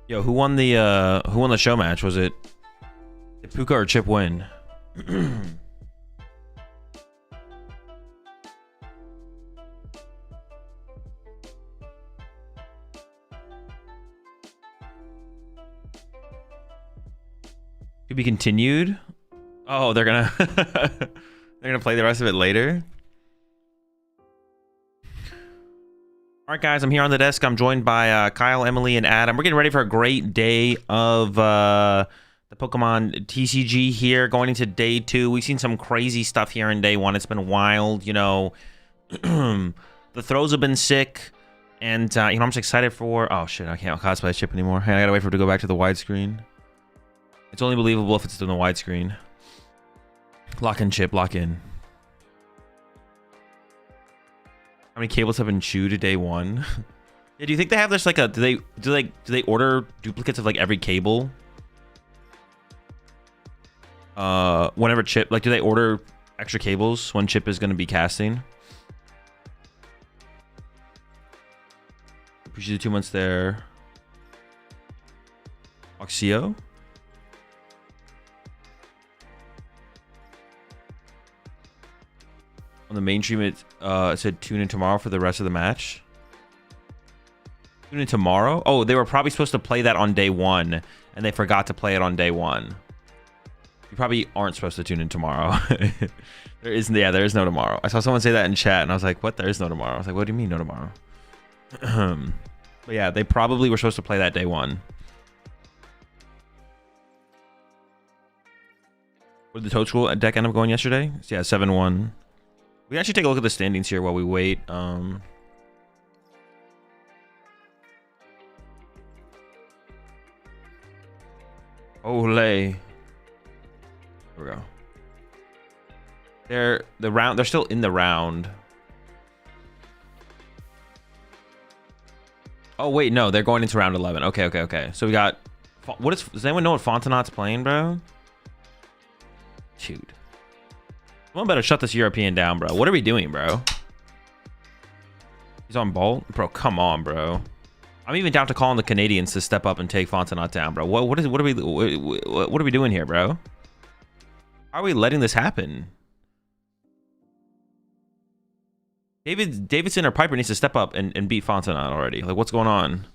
Yo, who won the show match? Was it did Puka or Chip win? To be continued. Oh, they're gonna they're gonna play the rest of it later. All right, guys, I'm here on the desk. I'm joined by Kyle, Emily, and Adam. We're getting ready for a great day of the Pokemon TCG here, going into day 2. We've seen some crazy stuff here in day 1. It's been wild, you know. The throws have been sick, and you know, I'm just excited for. Oh shit, I can't cosplay Chip anymore. Hey, I gotta wait for it to go back to the widescreen. It's only believable if it's in the widescreen. Lock in, Chip. Lock in. How many cables have been chewed day 1? Yeah, do you think they have this like a? Do they order duplicates of like every cable? Whenever Chip, like, do they order extra cables when Chip is going to be casting? Appreciate the 2 months there. Oxio. On the main stream, it said tune in tomorrow for the rest of the match. Tune in tomorrow? Oh, they were probably supposed to play that on day 1, and they forgot to play it on day 1. You probably aren't supposed to tune in tomorrow. There is no tomorrow. I saw someone say that in chat, and I was like, what? There is no tomorrow. I was like, what do you mean no tomorrow? But yeah, they probably were supposed to play that day 1. What did the Toad School deck end up going yesterday? Yeah, 7-1. We can actually take a look at the standings here while we wait. Ole. Here we go. They're still in the round. Oh wait, no, they're going into round 11. Okay. So we got does anyone know what Fontenot's playing, bro? Dude. Someone better shut this European down, bro. What are we doing, bro? He's on Bolt? Bro, come on, bro. I'm even down to calling the Canadians to step up and take Fontenot down, bro. What are we doing here, bro? How are we letting this happen? Davidson or Piper needs to step up and beat Fontenot already. Like, what's going on?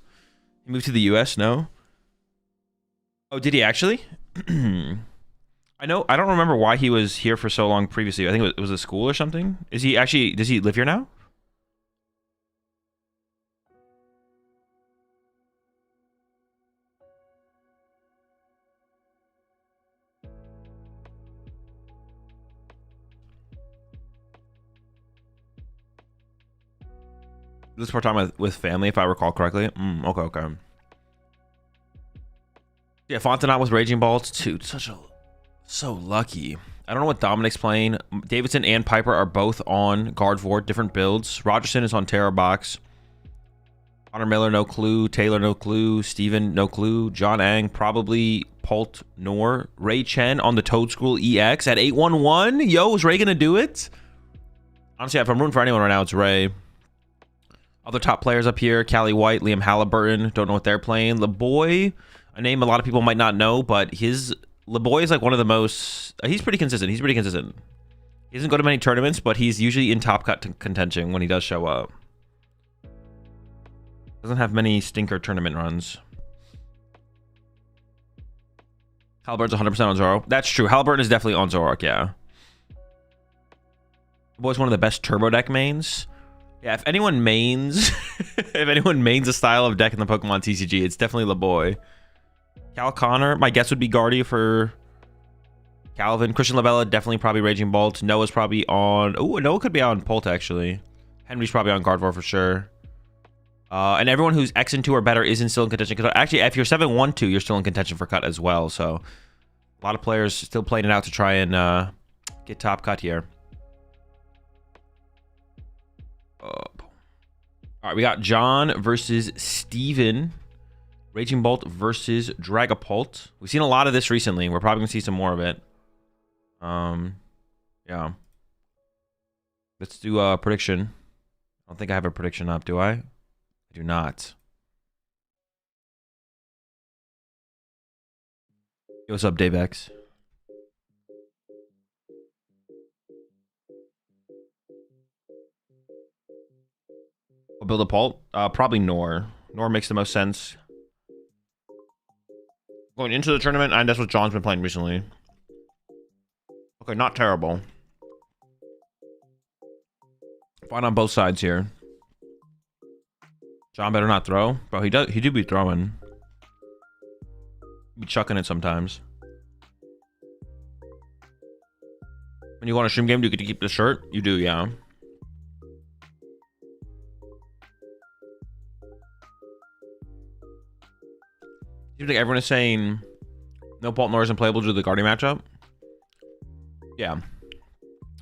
He moved to the US? No? Oh, did he actually? I don't remember why he was here for so long previously. I think it was a school or something. Does he live here now? This is for time with family, if I recall correctly. Okay. Yeah, Fontenot was Raging Balls. Dude, so lucky. I don't know what Dominic's playing. Davidson and Piper are both on Guard different builds. Rogerson is on Terror Box. Connor Miller, no clue. Taylor, no clue. Steven, no clue. John Ang, probably Pult Nor. Ray Chen on the Toad School EX at 811. Yo, is Ray gonna do it? Honestly, if I'm rooting for anyone right now, it's Ray. Other top players up here: Callie White, Liam Halliburton. Don't know what they're playing. LeBoy, a name a lot of people might not know, but LeBoy is like one of the most. He's pretty consistent. He doesn't go to many tournaments, but he's usually in top cut contention when he does show up. Doesn't have many stinker tournament runs. Halliburton's 100% on Zoro. That's true. Halliburton is definitely on Zoroark, yeah. LeBoy's one of the best turbo deck mains. Yeah, if anyone mains a style of deck in the Pokemon TCG, it's definitely LeBoy. Cal Connor, my guess would be Guardi for Calvin. Christian Labella, definitely probably Raging Bolt. Noah's probably on. Oh, Noah could be on Pult actually. Henry's probably on Gardevoir for sure. And everyone who's X and 2 or better isn't still in contention. Because actually, if you're 7-1-2, you're still in contention for cut as well. So a lot of players still playing it out to try and get top cut here. All right, we got John versus Steven. Raging Bolt versus Dragapult. We've seen a lot of this recently. We're probably going to see some more of it. Yeah. Let's do a prediction. I don't think I have a prediction up, do I? I do not. Yo, what's up, Dave X? I'll build a Pult. Probably Nor. Nor makes the most sense. Going into the tournament, and that's what John's been playing recently. Okay, not terrible. Fine on both sides here. John better not throw. Bro, he do be throwing. Be chucking it sometimes. When you go on a stream game, do you get to keep the shirt? You do, yeah. Seems like everyone is saying no Pult nor isn't playable due to the Guardi matchup. Yeah.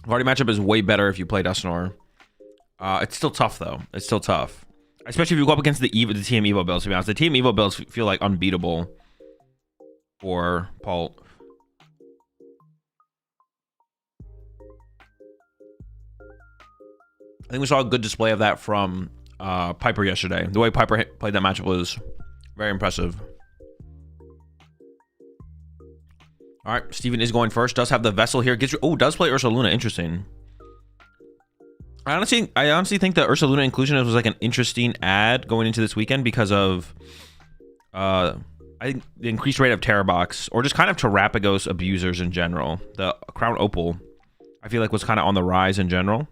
Guardi matchup is way better if you play Dusknor. It's still tough, though. It's still tough. Especially if you go up against the Team Evo builds, to be honest. The Team Evo builds feel like unbeatable for Pult. I think we saw a good display of that from Piper yesterday. The way Piper played that matchup was very impressive. All right, Steven is going first. Does have the Vessel here. Gets does play Ursaluna. Interesting. I honestly think the Ursaluna inclusion was like an interesting add going into this weekend because of I think the increased rate of Terrabox or just kind of Terrapagos abusers in general. The Crown Opal I feel like was kind of on the rise in general.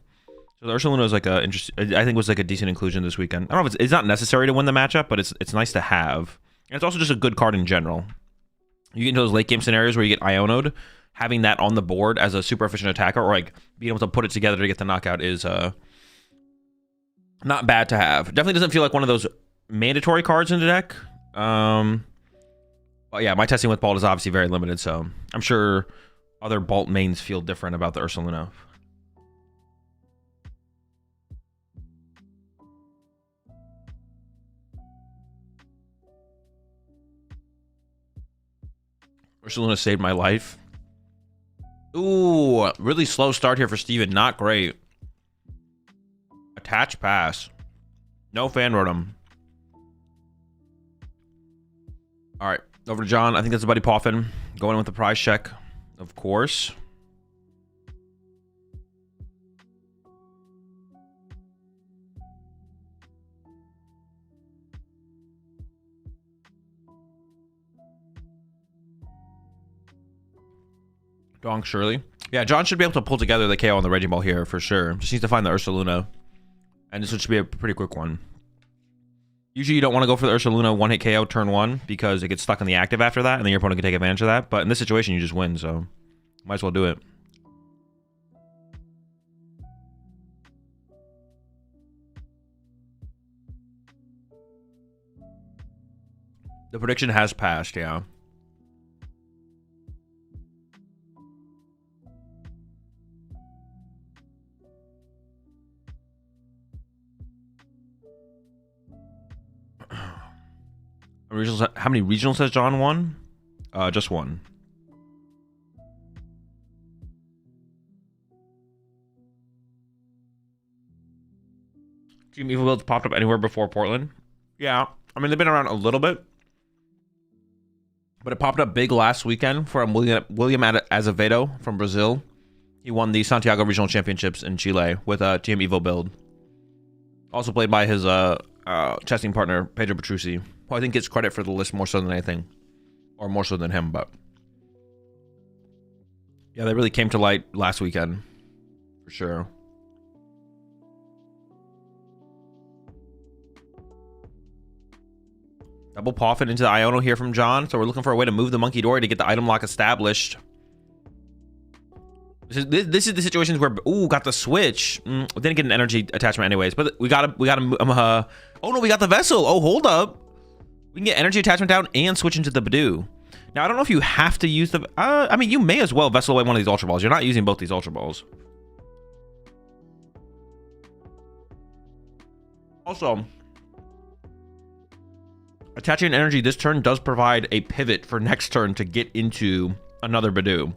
So the Ursaluna was like a I think was like a decent inclusion this weekend. I don't know if it's not necessary to win the matchup, but it's nice to have. And it's also just a good card in general. You get into those late game scenarios where you get Iono'd, having that on the board as a super efficient attacker, or like being able to put it together to get the knockout is not bad to have. Definitely doesn't feel like one of those mandatory cards in the deck. But yeah, my testing with Pult is obviously very limited, so I'm sure other Bolt mains feel different about the Ursaluna. Ursaluna saved my life. Ooh, really slow start here for Steven. Not great. Attach pass. No fan rotom. All right, over to John. I think that's a Buddy Poffin. Going in with the prize check, of course. Donk Shirley. Yeah, John should be able to pull together the KO on the Raging Ball here for sure. Just needs to find the Ursaluna. And this should be a pretty quick one. Usually you don't want to go for the Ursaluna one-hit KO turn 1 because it gets stuck in the active after that, and then your opponent can take advantage of that. But in this situation, you just win, so might as well do it. The prediction has passed, yeah. How many regionals has John won? Just one. Team Eevee builds popped up anywhere before Portland? Yeah, I mean they've been around a little bit, but it popped up big last weekend from William Azevedo from Brazil. He won the Santiago Regional Championships in Chile with a Team Evo build. Also played by his testing partner Pedro Petrucci, who I think gets credit for the list more so than anything, or more so than him. But yeah, they really came to light last weekend for sure. Double Poffin into the Iono here from John. So we're looking for a way to move the Monkey Dory to get the item lock established. This is the situations where got the switch. Didn't get an energy attachment anyways, but we gotta oh no, we got the Vessel. Oh, hold up, we can get energy attachment down and switch into the Badoo. Now I don't know if you have to use the I mean you may as well Vessel away one of these Ultra Balls. You're not using both these Ultra Balls. Also, attaching energy this turn does provide a pivot for next turn to get into another Badoo.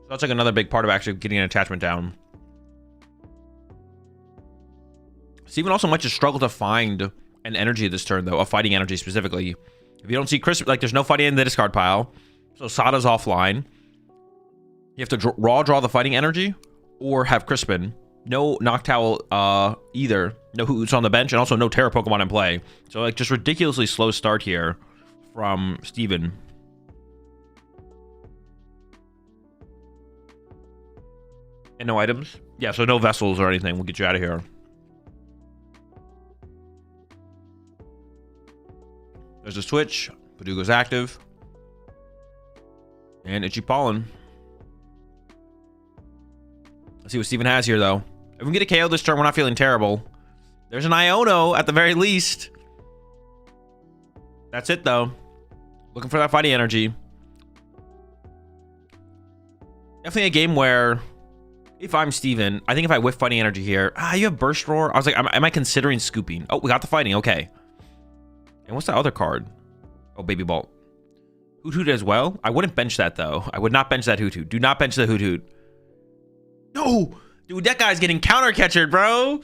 So that's like another big part of actually getting an attachment down. Steven also might just struggle to find an energy this turn, though, a fighting energy specifically. If you don't see Chris, like there's no fighting in the discard pile. So Sada's offline. You have to draw the fighting energy or have Crispin. No Noctowl either. No Hoots on the bench and also no Terra Pokemon in play. So like just ridiculously slow start here from Steven. And no items? Yeah, so no vessels or anything. We'll get you out of here. There's a switch. Paduga's active. And Itchy Pollen. Let's see what Steven has here, though. If we can get a KO this turn, we're not feeling terrible. There's an Iono at the very least. That's it, though. Looking for that fighting energy. Definitely a game where, if I'm Steven, I think if I whiff fighting energy here... you have Burst Roar? I was like, am I considering scooping? Oh, we got the fighting. Okay. And what's that other card? Oh, Baby Bolt. Hoot Hoot as well? I wouldn't bench that, though. I would not bench that Hoot Hoot. Do not bench the Hoot Hoot. No! Dude, that guy's getting counter-catchered, bro.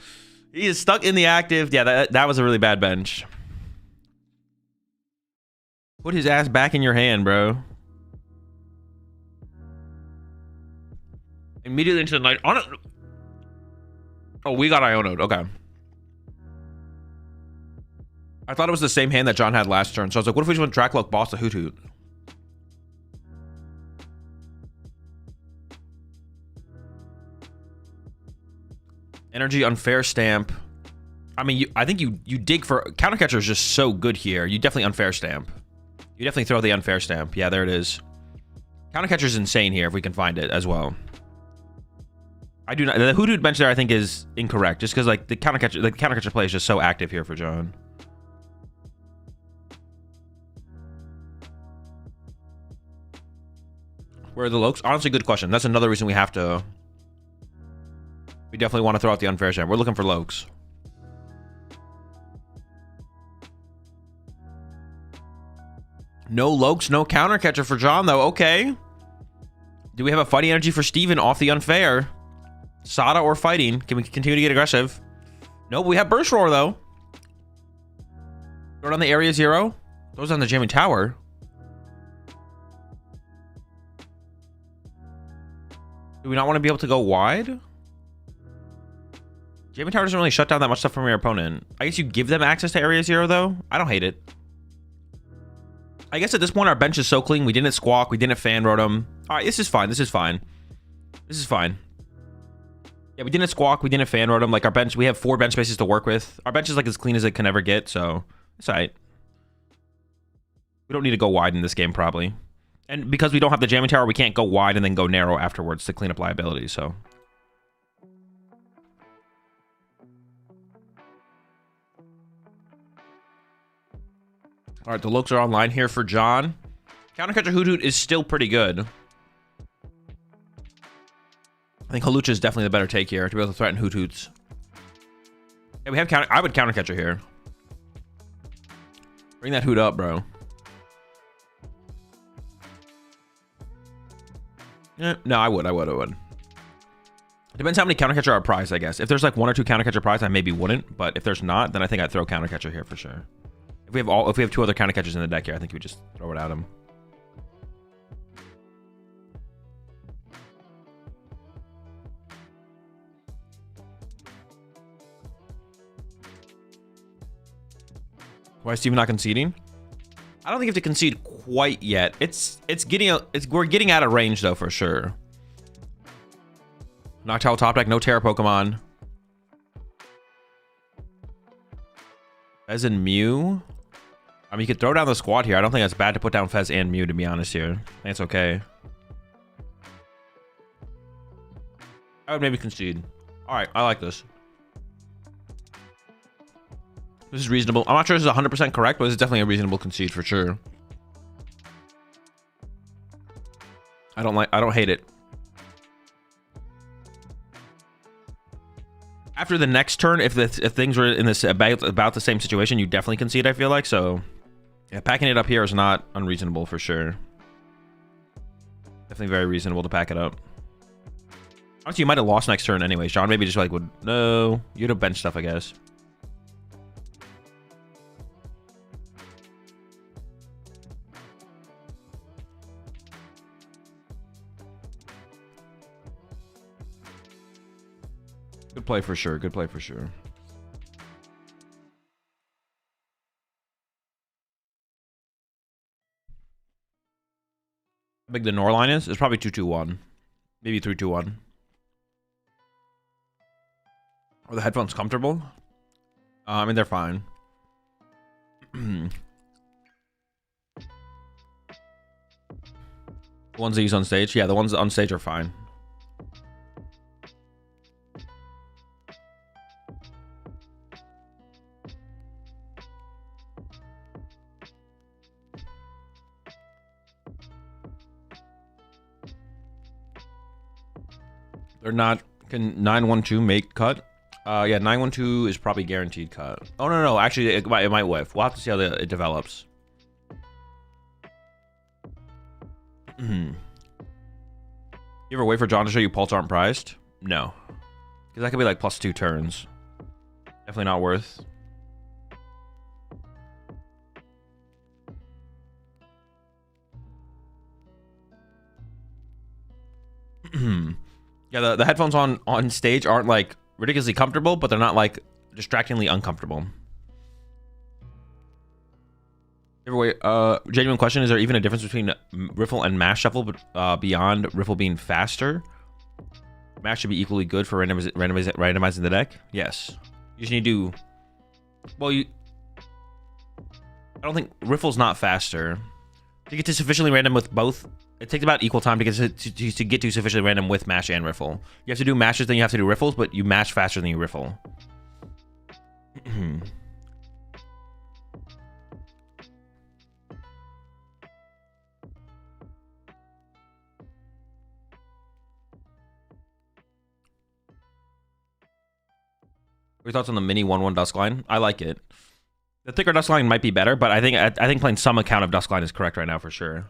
He is stuck in the active. Yeah, that was a really bad bench. Put his ass back in your hand, bro. Immediately into the night. Oh, we got Iono'd. Okay. I thought it was the same hand that John had last turn. So I was like, what if we just went Dracloak boss the Hoot Hoot? Energy Unfair Stamp. I mean, I think you dig for... Countercatcher is just so good here. You definitely Unfair Stamp. You definitely throw the Unfair Stamp. Yeah, there it is. Countercatcher is insane here if we can find it as well. I do not... The Hoot Hoot bench there I think is incorrect. Just because like the countercatcher play is just so active here for John. Where are the Lokes? Honestly, good question. That's another reason we have to... We definitely want to throw out the Unfair Stamp. We're looking for Lokes. No Lokes, no Countercatcher for John, though. Okay. Do we have a fighting energy for Steven off the Unfair? Sada or fighting? Can we continue to get aggressive? Nope, we have Burst Roar, though. Throw it on the Area 0. Throws on the Jamming Tower. Do we not want to be able to go wide? Jamming Tower doesn't really shut down that much stuff from your opponent. I guess you give them access to Area 0, though. I don't hate it. I guess at this point, our bench is so clean. We didn't Squawk. We didn't Fan Rotom. All right, this is fine. This is fine. This is fine. Yeah, we didn't Squawk. We didn't Fan Rotom. Like, our bench, we have 4 bench spaces to work with. Our bench is, like, as clean as it can ever get, so it's all right. We don't need to go wide in this game, probably. And because we don't have the Jamming Tower, we can't go wide and then go narrow afterwards to clean up liability, so... All right, the Lokes are online here for John. Countercatcher Hoot Hoot is still pretty good. I think Hawlucha is definitely the better take here to be able to threaten Hoot Hoots. Yeah, we have I would Countercatcher here. Bring that Hoot up, bro. Yeah, no, I would. Depends how many Countercatcher are prized, I guess. If there's like 1 or 2 Countercatcher prized, I maybe wouldn't. But if there's not, then I think I'd throw Countercatcher here for sure. If we have 2 other Countercatchers in the deck here, I think we just throw it at him. Why is Steven not conceding? I don't think you have to concede quite yet. We're getting out of range though for sure. Noctowl top deck, no Terra Pokemon. Fez and Mew. I mean, you could throw down the squad here. I don't think it's bad to put down Fez and Mew, to be honest here. I think it's okay. I would maybe concede. All right, I like this. This is reasonable. I'm not sure this is 100% correct, but this is definitely a reasonable concede for sure. I don't hate it. After the next turn, if things were in this about the same situation, you definitely concede, I feel like. So yeah, packing it up here is not unreasonable for sure. Definitely very reasonable to pack it up. Honestly, you might have lost next turn anyways. John maybe just like would... No. You'd have bench stuff, I guess. play for sure. Good play for sure. How big the Nor line is? It's probably 2-2-1. Maybe 3-2-1. Are the headphones comfortable? I mean, they're fine. The ones they use on stage? Yeah, the ones on stage are fine. They're not. Can 912 make cut? Yeah, 912 is probably guaranteed cut. Oh, no. Actually, it might whiff. We'll have to see how it develops. You ever wait for John to show you Pults aren't priced? No. Because that could be like +2 turns. Definitely not worth. Yeah, the headphones on stage aren't like ridiculously comfortable, but they're not like distractingly uncomfortable. Genuine question: is there even a difference between Riffle and Mash Shuffle, but beyond Riffle being faster? Mash should be equally good for randomizing the deck. Yes, you just need to. Well, I don't think Riffle's not faster. To get to sufficiently random with both, it takes about equal time to get to sufficiently random with Mash and Riffle. You have to do Mashes, then you have to do Riffles, but you Mash faster than you Riffle. Your thoughts on the mini 1/1 Duskline? I like it. The thicker Duskline might be better, but I think playing some account of Duskline is correct right now for sure.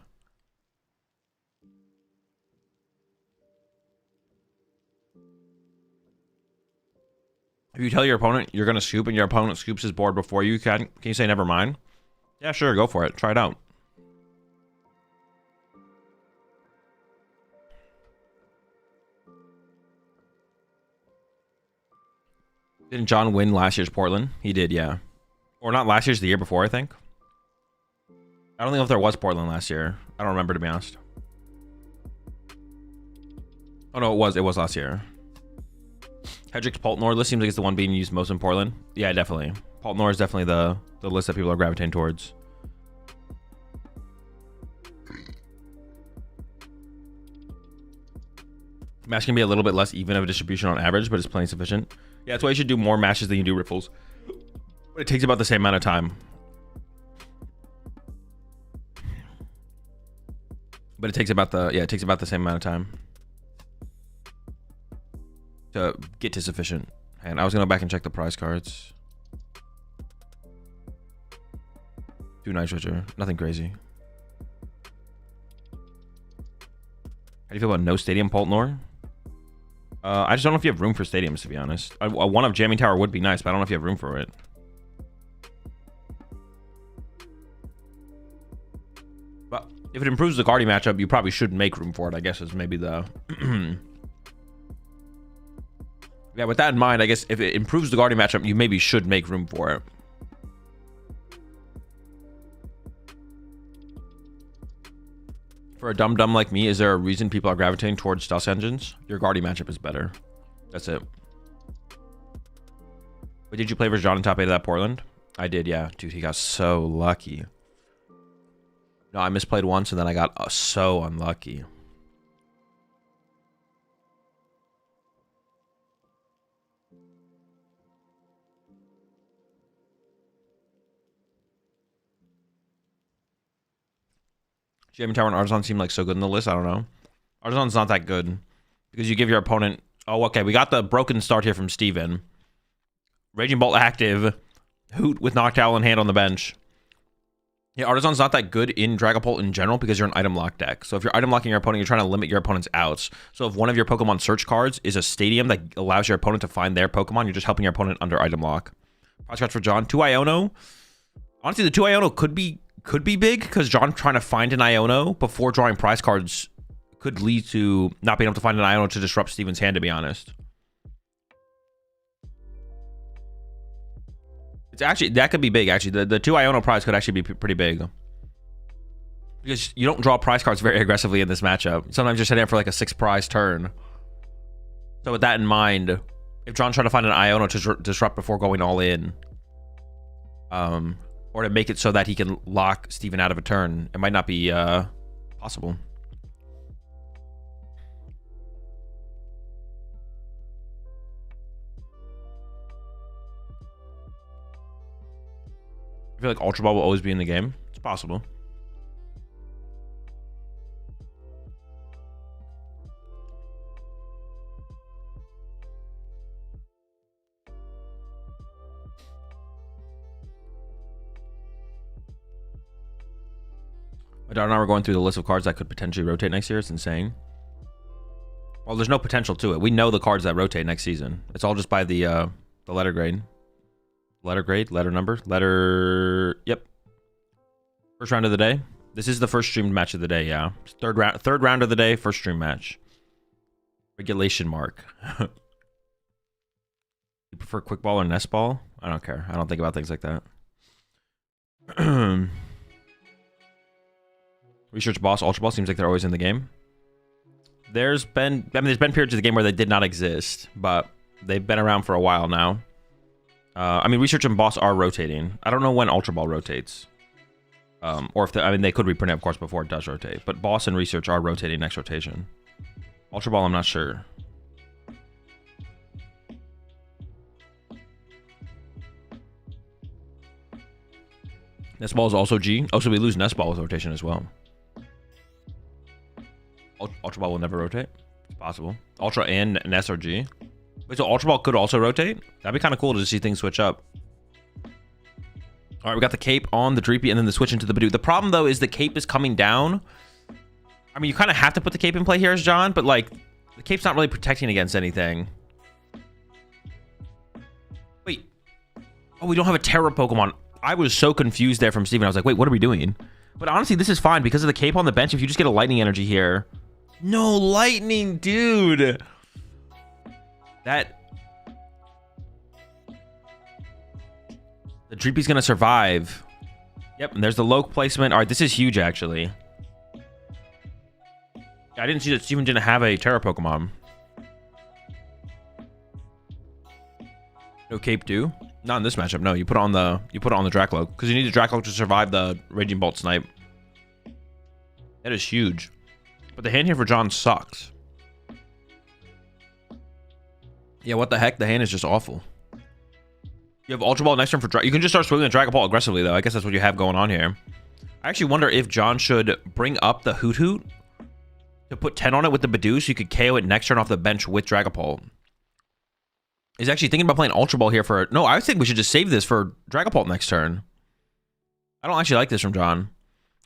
If you tell your opponent you're gonna scoop and your opponent scoops his board before you, can you say never mind? Yeah, sure, go for it. Try it out. Didn't John win last year's Portland? He did, yeah. Or not last year's, the year before, I think. I don't know if there was Portland last year. I don't remember, to be honest. Oh no, it was last year. Hedrick's Pult Nor list seems like it's the one being used most in Portland. Yeah, definitely. Pult Nor is definitely the list that people are gravitating towards. Mash can be a little bit less even of a distribution on average, but it's plenty sufficient. Yeah, that's why you should do more Mashes than you do Riffles. But it takes about the same amount of time. But it takes about the same amount of time to get to sufficient. And I was gonna go back and check the prize cards. 2 Night Switcher, nothing crazy. How do you feel about no stadium Pult Nor? I just don't know if you have room for stadiums, to be honest. A one of Jamming Tower would be nice, but I don't know if you have room for it. But if it improves the Guardi matchup, you probably should make room for it, I guess, is maybe the... Yeah, with that in mind, I guess if it improves the Guardi matchup, you maybe should make room for it. For a dum-dum like me, is there a reason people are gravitating towards Dust Engines? Your Guardi matchup is better. That's it. But did you play versus John in top 8 of that Portland? I did, yeah. Dude, he got so lucky. No, I misplayed once, and then I got so unlucky. Jamming Tower and Artisan seem like so good in the list. I don't know. Artisan's not that good because you give your opponent... Oh, okay. We got the broken start here from Steven. Raging Bolt active. Hoot with Noctowl in hand on the bench. Yeah, Artisan's not that good in Dragapult in general because you're an item lock deck. So if you're item locking your opponent, you're trying to limit your opponent's outs. So if one of your Pokemon search cards is a stadium that allows your opponent to find their Pokemon, you're just helping your opponent under item lock. Price cards for John. 2 Iono. Honestly, the 2 Iono could be big because John trying to find an Iono before drawing prize cards could lead to not being able to find an Iono to disrupt Steven's hand, to be honest. It's actually, that could be big, actually. The 2 Iono prize could actually be pretty big. Because you don't draw prize cards very aggressively in this matchup. Sometimes you're setting up for like a 6 prize turn. So with that in mind, if John's trying to find an Iono to disrupt before going all in, or to make it so that he can lock Steven out of a turn, it might not be possible. I feel like Ultra Ball will always be in the game. It's possible. My daughter and I were going through the list of cards that could potentially rotate next year. It's insane. Well, there's no potential to it. We know the cards that rotate next season. It's all just by the letter grade. Letter grade, letter number, letter. Yep. First round of the day. This is the first streamed match of the day. Yeah. Third round of the day. First stream match. Regulation mark. You prefer quick ball or nest ball? I don't care. I don't think about things like that. Research boss, Ultra Ball seems like they're always in the game. There's been periods of the game where they did not exist, but they've been around for a while now. I mean, Research and Boss are rotating. I don't know when Ultra Ball rotates. Or if they could reprint it, of course, before it does rotate. But Boss and Research are rotating next rotation. Ultra Ball, I'm not sure. Nest Ball is also G. Oh, so we lose Nest Ball with rotation as well. Ultra Ball will never rotate. It's possible. Ultra and Nest are G. Wait, so Ultra Ball could also rotate? That'd be kind of cool to see things switch up. All right, we got the cape on the Dreepy and then the switch into the Badoo. The problem, though, is the cape is coming down. I mean, you kind of have to put the cape in play here as John, but, like, the cape's not really protecting against anything. Wait. Oh, we don't have a Terra Pokemon. I was so confused there from Steven. I was like, wait, what are we doing? But honestly, this is fine because of the cape on the bench. If you just get a Lightning Energy here. No Lightning, dude. That... The Dreepy's going to survive. Yep, and there's the Loke placement. All right, this is huge, actually. I didn't see that Steven didn't have a Terra Pokemon. No Cape do? Not in this matchup. No, you put it on the Dracloak because you need the Dracloak to survive the Raging Bolt snipe. That is huge. But the hand here for John sucks. Yeah, what the heck? The hand is just awful. You have Ultra Ball next turn for you can just start swinging the Dragon Ball aggressively though. I guess that's what you have going on here. I actually wonder if John should bring up the Hoot Hoot to put 10 on it with the Badoo so you could KO it next turn off the bench with Dragapult. He's actually thinking about playing Ultra Ball here for... No, I think we should just save this for Dragapult next turn. I don't actually like this from John.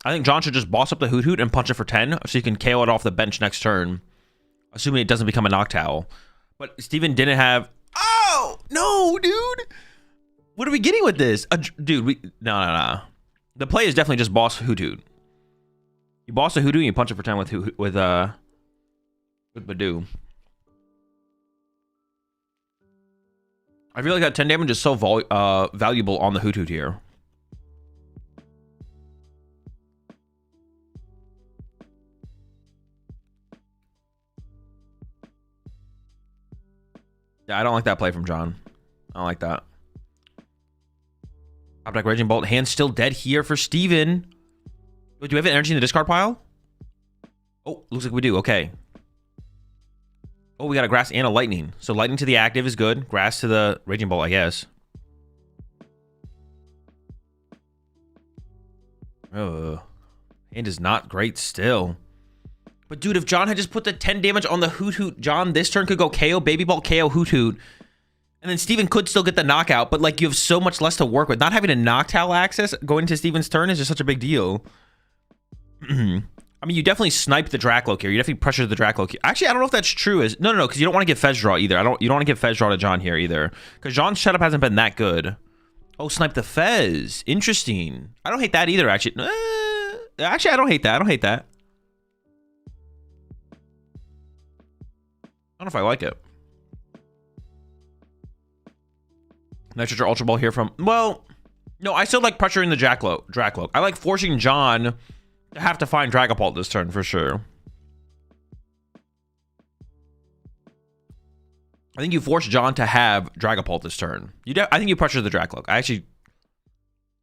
I think John should just boss up the Hoot Hoot and punch it for 10 so you can KO it off the bench next turn. Assuming it doesn't become a Noctowl. But Steven didn't have... Oh! No, dude! What are we getting with this? Dude, No. The play is definitely just boss Hoot Hoot. You boss the Hoot Hoot and you punch it for 10 with Badoo. I feel like that 10 damage is so valuable on the Hoot Hoot here. Yeah, I don't like that play from John. I don't like that. Top deck Raging Bolt. Hand still dead here for Steven. Wait, do we have energy in the discard pile? Oh, looks like we do. Okay. Oh, we got a Grass and a Lightning. So Lightning to the active is good. Grass to the Raging Bolt, I guess. Hand is not great still. But dude, if John had just put the 10 damage on the Hoot Hoot, John this turn could go KO, Baby Bolt, KO, Hoot Hoot. And then Steven could still get the knockout, but like you have so much less to work with. Not having a Noctowl access going into Steven's turn is just such a big deal. I mean, you definitely snipe the Dracloak here. You definitely pressure the Dracloak here. Actually, I don't know if that's true. No, because you don't want to give Fez Draw either. You don't want to give Fez Draw to John here either. Because John's setup hasn't been that good. Oh, snipe the Fez. Interesting. I don't hate that either, actually. Actually, I don't hate that. I don't hate that. I don't know if I like it. Nitrogen Ultra Ball here from... Well, no, I still like pressuring the Dracloak. I like forcing John to have to find Dragapult this turn for sure. I think you force John to have Dragapult this turn. I think you pressure the Dracloak. I actually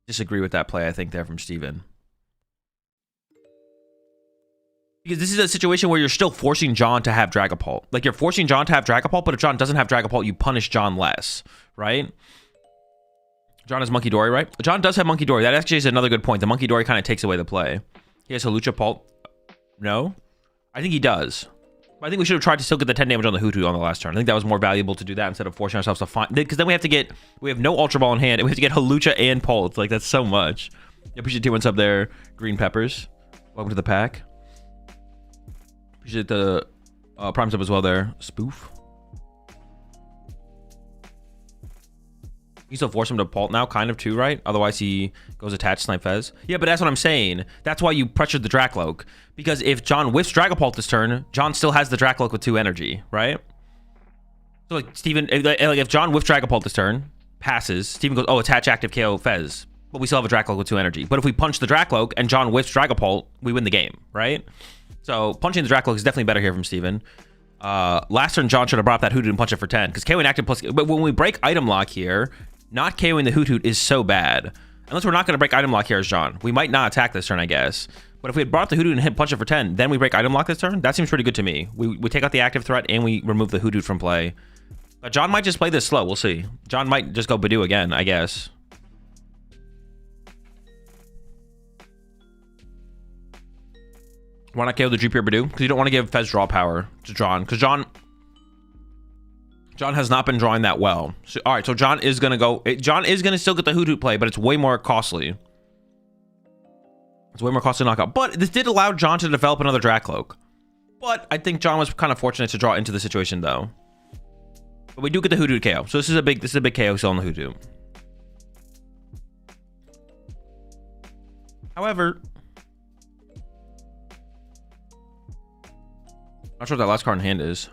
disagree with that play, I think, there from Steven. Because this is a situation where you're still forcing John to have Dragapult. Like, you're forcing John to have Dragapult, but if John doesn't have Dragapult, you punish John less, right? John has Monkey Dory, right? John does have Monkey Dory. That actually is another good point. The Monkey Dory kind of takes away the play. He has Hawlucha Pult. No? I think he does. I think we should have tried to still get the 10 damage on the Hoothoot on the last turn. I think that was more valuable to do that instead of forcing ourselves to find... Because then we have no Ultra Ball in hand, and we have to get Hawlucha and Pult. Like, that's so much. I appreciate 2 1 sub there. Green Peppers. Welcome to the pack. Appreciate the Prime sub as well there. Spoof. You still force him to Pult now, kind of too, right? Otherwise, he goes attached Snipe Fez. Yeah, but that's what I'm saying. That's why you pressured the Dracloak. Because if John whiffs Dragapult this turn, John still has the Dracloak with 2 energy, right? So, like, Steven, if John whiffs Dragapult this turn, passes, Steven goes, oh, attach active KO Fez. But we still have a Dracloak with 2 energy. But if we punch the Dracloak and John whiffs Dragapult, we win the game, right? So, punching the Dracloak is definitely better here from Steven. Last turn, John should have brought up that Hoothoot and punch it for 10. Because KOing active plus... But when we break item lock here... Not KOing the Hoothoot is so bad. Unless we're not going to break item lock here as John. We might not attack this turn, I guess. But if we had brought up the Hoothoot and hit punch it for 10, then we break item lock this turn, that seems pretty good to me. We take out the active threat and we remove the Hoothoot from play. But John might just play this slow. We'll see. John might just go Badoo again, I guess. Why not KO the GP or Badoo? Because you don't want to give Fez draw power to John. Because John has not been drawing that well. So, all right, so John is going to go... John is going to still get the Hoothoot play, but it's way more costly. It's way more costly to knock out. But this did allow John to develop another Dracloak. But I think John was kind of fortunate to draw into the situation, though. But we do get the Hoothoot KO. So this is a big KO still on the Hoothoot. However... Not sure what that last card in hand is.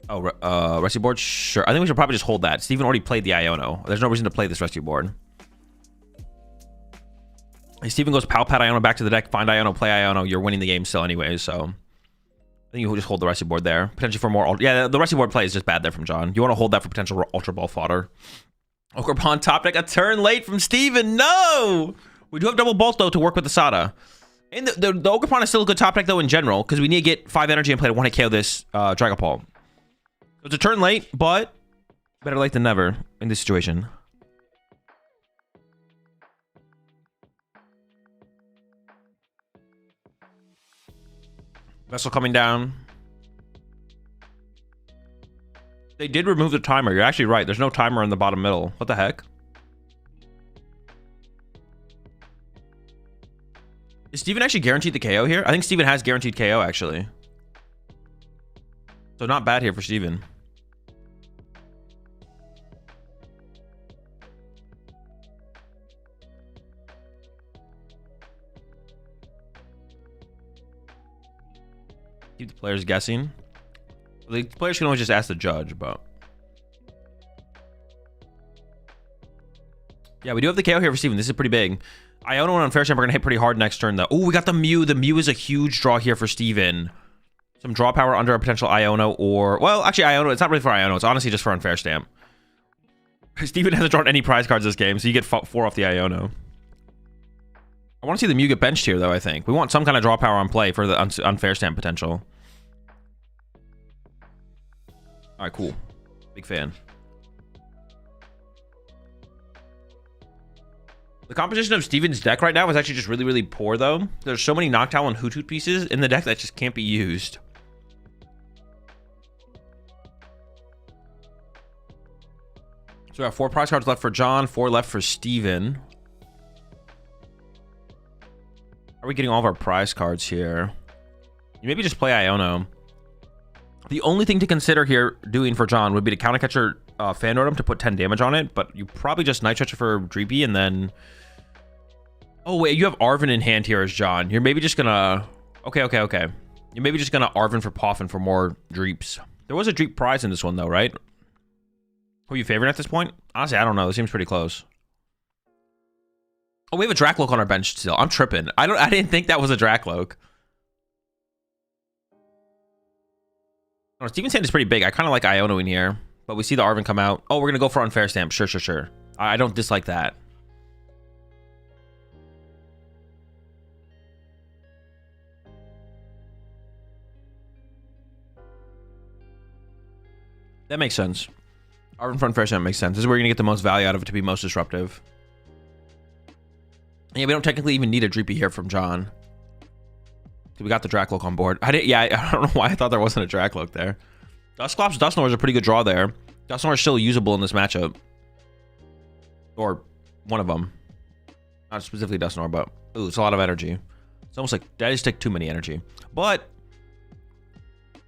Oh, rescue board? Sure. I think we should probably just hold that. Steven already played the Iono. There's no reason to play this rescue board. If Steven goes Palpat Iono back to the deck, find Iono, play Iono, you're winning the game still anyways, so... I think you just hold the rescue board there. Potentially for more... Yeah, the rescue board play is just bad there from John. You want to hold that for potential Ultra Ball fodder. Okrapon top deck, a turn late from Steven. No! We do have double Bolt, though, to work with the Sada. And the Okrapon is still a good top deck, though, in general, because we need to get 5 energy and play to 1-hit KO this Dragapult. It's a turn late, but better late than never in this situation. Vessel coming down. They did remove the timer. You're actually right. There's no timer in the bottom middle. What the heck? Is Steven actually guaranteed the KO here? I think Steven has guaranteed KO, actually. So not bad here for Steven. Keep the players guessing. The players can always just ask the judge, but... Yeah, we do have the KO here for Steven. This is pretty big. Iono and Unfair Champ are going to hit pretty hard next turn, though. Oh, we got the Mew. The Mew is a huge draw here for Steven. Some draw power under a potential Iono or... Well, actually, Iono. It's not really for Iono. It's honestly just for Unfair Stamp. Steven hasn't drawn any prize cards this game, so you get 4 off the Iono. I want to see the Mew get benched here, though, I think. We want some kind of draw power on play for the Unfair Stamp potential. All right, cool. Big fan. The composition of Steven's deck right now is actually just really, really poor, though. There's so many Noctowl and Hoothoot pieces in the deck that just can't be used. So we have 4 prize cards left for John, 4 left for Steven. Are we getting all of our prize cards here? You maybe just play Iono. The only thing to consider here doing for John would be to counter catcher fan rotom to put 10 damage on it, but you probably just Night Stretcher for Dreepy and then... Oh wait, you have Arven in hand here as John. You're maybe just gonna... Okay. You're maybe just gonna Arven for Poffin for more Dreeps. There was a Dreep prize in this one though, right? Who are you favoring at this point? Honestly, I don't know. It seems pretty close. Oh, we have a Dracloak on our bench still. I'm tripping. I didn't think that was a Dracloak. Oh, Steven's hand is pretty big. I kind of like Iono in here. But we see the Arven come out. Oh, we're going to go for Unfair Stamp. Sure, sure, sure. I don't dislike that. That makes sense. Arven for Unfair Stamp makes sense. This is where you're going to get the most value out of it to be most disruptive. Yeah, we don't technically even need a Dreepy here from John. We got the Dracloak on board. I don't know why I thought there wasn't a Dracloak there. Dusclops, Dusknoir is a pretty good draw there. Dusknoir is still usable in this matchup. Or one of them. Not specifically Dusknoir, but ooh, it's a lot of energy. It's almost like that just take too many energy. But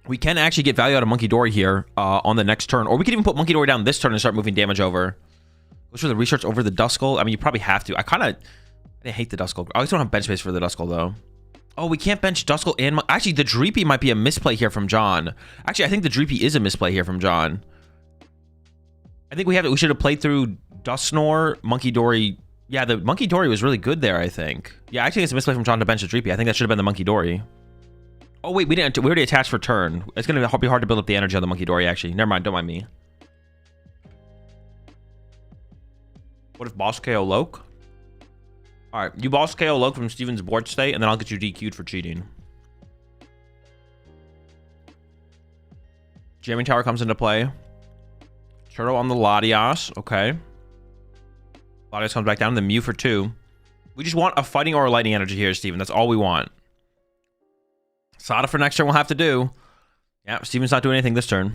we can actually get value out of Monkey Dory here on the next turn. Or we could even put Monkey Dory down this turn and start moving damage over. Goes for the research over the Duskull. I mean, you probably have to. I hate the Duskull. I always don't have bench space for the Duskull, though. Oh, we can't bench Duskull and... Actually, the Dreepy might be a misplay here from John. Actually, I think the Dreepy is a misplay here from John. I think we should have played through Dusknoir, Monkey Dory. Yeah, the Monkey Dory was really good there, I think. Yeah, actually, it's a misplay from John to bench the Dreepy. I think that should have been the Monkey Dory. Oh, wait, we already attached for turn. It's going to be hard to build up the energy on the Monkey Dory, actually. Never mind, don't mind me. What if boss KO Loke? Alright, you boss KO Loke from Steven's board state, and then I'll get you DQ'd for cheating. Jamming Tower comes into play. Turtle on the Latias. Okay. Latias comes back down. The Mew for 2. We just want a fighting or a lightning energy here, Steven. That's all we want. Sada for next turn we'll have to do. Yeah, Steven's not doing anything this turn.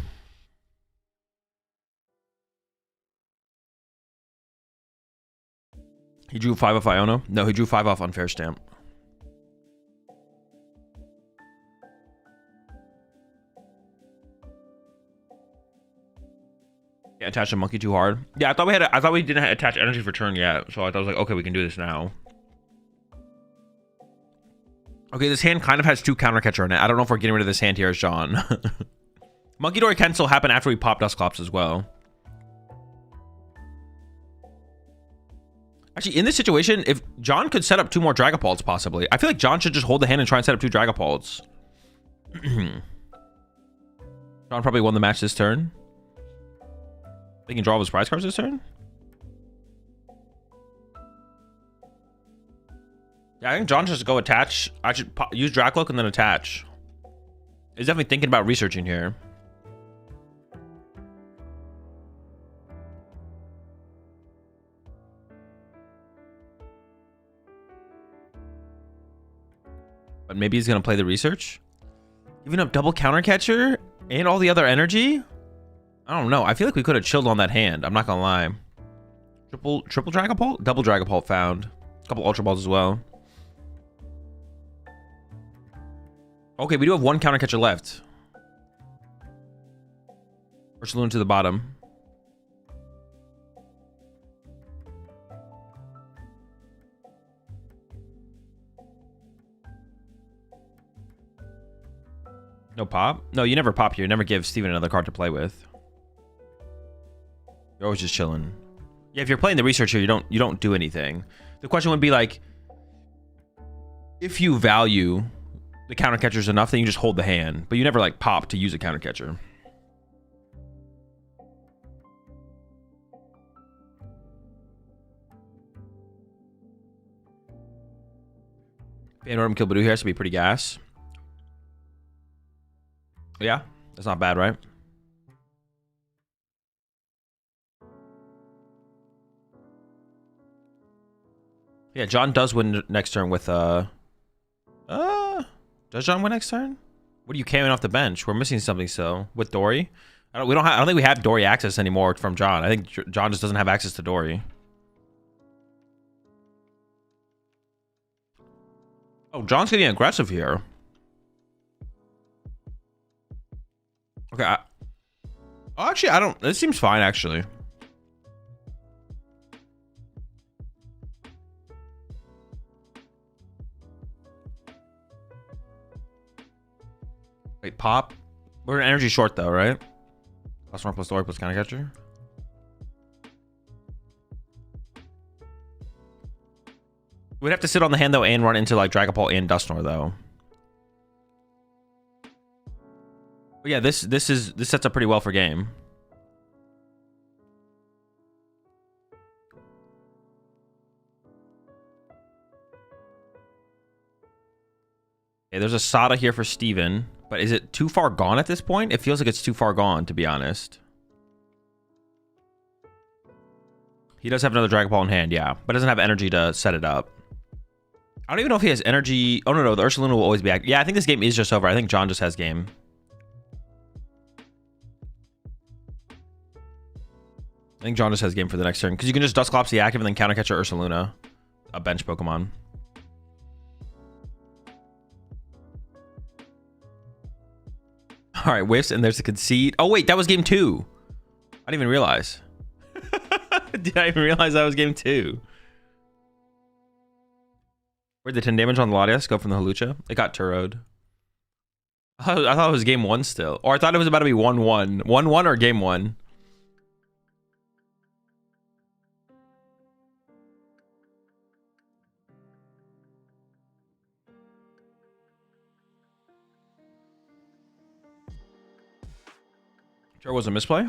He drew 5 off Iono. No, he drew 5 off Unfair Stamp. Yeah, attach a monkey too hard. Yeah, I thought we didn't attach energy for turn yet. So I thought I was like, okay, we can do this now. Okay, this hand kind of has 2 counter catcher in it. I don't know if we're getting rid of this hand here as John. Monkey Dory can still happen after we pop Dusclops as well. Actually, in this situation, if John could set up 2 more Dragapults, possibly. I feel like John should just hold the hand and try and set up 2 Dragapults. John probably won the match this turn. They can draw his prize cards this turn. Yeah, I think John should just go attach. I should use Dracloak and then attach. He's definitely thinking about researching here. But maybe he's going to play the research. Even up double counter catcher and all the other energy. I don't know. I feel like we could have chilled on that hand. I'm not going to lie. Triple Dragapult? Double Dragapult found. A couple Ultra Balls as well. Okay, we do have 1 counter catcher left. Ursaluna to the bottom. No pop? No, you never pop here. You never give Steven another card to play with. You're always just chilling. Yeah, if you're playing the research here, you don't do anything. The question would be like, if you value the counter catchers enough, then you just hold the hand, but you never like pop to use a counter catcher. Phantom kill Badoo here has to be pretty gas. Yeah, that's not bad, right? Yeah, John does win next turn with does John win next turn? What are you carrying off the bench? We're missing something still with Dory. I don't think we have Dory access anymore from John. I think John just doesn't have access to Dory. Oh, John's getting aggressive here. Okay. Oh, actually, I don't. This seems fine, actually. Wait, pop. We're an energy short though, right? +1 +Dory +counter catcher. We'd have to sit on the hand though and run into like Dragapult and Dusknoir though. But yeah, this sets up pretty well for game. Okay, there's a Sada here for Steven, but is it too far gone at this point? It feels like it's too far gone, to be honest. He does have another Dragapult in hand, yeah, but doesn't have energy to set it up. I don't even know if he has energy. Oh, no, the Ursaluna will always be active. Yeah, I think this game is just over. I think John just has game. I think John just has game for the next turn, because you can just Dusclops the active and then counter catch your Ursaluna, a bench Pokemon. All right, whiffs, and there's a concede. Oh, wait, that was game 2. I didn't even realize. Did I even realize that was game 2? Where'd the 10 damage on the Latias go from the Hawlucha? It got Turoed. I thought it was game 1 still. Or I thought it was about to be 1-1. 1-1 or game 1? Turo was a misplay?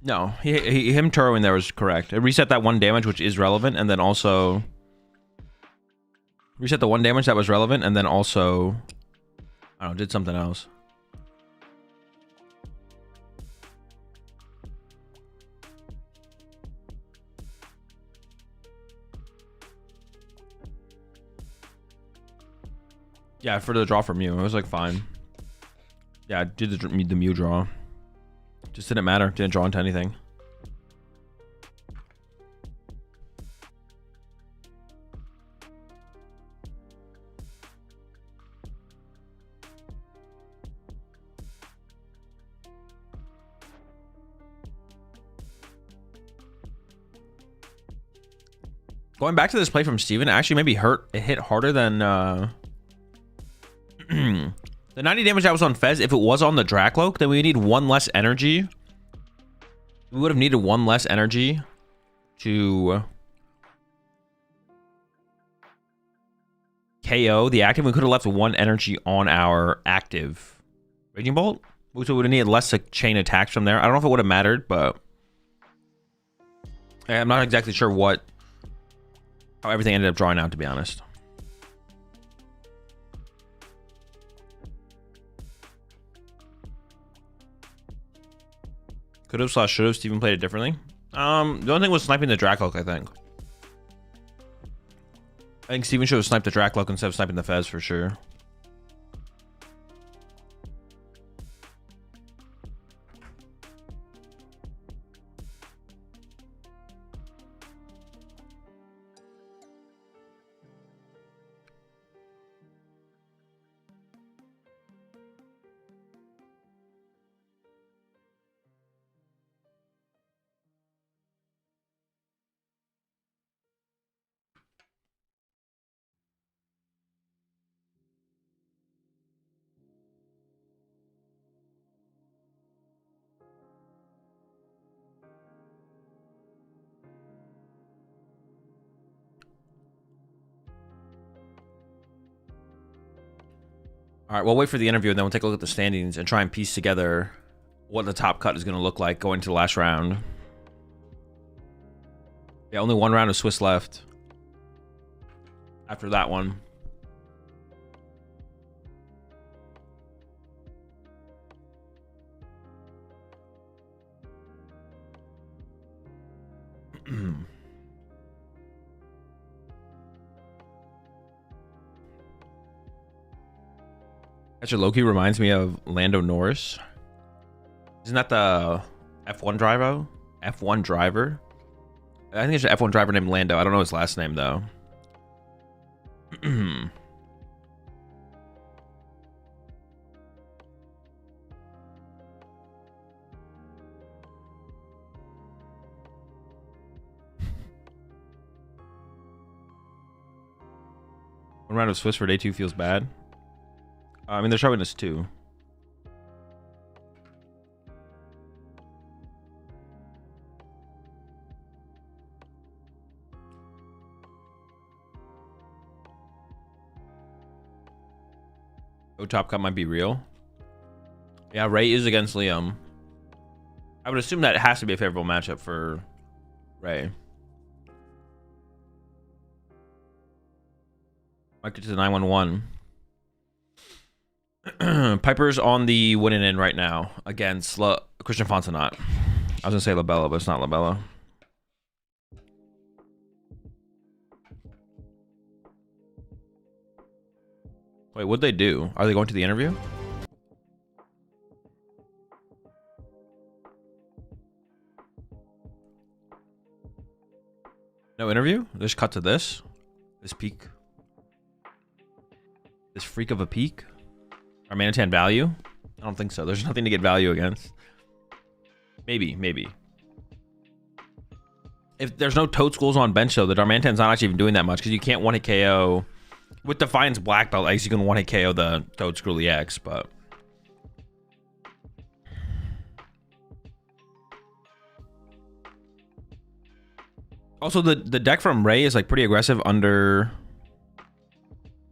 No, him Turoing there was correct. It reset that 1 damage, which is relevant, and then also reset the 1 damage that was relevant, and then also I don't know, did something else. Yeah, for the draw from Mew, it was like fine. Yeah, I did the Mew draw. Just didn't matter. Didn't draw into anything. Going back to this play from Steven, it actually maybe it hit harder than the 90 damage that was on Fez. If it was on the Dracloak, then we need 1 less energy. We would have needed 1 less energy to KO the active. We could have left 1 energy on our active Raging Bolt. So we would have needed less chain attacks from there. I don't know if it would have mattered, but I'm not exactly sure how everything ended up drawing out, to be honest. Could have / should have. Steven played it differently. The only thing was sniping the Dracloak, I think. I think Steven should have sniped the Dracloak instead of sniping the Fez for sure. All right, we'll wait for the interview and then we'll take a look at the standings and try and piece together what the top cut is going to look like going to the last round. Yeah, only 1 round of Swiss left after that one. Actually, Loki reminds me of Lando Norris. Isn't that the F1 driver? F1 driver? I think there's an F1 driver named Lando. I don't know his last name, though. 1 round of Swiss for day 2 feels bad. I mean, they're showing us 2. Oh, top cut might be real. Yeah, Ray is against Liam. I would assume that it has to be a favorable matchup for Ray. Might get to the 911. Piper's on the winning end right now against Christian Fontenot. I was gonna say Labella, but it's not Labella. Wait, what'd they do? Are they going to the interview? No interview? Just cut to this. This peak. This freak of a peak. Our Manatan value? I don't think so. There's nothing to get value against. Maybe. If there's no Toad Schools on bench, though, the Darmanitan's not actually even doing that much because you can't one-hit KO. With Defiance Black Belt, I guess you can one-hit KO the Toad School EX, but... Also, the deck from Ray is like pretty aggressive under...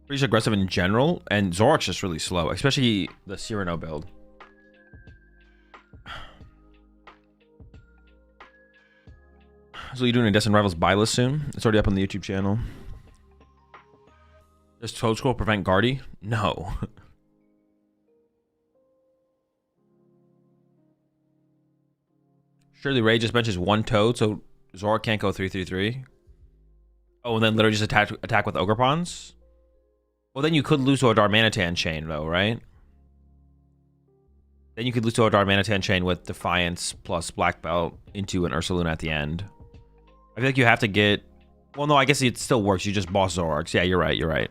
Pretty aggressive in general, and Zorok's just really slow, especially the Cyrano build. So you're doing a Destined Rivals buy list soon? It's already up on the YouTube channel. Does Toad Scroll prevent Guardi? No. Surely Ray just benches one Toad, so Zorok can't go 3/3/3. Oh, and then literally just attack with Ogre Pawns? Well, then you could lose to a Darmanitan chain, though, right? Then you could lose to a Darmanitan chain with Defiance plus Black Belt into an Ursaluna at the end. I feel like you have to get... Well, no, I guess it still works. You just boss Zoroarks. Yeah, you're right.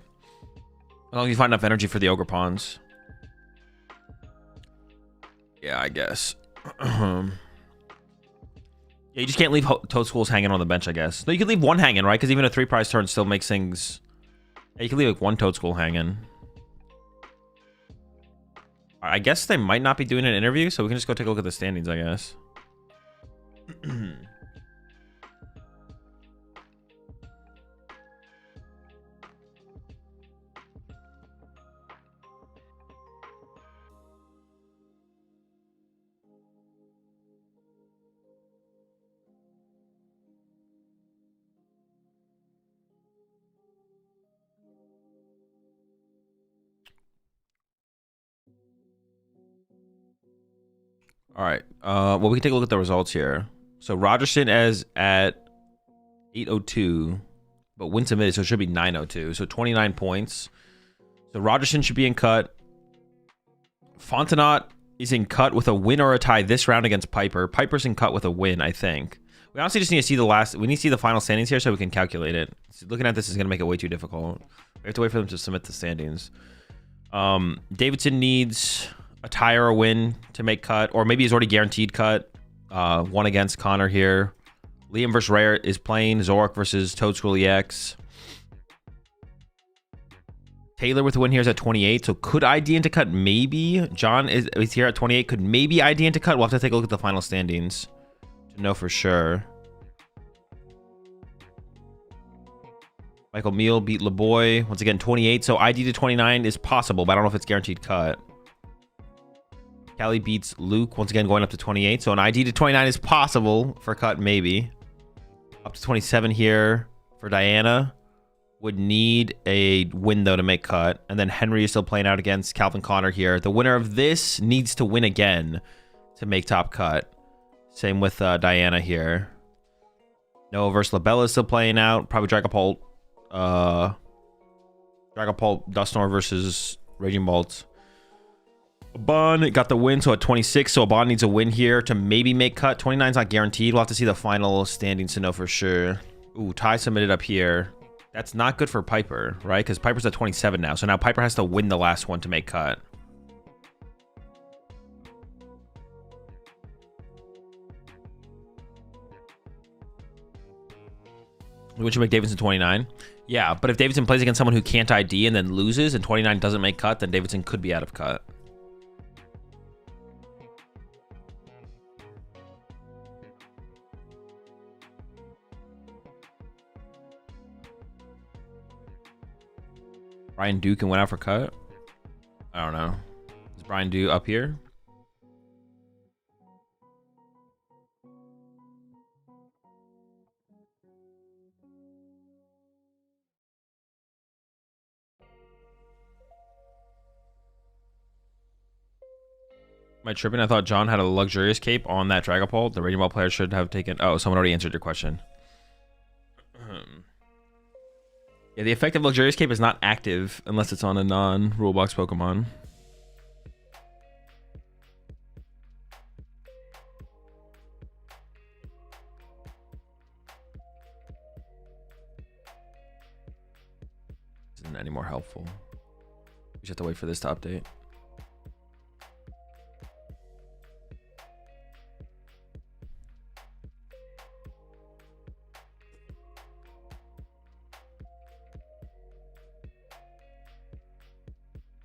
As long as you find enough energy for the Ogre Pawns. Yeah, I guess. Yeah, you just can't leave Toad Schools hanging on the bench, I guess. No, you could leave one hanging, right? Because even a 3-prize turn still makes things... Yeah, you can leave like one Toad School hanging. I guess they might not be doing an interview, so we can just go take a look at the standings, I guess. All right. Well, we can take a look at the results here. So Rogerson is at 802, but win submitted, so it should be 902. So 29 points. So Rogerson should be in cut. Fontenot is in cut with a win or a tie this round against Piper. Piper's in cut with a win, I think. We honestly just need to see we need to see the final standings here so we can calculate it. So looking at this is going to make it way too difficult. We have to wait for them to submit the standings. Davidson needs a tie or a win to make cut, or maybe he's already guaranteed cut. One against Connor here. Liam versus Rare is playing. Zork versus Toad School EX. Taylor with the win here is at 28, so could ID into cut? Maybe. John is here at 28, could maybe ID into cut. We'll have to take a look at the final standings to know for sure. Michael Meal beat LeBoy once again 28, so ID to 29 is possible, but I don't know if it's guaranteed cut. Callie beats Luke once again going up to 28, so an ID to 29 is possible for cut, maybe. Up to 27 here for Diana. Would need a win though to make cut, and then Henry is still playing out against Calvin Connor here. The winner of this needs to win again to make top cut. Same with Diana here. Noah versus Labella is still playing out. Probably Dragapult. Dragapult Dustnor versus Raging Bolt. Abon got the win, so at 26, so Abon needs a win here to maybe make cut. 29 is not guaranteed. We'll have to see the final standings to know for sure. Ooh, Ty submitted up here. That's not good for Piper, right? Because Piper's at 27 now. So now Piper has to win the last one to make cut. Which would make Davidson 29. Yeah, but if Davidson plays against someone who can't ID and then loses and 29 doesn't make cut, then Davidson could be out of cut. Ryan Duke and went out for cut. I don't know. Does Brian do up here? Am I tripping? I thought John had a luxurious cape on that Dragon Ball. The Raging Ball player should have taken... Oh, someone already answered your question. Yeah, the effect of luxurious cape is not active unless it's on a non-rule box Pokemon. Isn't any more helpful. We just have to wait for this to update.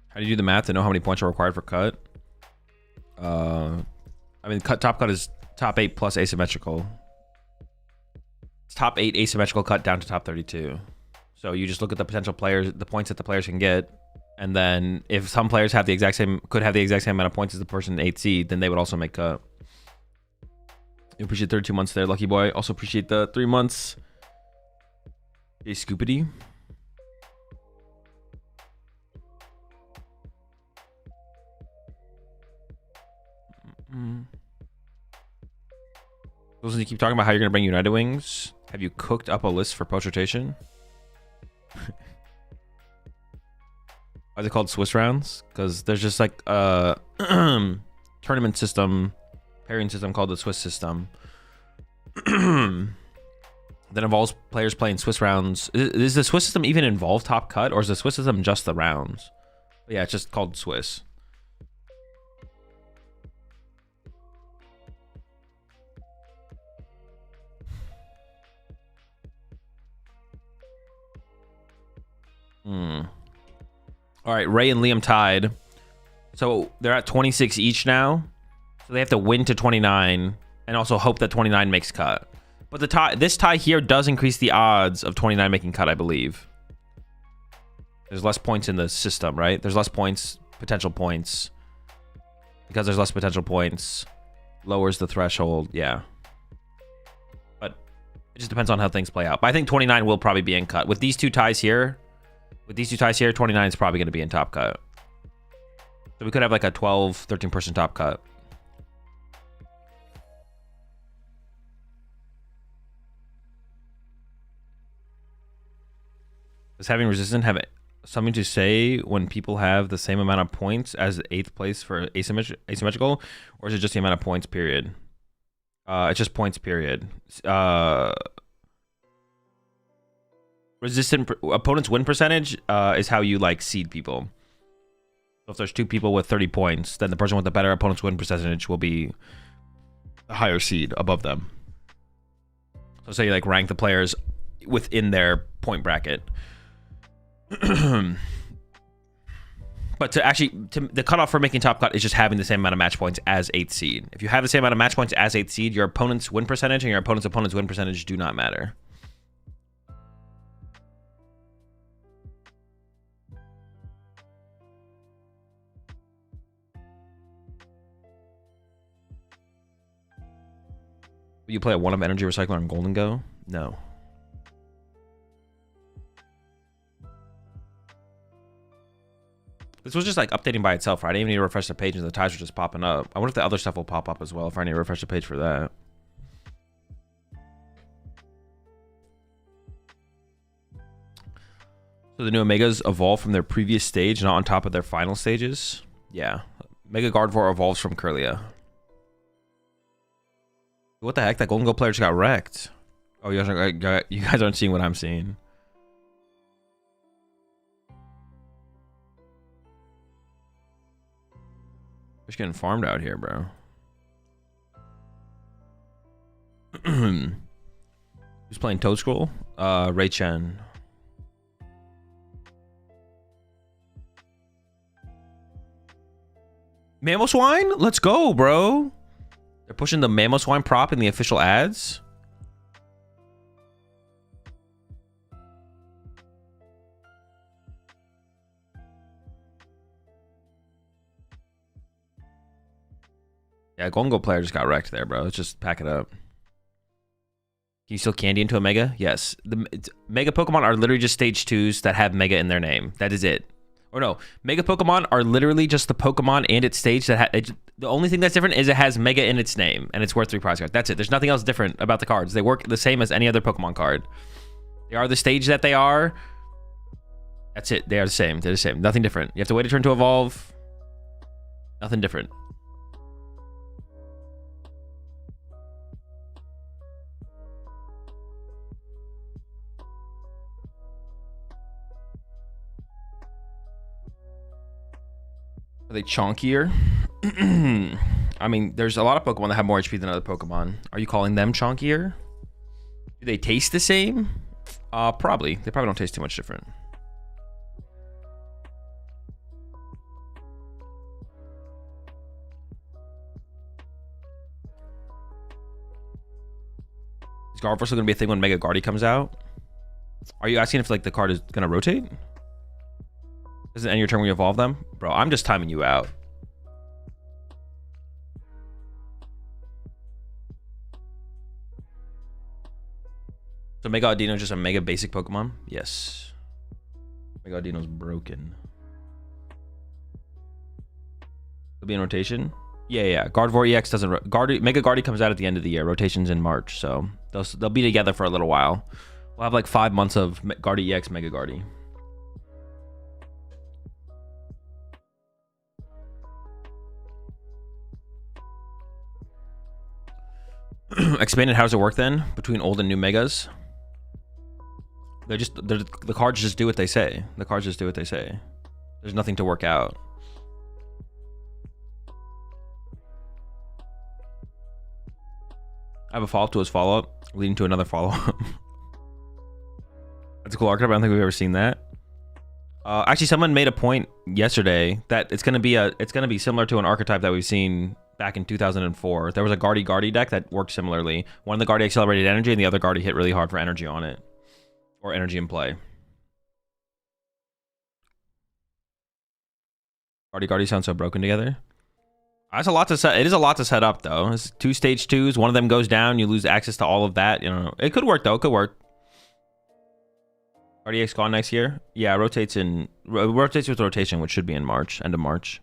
How do you do the math to know how many points are required for cut? I mean, top cut is top 8 plus asymmetrical. It's top 8 asymmetrical cut down to top 32. So you just look at the potential players, the points that the players can get, and then if some players have the exact same, could have the exact same amount of points as the person in 8th seed, then they would also make cut. You appreciate 32 months there, lucky boy. Also appreciate the 3 months. Hey, Scoopity. Listen, you keep talking about how you're gonna bring United Wings. Have you cooked up a list for post rotation? Why is it called Swiss rounds? Because there's just like a tournament system, pairing system called the Swiss system. That involves players playing Swiss rounds. Is the Swiss system even involve top cut, or is the Swiss system just the rounds? But yeah, it's just called Swiss. All right, Ray and Liam tied. So they're at 26 each now. So they have to win to 29 and also hope that 29 makes cut. But the tie, this tie here does increase the odds of 29 making cut, I believe. There's less points in the system, right? There's less points, potential points. Because there's less potential points, lowers the threshold, yeah. But it just depends on how things play out. But I think 29 will probably be in cut. With these two ties here, 29 is probably going to be in top cut. So we could have like a 12, 13 person top cut. Does having resistant have something to say when people have the same amount of points as 8th place for asymmetrical? Or is it just the amount of points, period? It's just points, period. Resistant opponent's win percentage is how you like seed people. So if there's 2 people with 30 points, then the person with the better opponent's win percentage will be a higher seed above them. So say you like rank the players within their point bracket. But the cutoff for making top cut is just having the same amount of match points as 8th seed. If you have the same amount of match points as 8th seed, your opponent's win percentage and your opponent's win percentage do not matter. Will you play a 1-up energy recycler on Golden Go? No. This was just like updating by itself, right? I didn't even need to refresh the page and the ties were just popping up. I wonder if the other stuff will pop up as well if I need to refresh the page for that. So the new Omegas evolve from their previous stage, not on top of their final stages? Yeah. Mega Gardevoir evolves from Kirlia. What the heck? That Golden Go player just got wrecked. Oh, you guys aren't seeing what I'm seeing. Just getting farmed out here, bro. Who's playing Toad Scroll? Ray Chen. Mamoswine? Let's go, bro. They're pushing the Mamoswine prop in the official ads. Yeah, Golden Gold player just got wrecked there, bro. Let's just pack it up. Can you still candy into a Mega? Yes. The Mega Pokemon are literally just stage 2s that have Mega in their name. That is it. Or no, Mega Pokemon are literally just the Pokemon and its stage that the only thing that's different is it has Mega in its name and it's worth 3 prize cards. That's it. There's nothing else different about the cards. They work the same as any other Pokemon card. They are the stage that they are. That's it. They are the same. They're the same. Nothing different. You have to wait a turn to evolve. Nothing different. Are they chonkier? I mean, there's a lot of Pokemon that have more HP than other Pokemon. Are you calling them chonkier? Do they taste the same? Probably. They probably don't taste too much different. Is Gardevoir still going to be a thing when Mega Guardi comes out? Are you asking if like the card is going to rotate? Does it end your turn when you evolve them? Bro, I'm just timing you out. So Mega Audino is just a mega basic Pokemon? Yes. Mega Audino's broken. It'll be in rotation? Yeah. Gardevoir EX doesn't... Mega Guardi comes out at the end of the year. Rotation's in March, so they'll be together for a little while. We'll have like 5 months of Guardi EX, Mega Guardi. Expanded, how does it work then between old and new Megas? The cards just do what they say. The cards just do what they say. There's nothing to work out. I have a follow-up to his follow-up, leading to another follow-up. That's a cool archetype. I don't think we've ever seen that. Actually, someone made a point yesterday that it's gonna be similar to an archetype that we've seen back in 2004. There was a Guardi deck that worked similarly. One of the Guardi accelerated energy, and the other Guardi hit really hard for energy on it, or energy in play. Guardi sounds so broken together. That's a lot to set. It is a lot to set up though. It's 2 stage 2s. One of them goes down. You lose access to all of that. You know, it could work though. It could work. RDX gone next year? Yeah, rotates with rotation, which should be in March, end of March.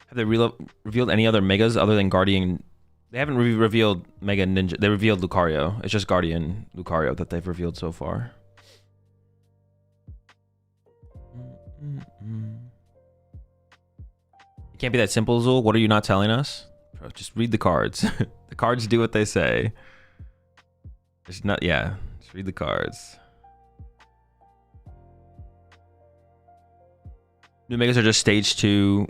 Have they revealed any other Megas other than Guardian? They haven't revealed Mega Ninja. They revealed Lucario. It's just Guardian Lucario that they've revealed so far. It can't be that simple, Zul. What are you not telling us? Bro, just read the cards. The cards do what they say. It's not, yeah. Just read the cards. New Megas are just stage 2,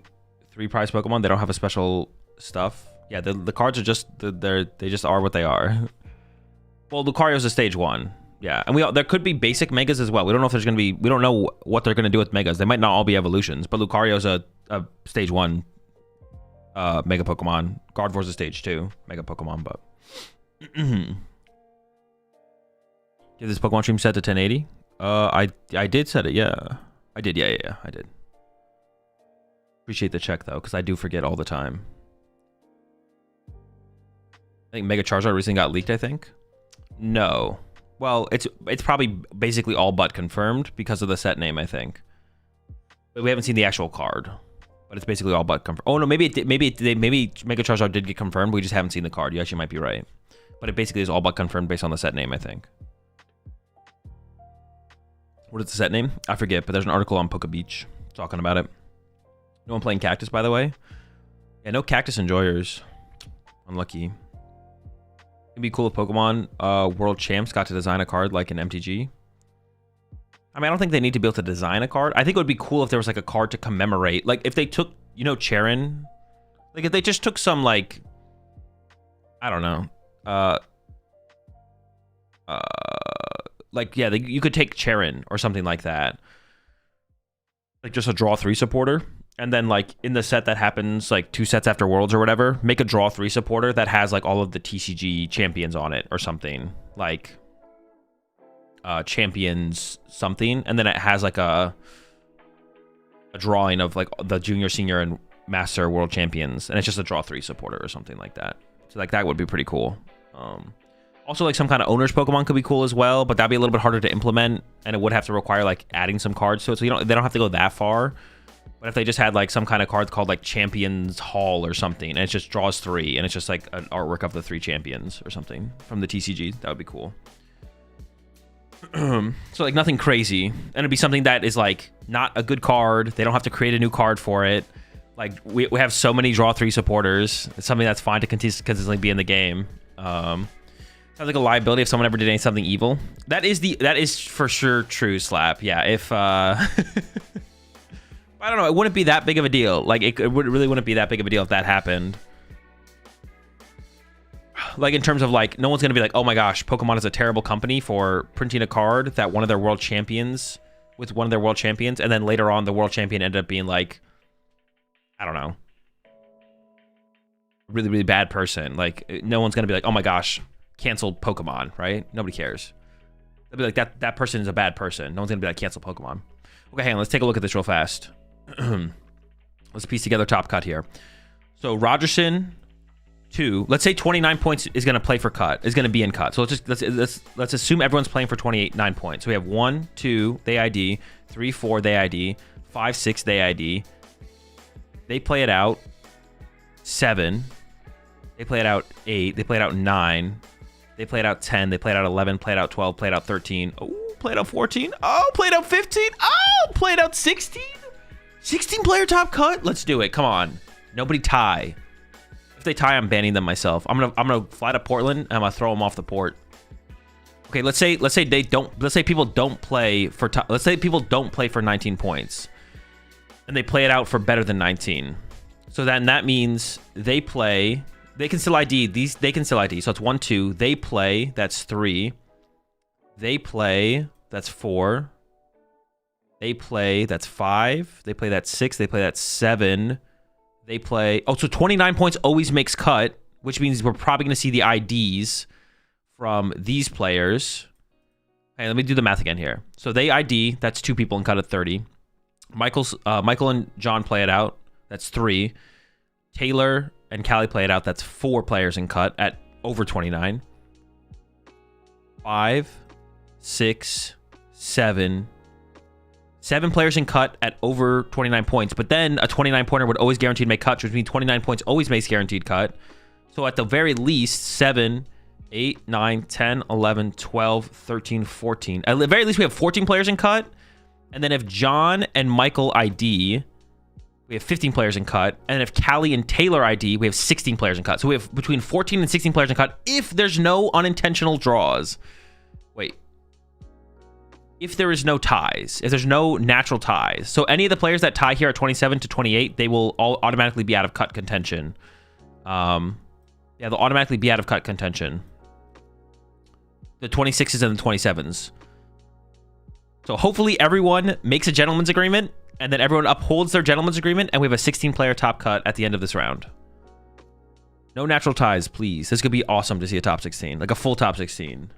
3 prize Pokemon. They don't have a special stuff. Yeah, the cards are just they just are what they are. Well, Lucario's a stage 1. Yeah, and there could be basic Megas as well. We don't know if there's gonna be. We don't know what they're gonna do with Megas. They might not all be evolutions, but Lucario's a stage 1 Mega Pokemon. Gardevoir's a stage 2 Mega Pokemon, but. Did this Pokemon stream set to 1080? I did set it, yeah. I did, yeah, I did. Appreciate the check though, because I do forget all the time. I think Mega Charizard recently got leaked, I think. No. Well, it's probably basically all but confirmed because of the set name, I think. But we haven't seen the actual card. But it's basically all but confirmed. Oh no, maybe Mega Charizard did get confirmed, but we just haven't seen the card. You actually might be right. But it basically is all but confirmed based on the set name, I think. What is the set name? I forget, but there's an article on Poke Beach talking about it. No one playing Cactus, by the way? Yeah, no Cactus enjoyers. Unlucky. It'd be cool if Pokemon World Champs got to design a card like an MTG. I mean, I don't think they need to be able to design a card. I think it would be cool if there was like a card to commemorate. Like if they took, you know, Charon. Like if they just took some like, I don't know. Like, yeah, you could take Charon or something like that. Like just a draw 3 supporter. And then like in the set that happens like 2 sets after Worlds or whatever, make a draw 3 supporter that has like all of the TCG champions on it or something. Like champions something. And then it has like a a drawing of like the junior, senior, and master world champions, and it's just a draw 3 supporter or something like that. So like that would be pretty cool. Also, like some kind of owner's Pokemon could be cool as well, but that'd be a little bit harder to implement, and it would have to require like adding some cards to it. So they don't have to go that far. But if they just had like some kind of card called like Champions Hall or something, and it just draws 3, and it's just like an artwork of the 3 champions or something from the TCG, that would be cool. So like nothing crazy, and it'd be something that is like not a good card. They don't have to create a new card for it. Like we have so many draw 3 supporters. It's something that's fine to consistently be in the game. Sounds like a liability if someone ever did something evil. That is for sure true, Slap. Yeah, if I don't know, it wouldn't be that big of a deal. Like it really wouldn't be that big of a deal if that happened. Like in terms of like, no one's gonna be like, oh my gosh, Pokemon is a terrible company for printing a card that one of their world champions with one of their world champions, and then later on the world champion ended up being like, I don't know, really, really bad person. Like no one's gonna be like, oh my gosh, canceled Pokemon, right? Nobody cares. They'll be like, that person is a bad person. No one's gonna be like, cancel Pokemon. Okay, hang on, let's take a look at this real fast. Let's piece together top cut here. So Rogerson, 2. Let's say 29 points is gonna play for cut. Is gonna be in cut. So let's assume everyone's playing for 9 points. So we have 1, 2, they ID, 3, 4, they ID, 5, 6, they ID. They play it out 7. They play it out 8. They play it out 9. They play it out 10. They play it out 11. Play it out 12. Play it out 13. Oh, play it out 14. Oh, play it out 15. Oh, play it out 16. 16 player top cut. Let's do it. Come on. Nobody tie. If they tie, I'm banning them myself. I'm gonna fly to Portland and I'm gonna throw them off the port. Okay, let's say people don't play for 19 points, and they play it out for better than 19. So then that means they can still ID these. They can still ID. So it's 1, 2. They play. That's 3. They play. That's 4. They play. That's 5. They play. That's 6. They play. That's 7. They play. Oh, so 29 points always makes cut, which means we're probably going to see the IDs from these players. Hey, let me do the math again here. So they ID. That's 2 people and cut at 30. Michael and John play it out. That's 3. Taylor and Callie play it out. That's 4 players in cut at over 29. 5, 6, 7. 7 players in cut at over 29 points. But then a 29 pointer would always guaranteed make cut, which means 29 points always makes guaranteed cut. So at the very least, 7, 8, 9, 10, 11, 12, 13, 14. At the very least, we have 14 players in cut. And then if John and Michael ID, we have 15 players in cut. And if Callie and Taylor ID, we have 16 players in cut. So we have between 14 and 16 players in cut if there's no unintentional draws. Wait. If there is no ties, if there's no natural ties. So any of the players that tie here at 27 to 28, they will all automatically be out of cut contention. Yeah, they'll automatically be out of cut contention. The 26s and the 27s. So hopefully everyone makes a gentleman's agreement, and then everyone upholds their gentleman's agreement, and we have a 16-player top cut at the end of this round. No natural ties, please. This could be awesome to see a top 16, like a full top 16.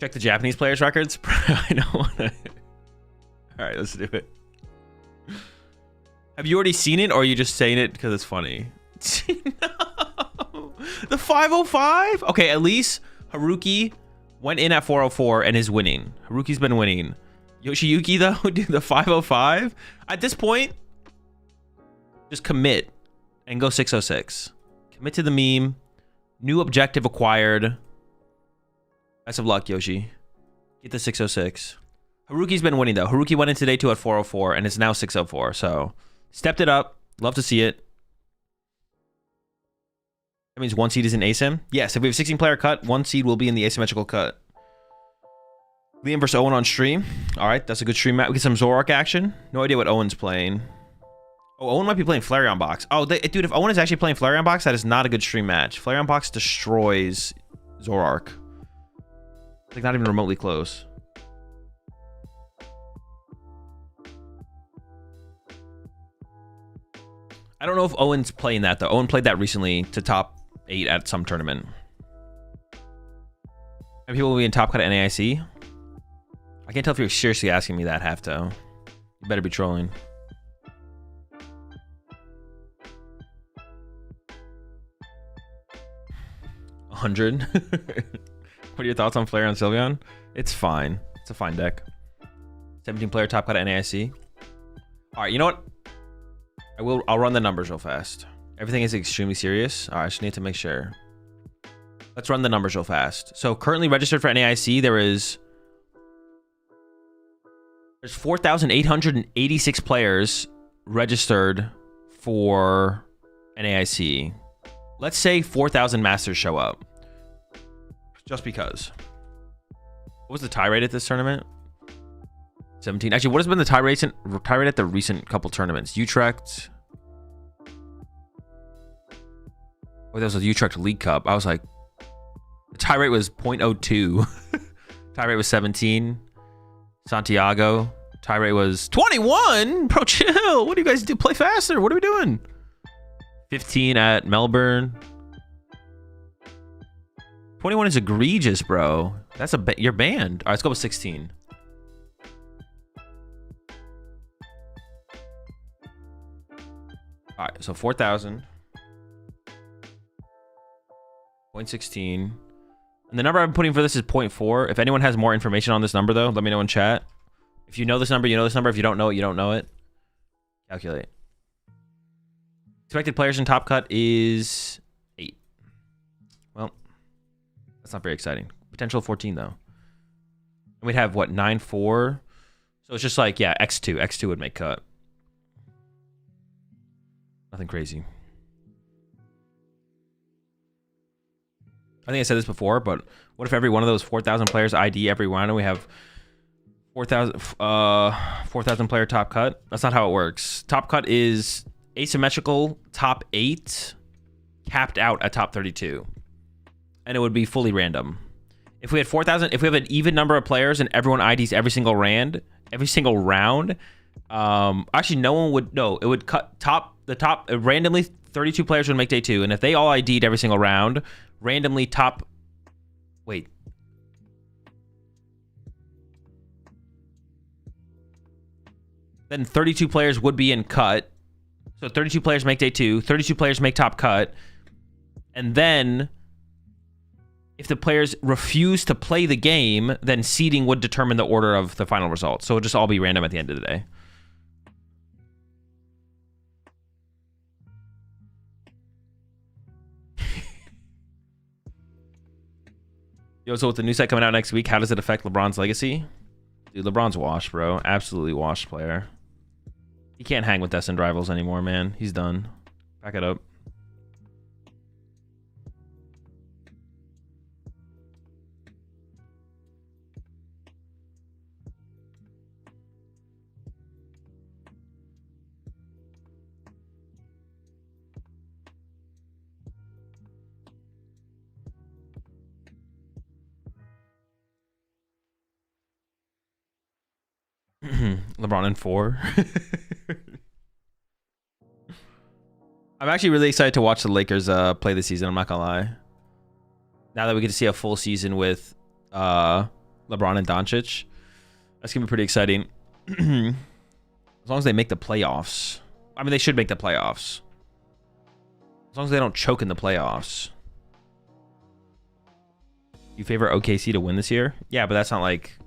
Check the Japanese players' records. I don't want to. All right, let's do it. Have you already seen it, or are you just saying it because it's funny? No. The 505? Okay, at least Haruki went in at 404 and is winning. Haruki's been winning. Yoshiyuki, though, dude, the 505? At this point, just commit and go 606. Commit to the meme. New objective acquired. Best of luck, Yoshi. Get the 606. Haruki's been winning, though. Haruki went in today, too, at 404, and it's now 604. So, stepped it up. Love to see it. That means 1 seed is in ASIM? Yes, if we have 16-player cut, 1 seed will be in the asymmetrical cut. Liam versus Owen on stream. All right, that's a good stream match. We get some Zoroark action. No idea what Owen's playing. Oh, Owen might be playing Flareon Box. Oh, dude, if Owen is actually playing Flareon Box, that is not a good stream match. Flareon Box destroys Zoroark. Like, not even remotely close. I don't know if Owen's playing that, though. Owen played that recently to top 8 at some tournament. And people will be in top cut at NAIC. I can't tell if you're seriously asking me that, Halfto. You better be trolling. $100. What are your thoughts on Flare and Sylveon? It's fine. It's a fine deck. 17 player top cut at NAIC. All right, you know what? I'll run the numbers real fast. Everything is extremely serious. All right, I just need to make sure. Let's run the numbers real fast. So currently registered for NAIC, there's 4,886 players registered for NAIC. Let's say 4,000 masters show up. Just because. What was the tie rate at this tournament? 17. Actually, what has been the tie rate at the recent couple tournaments? Utrecht. Oh, that was a Utrecht League Cup. I was like, the tie rate was 0.02. Tie rate was 17. Santiago. Tie rate was 21. Bro, chill. What do you guys do? Play faster. What are we doing? 15 at Melbourne. 21 is egregious, bro. That's you're banned. All right, let's go with 16. All right, so 4,000. 0.16. And the number I'm putting for this is 0.4. If anyone has more information on this number, though, let me know in chat. If you know this number, you know this number. If you don't know it, you don't know it. Calculate. Expected players in top cut is 8. Well, that's not very exciting. Potential 14, though. And we'd have, what, 9-4? So it's just like, yeah, X2. X2 would make cut. Nothing crazy. I think I said this before, but what if every one of those 4,000 players ID every round and we have 4,000 player top cut? That's not how it works. Top cut is asymmetrical top 8 capped out at top 32. And it would be fully random. If we had 4,000, if we have an even number of players and everyone IDs every single round, actually no one would know. It would cut randomly 32 players would make day 2, and if they all ID'd every single round, randomly then 32 players would be in cut. So 32 players make day 2, 32 players make top cut, and then if the players refuse to play the game, then seeding would determine the order of the final results. So it would just all be random at the end of the day. Yo, so with the new set coming out next week, how does it affect LeBron's legacy? Dude, LeBron's washed, bro. Absolutely washed player. He can't hang with destined rivals anymore, man. He's done. Back it up. LeBron in 4. I'm actually really excited to watch the Lakers play this season. I'm not gonna lie. Now that we get to see a full season with LeBron and Doncic, that's gonna be pretty exciting. As long as they make the playoffs. I mean, they should make the playoffs. As long as they don't choke in the playoffs. You favor OKC to win this year? Yeah, but that's not like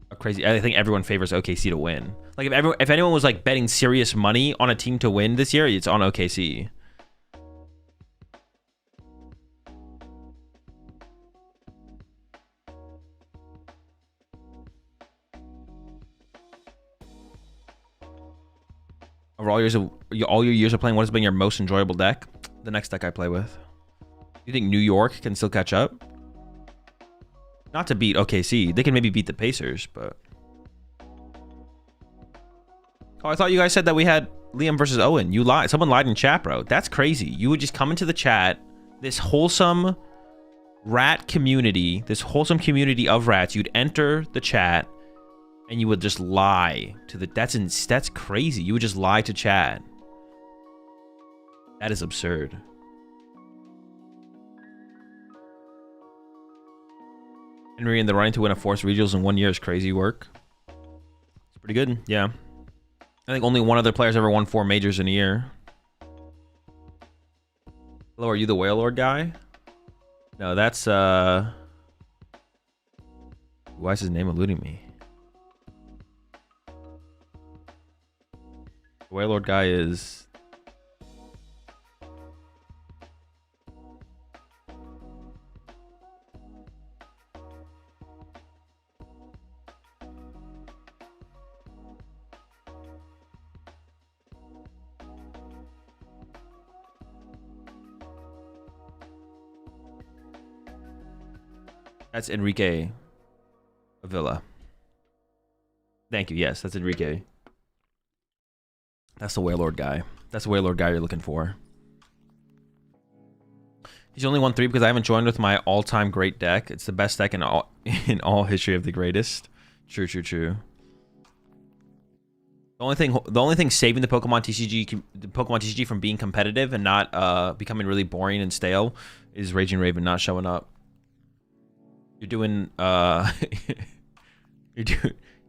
a crazy. I think everyone favors OKC to win. Like if anyone was like betting serious money on a team to win this year, it's on OKC. Over all your years of playing, what has been your most enjoyable deck? The next deck I play with. You think New York can still catch up? Not to beat OKC. They can maybe beat the Pacers, but... Oh, I thought you guys said that we had Liam versus Owen. You lied. Someone lied in chat, bro. That's crazy. You would just come into the chat, this wholesome rat community, this wholesome community of rats. You'd enter the chat, and you would just lie to the... That's crazy. You would just lie to chat. That is absurd. Henry in the running to win a Force Regionals in 1 year is crazy work. It's pretty good, yeah. I think only one other player's ever won 4 majors in a year. Hello, are you the Whale Lord guy? No, that's why is his name eluding me? The Whale Lord guy is... That's Enrique Avila. Thank you. Yes, that's Enrique. That's the Whale Lord guy. That's the Whale Lord guy you're looking for. He's only won 3 because I haven't joined with my all-time great deck. It's the best deck in all history of the greatest. True, true, true. The only thing saving the Pokemon TCG from being competitive and not becoming really boring and stale is Raging Raven not showing up. You're doing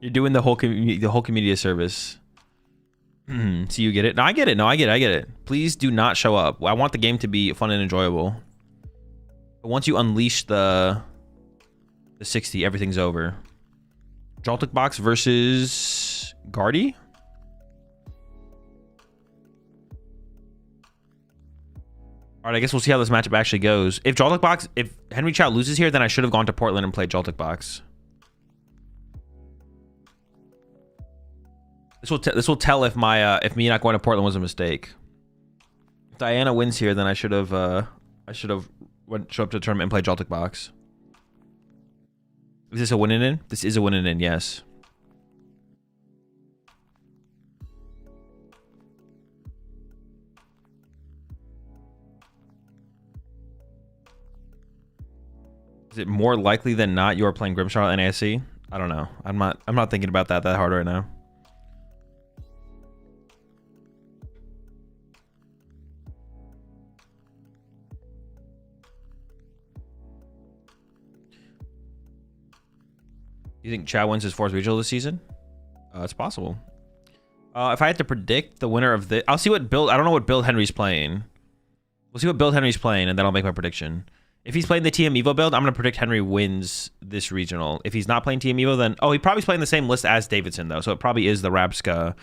you're doing the whole community a service. So you get it? No, I get it. No, I get it. Please do not show up. I want the game to be fun and enjoyable. But once you unleash the 60, everything's over. Joltik Box versus Guardi? All right, I guess we'll see how this matchup actually goes. If Henry Chow loses here, then I should have gone to Portland and played Joltik Box. This will tell if my if me not going to Portland was a mistake. If Diana wins here, then I should have showed up to the tournament and played Joltik Box. Is this a win and in? This is a win and in, yes. Is it more likely than not you are playing Grimstar at NASC? I don't know. I'm not thinking about that hard right now. You think Chow wins his 4th regional this season? It's possible. If I had to predict the winner of the... I'll see what build... I don't know what build Henry's playing. We'll see what build Henry's playing, and then I'll make my prediction. If he's playing the TM Evo build, I'm going to predict Henry wins this regional. If he's not playing TM Evo, then... Oh, he probably's playing the same list as Davidson, though. So it probably is the Rapska.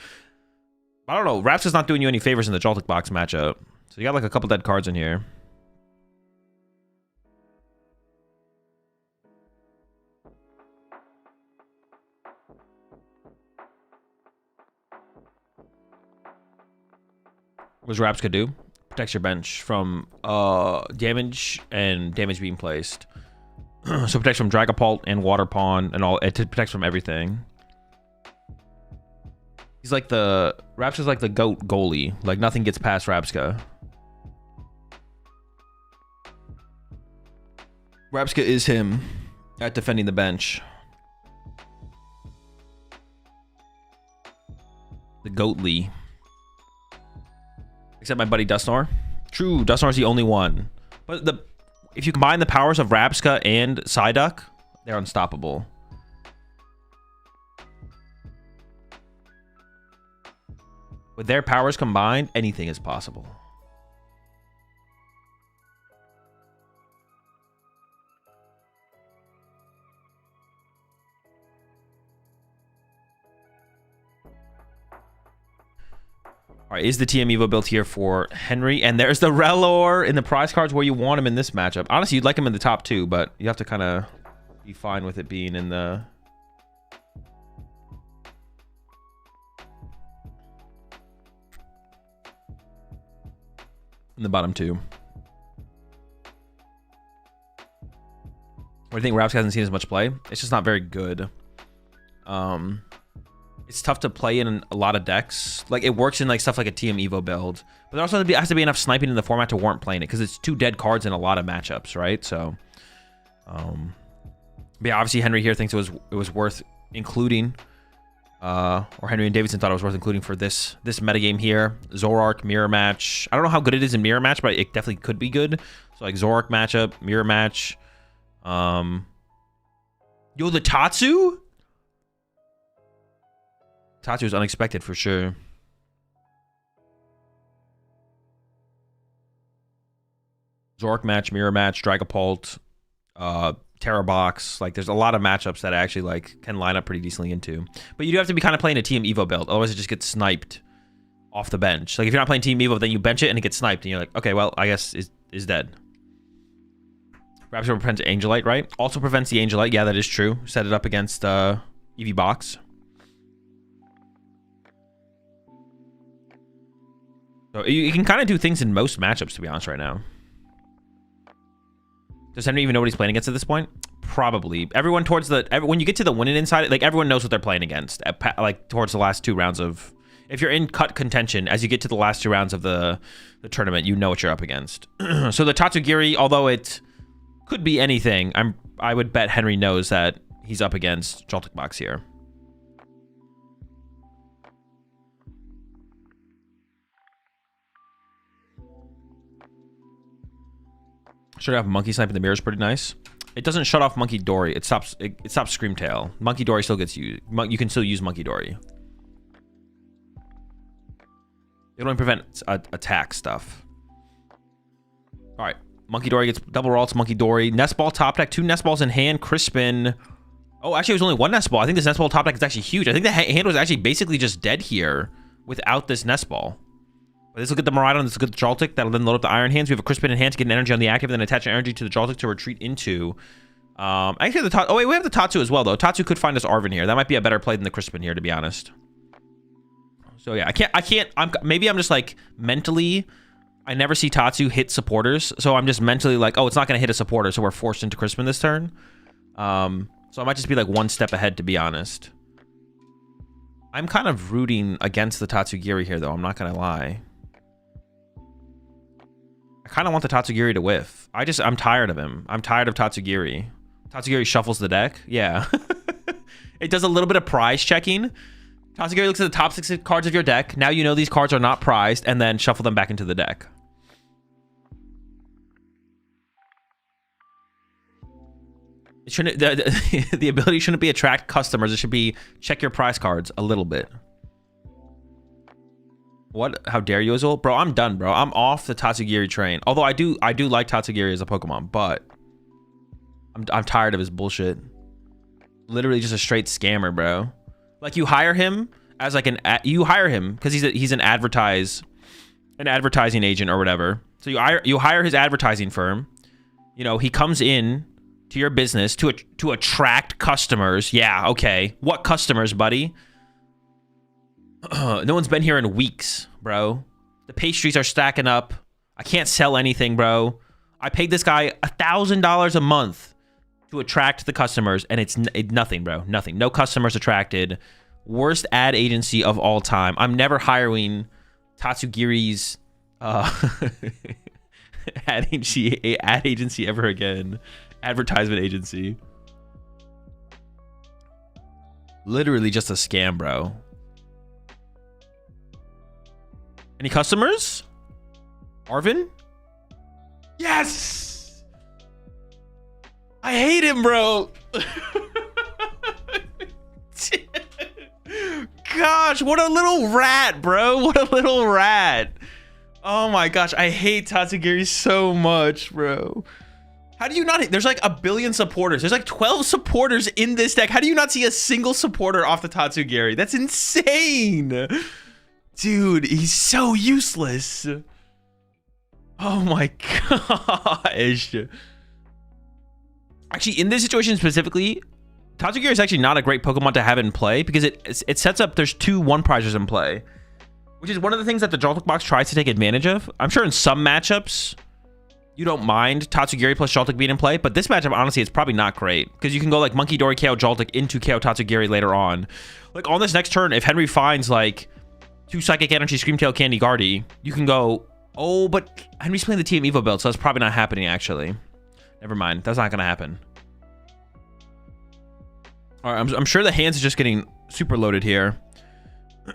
I don't know. Rapska's not doing you any favors in the Joltik Box matchup. So you got like a couple dead cards in here. What does Rapska do? Protects your bench from damage and damage being placed. So protects from Dragapult and Water Pawn and all. It protects from everything. He's like the... Rapska's like the GOAT goalie. Like nothing gets past Rapska. Rapska is him at defending the bench. The GOATly. Except my buddy Dustnor. True, Dustnor's the only one. But if you combine the powers of Rapska and Psyduck, they're unstoppable. With their powers combined, anything is possible. All right, is the TM Evo built here for Henry? And there's the Relor in the prize cards where you want him in this matchup. Honestly, you'd like him in the top 2, but you have to kind of be fine with it being in the... in the bottom 2. What do you think? Rapska hasn't seen as much play. It's just not very good. It's tough to play in a lot of decks. Like, it works in like stuff like a TM Evo build. But there also has to be enough sniping in the format to warrant playing it, because it's 2 dead cards in a lot of matchups, right? So, but yeah, obviously Henry here thinks it was worth including, or Henry and Davidson thought it was worth including for this metagame here. Zoroark mirror match. I don't know how good it is in mirror match, but it definitely could be good. So like Zoroark matchup, mirror match. Yo, the Tatsu? Tatsu is unexpected for sure. Zork match, Mirror match, Dragapult, Terra Box. Like, there's a lot of matchups that I actually like can line up pretty decently into. But you do have to be kind of playing a Team Evo build, otherwise it just gets sniped off the bench. Like, if you're not playing Team Evo, then you bench it and it gets sniped, and you're like, okay, well, I guess is dead. Rapture prevents Angelite, right? Also prevents the Angelite. Yeah, that is true. Set it up against Eevee box. So you can kind of do things in most matchups, to be honest, right now. Does Henry even know what he's playing against at this point? Probably. Everyone towards the... when you get to the winning inside, like, everyone knows what they're playing against. Like, towards the last 2 rounds of... If you're in cut contention, as you get to the last 2 rounds of the tournament, you know what you're up against. So the Tatsugiri, although it could be anything, I would bet Henry knows that he's up against Joltik Box here. Should have Monkey Snipe in the mirror is pretty nice. It doesn't shut off Monkey Dory. It stops Screamtail. Monkey Dory still gets used. You can still use Monkey Dory. It only prevents attack stuff. All right. Monkey Dory gets double ralts. Monkey Dory. Nest Ball top deck. 2 Nest Balls in hand. Crispin. Oh, actually, it was only 1 Nest Ball. I think this Nest Ball top deck is actually huge. I think the hand was actually basically just dead here without this Nest Ball. But this will get the Miraidon. This will get the Joltik. That'll then load up the Iron Hands. We have a Crispin in hand to get an energy on the active, and then attach an energy to the Joltik to retreat into. Actually, the oh wait, we have the Tatsu as well though. Tatsu could find us Arven here. That might be a better play than the Crispin here, to be honest. So yeah, maybe I'm just like mentally, I never see Tatsu hit supporters, so I'm just mentally like, oh, it's not gonna hit a supporter, so we're forced into Crispin this turn. So I might just be like 1 step ahead, to be honest. I'm kind of rooting against the Tatsugiri here though. I'm not gonna lie. I kind of want the Tatsugiri to whiff. I'm tired of him. I'm tired of Tatsugiri. Tatsugiri shuffles the deck. Yeah. It does a little bit of prize checking. Tatsugiri looks at the top 6 cards of your deck. Now you know these cards are not prized, and then shuffle them back into the deck. It shouldn't, the ability shouldn't be attract customers. It should be check your prize cards a little bit. What? How dare you, Azul? Bro, I'm done, bro. I'm off the Tatsugiri train. Although I do like Tatsugiri as a Pokemon, but I'm tired of his bullshit. Literally just a straight scammer, bro. Like, you hire him as like you hire him because he's an advertising agent or whatever. So you hire his advertising firm. You know, he comes in to your business to attract customers. Yeah, okay. What customers, buddy? No one's been here in weeks, bro. The pastries are stacking up. I can't sell anything, bro. I paid this guy $1,000 a month to attract the customers, and it's nothing, bro. Nothing. No customers attracted. Worst ad agency of all time. I'm never hiring Tatsugiri's ad agency ever again. Advertisement agency. Literally just a scam, bro. Any customers? Arven? Yes! I hate him, bro. Gosh, what a little rat, bro. What a little rat. Oh my gosh, I hate Tatsugiri so much, bro. How do you not? There's like 1 billion supporters. There's like 12 supporters in this deck. How do you not see a single supporter off the Tatsugiri? That's insane. Dude, he's so useless. Oh my gosh. Actually, in this situation specifically, Tatsugiri is actually not a great Pokemon to have in play because it sets up, there's 2 1-prizers in play, which is one of the things that the Joltik box tries to take advantage of. I'm sure in some matchups, you don't mind Tatsugiri plus Joltik being in play, but this matchup, honestly, it's probably not great because you can go like Monkey Dory KO Joltik into KO Tatsugiri later on. Like on this next turn, if Henry finds like 2 Psychic Energy, Screamtail, Candy, Guardi, you can go, oh, but Henry's playing the Team Evo build, so that's probably not happening, actually. Never mind. That's not going to happen. All right, I'm sure the hands is just getting super loaded here.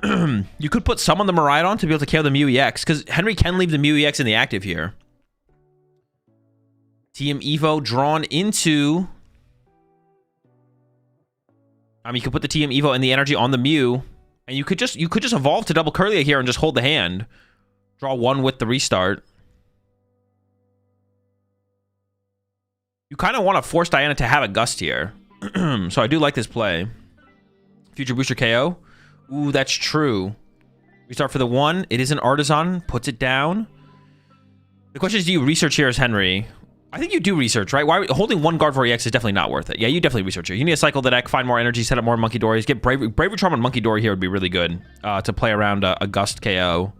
You could put some on the Miraidon to be able to KO the Mew EX, because Henry can leave the Mew EX in the active here. Team Evo drawn into You could put the TM Evo and the energy on the Mew, and you could just evolve to double Curlia here and just hold the hand. Draw 1 with the restart. You kind of want to force Diana to have a Gust here. So I do like this play. Future Booster KO. Ooh, that's true. Restart for the 1. It is an Artisan. Puts it down. The question is, do you research here as Henry? I think you do research, right? Why holding 1 Gardevoir EX is definitely not worth it. Yeah, you definitely research it. You need to cycle the deck, find more energy, set up more Monkey Dories, get Bravery Charm on Monkey Dory here would be really good to play around a Gust KO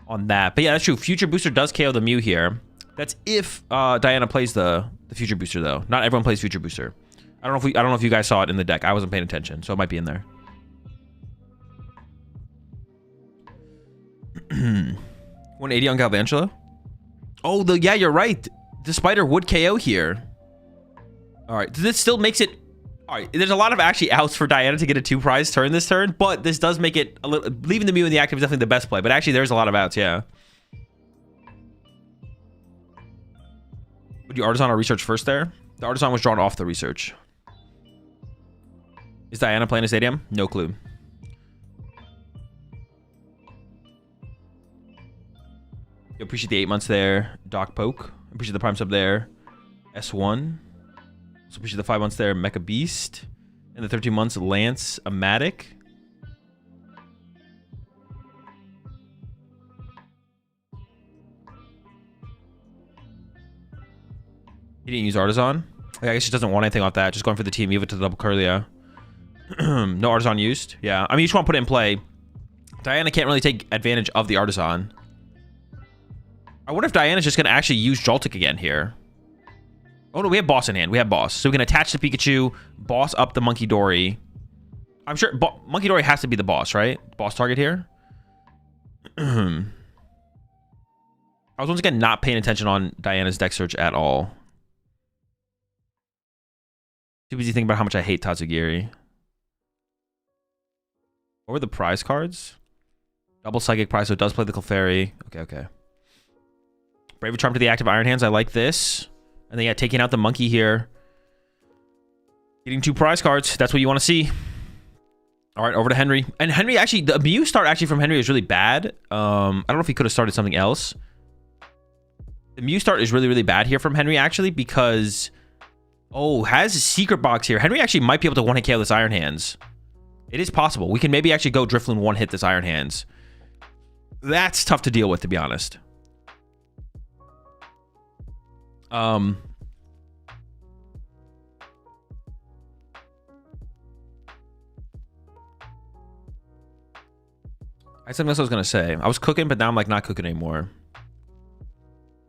on that. But yeah, that's true. Future Booster does KO the Mew here. That's if Diana plays the Future Booster though. Not everyone plays Future Booster. I don't know if you guys saw it in the deck. I wasn't paying attention, so it might be in there. 180 on Galvantula. Oh, yeah, you're right. The Spider would KO here. All right, this still makes it. All right, there's a lot of actually outs for Diana to get a 2-prize turn this turn, but this does make it a little. Leaving the Mew in the active is definitely the best play, but actually there's a lot of outs. Yeah. Would you Artisan or research first there? The Artisan was drawn off the research. Is Diana playing a stadium? No clue. You appreciate the 8 months there. Doc Poke. Appreciate the Prime sub there. S1. So appreciate the 5 months there. Mecha Beast. And the 13 months Lance Amatic. He didn't use Artisan. I guess he doesn't want anything off that. Just going for the team. Move it to the double Curlia. No Artisan used. Yeah. I mean, you just want to put it in play. Diana can't really take advantage of the Artisan. I wonder if Diana's just going to actually use Joltik again here. Oh, no, we have Boss in hand. We have Boss. So we can attach the Pikachu, Boss up the Monkey Dory. I'm sure Monkey Dory has to be the boss, right? Boss target here. I was once again not paying attention on Diana's deck search at all. Too busy thinking about how much I hate Tatsugiri. What were the prize cards? Double Psychic prize, so it does play the Clefairy. Okay. Bravery Charm to the active Iron Hands. I like this. And then, yeah, taking out the monkey here. Getting 2 prize cards. That's what you want to see. All right, over to Henry. And Henry, actually, the Mew start actually from Henry is really bad. I don't know if he could have started something else. The Mew start is really, really bad here from Henry, actually, because... Oh, has a Secret Box here. Henry actually might be able to one-hit KO this Iron Hands. It is possible. We can maybe actually go Drifloon one-hit this Iron Hands. That's tough to deal with, to be honest. I had something else I was gonna say. I was cooking, but now I'm like not cooking anymore.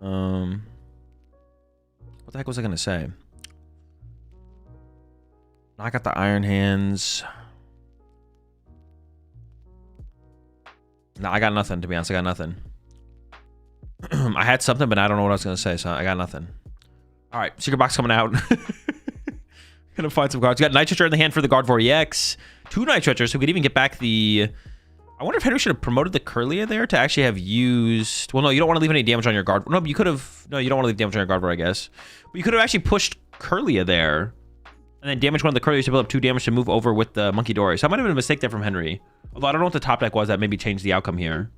What the heck was I gonna say? I got the Iron Hands. No, I got nothing, to be honest. I got nothing. I had something, but I don't know what I was going to say, so I got nothing. All right, Secret Box coming out. Gonna find some cards. You got Night Stretcher in the hand for the Gardevoir EX. 2 Night Stretchers, so we could even get back the... I wonder if Henry should have promoted the Curlia there to actually have used... Well, no, you don't want to leave any damage on your Gardevoir. No, but you could have... No, you don't want to leave damage on your Gardevoir, I guess. But you could have actually pushed Curlia there. And then damage one of the Curlias to build up 2 damage to move over with the Monkey Dory. So that might have been a mistake there from Henry. Although I don't know what the top deck was that maybe changed the outcome here.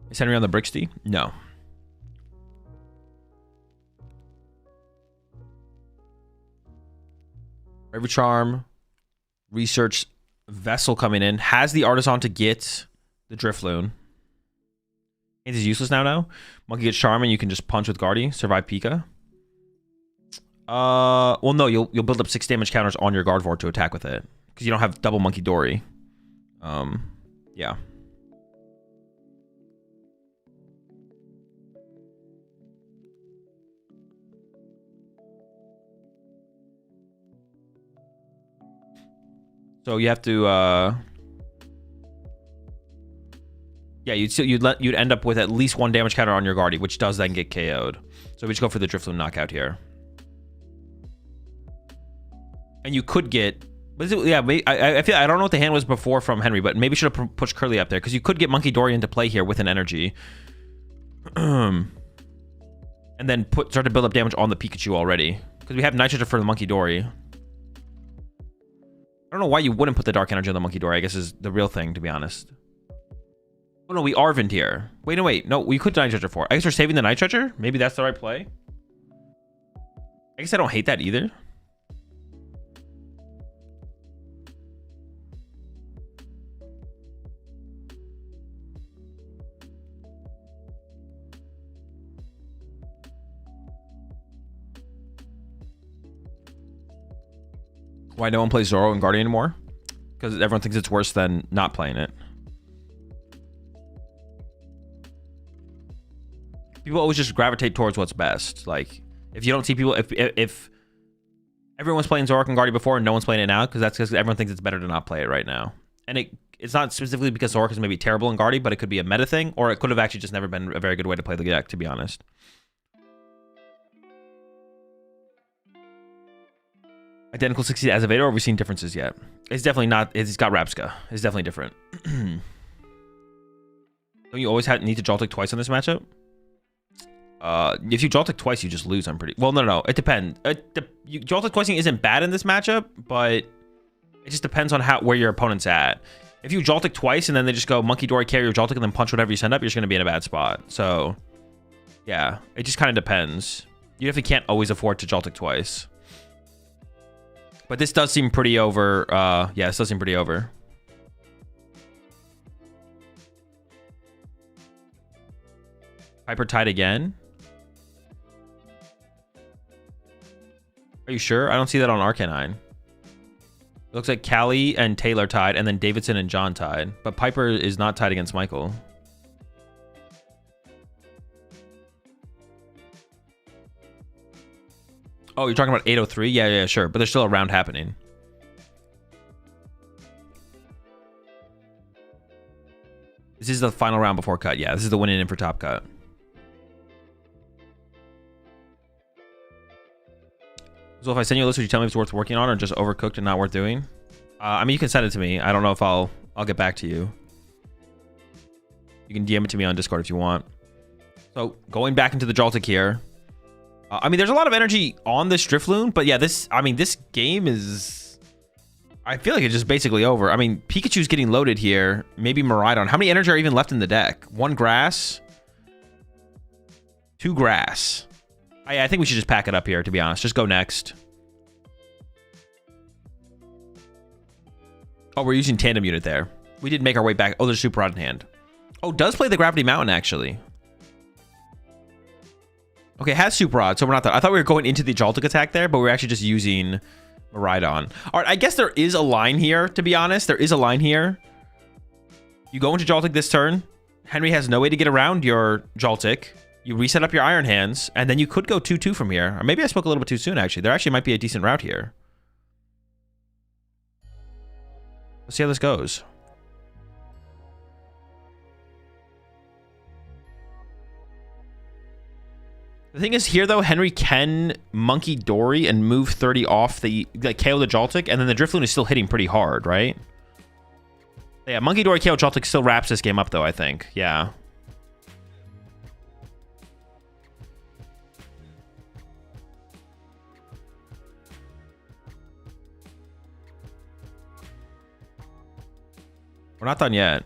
Is Henry on the Brixty? No. Bravery Charm. Research Vessel coming in. Has the Artisan to get the Drifloon. It is useless now. Monkey gets Charm and you can just punch with Guardi. Survive Pika. Well, no, you'll build up 6 damage counters on your Gardevoir to attack with it. Because you don't have double Monkey Dory. Yeah. So you have to, yeah, you'd end up with at least 1 damage counter on your Guardi, which does then get KO'd. So we just go for the Drifloon knockout here. And you could get, but yeah, I feel I don't know what the hand was before from Henry, but maybe should have pushed Curly up there because you could get Monkey Dory into play here with an energy, and then start to build up damage on the Pikachu already because we have Nitrogen for the Monkey Dory. I don't know why you wouldn't put the Dark Energy on the Monkey Dory, I guess is the real thing, to be honest. Oh, no, we Arvin here. Wait, no, wait. No, we could Night Treasure for. I guess we're saving the Night Treasure? Maybe that's the right play. I guess I don't hate that either. Why no one plays Zoro and Guardi anymore? Because everyone thinks it's worse than not playing it. People always just gravitate towards what's best. Like, if you don't see people, if everyone's playing Zoro and Guardi before and no one's playing it now, because everyone thinks it's better to not play it right now. And it's not specifically because Zoro is maybe terrible in Guardi, but it could be a meta thing, or it could have actually just never been a very good way to play the deck, to be honest. Identical 60 as a Vader, or have we seen differences yet? It's definitely not. It's got Rapska. It's definitely different. Don't you always need to Joltik twice on this matchup? If you Joltik twice, you just lose. I'm pretty... Well, no. It depends. Joltik twising isn't bad in this matchup, but it just depends on where your opponent's at. If you Joltik twice and then they just go Monkey Dory, carry your Joltik, and then punch whatever you send up, you're just going to be in a bad spot. So, yeah. It just kind of depends. You definitely can't always afford to Joltik twice. But this does seem pretty over. Yeah, this does seem pretty over. Piper tied again. Are you sure? I don't see that on Arcanine. It looks like Callie and Taylor tied, and then Davidson and John tied. But Piper is not tied against Michael. Oh, you're talking about 803? Yeah, sure. But there's still a round happening. This is the final round before cut. Yeah, this is the winning in for top cut. So if I send you a list, would you tell me if it's worth working on or just overcooked and not worth doing? I mean, you can send it to me. I don't know if I'll get back to you. You can DM it to me on Discord if you want. So going back into the Joltik here. I mean, there's a lot of energy on this Drifloon, but yeah, this game is... I feel like it's just basically over. I mean, Pikachu's getting loaded here. Maybe Miraidon. How many energy are even left in the deck? 1 grass? 2 grass. I think we should just pack it up here, to be honest. Just go next. Oh, we're using Tandem Unit there. We did make our way back. Oh, there's Super Rod in hand. Oh, does play the Gravity Mountain, actually. Okay, has Super Rod, so we're not that. I thought we were going into the Joltik attack there, but we're actually just using Miraidon. All right, I guess there is a line here, to be honest. There is a line here. You go into Joltik this turn. Henry has no way to get around your Joltik. You reset up your Iron Hands, and then you could go 2-2 from here. Or maybe I spoke a little bit too soon, actually. There actually might be a decent route here. Let's see how this goes. The thing is here, though, Henry can Monkey Dory and move 30 off the... Like, KO the Joltik, and then the Drifloon is still hitting pretty hard, right? Yeah, Monkey Dory KO Joltik still wraps this game up, though, I think. Yeah. We're not done yet.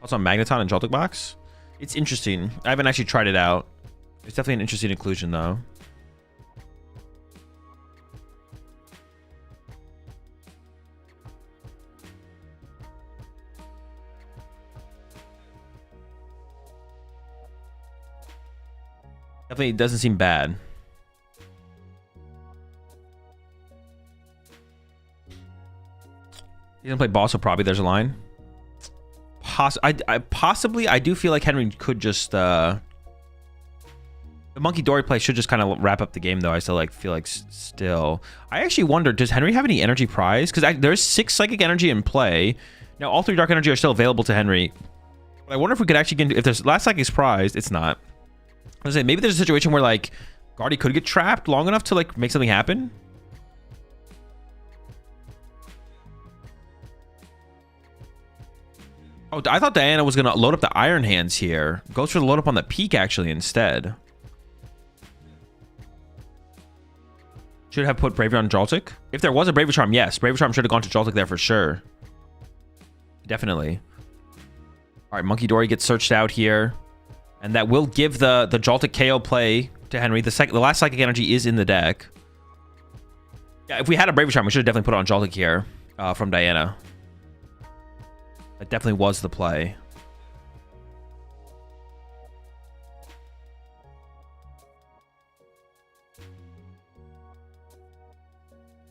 Also, Magneton and Joltik box. It's interesting. I haven't actually tried it out. It's definitely an interesting inclusion, though. Definitely doesn't seem bad. He's gonna play boss, so probably there's a line. Possibly, I do feel like Henry could just... The Monkey Dory play should just kind of wrap up the game, though. I still feel like still. I actually wonder, does Henry have any energy prize? Because there's 6 psychic energy in play. Now, all 3 dark energy are still available to Henry. But I wonder if we could actually get... If there's last psychic's prize, it's not. I was saying, maybe there's a situation where, like, Guardi could get trapped long enough to, like, make something happen. Oh, I thought Diana was going to load up the Iron Hands here. Goes for the load up on the peak, actually, instead. Should have put Bravery on Joltik. If there was a Bravery Charm, yes. Bravery Charm should have gone to Joltik there for sure. Definitely. All right, Monkey Dory gets searched out here. And that will give the Joltik KO play to Henry. The last Psychic Energy is in the deck. Yeah, if we had a Bravery Charm, we should have definitely put it on Joltik here from Diana. That definitely was the play.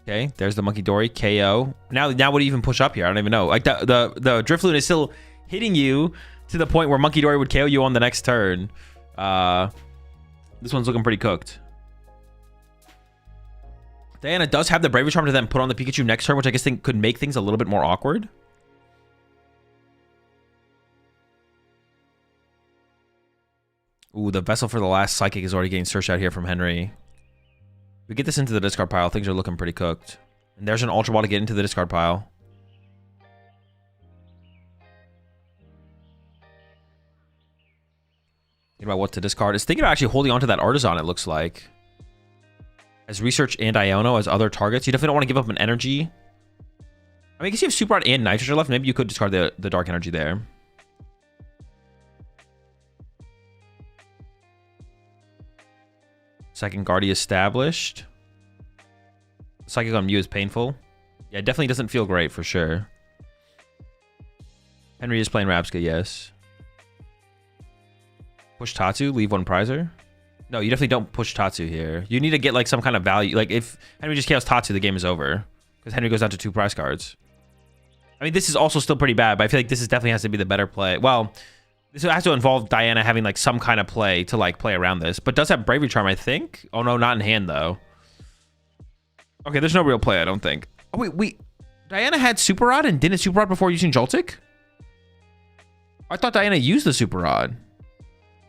Okay, there's the Monkey Dory KO. Now what do you even push up here? I don't even know. Like the Drifloon is still hitting you to the point where Monkey Dory would KO you on the next turn. This one's looking pretty cooked. Diana does have the Bravery Charm to then put on the Pikachu next turn, which I guess could make things a little bit more awkward. Ooh, the Vessel for the last Psychic is already getting searched out here from Henry. We get this into the discard pile. Things are looking pretty cooked. And there's an Ultra Ball to get into the discard pile. Thinking about what to discard. It's thinking about actually holding onto that Artisan, it looks like. As Research and Iono as other targets. You definitely don't want to give up an energy. I mean, I guess you have Super Rod and Nitrogen left. Maybe you could discard the Dark Energy there. Second Guardi established. Psychic on Mew is painful. Yeah, it definitely doesn't feel great for sure. Henry is playing Rapska, yes. Push Tatsu, leave one Prizer. No, you definitely don't push Tatsu here. You need to get like some kind of value. Like if Henry just kills Tatsu, the game is over. Because Henry goes down to 2 prize cards. I mean, this is also still pretty bad, but I feel like this definitely has to be the better play. Well, this has to involve Diana having like some kind of play to like play around this, but does have Bravery Charm, I think. Oh no, not in hand though. Okay, there's no real play, I don't think. Oh wait, Diana had Super Rod and didn't Super Rod before using Joltik? I thought Diana used the Super Rod.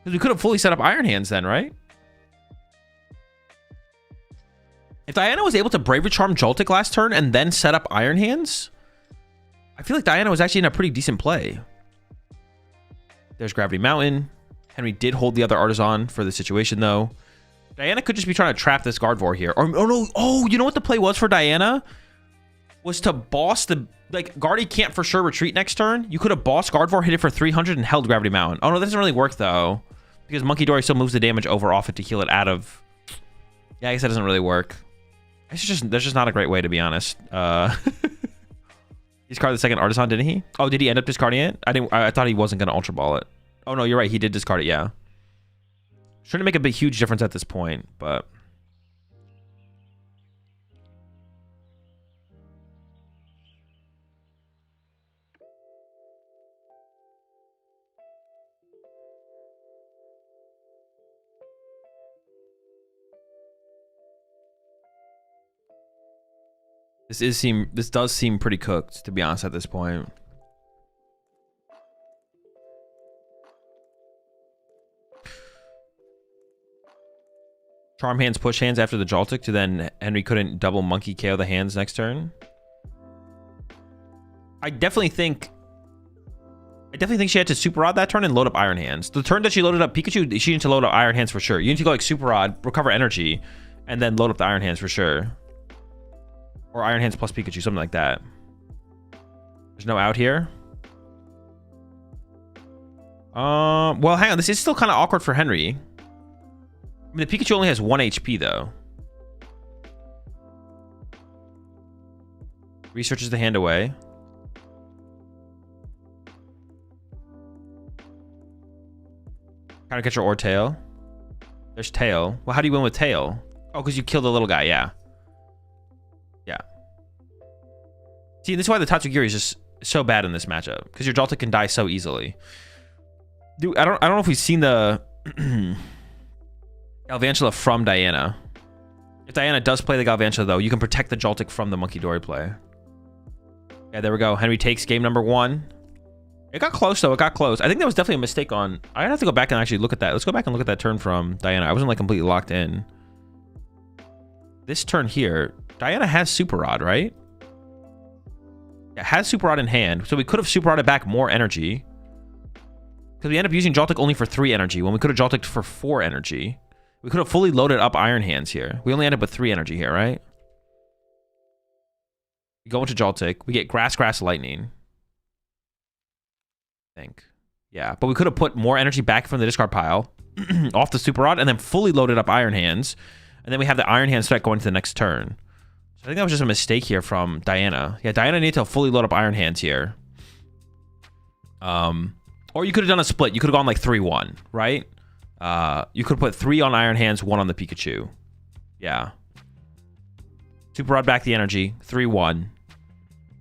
Because we could have fully set up Iron Hands then, right? If Diana was able to Bravery Charm Joltik last turn and then set up Iron Hands, I feel like Diana was actually in a pretty decent play. There's Gravity Mountain. Henry did hold the other Artisan for the situation, though. Diana could just be trying to trap this Gardevoir here. Or, oh, no. Oh, you know what the play was for Diana? Was to boss the... Like, Guardi can't for sure retreat next turn. You could have bossed Gardevoir, hit it for 300, and held Gravity Mountain. Oh, no, that doesn't really work, though. Because Monkey Dory still moves the damage over off it to heal it out of... Yeah, I guess that doesn't really work. There's just not a great way, to be honest. He discarded the second Artisan, didn't he? Oh, did he end up discarding it? I thought he wasn't going to Ultra Ball it. Oh, no, you're right. He did discard it, yeah. Shouldn't make a huge difference at this point, but... This does seem pretty cooked, to be honest, at this point. Charm Hands, push hands after the Joltik to then Henry couldn't double Monkey KO the hands next turn. I definitely think she had to Super Rod that turn and load up Iron Hands. The turn that she loaded up Pikachu, she needed to load up Iron Hands for sure. You need to go like Super Rod, recover energy, and then load up the Iron Hands for sure. Or Iron Hands plus Pikachu, something like that. There's no out here. Well, hang on. This is still kind of awkward for Henry. I mean, the Pikachu only has 1 HP, though. Researches the hand away. Counter Catcher or Tail. There's Tail. Well, how do you win with Tail? Oh, because you killed the little guy, yeah. Yeah. See, this is why the Tatsugiri is just so bad in this matchup. Because your Joltik can die so easily. Dude, I don't know if we've seen the Galvantula from Diana. If Diana does play the Galvantula, though, you can protect the Joltik from the Monkey Dory play. Yeah, there we go. Henry takes game number 1. It got close, though. It got close. I think that was definitely a mistake on... I'd have to go back and actually look at that. Let's go back and look at that turn from Diana. I wasn't, like, completely locked in. This turn here, Diana has Super Rod, right? Yeah, has Super Rod in hand. So we could have Super Rodded back more energy. Because we end up using Joltik only for 3 energy when we could have Joltiked for 4 energy. We could have fully loaded up Iron Hands here. We only end up with 3 energy here, right? We go into Joltik. We get Grass, Lightning. I think. Yeah, but we could have put more energy back from the discard pile off the Super Rod and then fully loaded up Iron Hands. And then we have the Iron Hands threat going to the next turn. So I think that was just a mistake here from Diana. Yeah, Diana needed to fully load up Iron Hands here. Or you could have done a split. You could have gone like 3-1, right? You could put 3 on Iron Hands, 1 on the Pikachu. Yeah. Super Rod back the energy, 3-1.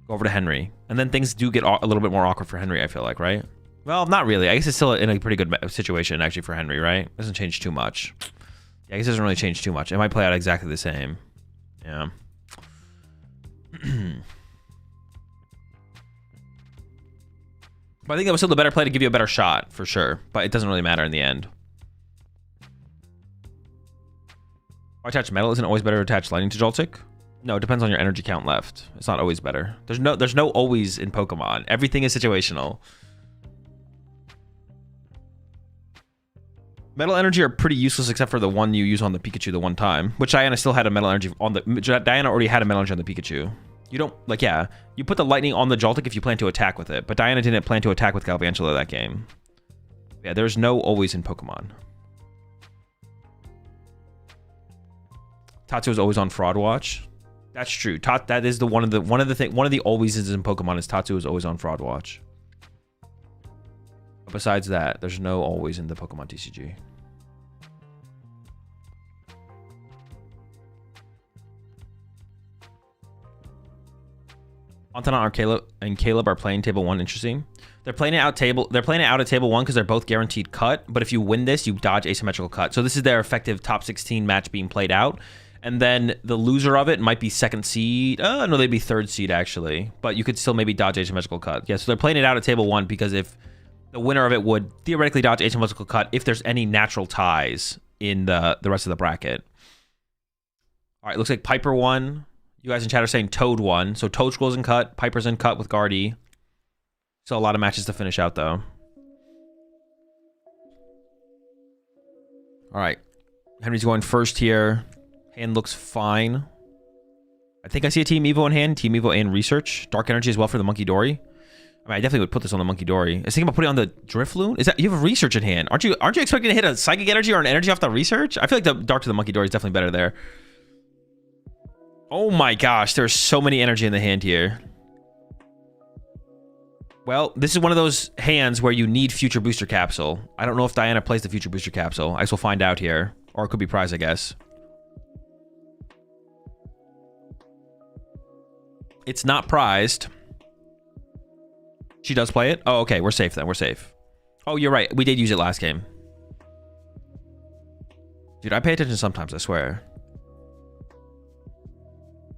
Go over to Henry. And then things do get a little bit more awkward for Henry, I feel like, right? Well, not really. I guess it's still in a pretty good situation, actually, for Henry, right? Doesn't change too much. Yeah, I guess it doesn't really change too much. It might play out exactly the same. Yeah. But I think that was still the better play to give you a better shot, for sure. But it doesn't really matter in the end. Why attach metal? Isn't it always better to attach lightning to Joltik? No, it depends on your energy count left. It's not always better. There's no always in Pokemon. Everything is situational. Metal energy are pretty useless except for the one you use on the Pikachu the one time. Which Diana still had a metal energy on the... Diana already had a metal energy on the Pikachu. You don't... Like, yeah. You put the lightning on the Joltik if you plan to attack with it. But Diana didn't plan to attack with Galvantula that game. Yeah, there's no always in Pokemon. Tatsu is always on Fraud Watch. That's true. That is the one of the always is in Pokemon is Tatsu is always on Fraud Watch. But besides that, there's no always in the Pokemon TCG. Antonin and Caleb are playing table 1. Interesting. They're playing it out at table 1 because they're both guaranteed cut. But if you win this, you dodge asymmetrical cut. So this is their effective top 16 match being played out. And then the loser of it might be 2nd seed. No, they'd be 3rd seed, actually. But you could still maybe dodge asymmetrical cut. Yeah, so they're playing it out at table 1 because if the winner of it would theoretically dodge asymmetrical cut if there's any natural ties in the rest of the bracket. All right, looks like Piper won. You guys in chat are saying Toad won. So Toad Scroll's in cut. Piper's in cut with Guardi. So a lot of matches to finish out, though. All right. Henry's going first here. Hand looks fine. I think I see a Team Evo in hand. Team Evo and Research. Dark Energy as well for the Monkey Dory. I mean, I definitely would put this on the Monkey Dory. I was thinking about putting it on the Drifloon. Is that you have a Research in hand? Aren't you expecting to hit a Psychic Energy or an Energy off the Research? I feel like the Dark to the Monkey Dory is definitely better there. Oh my gosh, there's so many energy in the hand here. Well, this is one of those hands where you need Future Booster Capsule. I don't know if Diana plays the Future Booster Capsule. I guess we'll find out here. Or it could be prize, I guess. It's not prized. She does play it? Oh, okay. We're safe then. We're safe. Oh, you're right. We did use it last game. Dude, I pay attention sometimes, I swear.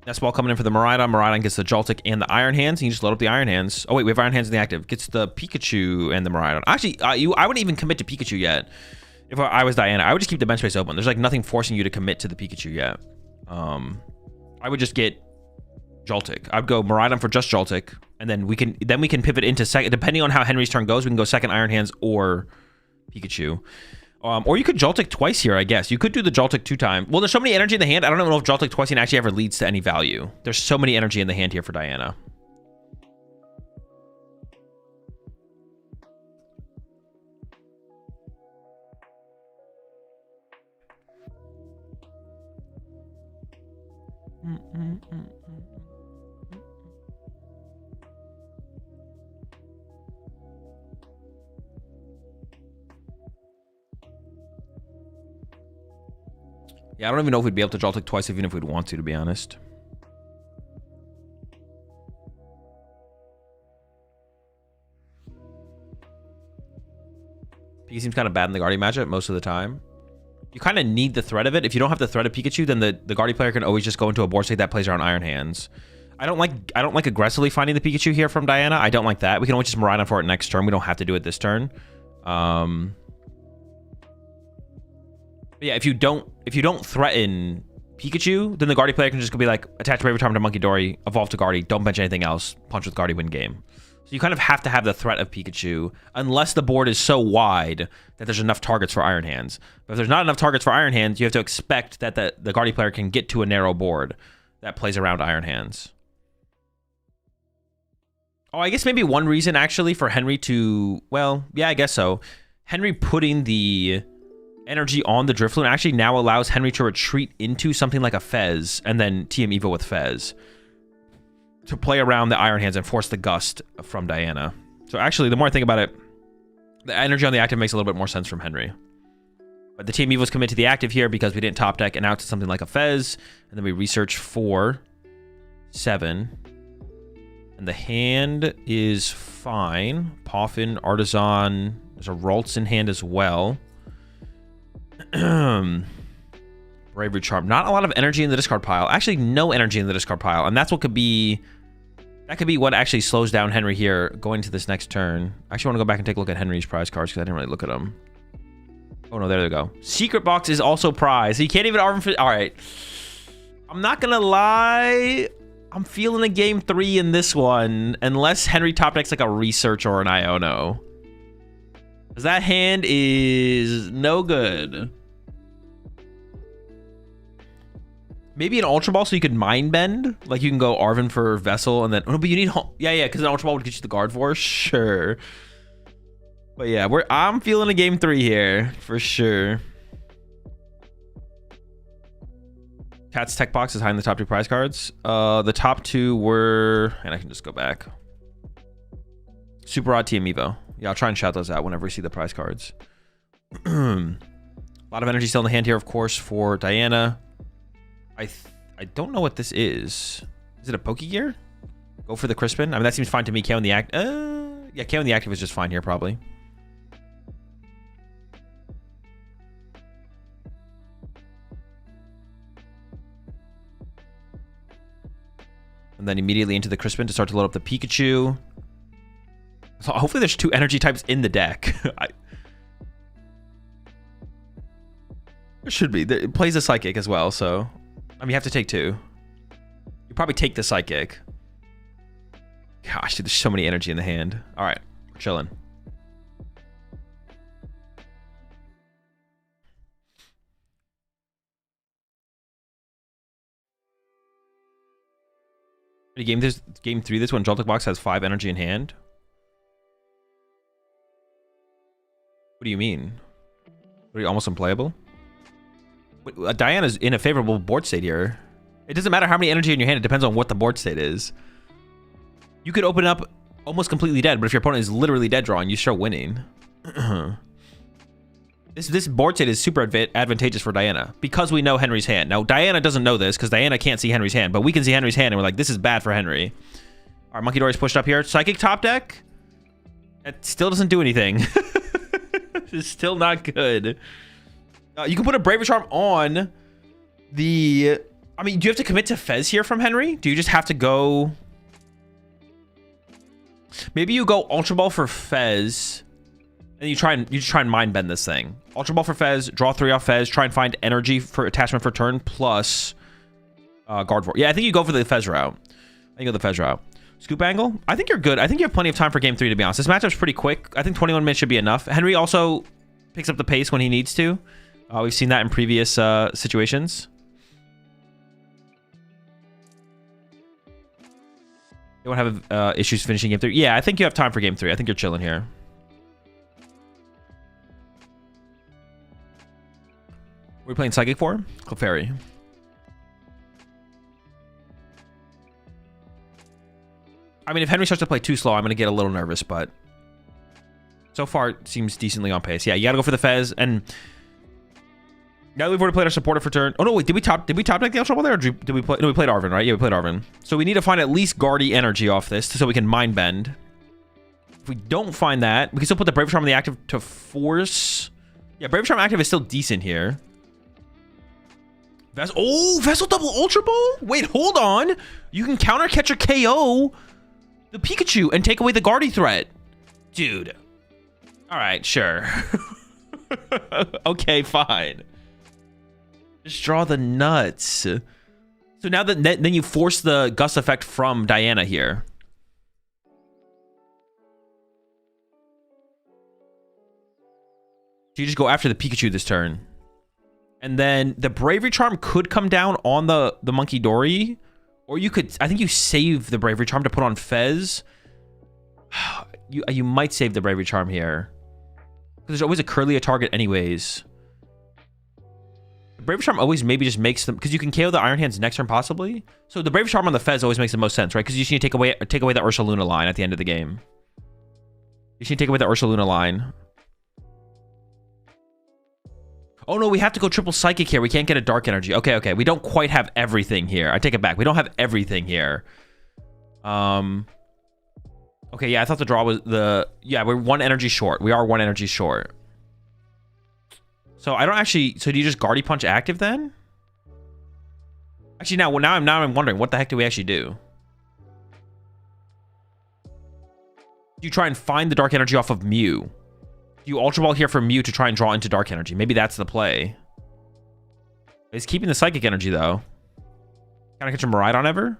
Nest Ball coming in for the Miraidon. Miraidon gets the Joltik and the Iron Hands. And you just load up the Iron Hands. Oh, wait. We have Iron Hands in the active. Gets the Pikachu and the Miraidon. Actually, I wouldn't even commit to Pikachu yet. If I was Diana, I would just keep the bench space open. There's like nothing forcing you to commit to the Pikachu yet. I would just get Joltik. I'd go Miraidon for just Joltik, and then we can pivot into second. Depending on how Henry's turn goes, we can go second Iron Hands or Pikachu. Or you could Joltik twice here, I guess. You could do the Joltik 2 times. Well, there's so many energy in the hand. I don't know if Joltik twice actually ever leads to any value. There's so many energy in the hand here for Diana. Yeah, I don't even know if we'd be able to Joltik twice, even if we'd want to be honest. Pikachu seems kind of bad in the Guardi matchup most of the time. You kind of need the threat of it. If you don't have the threat of Pikachu, then the Guardi player can always just go into a board state that plays around Iron Hands. I don't like aggressively finding the Pikachu here from Diana. I don't like that. We can always just Miraidon for it next turn. We don't have to do it this turn. But yeah, if you don't threaten Pikachu, then the Guardi player can just be like, attach Brave Retirement to Monkey Dory, evolve to Guardi, don't bench anything else, punch with Guardi, win game. So you kind of have to have the threat of Pikachu, unless the board is so wide that there's enough targets for Iron Hands. But if there's not enough targets for Iron Hands, you have to expect that the Guardi player can get to a narrow board that plays around Iron Hands. Oh, I guess maybe one reason actually for Henry to, well, yeah, I guess so. Henry putting the energy on the Drifloon actually now allows Henry to retreat into something like a Fez and then TM Evo with Fez to play around the Iron Hands and force the Gust from Diana. So actually, the more I think about it, the energy on the active makes a little bit more sense from Henry. But the TM Evo's commit to the active here because we didn't top deck and out to something like a Fez. And then we research for 7. And the hand is fine. Poffin, Artisan. There's a Ralts in hand as well. Bravery Charm. Not a lot of energy in the discard pile. Actually, no energy in the discard pile. And that's what could be... That could be what actually slows down Henry here going to this next turn. I actually want to go back and take a look at Henry's prize cards because I didn't really look at them. Oh, no, there they go. Secret Box is also prize. So you can't even... All right. I'm not going to lie. I'm feeling a game 3 in this one. Unless Henry top decks like a Research or an Iono. Because that hand is no good. Maybe an Ultra Ball so you could Mind Bend. Like you can go Arven for Vessel and then... Oh, but you need... Yeah, because an Ultra Ball would get you the Guard for sure. But yeah, I'm feeling a game 3 here for sure. Cat's Tech Box is high in the top 2 prize cards. The top 2 were... And I can just go back. Super Odd TM Evo. Yeah, I'll try and shout those out whenever we see the prize cards. A lot of energy still in the hand here, of course, for Diana. I don't know what this is. Is it a Pokegear? Go for the Crispin. I mean, that seems fine to me. KO in the act. Yeah, KO in the active is just fine here, probably. And then immediately into the Crispin to start to load up the Pikachu. So hopefully there's 2 energy types in the deck. There should be. It plays a Psychic as well, so... I mean, you have to take 2. You probably take the Psychic. Gosh, dude, there's so many energy in the hand. All right, we're chilling. Game 3, this one, Joltik Box has 5 energy in hand. What do you mean? What are you, almost unplayable? Diana's in a favorable board state here. It doesn't matter how many energy in your hand. It depends on what the board state is. You could open up almost completely dead, but if your opponent is literally dead drawing, you start winning. This board state is super advantageous for Diana because we know Henry's hand. Now, Diana doesn't know this because Diana can't see Henry's hand, but we can see Henry's hand and we're like, this is bad for Henry. All right, Monkey Dory's pushed up here. Psychic top deck. It still doesn't do anything. It's still not good. You can put a Bravery Charm on the... I mean, do you have to commit to Fez here from Henry? Do you just have to go... Maybe you go Ultra Ball for Fez, and you try and Mind Bend this thing. Ultra Ball for Fez, draw 3 off Fez, try and find energy for attachment for turn, plus Guard for... Yeah, I think you go for the Fez route. I think you go the Fez route. Scoop Angle? I think you're good. I think you have plenty of time for game 3, to be honest. This matchup's pretty quick. I think 21 minutes should be enough. Henry also picks up the pace when he needs to. We've seen that in previous situations. You won't have issues finishing game 3. Yeah, I think you have time for game 3. I think you're chilling here. What are we playing Psychic for? Clefairy. I mean, if Henry starts to play too slow, I'm going to get a little nervous, but so far it seems decently on pace. Yeah, you got to go for the Fez, and now that we've already played our supporter for turn. Oh no, wait, did we top deck the Ultra Ball there, or did we play? No, we played Arven, right? Yeah, we played Arven. So we need to find at least Guardi energy off this so we can Mind Bend. If we don't find that, we can still put the Bravery Charm on the active to force. Yeah, Bravery Charm active is still decent here. Vessel double Ultra Ball? Wait, hold on. You can counter catch or KO the Pikachu and take away the Guardi threat. Dude. All right, sure. Okay, fine. Just draw the nuts. So now that then you force the Gust effect from Diana here. So you just go after the Pikachu this turn. And then the Bravery Charm could come down on the Monkey Dory. Or you could, I think you save the Bravery Charm to put on Fez. You might save the Bravery Charm here. There's always a Curlia target anyways. The Bravery Charm always maybe just makes them, because you can KO the Iron Hands next turn possibly. So the Bravery Charm on the Fez always makes the most sense, right? Because you just need to take away the Ursaluna line at the end of the game. You just need to take away the Ursaluna line. Oh no, we have to go triple Psychic here. We can't get a Dark Energy. Okay. We don't quite have everything here. I take it back. We don't have everything here. Okay, yeah, I thought the draw was yeah, we're 1 energy short. We are 1 energy short. So I don't actually, so do you just Guardi Punch active then? Actually, now I'm wondering, what the heck do we actually do? Do you try and find the Dark Energy off of Mew? Do you Ultra Ball here for Mew to try and draw into Dark Energy? Maybe that's the play. It's keeping the Psychic Energy though. Can I catch a Miraidon ever?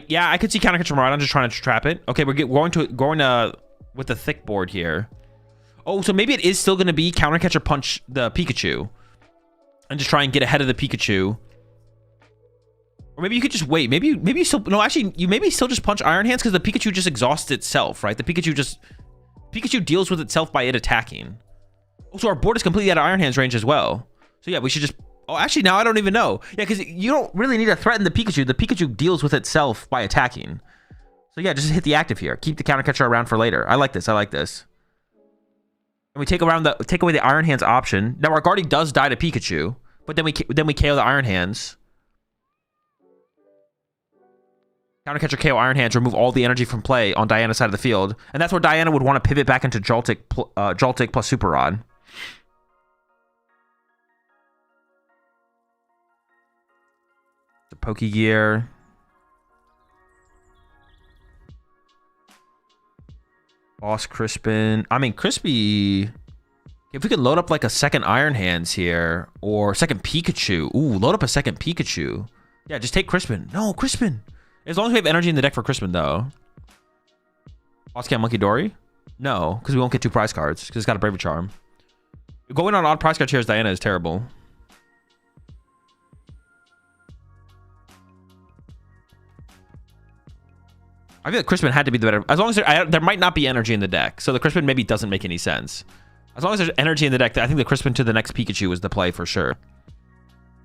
Yeah, I could see Counter Catch a Miraidon just trying to trap it. Okay, we're going with the thick board here. Oh, so maybe it is still going to be Counter Catcher Punch the Pikachu. And just try and get ahead of the Pikachu. Or maybe you could just wait. Maybe you still... No, actually, you maybe still just punch Iron Hands because the Pikachu just exhausts itself, right? The Pikachu deals with itself by it attacking. Oh, so our board is completely out of Iron Hands range as well. So yeah, we should just... Oh, actually, now I don't even know. Yeah, because you don't really need to threaten the Pikachu. The Pikachu deals with itself by attacking. So yeah, just hit the active here. Keep the Counter Catcher around for later. I like this. And we take away the Iron Hands option. Now our Guardi does die to Pikachu, but then we KO the Iron Hands. Counter Catcher KO Iron Hands, remove all the energy from play on Diana's side of the field, and that's where Diana would want to pivot back into Joltik plus Super Rod. The Pokegear. Boss Crispin. I mean, Crispy. If we could load up like a second Iron Hands here, or second Pikachu. Ooh, load up a second Pikachu. Yeah, just take Crispin. No, Crispin. As long as we have energy in the deck for Crispin, though. Boss Camp Monkey Dory? No, because we won't get 2 prize cards, because it's got a Bravery Charm. Going on odd prize card shares Diana is terrible. I feel like Crispin had to be the better... As long as there might not be energy in the deck, so the Crispin maybe doesn't make any sense. As long as there's energy in the deck, I think the Crispin to the next Pikachu is the play for sure.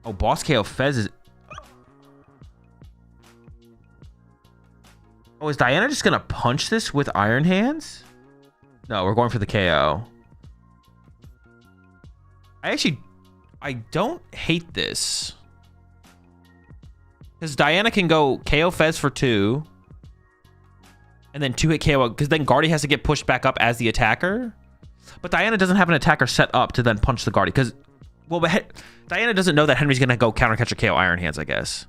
Oh, Boss KO Fez is... Oh, is Diana just gonna punch this with Iron Hands? No, we're going for the KO. I don't hate this. Because Diana can go KO Fez for 2. And then 2-hit KO, because then Guardi has to get pushed back up as the attacker. But Diana doesn't have an attacker set up to then punch the Guardi. Because, well, Diana doesn't know that Henry's gonna go Counter Catcher KO Iron Hands, I guess.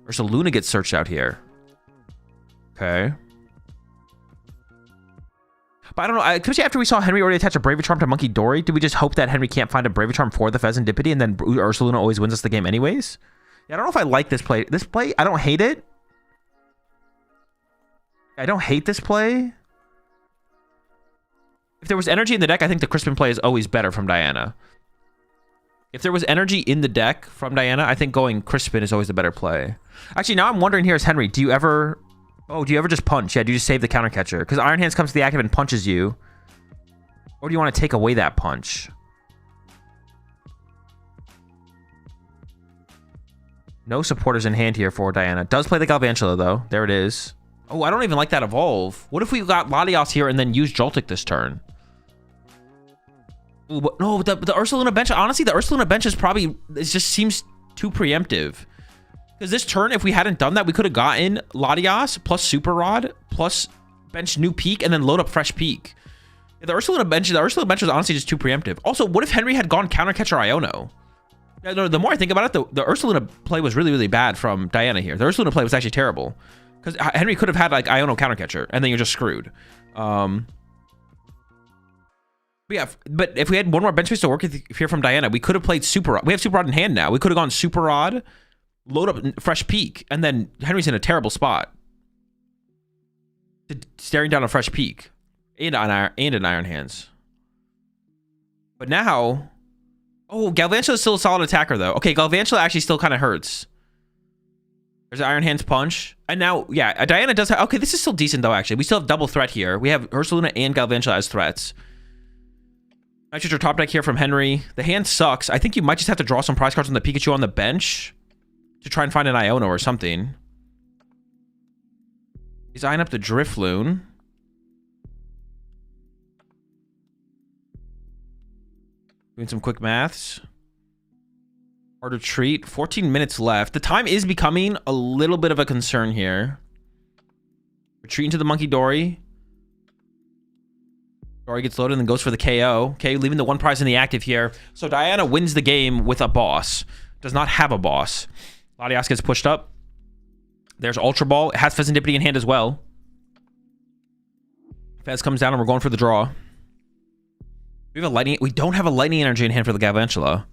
Or so Luna gets searched out here. Okay. But I don't know, especially after we saw Henry already attach a Bravery Charm to Monkey Dory, do we just hope that Henry can't find a Bravery Charm for the Pheasantipity and then Ursaluna always wins us the game anyways? Yeah, I don't know if I like this play. This play, I don't hate it. I don't hate this play. If there was energy in the deck, I think the Crispin play is always better from Diana. If there was energy in the deck from Diana, I think going Crispin is always the better play. Actually, now I'm wondering here is Henry, do you ever just punch? Yeah, do you just save the Counter Catcher? Because Iron Hands comes to the active and punches you. Or do you want to take away that punch? No supporters in hand here for Diana. Does play the Galvantula, though. There it is. Oh, I don't even like that evolve. What if we got Latios here and then use Joltik this turn? Ooh, but no, the Ursaluna bench, honestly, the Ursaluna bench is probably, it just seems too preemptive. Because this turn, if we hadn't done that, we could have gotten Latios plus Super Rod plus bench new Peak and then load up fresh Peak. The Ursaluna bench was honestly just too preemptive. Also, what if Henry had gone Counter Catcher Iono? No, the more I think about it, the Ursaluna play was really, really bad from Diana here. The Ursaluna play was actually terrible. Because Henry could have had like Iono Counter Catcher, and then you're just screwed. But yeah, but if we had one more bench space to work with here from Diana, we could have played Super Rod. We have Super Rod in hand now. We could have gone Super Rod, load up fresh Peak, and then Henry's in a terrible spot. Staring down a fresh Peak and an Iron Hands. But now, oh, Galvantula is still a solid attacker though. Okay, Galvantula actually still kind of hurts. There's an Iron Hands punch. And now, yeah, Diana does have... Okay, this is still decent, though, actually. We still have double threat here. We have Ursaluna and Galvantula as threats. Nitrogen top deck here from Henry. The hand sucks. I think you might just have to draw some prize cards on the Pikachu on the bench to try and find an Iono or something. He's eyeing up the Drifloon. Doing some quick maths. Hard to treat. 14 minutes left. The time is becoming a little bit of a concern here. Retreating to the Monkey Dory. Dory gets loaded and then goes for the KO. Okay, leaving the one prize in the active here. So Diana wins the game with a boss. Does not have a boss. Latias gets pushed up. There's Ultra Ball. It has Pheasantipity in hand as well. Fez comes down and we're going for the draw. We have a lightning. We don't have a lightning energy in hand for the Galvantula.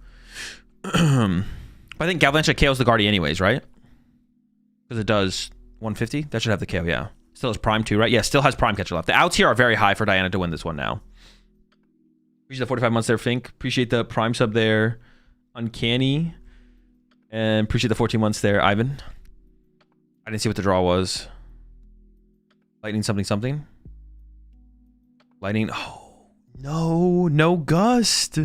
But I think Galvantula KOs the Guardi anyways, right? Because it does 150. That should have the KO, yeah. Still has Prime too, right? Yeah, still has Prime Catcher left. The outs here are very high for Diana to win this one now. Appreciate the 45 months there, Fink. Appreciate the Prime sub there, Uncanny. And appreciate the 14 months there, Ivan. I didn't see what the draw was. Lightning something something. Lightning. Oh, no Gust.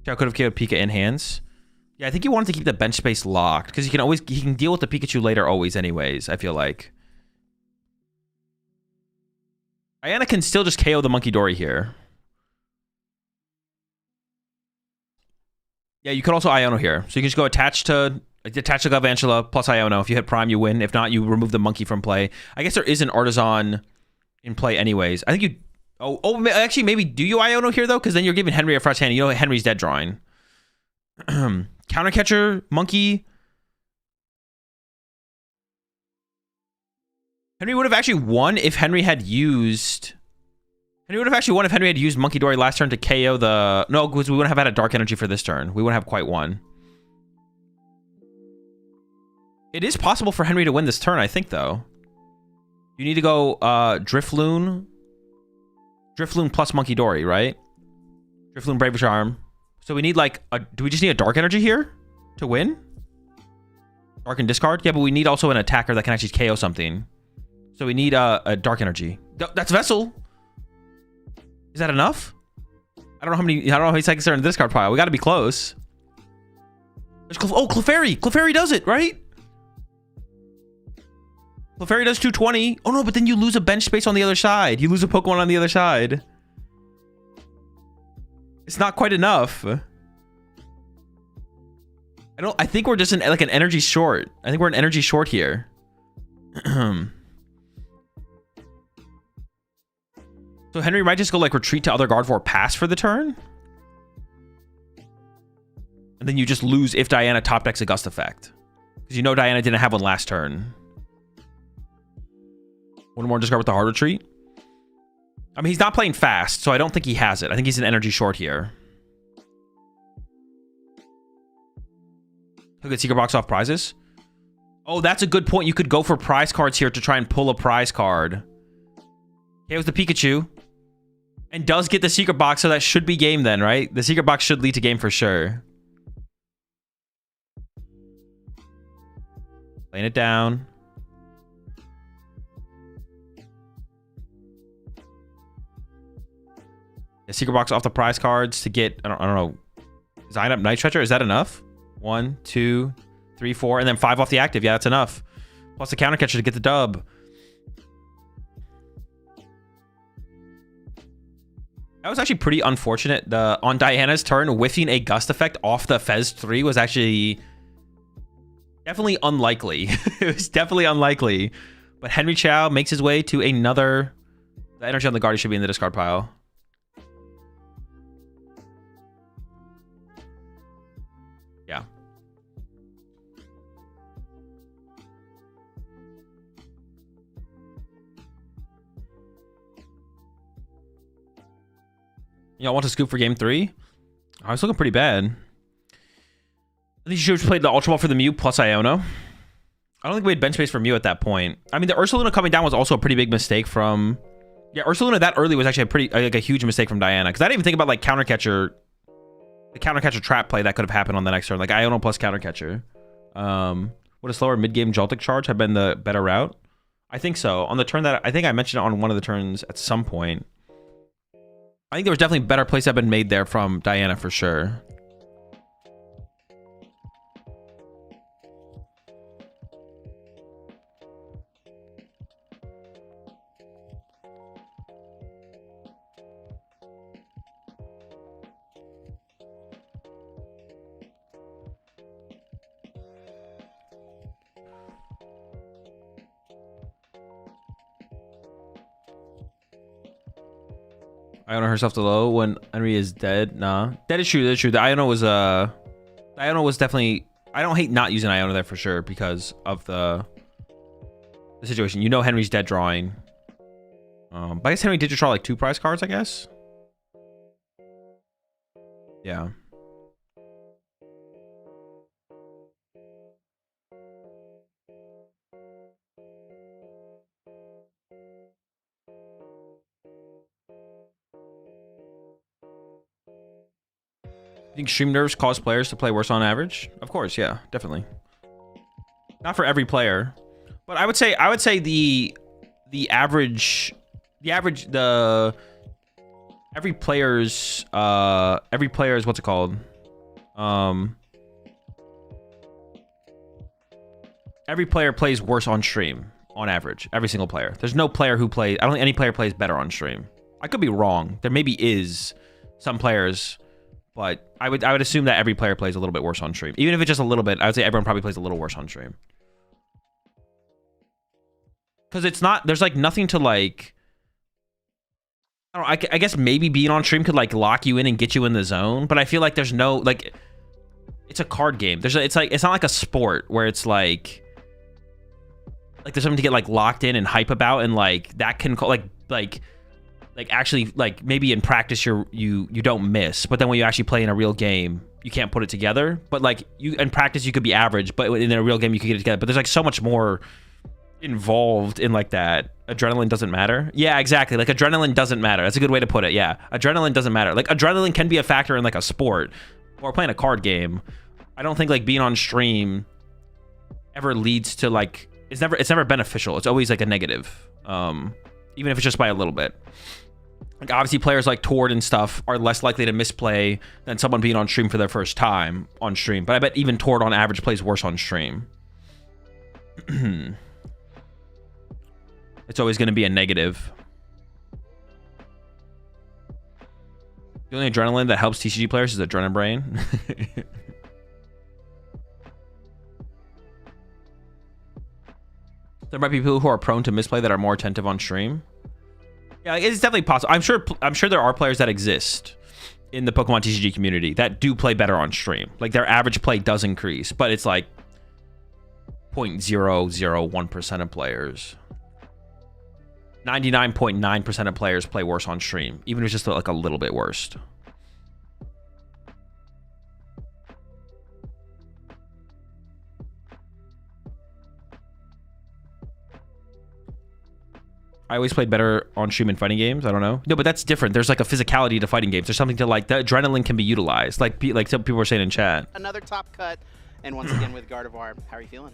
I could have KO'd Pika in hands. Yeah, I think he wanted to keep the bench space locked because he can deal with the Pikachu later always anyways, I feel like. Diana can still just KO the Monkey Dory here. Yeah, you could also Iono here. So you can just go attach to Galvantula plus Iono. If you hit Prime, you win. If not, you remove the monkey from play. I guess there is an Artisan in play anyways. I think you... Oh, actually, maybe do you Iono here, though? Because then you're giving Henry a fresh hand. You know Henry's dead drawing. Countercatcher, Monkey. Henry would have actually won if Henry had used... Henry would have actually won if Henry had used Monkey Dory last turn to KO the... No, because we wouldn't have had a Dark Energy for this turn. We wouldn't have quite won. It is possible for Henry to win this turn, I think, though. You need to go Drifloon. Drifloon plus Monkey Dory, right? Drifloon, Brave Charm. So we need like a... Do we just need a Dark Energy here to win? Dark and discard? Yeah, but we need also an attacker that can actually KO something. So we need a Dark Energy. That's Vessel. Is that enough? I don't know how many psychics are in the discard pile. We got to be close. Oh, Clefairy. Clefairy does it, right? Clefairy does 220. Oh no, but then you lose a bench space on the other side. You lose a Pokemon on the other side. It's not quite enough. I think we're just like an energy short. I think we're an energy short here. So Henry might just go like retreat to other Gardevoir pass for the turn. And then you just lose if Diana top decks a Gust effect. Because you know Diana didn't have one last turn. One more discard with the hard retreat. I mean, he's not playing fast, so I don't think he has it. I think he's an energy short here. He'll get Secret Box off prizes. Oh, that's a good point. You could go for prize cards here to try and pull a prize card. Okay, it was the Pikachu. And does get the Secret Box, so that should be game then, right? The Secret Box should lead to game for sure. Laying it down. The Secret Box off the prize cards to get, I don't know. Design up Night Stretcher. Is that enough? 1, 2, 3, 4, and then 5 off the active. Yeah, that's enough. Plus the counter catcher to get the dub. That was actually pretty unfortunate. On Diana's turn, whiffing a Gust effect off the Fez 3 was actually definitely unlikely. It was definitely unlikely. But Henry Chow makes his way to another... The energy on the Guardi should be in the discard pile. Yeah. Y'all want to scoop for game 3? I was looking pretty bad. I think you should have played the Ultra Ball for the Mew plus Iono. I don't think we had bench space for Mew at that point. I mean, the Ursaluna coming down was also a pretty big mistake from... Yeah, Ursaluna that early was actually a huge mistake from Diana. Because I didn't even think about like counter catcher... The counter catcher trap play that could have happened on the next turn. Like Iono plus counter catcher. Would a slower mid-game Joltik charge have been the better route? I think so. On the turn that I think I mentioned on one of the turns at some point. I think there was definitely better plays that have been made there from Diana for sure. Iona herself to low when Henry is dead. Nah, that is true. That is true. The Iona was definitely. I don't hate not using Iona there for sure because of the situation. You know, Henry's dead drawing. But I guess Henry did just draw like 2 prize cards. I guess. Yeah. You think extreme nerves cause players to play worse on average? Of course, yeah, definitely. Not for every player, but I would say every player's what's it called? Every player plays worse on stream on average. Every single player. There's no player who plays. I don't think any player plays better on stream. I could be wrong. There maybe is some players. But I would assume that every player plays a little bit worse on stream. Even if it's just a little bit, I would say everyone probably plays a little worse on stream. Because it's not, there's like nothing to like, I don't know, I guess maybe being on stream could like lock you in and get you in the zone. But I feel like there's no, like, it's a card game. It's not like a sport where it's like there's something to get like locked in and hype about. And like that can like actually like maybe in practice you don't miss, but then when you actually play in a real game you can't put it together. But like you in practice you could be average, but in a real game you could get it together. But there's like so much more involved in like that. Adrenaline doesn't matter. Yeah, exactly. Like adrenaline doesn't matter. That's a good way to put it. Yeah, adrenaline doesn't matter. Like adrenaline can be a factor in like a sport or playing a card game. I don't think like being on stream ever leads to like it's never beneficial. It's always like a negative, even if it's just by a little bit. Like obviously players like Tord and stuff are less likely to misplay than someone being on stream for their first time on stream. But I bet even Tord on average plays worse on stream. It's always going to be a negative. The only adrenaline that helps TCG players is Adrenaline Brain. There might be people who are prone to misplay that are more attentive on stream. Yeah, it's definitely possible. I'm sure there are players that exist in the Pokemon TCG community that do play better on stream. Like their average play does increase, but it's like 0.001% of players. 99.9% of players play worse on stream, even if it's just like a little bit worse. I always played better on stream in fighting games. I don't know. No, but that's different. There's like a physicality to fighting games. There's something to like, the adrenaline can be utilized. Like some people were saying in chat. Another top cut, and once again with Guardi. How are you feeling?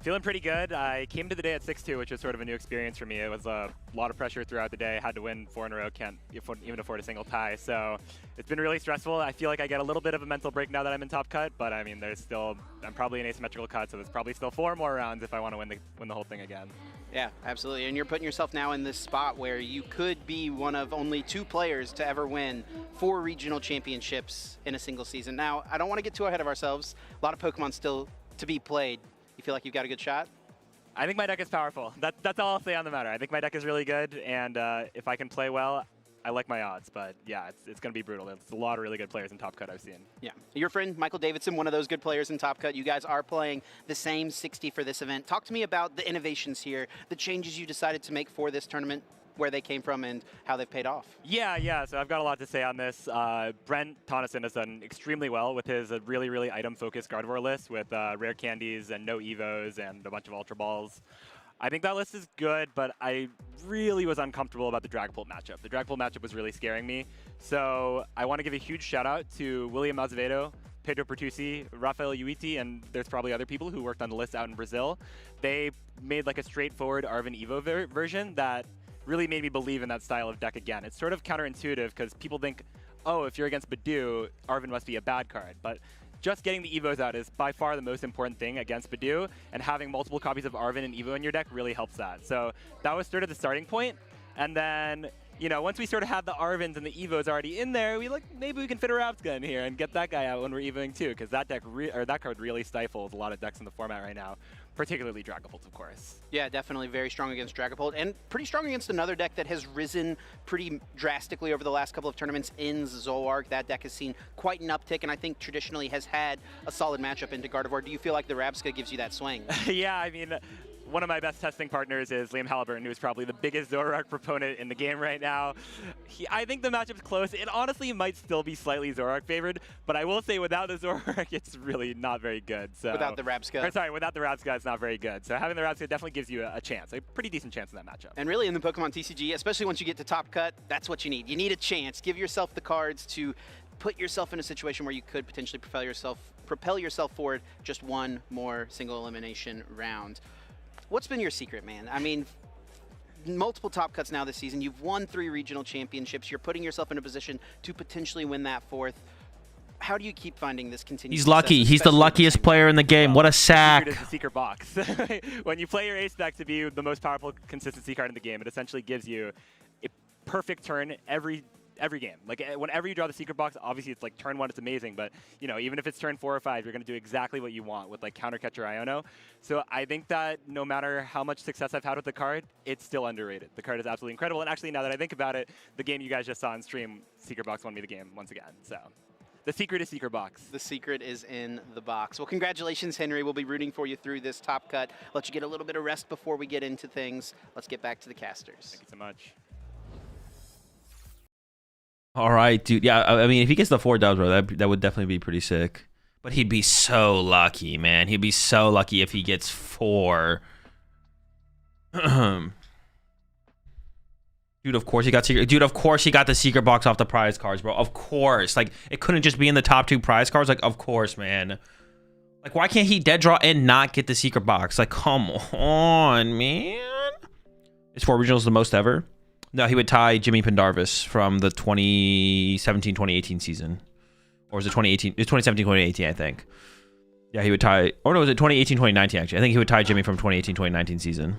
Feeling pretty good. I came to the day at 6-2, which was sort of a new experience for me. It was a lot of pressure throughout the day. Had to win 4 in a row. Can't even afford a single tie. So it's been really stressful. I feel like I get a little bit of a mental break now that I'm in top cut, but I mean, I'm probably an asymmetrical cut, so there's probably still 4 more rounds if I want to win the whole thing again. Yeah, absolutely. And you're putting yourself now in this spot where you could be one of only 2 players to ever win 4 regional championships in a single season. Now, I don't want to get too ahead of ourselves. A lot of Pokemon still to be played. You feel like you've got a good shot? I think my deck is powerful. That's all I'll say on the matter. I think my deck is really good, and if I can play well, I like my odds. But yeah, it's going to be brutal. There's a lot of really good players in Top Cut I've seen. Yeah. Your friend Michael Davidson, one of those good players in Top Cut. You guys are playing the same 60 for this event. Talk to me about the innovations here, the changes you decided to make for this tournament, where they came from and how they've paid off. Yeah, so I've got a lot to say on this. Brent Tonneson has done extremely well with his really, really item-focused Gardevoir list with rare candies and no Evos and a bunch of Ultra Balls. I think that list is good, but I really was uncomfortable about the Dragapult matchup. The Dragapult matchup was really scaring me. So I want to give a huge shout out to William Azevedo, Pedro Pertusi, Rafael Uiti, and there's probably other people who worked on the list out in Brazil. They made like a straightforward Arven Evo version that really made me believe in that style of deck again. It's sort of counterintuitive because people think, oh, if you're against Badu, Arven must be a bad card. But just getting the Evos out is by far the most important thing against Badu, and having multiple copies of Arven and Evo in your deck really helps that. So that was sort of the starting point. And then, you know, once we sort of had the Arvens and the Evos already in there, we like, maybe we can fit a Rapska in here and get that guy out when we're Evoing too, because that deck that card really stifles a lot of decks in the format right now, particularly Dragapult, of course. Yeah, definitely very strong against Dragapult, and pretty strong against another deck that has risen pretty drastically over the last couple of tournaments in Zolark. That deck has seen quite an uptick, and I think traditionally has had a solid matchup into Gardevoir. Do you feel like the Rapska gives you that swing? Yeah, I mean, one of my best testing partners is Liam Halliburton, who's probably the biggest Zoroark proponent in the game right now. I think the matchup's close. It honestly might still be slightly Zoroark favored, but I will say without the Zoroark, it's really not very good. So without the Rapska. Sorry, without the Rapska, it's not very good. So having the Rapska definitely gives you a chance, a pretty decent chance in that matchup. And really in the PokemonTCG, especially once you get to Top Cut, that's what you need. You need a chance. Give yourself the cards to put yourself in a situation where you could potentially propel yourself forward just one more single elimination round. What's been your secret, man? I mean, multiple Top Cuts now this season. You've won 3 regional championships. You're putting yourself in a position to potentially win that 4th. How do you keep finding this continued He's lucky. He's the luckiest player in the game. What a sack. The secret is the secret box. When you play your ace deck to be the most powerful consistency card in the game, it essentially gives you a perfect turn every game. Like whenever you draw the secret box, obviously it's like turn 1, it's amazing, but you know, even if it's turn 4 or 5, you're going to do exactly what you want with like counter catcher Iono. So I think that no matter how much success I've had with the card, it's still underrated. The card is absolutely incredible, and actually now that I think about it, the game you guys just saw on stream, secret box won me the game once again. So the secret is secret box. The secret is in the box. Well, congratulations, Henry. We'll be rooting for you through this Top Cut. Let you get a little bit of rest before we get into things. Let's get back to the casters. Thank you so much. All right, dude. Yeah, I mean, if he gets the 4 dubs, bro, that would definitely be pretty sick. But he'd be so lucky, man. He'd be so lucky if he gets 4. Dude, of course he got secret. Dude, of course he got the secret box off the prize cards, bro. Of course. Like, it couldn't just be in the top 2 prize cards. Like, of course, man. Like, why can't he dead draw and not get the secret box? Like, come on, man. Is 4 regionals the most ever? No, he would tie Jimmy Pendarvis from the 2017-2018 season. Or was it 2018? It's 2017-2018, I think. Yeah, he would tie... Or no, was it 2018-2019, actually? I think he would tie Jimmy from 2018-2019 season.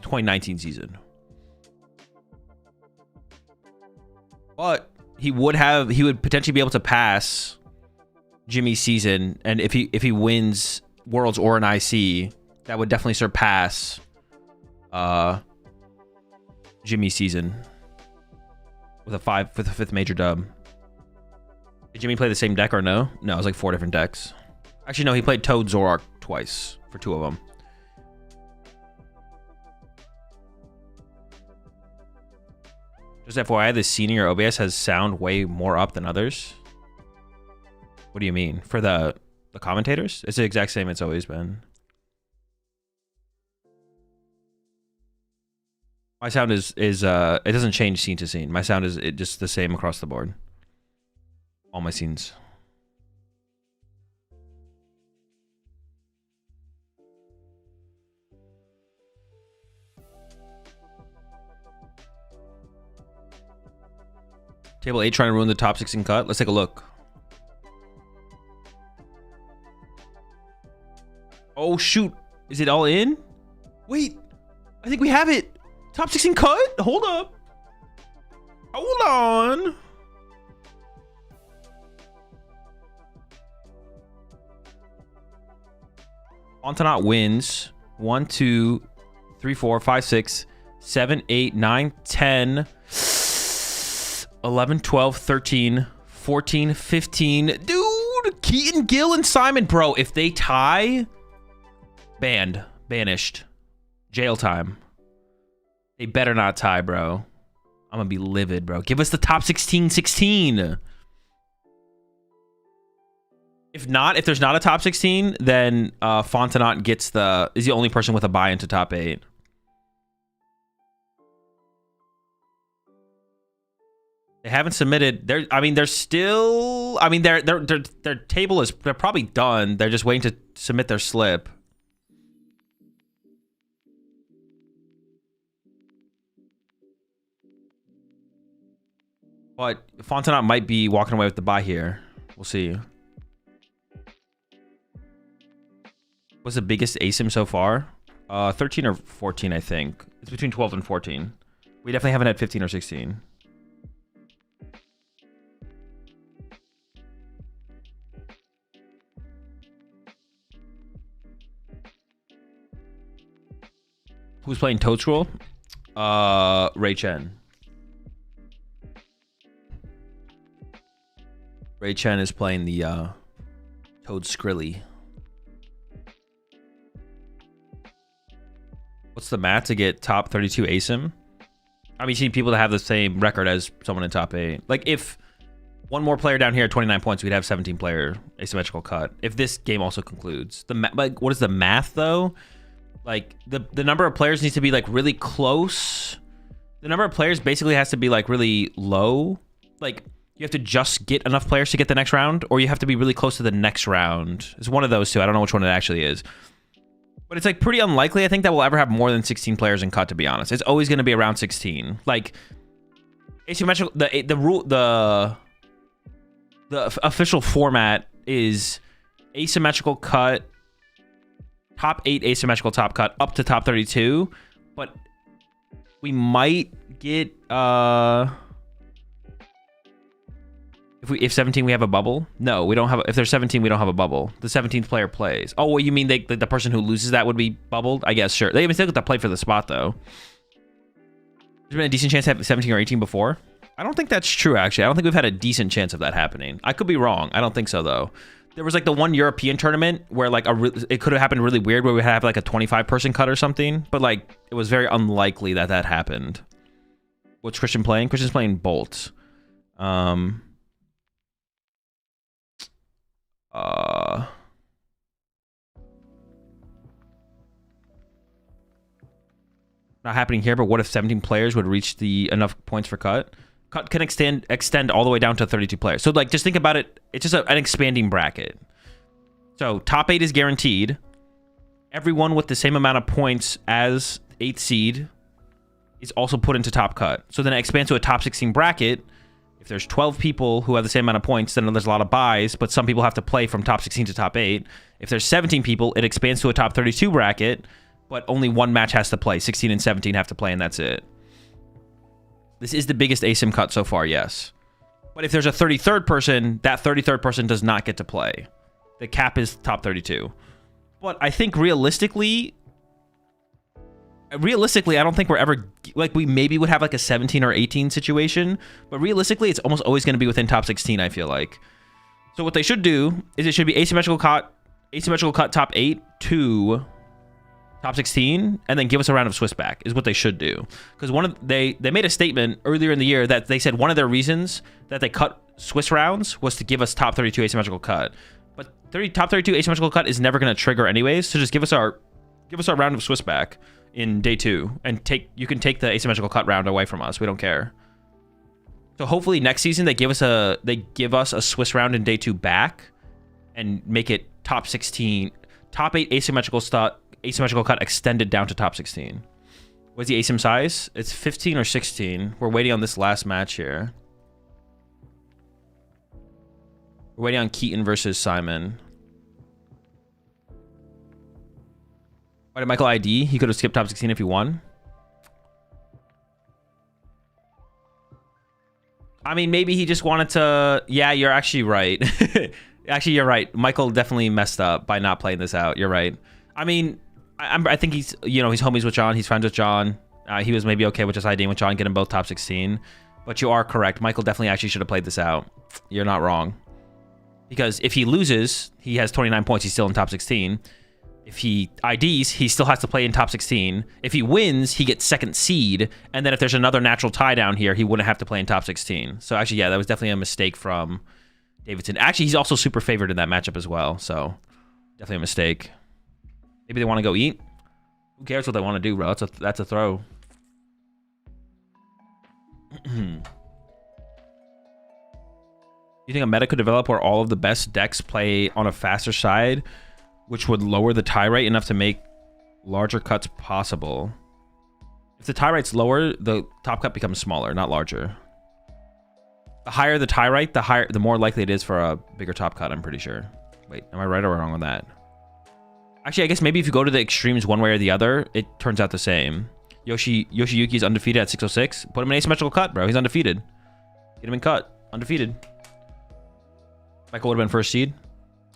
2019 season. But he would potentially be able to pass Jimmy's season. And if he wins Worlds or an IC, that would definitely surpass... Jimmy's season with a 5th major dub. Did Jimmy play the same deck or no? No, it was like 4 different decks. Actually, no, he played Toad Zoroark twice for 2 of them. Just FYI, the senior OBS has sound way more up than others. What do you mean? For the commentators? It's the exact same it's always been. My sound is it doesn't change scene to scene. My sound is just the same across the board. All my scenes. Table 8 trying to ruin the top 16 cut. Let's take a look. Oh shoot. Is it all in? Wait. I think we have it. Top 16 cut? Hold up. Hold on. Fontenot wins 1, 2, 3, 4, 5, 6, 7, 8, 9, 10, 11, 12, 13, 14, 15. Dude, Keaton, Gill, and Simon. Bro, if they tie, banned, banished, jail time. They better not tie, bro. I'm gonna be livid, bro. Give us the top 16. If there's not a top 16, then Fontenot is the only person with a buy into top 8. They haven't submitted. They're still. I mean, their table is. They're probably done. They're just waiting to submit their slip. But Fontenot might be walking away with the buy here. We'll see. What's the biggest ASIM so far? 13 or 14, I think. It's between 12 and 14. We definitely haven't had 15 or 16. Who's playing Toad Scroll? Ray Chen. Ray Chen is playing the Toad Skrilly. What's the math to get top 32 ASIM? I mean, you need people to have the same record as someone in top 8. Like, if one more player down here at 29 points, we'd have 17-player asymmetrical cut. If this game also concludes. Like, what is the math, though? Like, the number of players needs to be, like, really close. The number of players basically has to be, like, really low. Like, you have to just get enough players to get the next round, or you have to be really close to the next round. It's one of those two. I don't know which one it actually is. But it's like pretty unlikely, I think, that we'll ever have more than 16 players in cut, to be honest. It's always going to be around 16. Like, asymmetrical, the official format is asymmetrical cut, top 8 asymmetrical top cut up to top 32. But we might get if 17 we have a bubble. No, we don't have. If there's 17, we don't have a bubble. The 17th player plays. Oh, well, you mean the person who loses that would be bubbled? I guess, sure. They even still get to play for the spot, though. There's been a decent chance to have 17 or 18 before. I don't think that's true, actually. I don't think we've had a decent chance of that happening. I could be wrong. I don't think so, though. There was like the one European tournament where like it could have happened really weird, where we have like a 25-person cut or something, but like it was very unlikely that that happened. What's Christian playing? Christian's playing Bolt. Not happening here, but what if 17 players would reach the enough points for cut? Cut can extend all the way down to 32 players. So like, just think about it. It's just an expanding bracket. So top 8 is guaranteed. Everyone with the same amount of points as 8th seed is also put into top cut. So then it expands to a top 16 bracket. If there's 12 people who have the same amount of points, then there's a lot of buys, but some people have to play from top 16 to top 8. If there's 17 people, it expands to a top 32 bracket, but only one match has to play. 16 and 17 have to play, and that's it. This is the biggest ASIM cut so far, yes. But if there's a 33rd person, that 33rd person does not get to play. The cap is top 32. But I think realistically, I don't think we're ever, like, we maybe would have like a 17 or 18 situation, but realistically, it's almost always going to be within top 16, I feel like. So what they should do is it should be asymmetrical cut top 8 to top 16, and then give us a round of Swiss back is what they should do. Because they made a statement earlier in the year that they said one of their reasons that they cut Swiss rounds was to give us top 32 asymmetrical cut. But top 32 asymmetrical cut is never going to trigger anyways, so just give us our round of Swiss back in day 2, and you can take the asymmetrical cut round away from us. We don't care. So hopefully next season they give us a Swiss round in day 2 back, and make it top 16, top 8 asymmetrical cut extended down to top 16. What's the asim size? It's 15 or 16. We're waiting on this last match here. We're waiting on Keaton versus Simon. Why did Michael ID? He could have skipped top 16 if he won. I mean, maybe he just wanted to... Yeah, you're actually right. Actually, you're right. Michael definitely messed up by not playing this out. You're right. I mean, I think he's, he's homies with John. He's friends with John. He was maybe okay with just IDing with John, getting both top 16. But you are correct. Michael definitely actually should have played this out. You're not wrong. Because if he loses, he has 29 points. He's still in top 16. If he IDs, he still has to play in top 16. If he wins, he gets 2nd seed. And then if there's another natural tie down here, he wouldn't have to play in top 16. So actually, yeah, that was definitely a mistake from Davidson. Actually, he's also super favored in that matchup as well. So definitely a mistake. Maybe they want to go eat. Who cares what they want to do, bro? That's a throw. You think a meta could develop where all of the best decks play on a faster side, which would lower the tie rate enough to make larger cuts possible? If the tie rate's lower, the top cut becomes smaller, not larger. The higher the tie rate, the more likely it is for a bigger top cut, I'm pretty sure. Wait, am I right or wrong on that? Actually, I guess maybe if you go to the extremes one way or the other, it turns out the same. Yoshiyuki is undefeated at 606. Put him in asymmetrical cut, bro. He's undefeated. Get him in cut. Undefeated. Michael would have been first seed.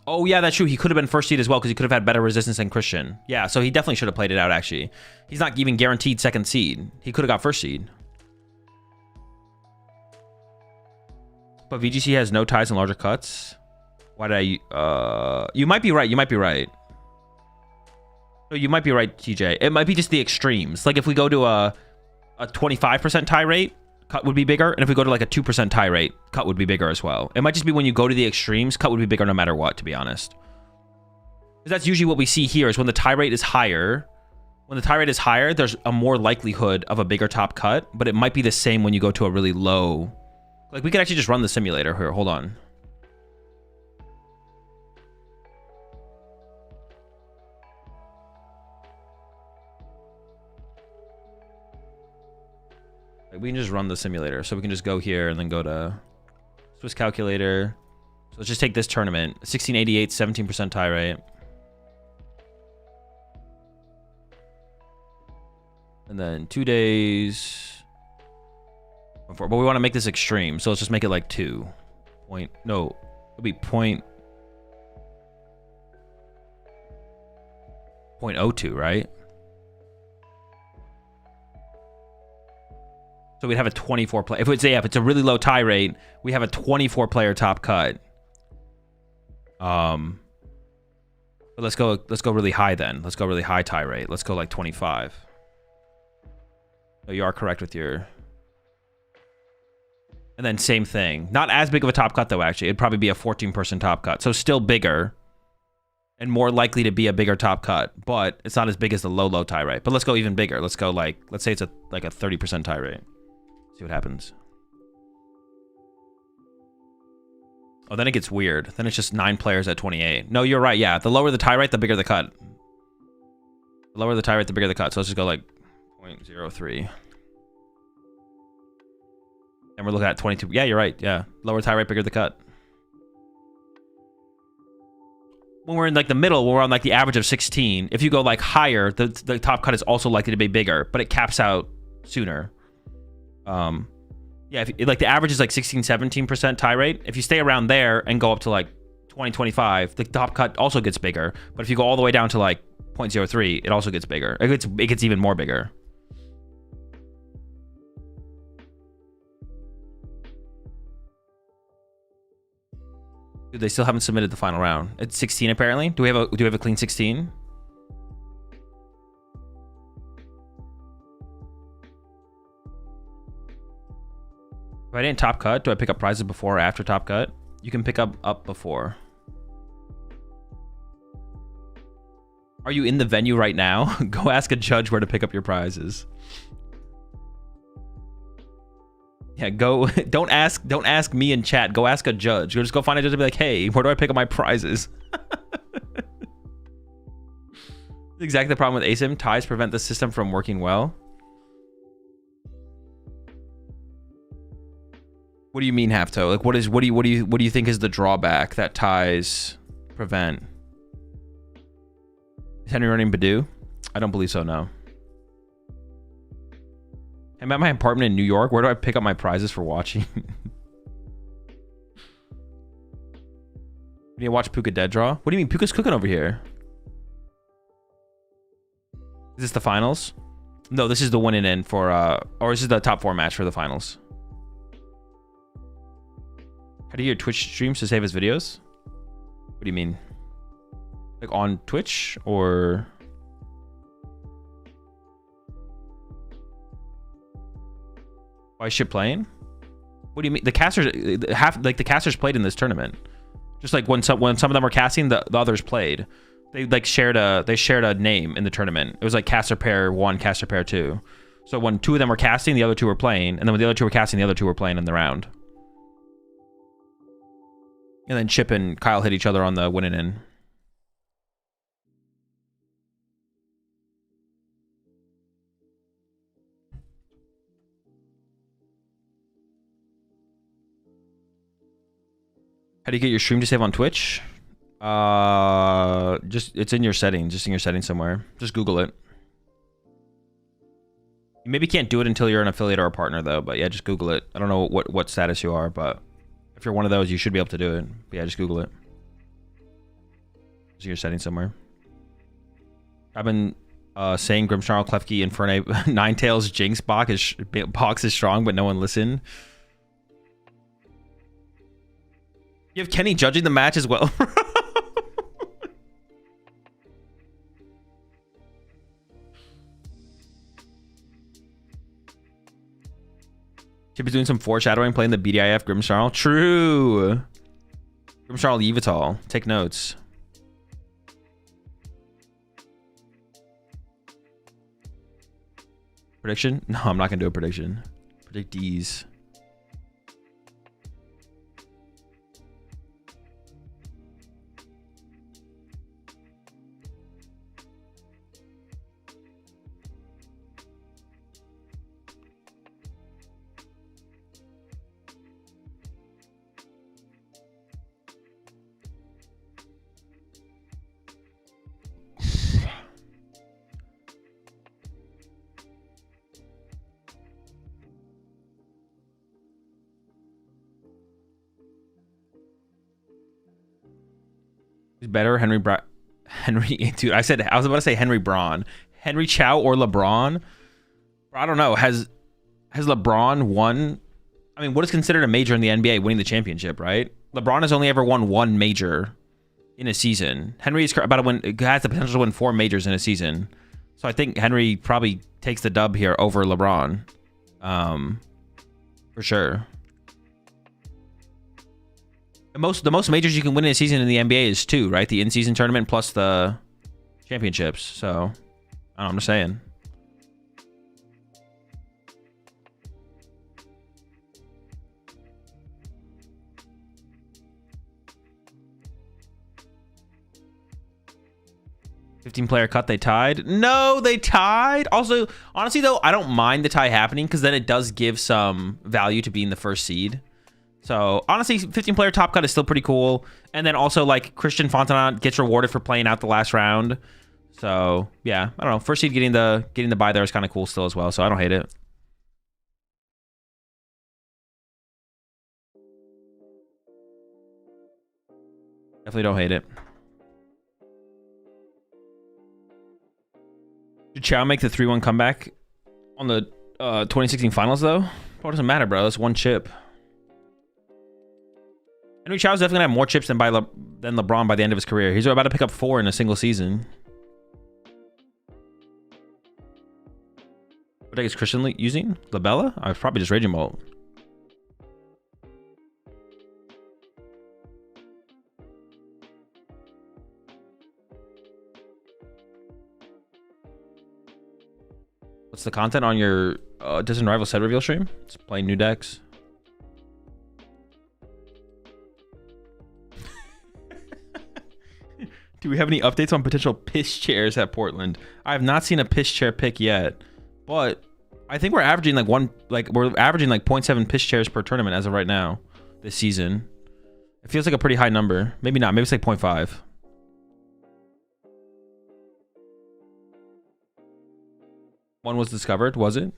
Oh, yeah, that's true. He could have been first seed as well because he could have had better resistance than Christian. Yeah, so he definitely should have played it out, actually. He's not even guaranteed second seed. He could have got first seed. But VGC has no ties and larger cuts. Why did I... you might be right. You might be right. No, you might be right, TJ. It might be just the extremes. Like if we go to a 25% tie rate, cut would be bigger. And if we go to like a 2% tie rate, cut would be bigger as well. It might just be when you go to the extremes, cut would be bigger no matter what, to be honest. Because that's usually what we see here is when the tie rate is higher. When the tie rate is higher, there's a more likelihood of a bigger top cut. But it might be the same when you go to a really low... Like we could actually just run the simulator here. Hold on. We can just run the simulator. So we can just go here and then go to Swiss calculator. So let's just take this tournament. 1688, 17% tie rate. And then 2 days. But we want to make this extreme. So let's just make it like 2. No, it'll be 0.02, right? So we'd have a 24 player. If it's a really low tie rate, we have a 24 player top cut. But let's go really high then. Let's go really high tie rate. Let's go like 25. Oh, you are correct with your... And then same thing. Not as big of a top cut though, actually. It'd probably be a 14-person top cut. So still bigger and more likely to be a bigger top cut, but it's not as big as the low tie rate. But let's go even bigger. Let's go like, let's say it's like a 30% tie rate. See what happens. Oh, then it gets weird. Then it's just 9 players at 28. No, you're right. Yeah, the lower the tie rate, the bigger the cut. The lower the tie rate, the bigger the cut. So let's just go like 0.03. And we're looking at 22. Yeah, you're right. Yeah, lower tie rate, bigger the cut. When we're in like the middle, when we're on like the average of 16, if you go like higher, the top cut is also likely to be bigger, but it caps out sooner. Yeah, like the average is like 16-17% tie rate. If you stay around there and go up to like 20-25, the top cut also gets bigger. But if you go all the way down to like 0.03, it also gets bigger. It gets even more bigger. Dude, they still haven't submitted the final round. It's 16 apparently. Do we have a clean 16? If I didn't top cut, do I pick up prizes before or after top cut? You can pick up before. Are you in the venue right now? Go ask a judge where to pick up your prizes. Yeah, go. Don't ask me in chat. Go ask a judge. Just go find a judge and be like, hey, where do I pick up my prizes? Exactly the problem with ASIM. Ties prevent the system from working well. What do you mean, Hafto? Like, what do you think is the drawback that ties prevent? Is Henry running Badoo? I don't believe so. No. I'm at my apartment in New York. Where do I pick up my prizes for watching? We need to watch Puka dead draw. What do you mean? Puka's cooking over here. Is this the finals? No, this is the one in for or this is the top 4 match for the finals. How do you hear Twitch streams to save his videos? What do you mean? Like on Twitch or? Why is shit playing? What do you mean? The casters the casters played in this tournament. Just like when some of them were casting, the others played. They like shared a name in the tournament. It was like caster pair 1, caster pair 2. So when 2 of them were casting, the other 2 were playing, and then when the other 2 were casting, the other 2 were playing in the round. And then Chip and Kyle hit each other on the winning end. How do you get your stream to save on Twitch? Just it's in your settings, just in your settings somewhere. Just Google it. You maybe can't do it until you're an affiliate or a partner though, but yeah, just Google it. I don't know what status you are, but if you're one of those, you should be able to do it. But yeah, just Google it. It's in your settings somewhere. I've been saying Grimmsnarl, Klefki, Infernape, Ninetales, Jinx, Box is strong, but no one listened. You have Kenny judging the match as well. Chip is doing some foreshadowing playing the BDIF Grimmsnarl. True. Grimmsnarl Yveltal. Take notes. Prediction? No, I'm not going to do a prediction. Predict D's. Better Henry dude, I was about to say Henry Braun. Henry Chow or LeBron? I don't know. Has LeBron won? I mean, what is considered a major in the NBA? Winning the championship, right? LeBron has only ever won one major in a season. Henry is about to win, has the potential to win 4 majors in a season. So I think Henry probably takes the dub here over LeBron. For sure. The most majors you can win in a season in the NBA is 2, right? The in-season tournament plus the championships. So, I don't know, I'm just saying. $15-player cut, they tied. No, they tied. Also, honestly, though, I don't mind the tie happening because then it does give some value to being the first seed. So, honestly, 15-player top cut is still pretty cool. And then also, like, Christian Fontenot gets rewarded for playing out the last round. So, yeah, I don't know. First seed getting the bye there is kind of cool still as well. So, I don't hate it. Definitely don't hate it. Did Chow make the 3-1 comeback on the 2016 finals, though? What doesn't matter, bro? That's one chip. Henry Chow's definitely gonna have more chips than LeBron by the end of his career. He's about to pick up 4 in a single season. What deck is Christian using? Labella? I was probably just Raging Bolt. What's the content on your Distant Rival set reveal stream? It's playing new decks. Do we have any updates on potential piss chairs at Portland? I have not seen a piss chair pick yet, but I think we're averaging like 0.7 piss chairs per tournament as of right now this season. It feels like a pretty high number. Maybe not. Maybe it's like 0.5. One was discovered, was it?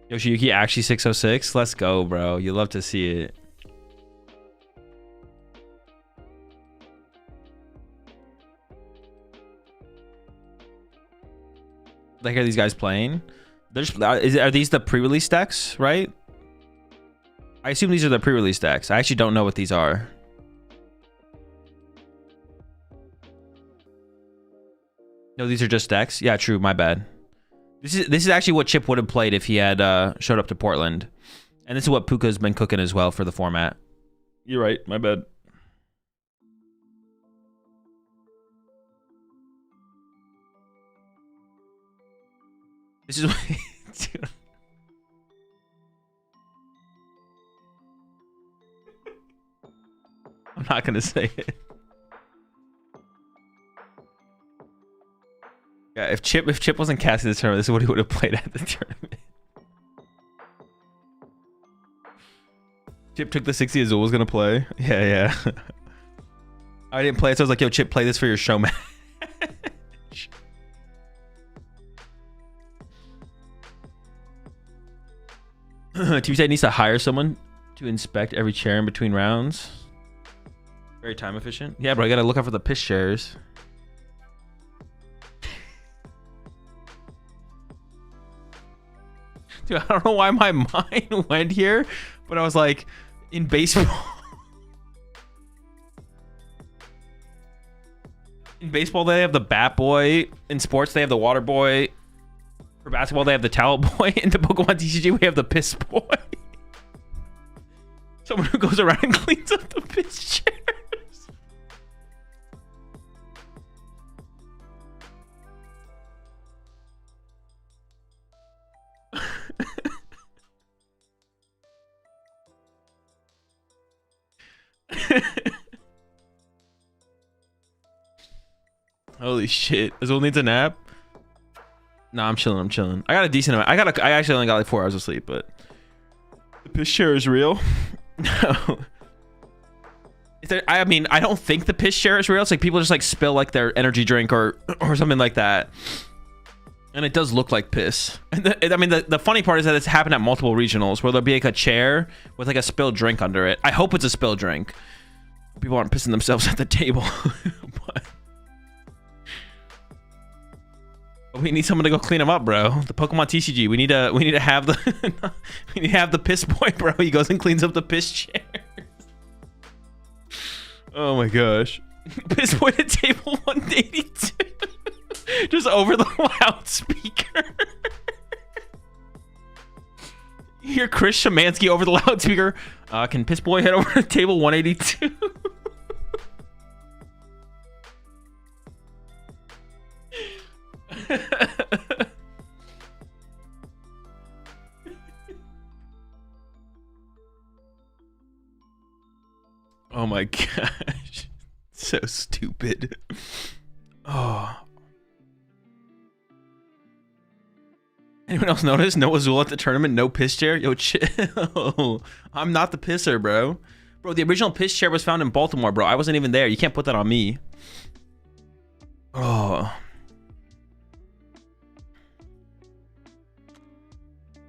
Yoshiyuki actually 606. Let's go, bro. You love to see it. Like, are these guys playing? Are these the pre-release decks, right? I assume these are the pre-release decks. I actually don't know what these are. No, these are just decks. Yeah, true. My bad. This is actually what Chip would have played if he had showed up to Portland, and this is what Puka's been cooking as well for the format. You're right. My bad. This is. Dude. I'm not gonna say it. Yeah, if Chip wasn't casting this tournament, this is what he would have played at the tournament. Chip took the 60 Azul was gonna play. Yeah. I didn't play it, so I was like, yo, Chip, play this for your show match. TV side needs to hire someone to inspect every chair in between rounds. Very time efficient. Yeah, bro, I gotta look out for the piss shares. Dude, I don't know why my mind went here, but I was like, in baseball. In baseball, they have the bat boy. In sports, they have the water boy. For basketball, they have the towel boy. In the Pokemon TCG, we have the piss boy. Someone who goes around and cleans up the piss chairs. Holy shit. Azul needs a nap? Nah, I'm chilling. I got a decent amount. I actually only got like 4 hours of sleep, but the piss share is real. No. I mean, I don't think the piss share is real. It's like people just like spill like their energy drink or something like that. And it does look like piss. And I mean, the funny part is that it's happened at multiple regionals where there'll be like a chair with like a spilled drink under it. I hope it's a spilled drink. People aren't pissing themselves at the table. But we need someone to go clean them up, bro. The Pokemon TCG. We need to have the we need to have the piss boy, bro. He goes and cleans up the piss chairs. Oh my gosh. Piss boy to table 182. Just over the loudspeaker. You hear Chris Shemansky over the loudspeaker. Can piss boy head over to table 182? Oh my gosh. So stupid. Oh. Anyone else notice? No Azul at the tournament, no piss chair? Yo, chill. I'm not the pisser, bro. Bro, the original piss chair was found in Baltimore, bro. I wasn't even there. You can't put that on me. Oh.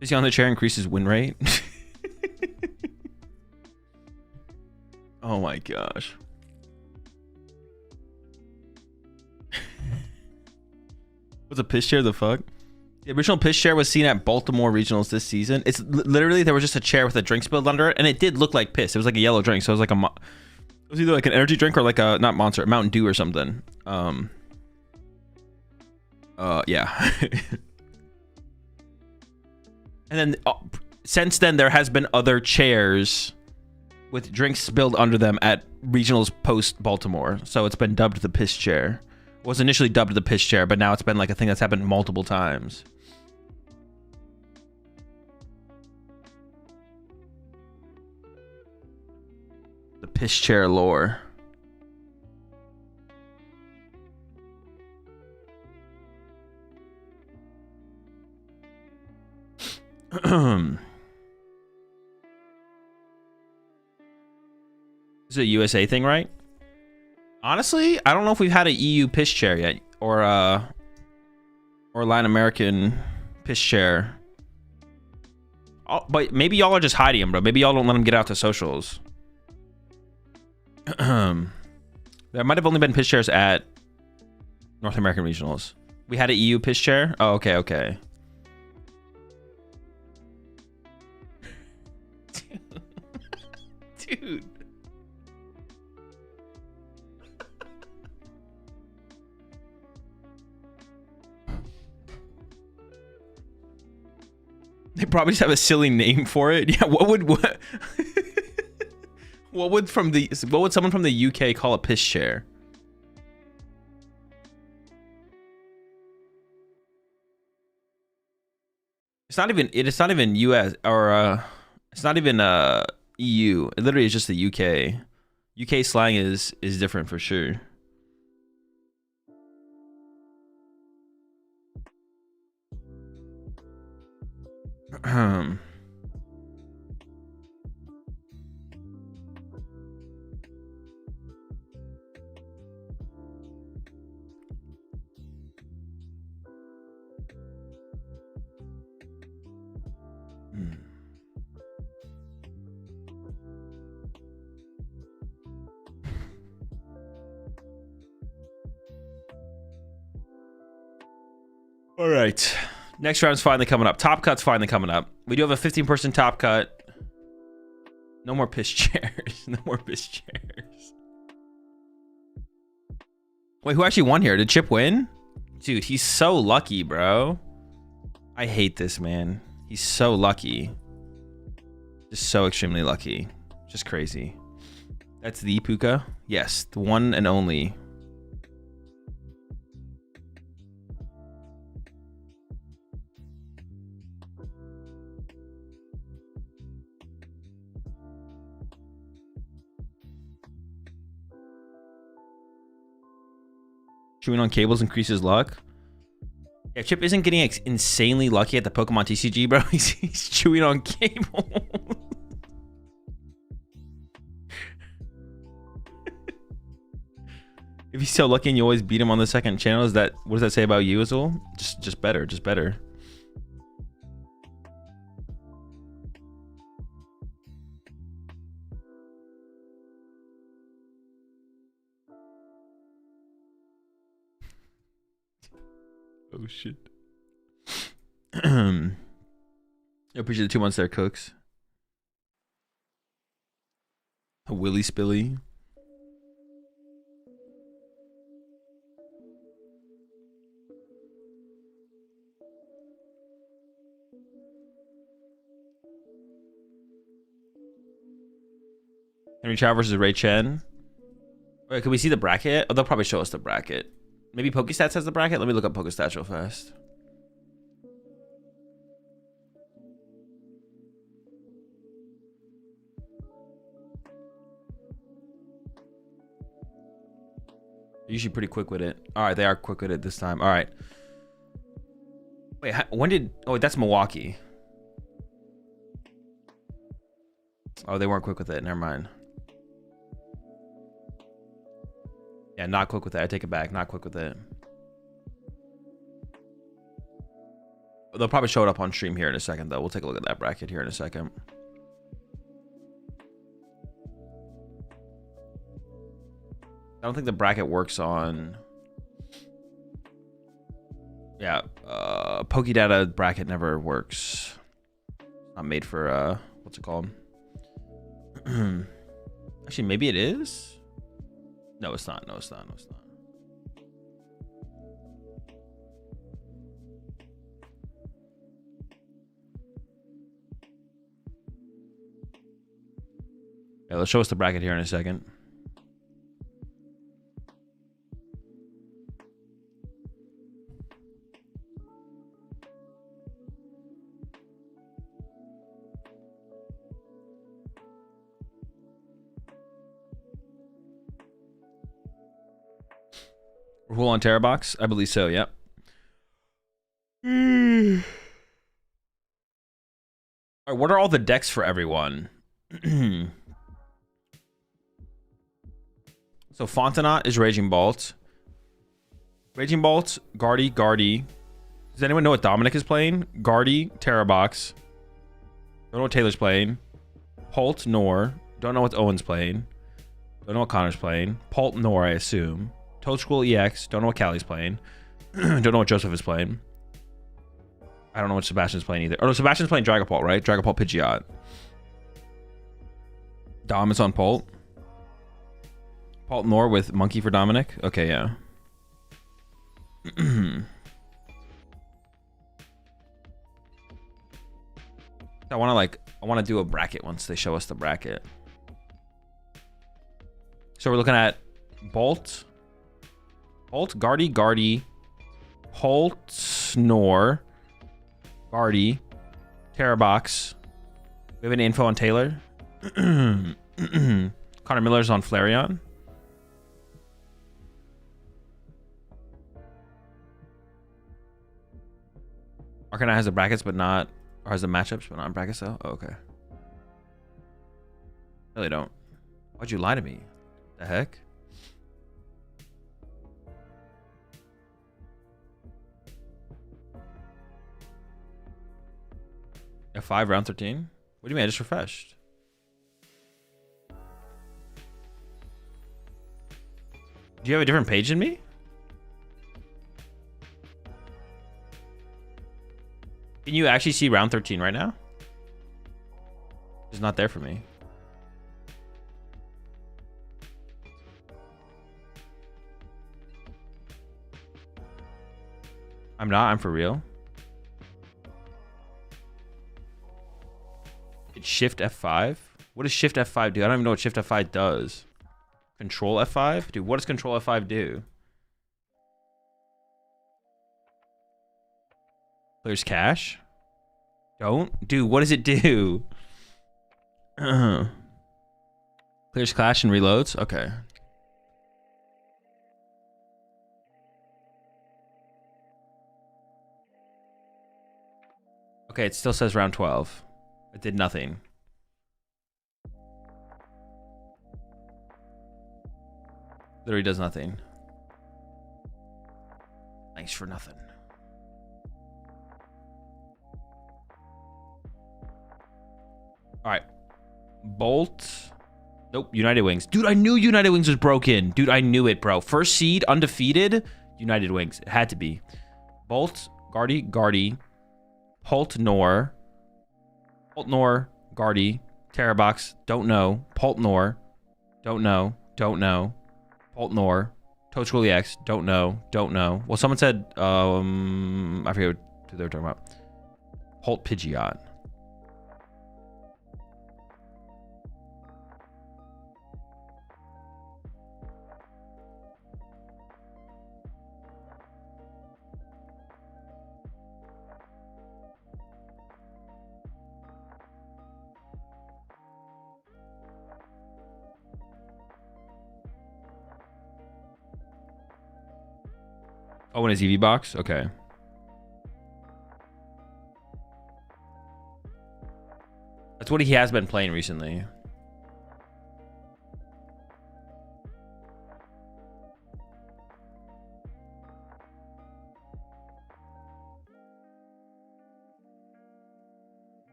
Pissing on the chair increases win rate. Oh my gosh. What's a piss chair? The fuck? The original piss chair was seen at Baltimore regionals this season. It's literally, there was just a chair with a drink spilled under it, and it did look like piss. It was like a yellow drink, so it was like it was either like an energy drink or like a, not Monster, Mountain Dew or something. Yeah. And then since then, there has been other chairs with drinks spilled under them at regionals post Baltimore. So it's been dubbed the piss chair. It was initially dubbed the piss chair, but now it's been like a thing that's happened multiple times. The piss chair lore. This is a USA thing, right? Honestly, I don't know if we've had a EU piss chair yet, or Latin American piss chair. But maybe y'all are just hiding them, bro. Maybe y'all don't let them get out to socials. There might have only been piss chairs at North American regionals. We had an EU piss chair. Oh, okay. Dude. They probably just have a silly name for it. Yeah, what would what would someone from the UK call a piss chair? It's not even US or it's not even EU. It literally is just the UK. UK slang is different for sure. All right. Next round's finally coming up. Top cut's finally coming up. We do have a 15-person top cut. No more piss chairs. No more piss chairs. Wait, who actually won here? Did Chip win? Dude, he's so lucky, bro. I hate this, man. He's so lucky. Just so extremely lucky. Just crazy. That's the Puka? Yes, the one and only. Chewing on cables increases luck. Yeah, Chip isn't getting insanely lucky at the Pokemon TCG, bro. He's chewing on cables. If he's so lucky and you always beat him on the second channel, what does that say about you, Azul? Just better, just better. Oh shit. I appreciate the 2 months there, Cooks. A Willy Spilly. Henry Chow versus Ray Chen. Wait, can we see the bracket? Oh, they'll probably show us the bracket. Maybe PokeStats has the bracket? Let me look up PokeStats real fast. They're usually pretty quick with it. All right, they are quick with it this time. All right. Wait, when did... Oh, wait, that's Milwaukee. Oh, they weren't quick with it. Never mind. Yeah, not quick with it. I take it back. Not quick with it. They'll probably show it up on stream here in a second, though. We'll take a look at that bracket here in a second. I don't think the bracket works on... Yeah, Pokedata bracket never works. Not made for, what's it called? Actually, maybe it is? No, it's not. No, it's not. No, it's not. Yeah, let's show us the bracket here in a second. Rule on Terra Box? I believe so, yep. Alright, what are all the decks for everyone? So Fontenot is Raging Bolt. Raging Bolt, Guardi. Does anyone know what Dominic is playing? Guardi, Terra Box. Don't know what Taylor's playing. Pult, Nor. Don't know what Owen's playing. Don't know what Connor's playing. Pult, Nor, I assume. Toad School EX. Don't know what Callie's playing. Don't know what Joseph is playing. I don't know what Sebastian's playing either. Oh, no, Sebastian's playing Dragapult, right? Dragapult Pidgeot. Dom is on Pult. Pult Nor with Monkey for Dominic. Okay, yeah. I want to do a bracket once they show us the bracket. So we're looking at Bolt, Guardi, Pult, Snore, Guardi, Terrabox. We have any info on Taylor? Connor Miller's on Flareon. Arcanine has the brackets, but not, or has the matchups, but not in brackets though. Oh, okay. Really don't. Why'd you lie to me? The heck? F5 round 13? What do you mean? I just refreshed. Do you have a different page than me? Can you actually see round 13 right now? It's not there for me. I'm not. I'm for real. It's Shift F5. What does Shift F5 do? I don't even know what Shift F5 does. Control F5? Dude, what does Control F5 do? Clears cache? Don't? Dude, what does it do? Clears cache and reloads? Okay. Okay, it still says round 12. It did nothing. Literally does nothing. Thanks for nothing. All right. Bolt. Nope. United Wings. Dude, I knew United Wings was broken. Dude, I knew it, bro. First seed, undefeated. United Wings. It had to be. Bolt, Guardi. Pult, Nor, Guardi, Terrabox, don't know. Pult, Nor, don't know. Pult, Nor, Toad X, don't know. Well, someone said, I forget what they were talking about. Pult, Pidgeot. Oh, in his Eevee box? Okay. That's what he has been playing recently.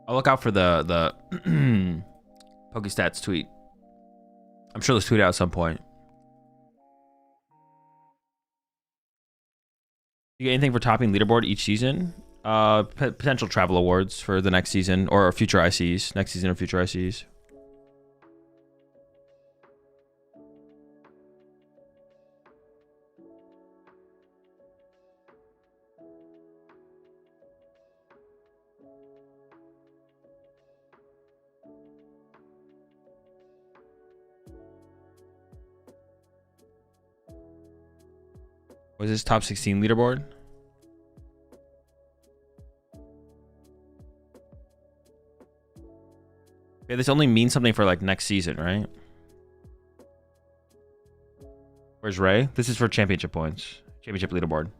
I'll look out for the PokeStats tweet. I'm sure they'll tweet out at some point. You get anything for topping leaderboard each season? Potential travel awards for the next season or future ICs. Next season or future ICs. Was this top 16 leaderboard? Yeah, this only means something for like next season, right? Where's Ray? This is for championship points. Championship leaderboard.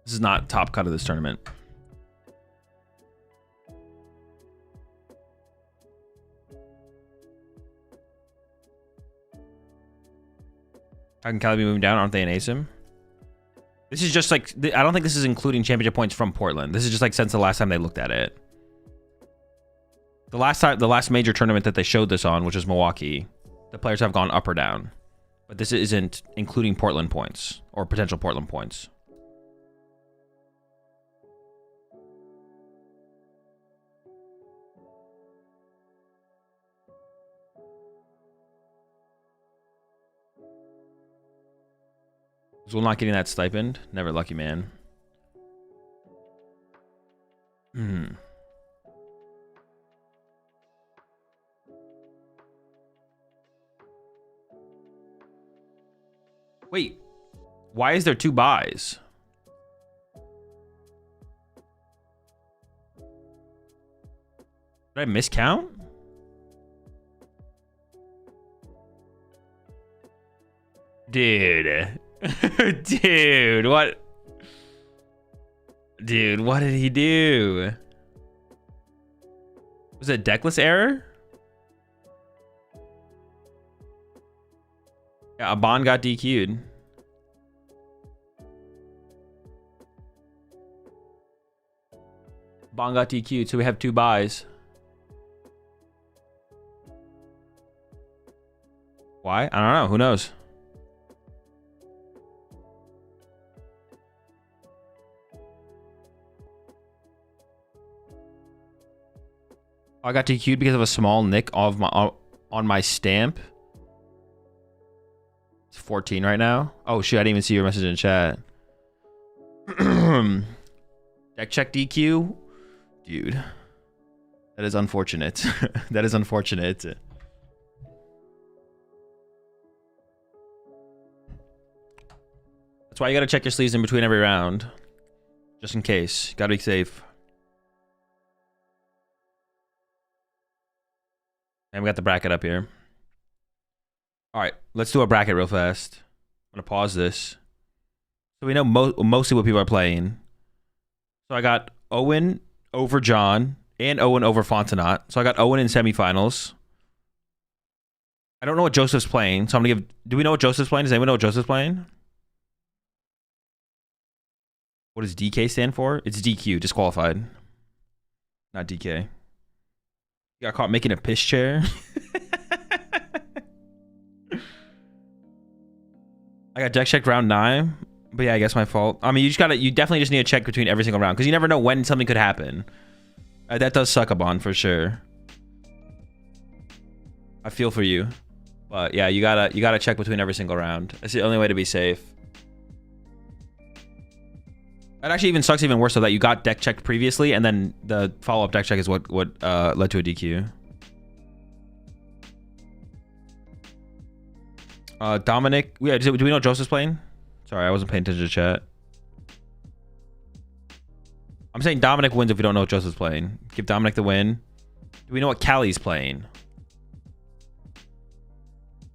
This is not top cut of this tournament. How can Cali be moving down? Aren't they in ASIM? This is just like, I don't think this is including championship points from Portland. This is just like since the last time they looked at it. The last major tournament that they showed this on, which is Milwaukee, the players have gone up or down. But this isn't including Portland points or potential Portland points. Azul not getting that stipend. Never lucky, man. Wait, why is there 2 buys? Did I miscount? Dude. Dude, what? Dude, what did he do? Was it a deckless error? Yeah, a bond got DQ'd. Bond got DQ'd, so we have 2 buys. Why? I don't know. Who knows? I got DQ'd because of a small nick of my on my stamp. It's 14 right now. Oh shit! I didn't even see your message in chat. Deck check DQ, dude. That is unfortunate. That is unfortunate. That's why you gotta check your sleeves in between every round, just in case. Gotta be safe. And we got the bracket up here. All right, let's do a bracket real fast. I'm gonna pause this. So we know mostly what people are playing. So I got Owen over John and Owen over Fontenot. So I got Owen in semifinals. I don't know what Joseph's playing, so I'm gonna give. Do we know what Joseph's playing? Does anyone know what Joseph's playing? What does DK stand for? It's DQ, disqualified. Not DK. Got caught making a piss chair. I got deck checked round 9, but yeah, I guess my fault. I mean, you definitely just need to check between every single round because you never know when something could happen. That does suck a bond for sure. I feel for you, but yeah, you gotta check between every single round. That's the only way to be safe. It actually even sucks even worse so that you got deck checked previously and then the follow-up deck check is what led to a DQ. Dominic, yeah, do we know what Joseph's playing? Sorry, I wasn't paying attention to chat. I'm saying Dominic wins if we don't know what Joseph's playing. Give Dominic the win. Do we know what Callie's playing?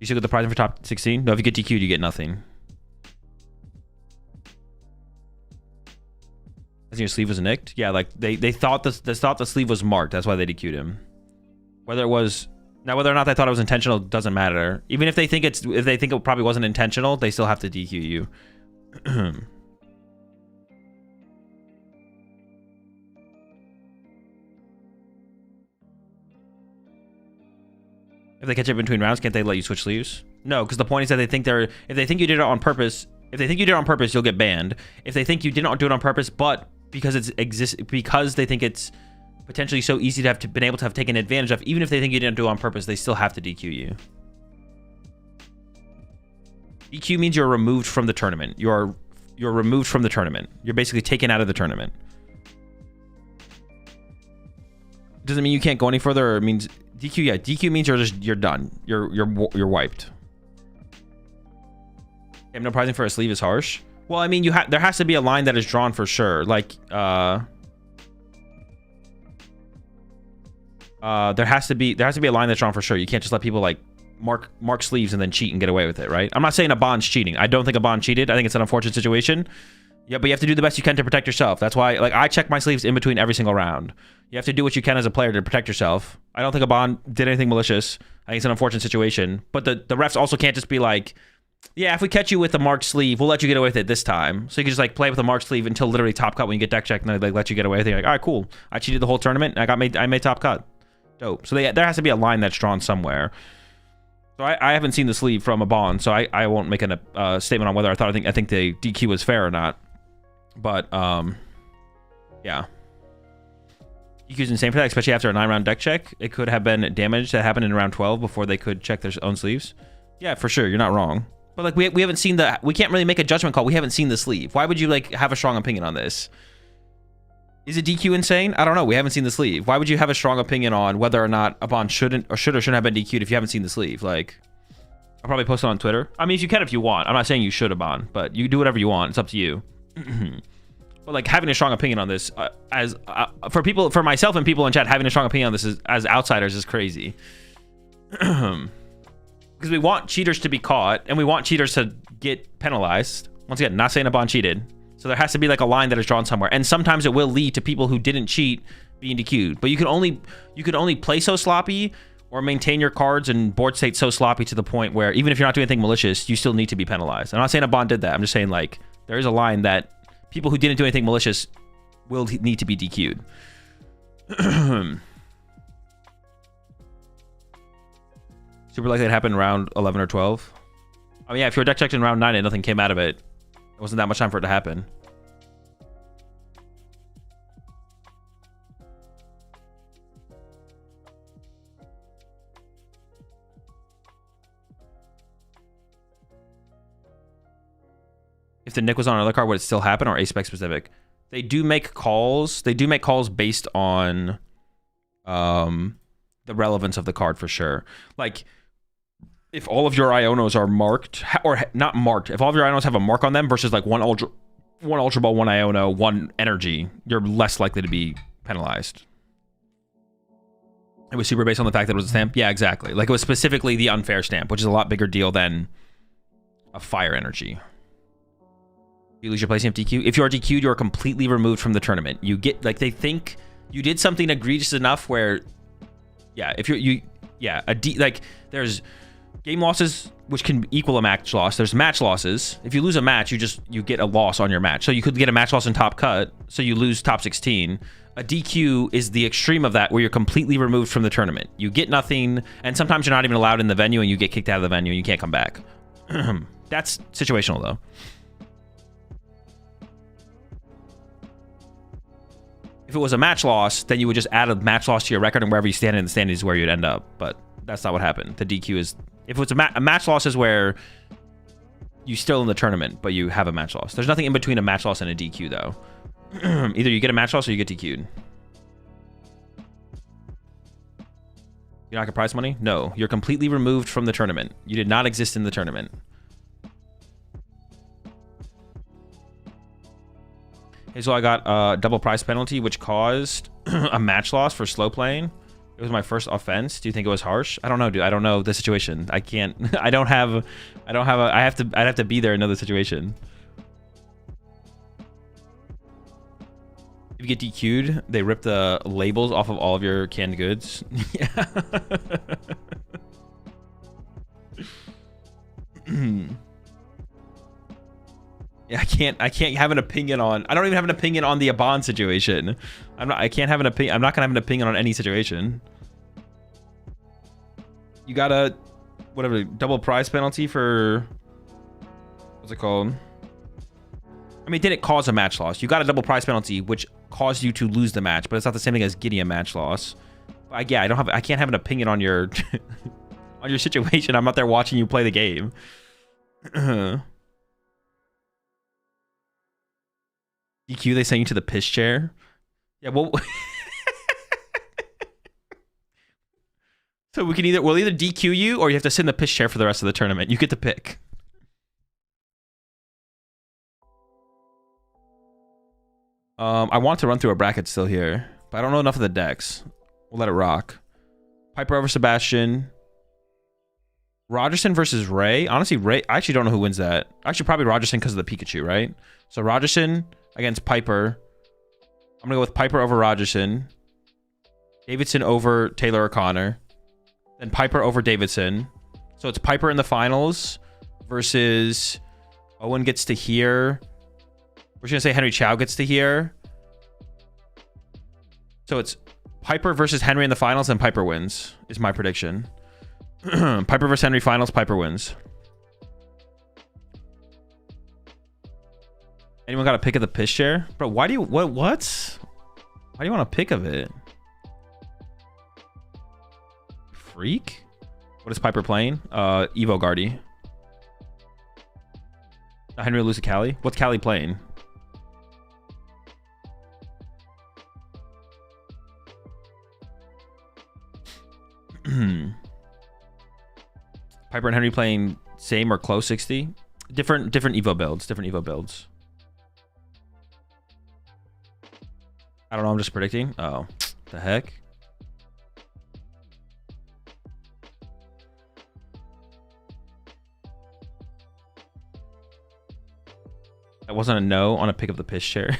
You should get the prize for top 16? No, if you get DQ'd, you get nothing. I think your sleeve was nicked. Yeah, like they thought the sleeve was marked. That's why they DQ'd him. Whether or not they thought it was intentional doesn't matter. Even if they think it probably wasn't intentional, they still have to DQ you. If they catch it between rounds, can't they let you switch sleeves? No, because the point is that if they think you did it on purpose, you'll get banned. If they think you did not do it on purpose, but because they think it's potentially so easy to have been able to have taken advantage of, even if they think you didn't do it on purpose, they still have to DQ you. DQ means you're removed from the tournament. You're removed from the tournament. You're basically taken out of the tournament. Doesn't mean you can't go any further. Or it means DQ. Yeah, DQ means you're done. You're wiped. Okay, no prizing for a sleeve is harsh. Well, I mean, there has to be a line that is drawn for sure. Like, there has to be a line that's drawn for sure. You can't just let people like mark sleeves and then cheat and get away with it, right? I'm not saying a bond's cheating. I don't think a bond cheated. I think it's an unfortunate situation. Yeah, but you have to do the best you can to protect yourself. That's why, like, I check my sleeves in between every single round. You have to do what you can as a player to protect yourself. I don't think a bond did anything malicious. I think it's an unfortunate situation. But the refs also can't just be like, yeah, if we catch you with a marked sleeve, we'll let you get away with it this time. So you can just like play with a marked sleeve until literally top cut when you get deck checked, and they let you get away with it. You're like, all right, cool. I cheated the whole tournament. And I made top cut. Dope. So there has to be a line that's drawn somewhere. So I haven't seen the sleeve from a bond, so I won't make a statement on whether I think the DQ was fair or not. But yeah, DQ's insane for that, especially after a 9-round deck check. It could have been damage that happened in round 12 before they could check their own sleeves. Yeah, for sure, you're not wrong. But like we haven't seen we can't really make a judgment call. We haven't seen the sleeve. Why would you like have a strong opinion on this? Is it DQ insane? I don't know. We haven't seen the sleeve. Why would you have a strong opinion on whether or not a bond should or shouldn't have been DQ'd if you haven't seen the sleeve? Like, I'll probably post it on Twitter. I mean, if you can, if you want. I'm not saying you should have bond, but you do whatever you want. It's up to you. But like having a strong opinion on this, for myself and people in chat, having a strong opinion on this as outsiders is crazy. Because we want cheaters to be caught and we want cheaters to get penalized. Once again, not saying a bond cheated. So there has to be like a line that is drawn somewhere. And sometimes it will lead to people who didn't cheat being DQ'd. But you can only play so sloppy or maintain your cards and board state so sloppy to the point where even if you're not doing anything malicious, you still need to be penalized. I'm not saying a bond did that. I'm just saying like there is a line that people who didn't do anything malicious will need to be DQ'd. Super likely it happened round 11 or 12. Oh yeah, if you were deck checked in round 9 and nothing came out of it, it wasn't that much time for it to happen. If the nick was on another card, would it still happen, or aspec specific? They do make calls. They do make calls based on the relevance of the card for sure. Like, if all of your Ionos are marked, or not marked, if all of your Ionos have a mark on them versus like one Ultra Ball, one Iono, one Energy, you're less likely to be penalized. It was super based on the fact that it was a stamp? Yeah, exactly. Like, it was specifically the unfair stamp, which is a lot bigger deal than a Fire Energy. You lose your placing of DQ. If you are DQ'd, you are completely removed from the tournament. You get, like, they think you did something egregious enough where, yeah, if like, there's game losses, which can equal a match loss. There's match losses. If you lose a match, you get a loss on your match. So you could get a match loss in top cut, so you lose top 16. A DQ is the extreme of that, where you're completely removed from the tournament. You get nothing, and sometimes you're not even allowed in the venue, and you get kicked out of the venue, and you can't come back. That's situational, though. If it was a match loss, then you would just add a match loss to your record, and wherever you stand in the standings is where you'd end up. But that's not what happened. The DQ is, if it's a match loss, is where you're still in the tournament, but you have a match loss. There's nothing in between a match loss and a DQ, though. Either you get a match loss or you get DQ'd. You not get prize money? No. You're completely removed from the tournament. You did not exist in the tournament. Okay, so I got a double prize penalty, which caused a match loss for slow playing. It was my first offense. Do you think it was harsh? I don't know, dude. I don't know the situation. I can't. I'd have to be there and know the situation. If you get DQ'd, they rip the labels off of all of your canned goods. Yeah. Yeah, I can't have an opinion on. I don't even have an opinion on the Abon situation. I can't have an opinion. I'm not gonna have an opinion on any situation. You got a whatever double prize penalty for, what's it called? I mean, did it cause a match loss? You got a double prize penalty, which caused you to lose the match, but it's not the same thing as getting a match loss. But yeah, I can't have an opinion on your on your situation. I'm not there watching you play the game. DQ, they send you to the piss chair. Yeah, well, so we'll either DQ you or you have to sit in the piss chair for the rest of the tournament. You get to pick. I want to run through a bracket still here, but I don't know enough of the decks. We'll let it rock. Piper over Sebastian. Rogerson versus Ray. Honestly, Ray, I actually don't know who wins that. Actually, probably Rogerson because of the Pikachu, right? So Rogerson against Piper. I'm gonna go with Piper over Rogerson. Davidson over Taylor O'Connor. Then Piper over Davidson. So it's Piper in the finals versus Owen gets to here. We're just gonna say Henry Chow gets to here. So it's Piper versus Henry in the finals, and Piper wins, is my prediction. Piper versus Henry finals, Piper wins. Anyone got a pick of the piss share? Bro, why do you, what? Why do you want a pick of it? Freak? What is Piper playing? Evo Guardi. Henry will lose to Callie. What's Callie playing? Piper and Henry playing same or close 60. Different Evo builds. Different Evo builds. I don't know. I'm just predicting. Oh, the heck. That wasn't a no on a pick of the piss chair.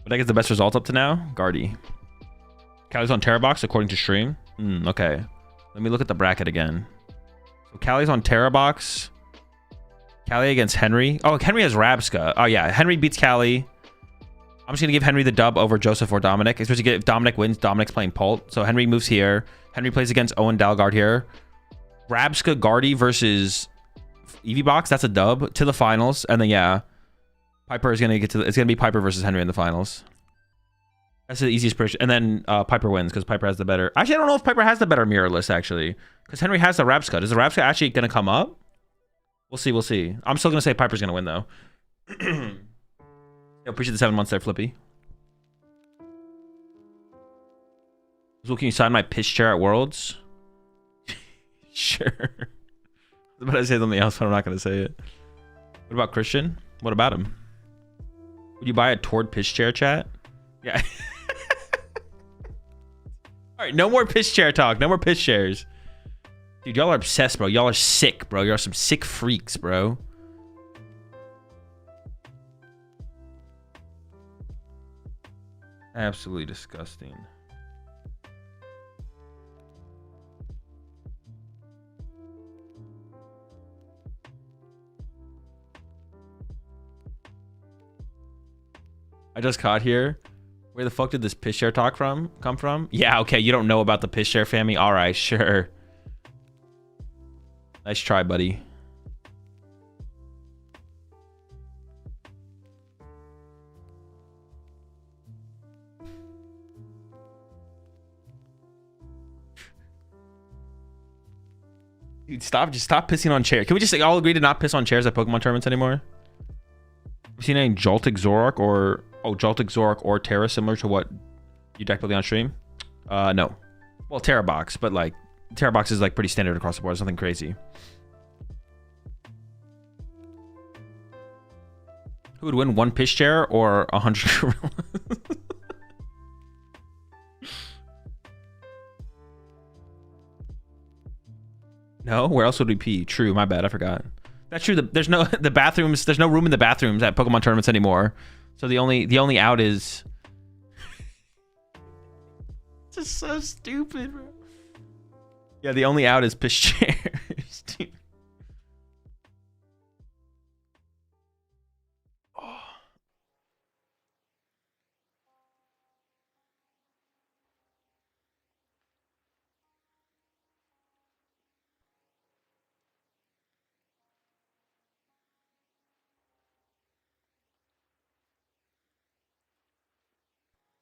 But I guess the best result up to now, Guardi. Callie's on Terrabox according to stream. Okay. Let me look at the bracket again. So Callie's on Terrabox. Callie against Henry. Oh, Henry has Rabska. Oh yeah, Henry beats Callie. I'm just gonna give Henry the dub over Joseph or Dominic. Especially if Dominic wins, Dominic's playing Pult. So Henry moves here. Henry plays against Owen Dalgard here. Rabska Guardi versus Eevee box. That's a dub to the finals. And then yeah, Piper is gonna get to. It's gonna be Piper versus Henry in the finals. That's the easiest prediction. And then Piper wins because Piper has the better. Actually, I don't know if Piper has the better mirror list actually, because Henry has the Rabska. Is the Rabska actually gonna come up? We'll see. We'll see. I'm still gonna say Piper's gonna win though. I appreciate the 7 months there, Flippy. So can you sign my pitch chair at Worlds? Sure. I was about to say something else, but I'm not gonna say it. What about Christian? What about him? Would you buy a Tord pitch chair, chat? Yeah. All right, no more pitch chair talk. No more pitch chairs. Dude, y'all are obsessed, bro. Y'all are sick, bro. Y'all some sick freaks, bro. Absolutely disgusting. I just caught here. Where the fuck did this piss share talk come from? Yeah, okay, you don't know about the piss share family. All right, sure. Nice try, buddy. Dude, just stop pissing on chairs. Can we just all agree to not piss on chairs at Pokemon tournaments anymore? Have you seen any Joltik Zoroark or Joltik Zoroark or Terra similar to what you deck building on stream? No. Well, Terra box, but like Terra box is like pretty standard across the board. It's nothing crazy. Who would win, one piss chair or 100 gorillas? No, where else would we pee? True, my bad, I forgot. That's true. There's no the bathrooms. There's no room in the bathrooms at Pokemon tournaments anymore. So the only out is. It's just so stupid, bro. Yeah, the only out is piss chairs. Dude. Oh.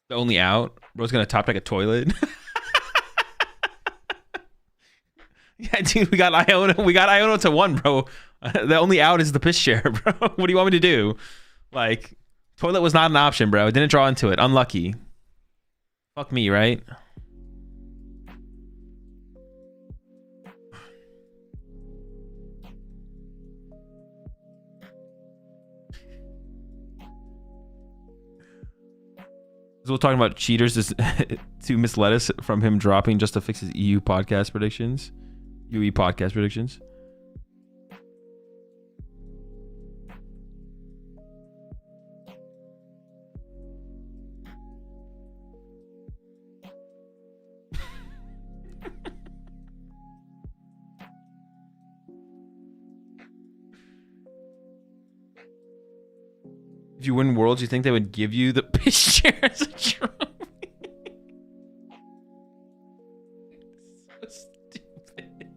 The only out. Bro's gonna top deck a toilet. Yeah, dude, we got Iono. We got Iono to 1, bro. The only out is the piss chair, bro. What do you want me to do? Like, toilet was not an option, bro. Didn't draw into it. Unlucky. Fuck me, right? So we're talking about cheaters to misled us from him dropping just to fix his EU podcast predictions. UE podcast predictions. If you win Worlds, you think they would give you the piss chair as a trophy? So stupid.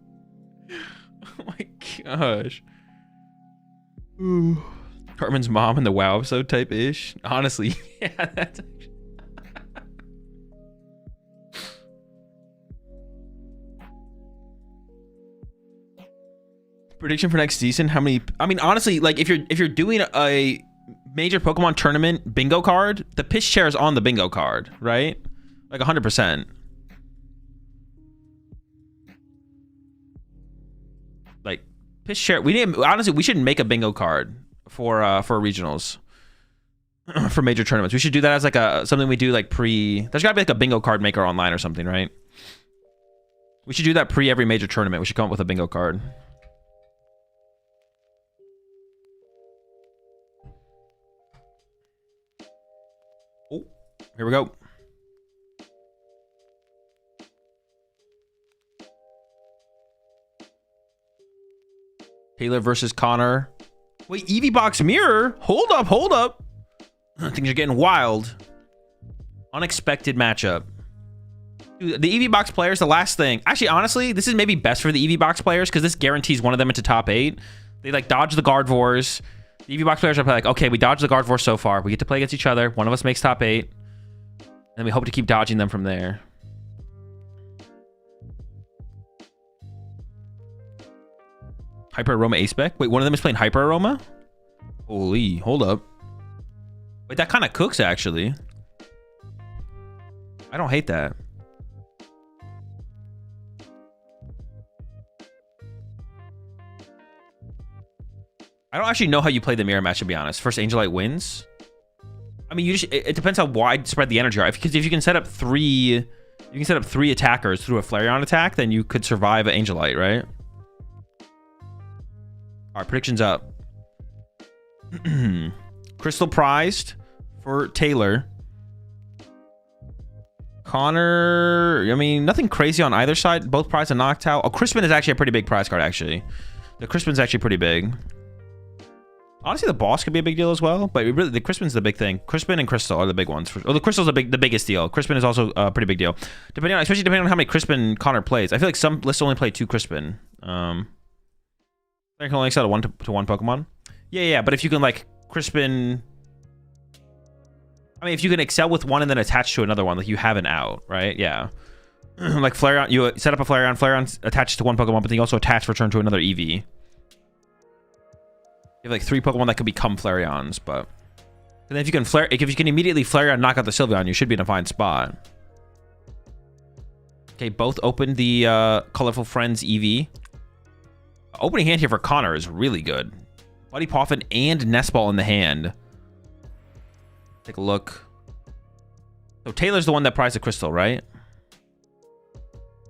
Oh my gosh. Ooh. Cartman's mom in the WoW episode type ish. Honestly, yeah, that's actually... Prediction for next season? How many? I mean, honestly, like if you're doing a major Pokemon tournament bingo card, the pitch chair is on the bingo card, right? Like 100%. Like pitch chair. We didn't honestly. We shouldn't make a bingo card for regionals for major tournaments. We should do that as like something we do like pre. There's got to be like a bingo card maker online or something, right? We should do that pre every major tournament. We should come up with a bingo card. Oh, here we go. Taylor versus Connor. Wait, Eevee box mirror? Hold up. Things are getting wild. Unexpected matchup. Dude, the Eevee box players, the last thing. Actually, honestly, this is maybe best for the Eevee box players because this guarantees one of them into top 8. They like dodge the Gardevoirs. The Eevee box players are like, okay, we dodged the Gardevoir so far. We get to play against each other. One of us makes top 8. And we hope to keep dodging them from there. Hyper Aroma Ace-Spec? Wait, one of them is playing Hyper Aroma? Holy, hold up. Wait, that kind of cooks, actually. I don't hate that. I don't actually know how you play the mirror match, to be honest. First Angelite wins. I mean, it depends how widespread the energy are. Because if you can set up three attackers through a Flareon attack, then you could survive an Angelite, right? All right, predictions up. Crystal prized for Taylor. Connor, I mean, nothing crazy on either side. Both prized and Noctowl. Oh, Crispin is actually a pretty big prize card, actually. The Crispin's actually pretty big. Honestly, the boss could be a big deal as well, but really, the Crispin's the big thing. Crispin and Crystal are the big ones. The Crystal's the biggest deal. Crispin is also a pretty big deal, especially depending on how many Crispin Connor plays. I feel like some lists only play 2 Crispin. I can only sell one to one Pokemon. Yeah, but if you can like Crispin, I mean, if you can excel with one and then attach to another one, like you have an out, right? Yeah. Like Flareon, you set up a Flareon attaches to one Pokemon, but then you also attach return to another Eevee. You have like 3 Pokemon that could become Flareons, but and then if you can immediately Flareon knock out the Sylveon, you should be in a fine spot. Okay, both opened the Colorful Friends Eevee. Opening hand here for Connor is really good. Buddy Poffin and Nest Ball in the hand. Take a look. So Taylor's the one that prized the crystal, right?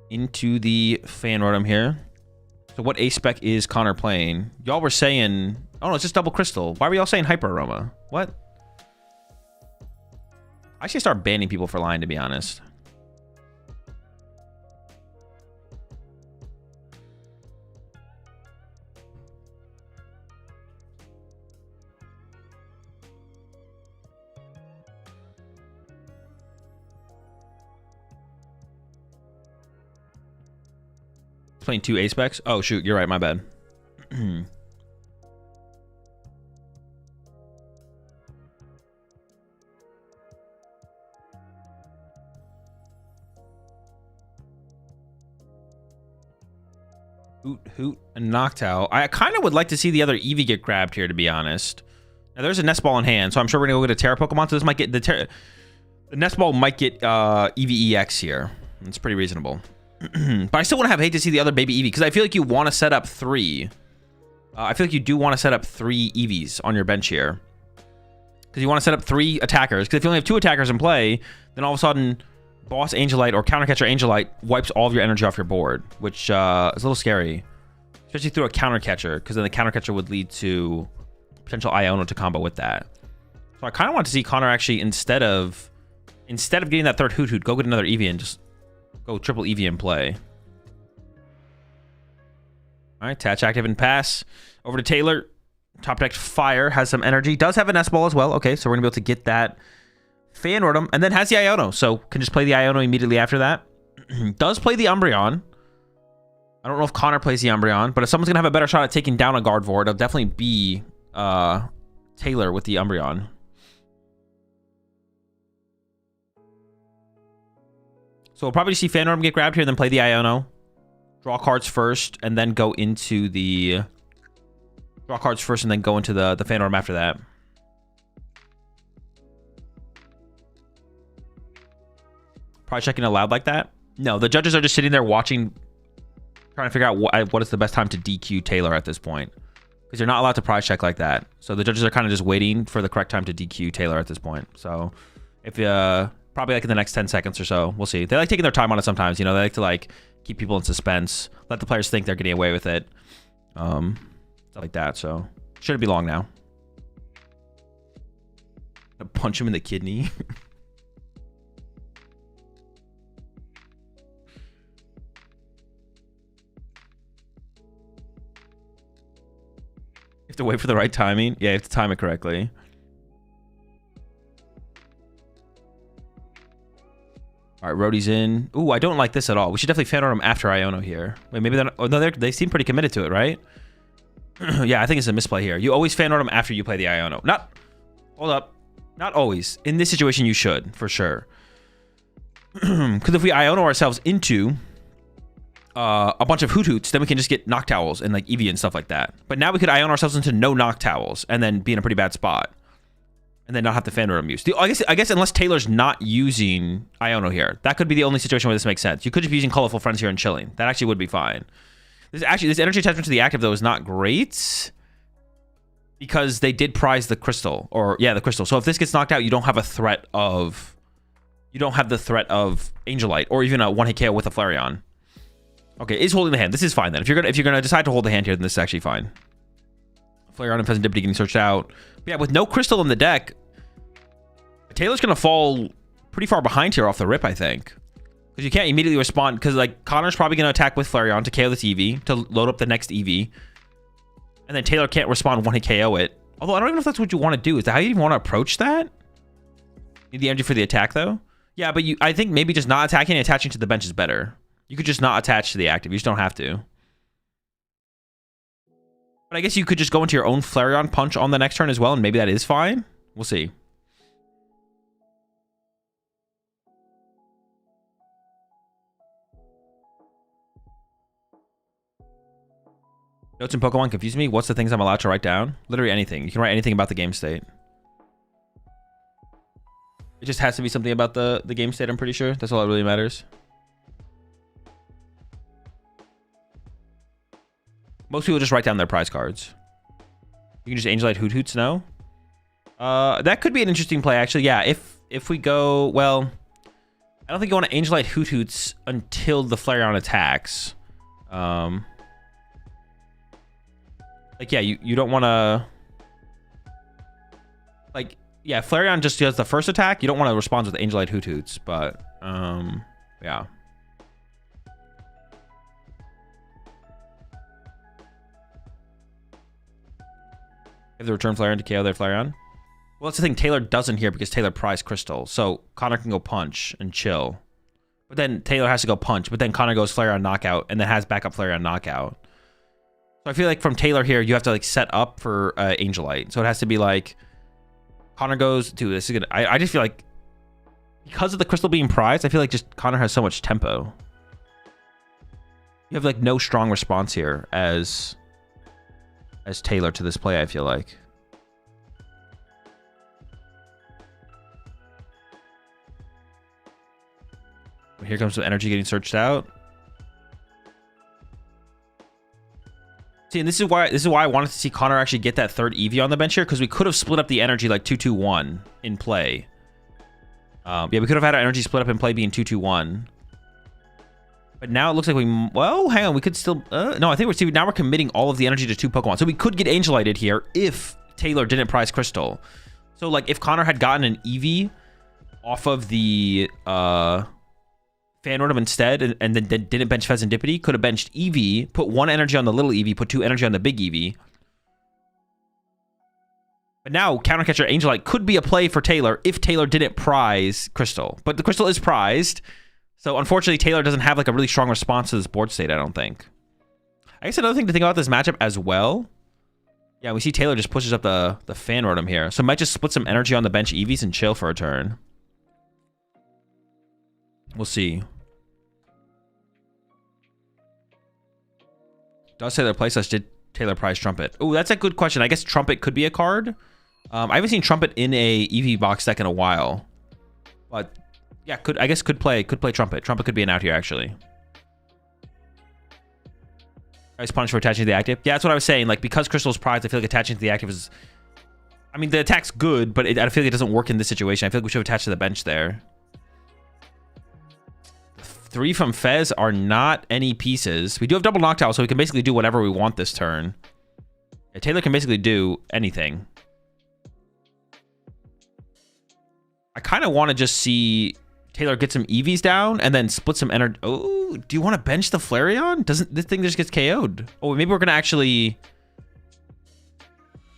Into the fan rotom here. So what A-Spec is Connor playing? Y'all were saying... Oh, no, it's just double crystal. Why were y'all saying Hyper Aroma? What? I should start banning people for lying, to be honest. Playing 2 A-Specs? Oh, shoot. You're right. My bad. Hoot, and Noctowl. I kind of would like to see the other Eevee get grabbed here, to be honest. Now, there's a Nest Ball in hand, so I'm sure we're going to go get a Terra Pokemon. So this might get... The Nest Ball might get Eevee EX here. It's pretty reasonable. But I still want to hate to see the other baby Eevee, because I feel like you want to set up 3. I feel like you do want to set up 3 Eevees on your bench here. Because you want to set up 3 attackers. Because if you only have 2 attackers in play, then all of a sudden... Boss Angelite or Countercatcher Angelite wipes all of your energy off your board, which is a little scary. Especially through a Countercatcher, because then the Countercatcher would lead to potential Iono to combo with that. So I kind of want to see Connor actually, instead of getting that 3rd Hoot, go get another Eevee and just go triple Eevee in play. All right, Tatch active and pass. Over to Taylor. Top deck Fire has some energy. Does have a Nest Ball as well. Okay, so we're going to be able to get that Fan Rotom, and then has the Iono, so can just play the Iono immediately after that. Does play the Umbreon. I don't know if Connor plays the Umbreon, but if someone's going to have a better shot at taking down a Gardevoir, it'll definitely be Taylor with the Umbreon. So we'll probably see Fan Rotom get grabbed here, then play the Iono. Draw cards first, and then go into the Draw cards first and then go into the fan room after that. Probably checking aloud like that? No, the judges are just sitting there watching, trying to figure out what is the best time to DQ Taylor at this point. Because you're not allowed to prize check like that. So the judges are kind of just waiting for the correct time to DQ Taylor at this point. So if probably like in the next 10 seconds or so, we'll see. They like taking their time on it sometimes. You know, they like to like keep people in suspense, let the players think they're getting away with it. Stuff like that. So shouldn't be long now. Punch him in the kidney. You have to wait for the right timing. Yeah, you have to time it correctly. All right, Rhodey's in. Ooh, I don't like this at all. We should definitely fan art him after Iono here. Wait, maybe they're not, oh, no, they seem pretty committed to it, right? Yeah, I think it's a misplay here. You always fan art him after you play the Iono. Hold up. Not always. In this situation, you should, for sure. Because if we Iono ourselves into a bunch of Hoot Hoots, then we can just get Knock Towels and like Eevee and stuff like that. But now we could Iono ourselves into no Knock Towels and then be in a pretty bad spot. And then not have the fan room use. I guess unless Taylor's not using Iono here. That could be the only situation where this makes sense. You could just be using Colorful Friends here and chilling. That actually would be fine. This energy attachment to the active, though, is not great. Because they did prize the crystal. Or, yeah, the crystal. So if this gets knocked out, you don't have a threat of... You don't have the threat of Angelite. Or even a one-hit KO with a Flareon. Okay, is holding the hand. This is fine then. If you're gonna decide to hold the hand here, then this is actually fine. Flareon and Pheasant Dippity getting searched out. But yeah, with no crystal in the deck, Taylor's gonna fall pretty far behind here off the rip, I think. Because you can't immediately respond, because like Connor's probably gonna attack with Flareon to KO this Eevee, to load up the next Eevee. And then Taylor can't respond one hit KO it. Although I don't even know if that's what you want to do. Is that how you even want to approach that? Need the energy for the attack though? Yeah, but I think maybe just not attacking and attaching to the bench is better. You could just not attach to the active. You just don't have to. But I guess you could just go into your own Flareon punch on the next turn as well, and maybe that is fine. We'll see. Notes in Pokemon confuse me. What's the things I'm allowed to write down? Literally anything. You can write anything about the game state. It just has to be something about the game state, I'm pretty sure. That's all that really matters. Most people just write down their prize cards. You can just Angelite Hoot Hoots, no? That could be an interesting play, actually. Yeah, if we go... Well, I don't think you want to Angelite Hoot Hoots until the Flareon attacks. Like, yeah, you don't want to... Like, yeah, Flareon just does the first attack. You don't want to respond with Angelite Hoot Hoots, but, yeah. If the return Flareon to KO their Flareon. Well, that's the thing. Taylor doesn't here because Taylor prized Crystal. So Connor can go punch and chill. But then Taylor has to go punch. But then Connor goes Flareon knockout and then has backup Flareon knockout. So I feel like from Taylor here, you have to like set up for Angelite. So it has to be like Connor goes, dude, this is gonna... I just feel like because of the Crystal being prized, I feel like just Connor has so much tempo. You have like no strong response here as Taylor to this play, I feel like. Here comes some energy getting searched out. See, and this is why I wanted to see Connor actually get that third Eevee on the bench here, because we could have split up the energy like 2-2-1 in play. Yeah, we could have had our energy split up in play being 2-2-1. But now it looks like well, hang on, we could still... no, I think now we're committing all of the energy to 2 Pokemon. So we could get Angelited here if Taylor didn't prize Crystal. So, like, if Connor had gotten an Eevee off of the fan ornament instead, and then didn't bench Pheasant Dippity, could have benched Eevee, put 1 energy on the little Eevee, put 2 energy on the big Eevee. But now, Countercatcher Angelite could be a play for Taylor if Taylor didn't prize Crystal. But the Crystal is prized. So, unfortunately, Taylor doesn't have like a really strong response to this board state, I don't think. I guess another thing to think about this matchup as well. Yeah, we see Taylor just pushes up the fan rotom here. So, might just split some energy on the bench Eevees and chill for a turn. We'll see. Does say their playstyles did Taylor Prize Trumpet? Oh, that's a good question. I guess Trumpet could be a card. I haven't seen Trumpet in a Eevee box deck in a while. But yeah, I guess could play Trumpet. Trumpet could be an out here actually. Guys punish for attaching to the active. Yeah, that's what I was saying. Like, because Crystal's prized, I feel like attaching to the active is... I mean, the attack's good, but I feel like it doesn't work in this situation. I feel like we should attach to the bench there. 3 from Fez are not any pieces. We do have double Noctowl, so we can basically do whatever we want this turn. Yeah, Taylor can basically do anything. I kind of want to just see Taylor get some Eevees down and then split some energy. Oh, do you want to bench the Flareon? Doesn't this thing just gets KO'd? Oh, maybe we're going to actually...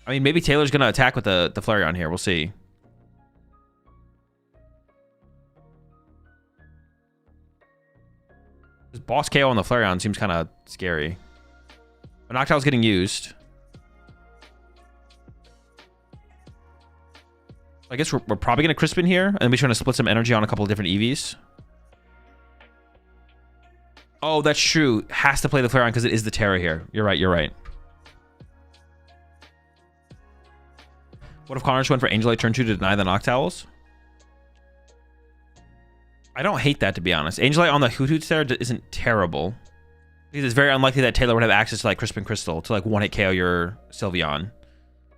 I mean, maybe Taylor's going to attack with the Flareon here. We'll see. This boss KO on the Flareon seems kind of scary. But Noctowl's getting used. I guess we're probably going to Crispin here. And then we're trying to split some energy on a couple of different Eevees. Oh, that's true. Has to play the Flareon because it is the Terra here. You're right, you're right. What if Connor just went for Angelite turn 2 to deny the Noctowls? I don't hate that, to be honest. Angelite on the Hoothoots there isn't terrible. Because it's very unlikely that Taylor would have access to like Crispin Crystal to like one-hit KO your Sylveon.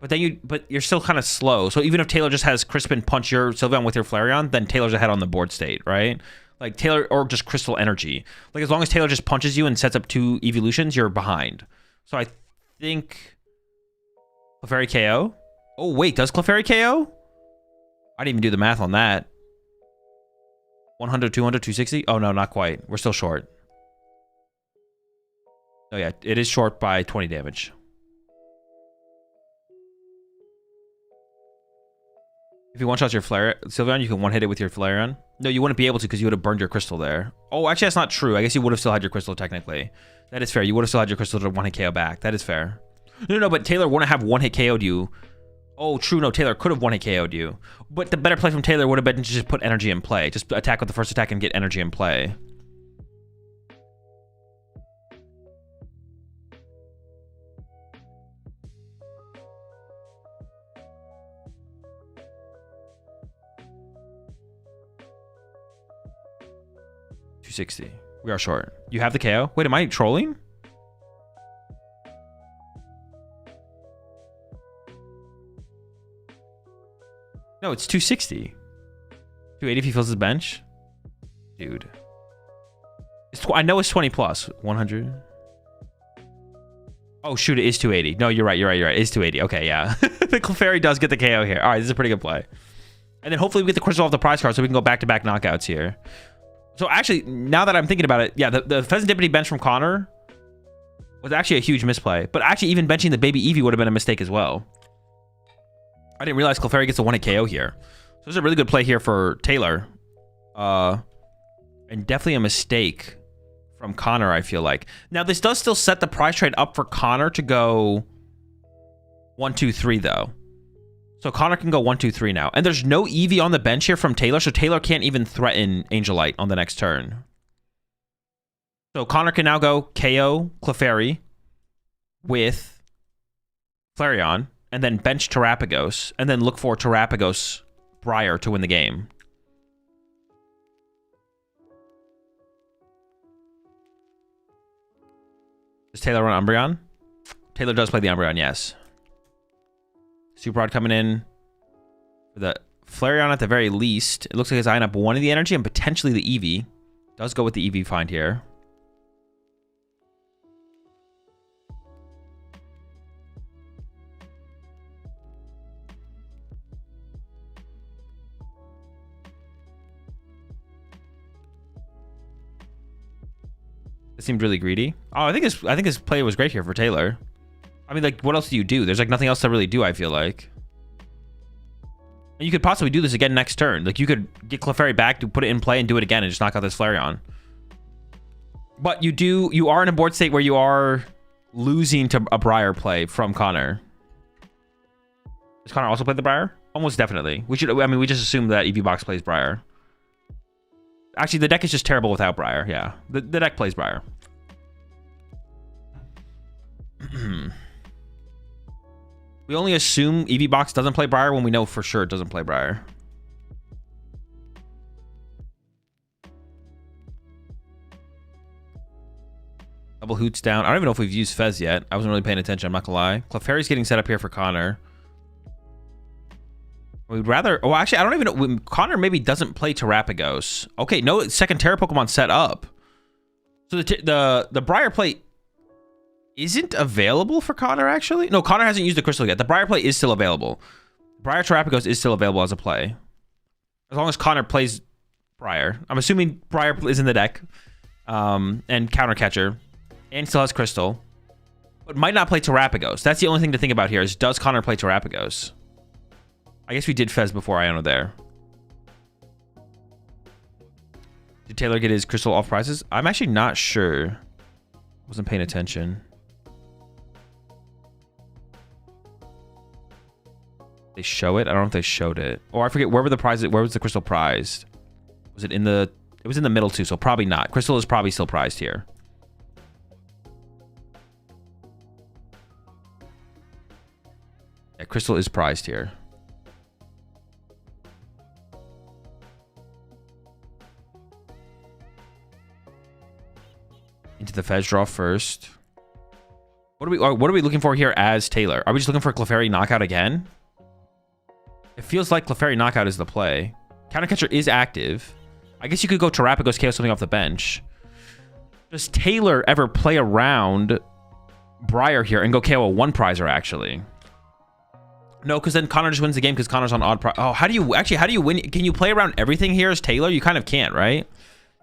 But then you're still kind of slow. So even if Taylor just has Crispin punch your Sylveon with your Flareon, then Taylor's ahead on the board state, right? Like Taylor, or just Crystal Energy. Like as long as Taylor just punches you and sets up 2 evolutions, you're behind. So I think Clefairy KO. Oh wait, does Clefairy KO? I didn't even do the math on that. 100, 200, 260? Oh, no, not quite. We're still short. Oh, yeah. It is short by 20 damage. If you one-shot your Sylveon, you can one-hit it with your Flareon. No, you wouldn't be able to because you would have burned your crystal there. Oh, actually, that's not true. I guess you would have still had your crystal, technically. That is fair. You would have still had your crystal to one-hit KO back. That is fair. No, but Taylor wouldn't have one-hit KO'd you. Oh, true. No, Taylor could have one-hit KO'd you. But the better play from Taylor would have been to just put energy in play. Just attack with the first attack and get energy in play. $260. We are short. You have the KO? Wait, am I trolling? No, it's 260. 280 if he fills his bench. Dude. I know it's 20 plus. 100. Oh, shoot, it is 280. No, you're right. It's 280. Okay, yeah. The Clefairy does get the KO here. All right, this is a pretty good play. And then hopefully we get the crystal off the prize card so we can go back-to-back knockouts here. So actually, now that I'm thinking about it, yeah, the Pheasantipity bench from Connor was actually a huge misplay. But actually, even benching the baby Eevee would have been a mistake as well. I didn't realize Clefairy gets a one-hit KO here. So this is a really good play here for Taylor. And definitely a mistake from Connor, I feel like. Now, this does still set the prize trade up for Connor to go 1, 2, 3, though. So Connor can go 1, 2, 3 now. And there's no Eevee on the bench here from Taylor, so Taylor can't even threaten Angelite on the next turn. So Connor can now go KO Clefairy with Flareon, and then bench Terapagos, and then look for Terapagos Briar to win the game. Does Taylor run Umbreon? Taylor does play the Umbreon, yes. Super Rod coming in for the Flareon at the very least. It looks like he's eyeing up one of the energy and potentially the Eevee. Does go with the Eevee find here. It seemed really greedy. Oh, I think his play was great here for Taylor. I mean, like, what else do you do? There's like nothing else to really do, I feel like. And you could possibly do this again next turn. Like, you could get Clefairy back to put it in play and do it again and just knock out this Flareon. But you are in a board state where you are losing to a Briar play from Connor. Does Connor also play the Briar? Almost definitely. We just assume that Eevee Box plays Briar. Actually, the deck is just terrible without Briar. Yeah, the deck plays Briar. We only assume Eevee Box doesn't play Briar when we know for sure it doesn't play Briar. Double Hoots down. I don't even know if we've used Fez yet. I wasn't really paying attention, I'm not gonna lie. Clefairy's getting set up here for Connor. We'd rather... Oh, actually, I don't even know. Connor maybe doesn't play Terrapagos. Okay, no second Terra Pokemon set up. So the Briar play isn't available for Connor, actually? No, Connor hasn't used the Crystal yet. The Briar play is still available. Briar Terrapagos is still available as a play. As long as Connor plays Briar. I'm assuming Briar is in the deck. And Counter Catcher. And still has Crystal. But might not play Terrapagos. That's the only thing to think about here is, does Connor play Terrapagos? I guess we did Fez before Iono there. Did Taylor get his Crystal off prizes? I'm actually not sure. Wasn't paying attention. They show it? I don't know if they showed it. Or I forget, where were the prizes? Where was the Crystal prized? Was it in the... It was in the middle too, so probably not. Crystal is probably still prized here. Yeah, Crystal is prized here. Into the Fez draw first. What are we looking for here as Taylor? Are we just looking for a Clefairy knockout again? It feels like Clefairy knockout is the play. Counter Catcher is active. I guess you could go Terrapagos KO something off the bench. Does Taylor ever play around Briar here and go KO a one prizer actually? No, because then Connor just wins the game because Connor's on odd prize. Oh, how do you win? Can you play around everything here as Taylor? You kind of can't, right?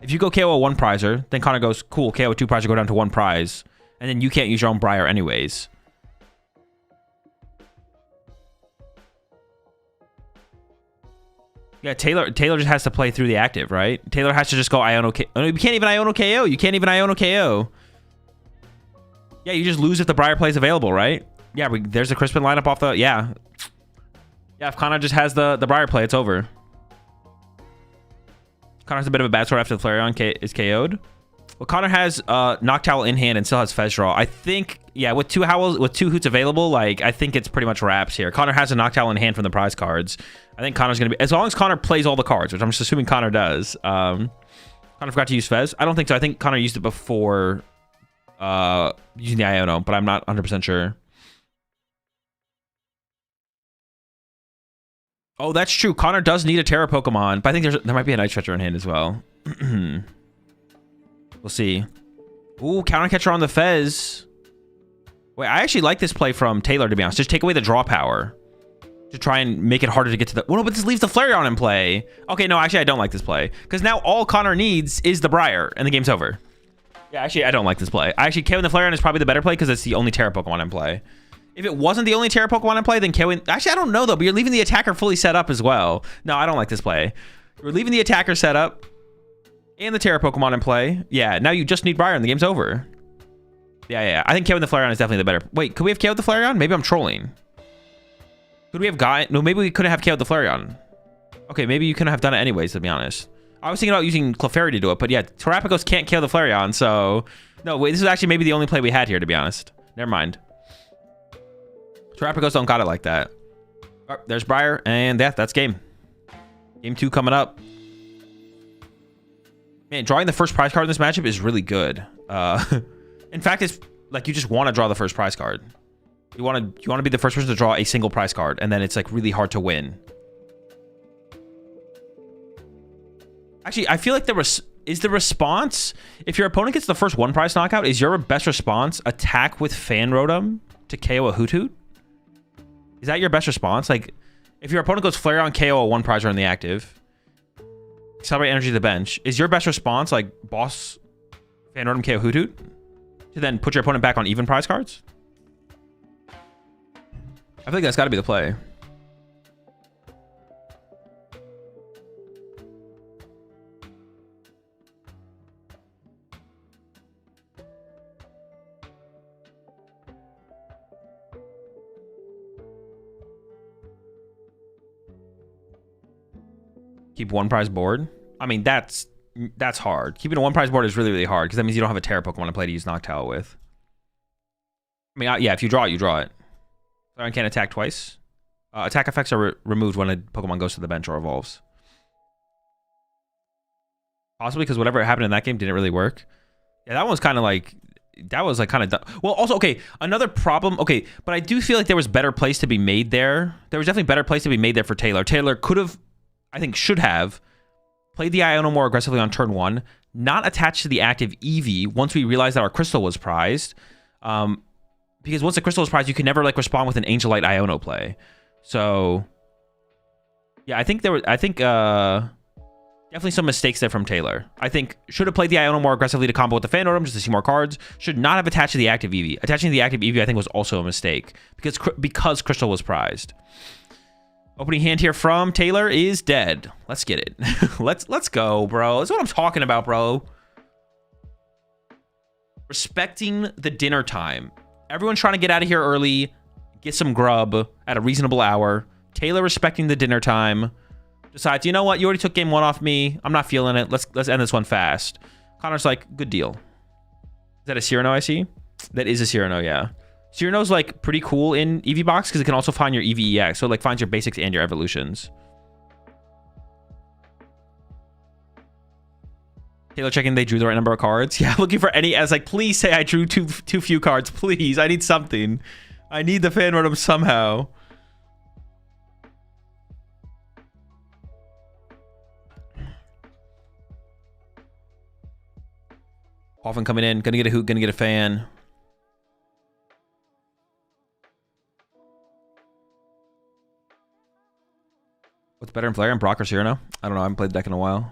If you go KO a one prizer, then Connor goes, cool, KO a two prizer, go down to one prize. And then you can't use your own Briar anyways. Yeah, Taylor just has to play through the active, right? Taylor has to just go Iono KO. Oh, you can't even Iono KO. You can't even Iono KO. Yeah, you just lose if the Briar play is available, right? Yeah, there's a Crispin lineup off the... Yeah. Yeah, if Connor just has the Briar play, it's over. Connor's a bit of a bad sort after the Flareon is KO'd. Well, Connor has Noctowl in hand and still has Fez draw. I think, yeah, with two Hoots available, like, I think it's pretty much wraps here. Connor has a Noctowl in hand from the prize cards. I think Connor's going to be... As long as Connor plays all the cards, which I'm just assuming Connor does. Connor forgot to use Fez? I don't think so. I think Connor used it before using the Iono, but I'm not 100% sure. Oh, that's true. Connor does need a Terra Pokemon, but I think there might be a Night Stretcher in hand as well. We'll see. Ooh, Counter Catcher on the Fez. Wait, I actually like this play from Taylor, to be honest. Just take away the draw power to try and make it harder to get to the... Well, no, but this leaves the Flareon in play. Okay, no, actually, I don't like this play. Because now all Connor needs is the Briar, and the game's over. Yeah, actually, I don't like this play. Actually, KOing the Flareon is probably the better play because it's the only Terra Pokemon in play. If it wasn't the only Terra Pokemon in play, then KOing... Actually, I don't know, though, but you're leaving the attacker fully set up as well. No, I don't like this play. You're leaving the attacker set up and the Terra Pokemon in play. Yeah, now you just need Briar and the game's over. Yeah. I think KOing the Flareon is definitely the better... Wait, could we have KO'd the Flareon? Maybe I'm trolling. Could we have got... No, maybe we couldn't have KO'd the Flareon. Okay, maybe you couldn't have done it anyways, to be honest. I was thinking about using Clefairy to do it, but yeah, Terrapagos can't KO the Flareon, so... No, wait, this is actually maybe the only play we had here, to be honest. Never mind. Terrapagos don't got it like that. Oh, there's Briar, and yeah, that's game. Game 2 coming up. Man, drawing the first prize card in this matchup is really good. In fact, it's like you just want to draw the first prize card. You want to be the first person to draw a single prize card, and then it's like really hard to win. Actually, I feel like is the response, if your opponent gets the first one prize knockout, is your best response attack with Fan Rotom to KO a Hoot Hoot? Is that your best response? Like, if your opponent goes Flareon, KO a one prizer in the active, Celebrate Energy to the bench, is your best response like Boss Fan Rotom KO Hoot Hoot to then put your opponent back on even prize cards? I feel like that's got to be the play. Keep one prize board. I mean, that's hard. Keeping a one prize board is really, really hard because that means you don't have a Terra Pokemon to play to use Noctowl with. I mean, yeah, if you draw it, you draw it. Flareon can't attack twice. Attack effects are removed when a Pokemon goes to the bench or evolves. Possibly because whatever happened in that game didn't really work. Yeah, that one was kind of like... That was like kind of... Well, also, okay, another problem... Okay, but I do feel like there was better place to be made there. There was definitely better place to be made there for Taylor. Taylor could have... I think should have played the Iono more aggressively on turn 1, not attached to the active Eevee once we realized that our Crystal was prized. Because once the Crystal was prized, you can never like respond with an Angel Light Iono play. So yeah, I think there was definitely some mistakes there from Taylor. I think should have played the Iono more aggressively to combo with the Phantom just to see more cards. Should not have attached to the active Eevee. Attaching to the active Eevee I think was also a mistake because Crystal was prized. Opening hand here from Taylor is dead. Let's get it. let's go, bro. That's what I'm talking about, bro. Respecting the dinner time. Everyone's trying to get out of here early, get some grub at a reasonable hour. Taylor respecting the dinner time. Decides, you know what? You already took game 1 off me. I'm not feeling it. Let's end this one fast. Connor's like, good deal. Is that a Cyrano I see? That is a Cyrano, yeah. Cyrano's like pretty cool in Eevee box because it can also find your Eevee EX. So it like finds your basics and your evolutions. Taylor checking they drew the right number of cards. Yeah, looking for any as like, please say I drew too few cards. Please, I need something. I need the fan random somehow. Hoffman coming in, gonna get a hoot, gonna get a fan. What's better in Flareon, Brock or Cyrano? I don't know. I haven't played the deck in a while.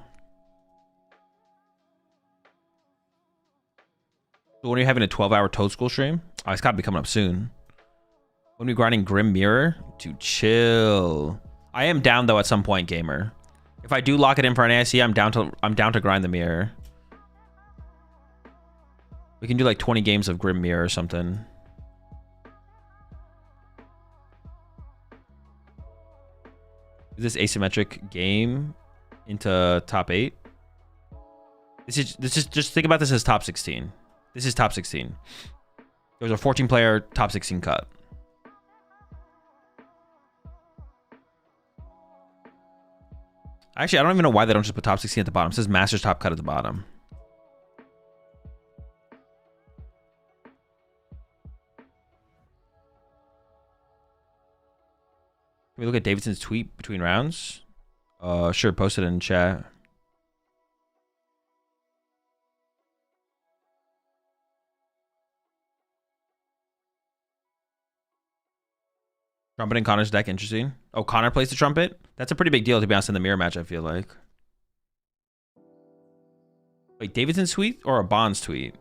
So when are you having a 12-hour Toad School stream? Oh, it's got to be coming up soon. When are we grinding Grim Mirror? To chill. I am down though at some point, gamer. If I do lock it in for an ASC, I'm down to grind the mirror. We can do like 20 games of Grim Mirror or something. Is this asymmetric game into top 8? This is just think about this as top 16. This is top 16. There's a 14-player top 16 cut. Actually, I don't even know why they don't just put top 16 at the bottom. It says Masters top cut at the bottom. Can we look at Davidson's tweet between rounds? Sure, post it in chat. Trumpet in Connor's deck, interesting. Oh, Connor plays the trumpet? That's a pretty big deal, to be honest, in the mirror match, I feel like. Wait, Davidson's tweet or a Bonds tweet?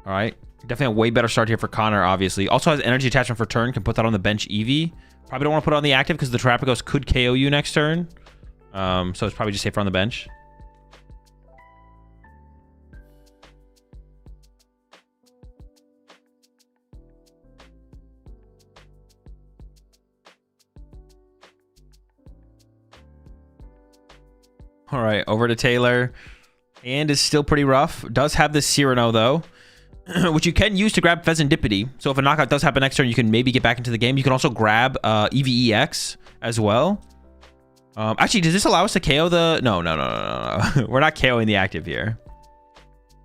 All right. Definitely a way better start here for Connor, obviously. Also has energy attachment for turn. Can put that on the bench Eevee. Probably don't want to put it on the active because the Terrapagos could KO you next turn. So it's probably just safer on the bench. All right. Over to Taylor. And is still pretty rough. Does have this Cyrano, though. Which you can use to grab Pheasantipity. So if a knockout does happen next turn, you can maybe get back into the game. You can also grab Eevee EX as well. Actually, does this allow us to KO the... No. We're not KOing the active here.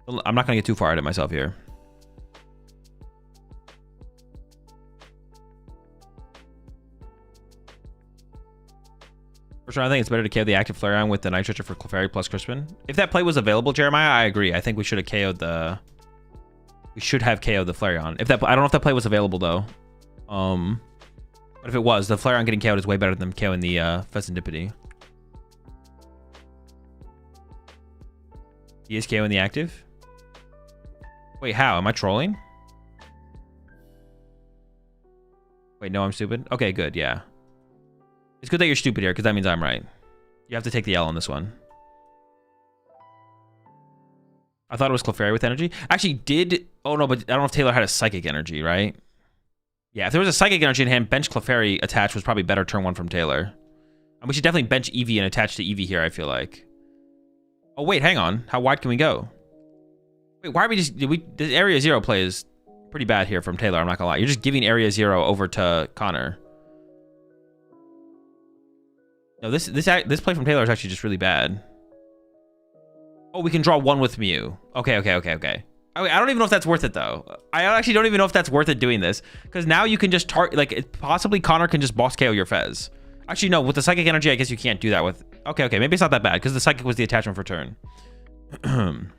I'm not going to get too far ahead of myself here. First round, I think it's better to KO the active Flareon with the Night Stretcher for Clefairy plus Crispin. If that play was available, Jeremiah, I agree. I think we should have KO'd the... We should have KO'd the Flareon. If that, I don't know if that play was available though. But if it was, the Flareon getting KO'd is way better than KOing the Pheasantipity. He is KOing the active? Wait, how? Am I trolling? Wait, no, I'm stupid. Okay, good, yeah. It's good that you're stupid here, because that means I'm right. You have to take the L on this one. I thought it was Clefairy with energy. Actually, did... Oh, no, but I don't know if Taylor had a Psychic energy, right? Yeah, if there was a Psychic energy in hand, bench Clefairy attached was probably better turn 1 from Taylor. And we should definitely bench Eevee and attach to Eevee here, I feel like. Oh, wait, hang on. How wide can we go? Wait, why are we just... The Area 0 play is pretty bad here from Taylor, I'm not gonna lie. You're just giving Area 0 over to Connor. No, this play from Taylor is actually just really bad. Oh, we can draw 1 with Mew. Okay. I don't even know if that's worth it, though. I actually don't even know if that's worth it doing this. Because now you can just target... Like, possibly Connor can just boss KO your Fez. Actually, no. With the Psychic energy, I guess you can't do that with... Okay. Maybe it's not that bad. Because the Psychic was the attachment for turn. If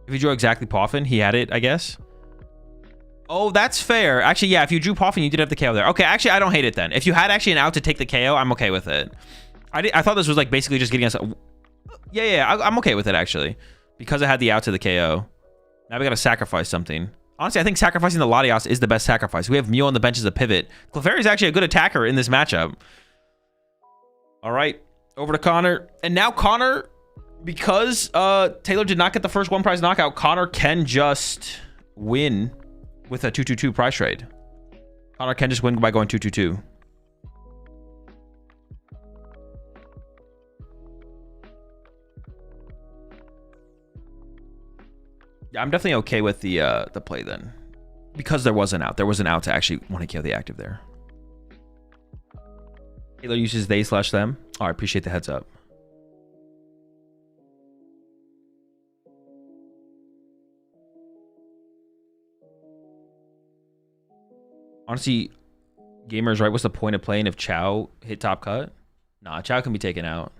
you drew exactly Poffin, he had it, I guess. Oh, that's fair. Actually, yeah. If you drew Poffin, you did have the KO there. Okay, actually, I don't hate it then. If you had actually an out to take the KO, I'm okay with it. I thought this was like basically just getting us... Yeah, I'm okay with it, actually. Because I had the out to the KO. Now we gotta sacrifice something. Honestly, I think sacrificing the Latios is the best sacrifice. We have Mew on the bench as a pivot. Clefairy is actually a good attacker in this matchup. All right, over to Connor. And now Connor, because Taylor did not get the first 1 prize knockout, Connor can just win with a 2-2-2 prize trade. Connor can just win by going 2-2-2. Yeah, I'm definitely okay with the play then. Because there was an out. There was an out to actually want to kill the active there. Taylor uses they/them. Oh, I appreciate the heads up. Honestly, gamers, right? What's the point of playing if Chow hit top cut? Nah, Chow can be taken out.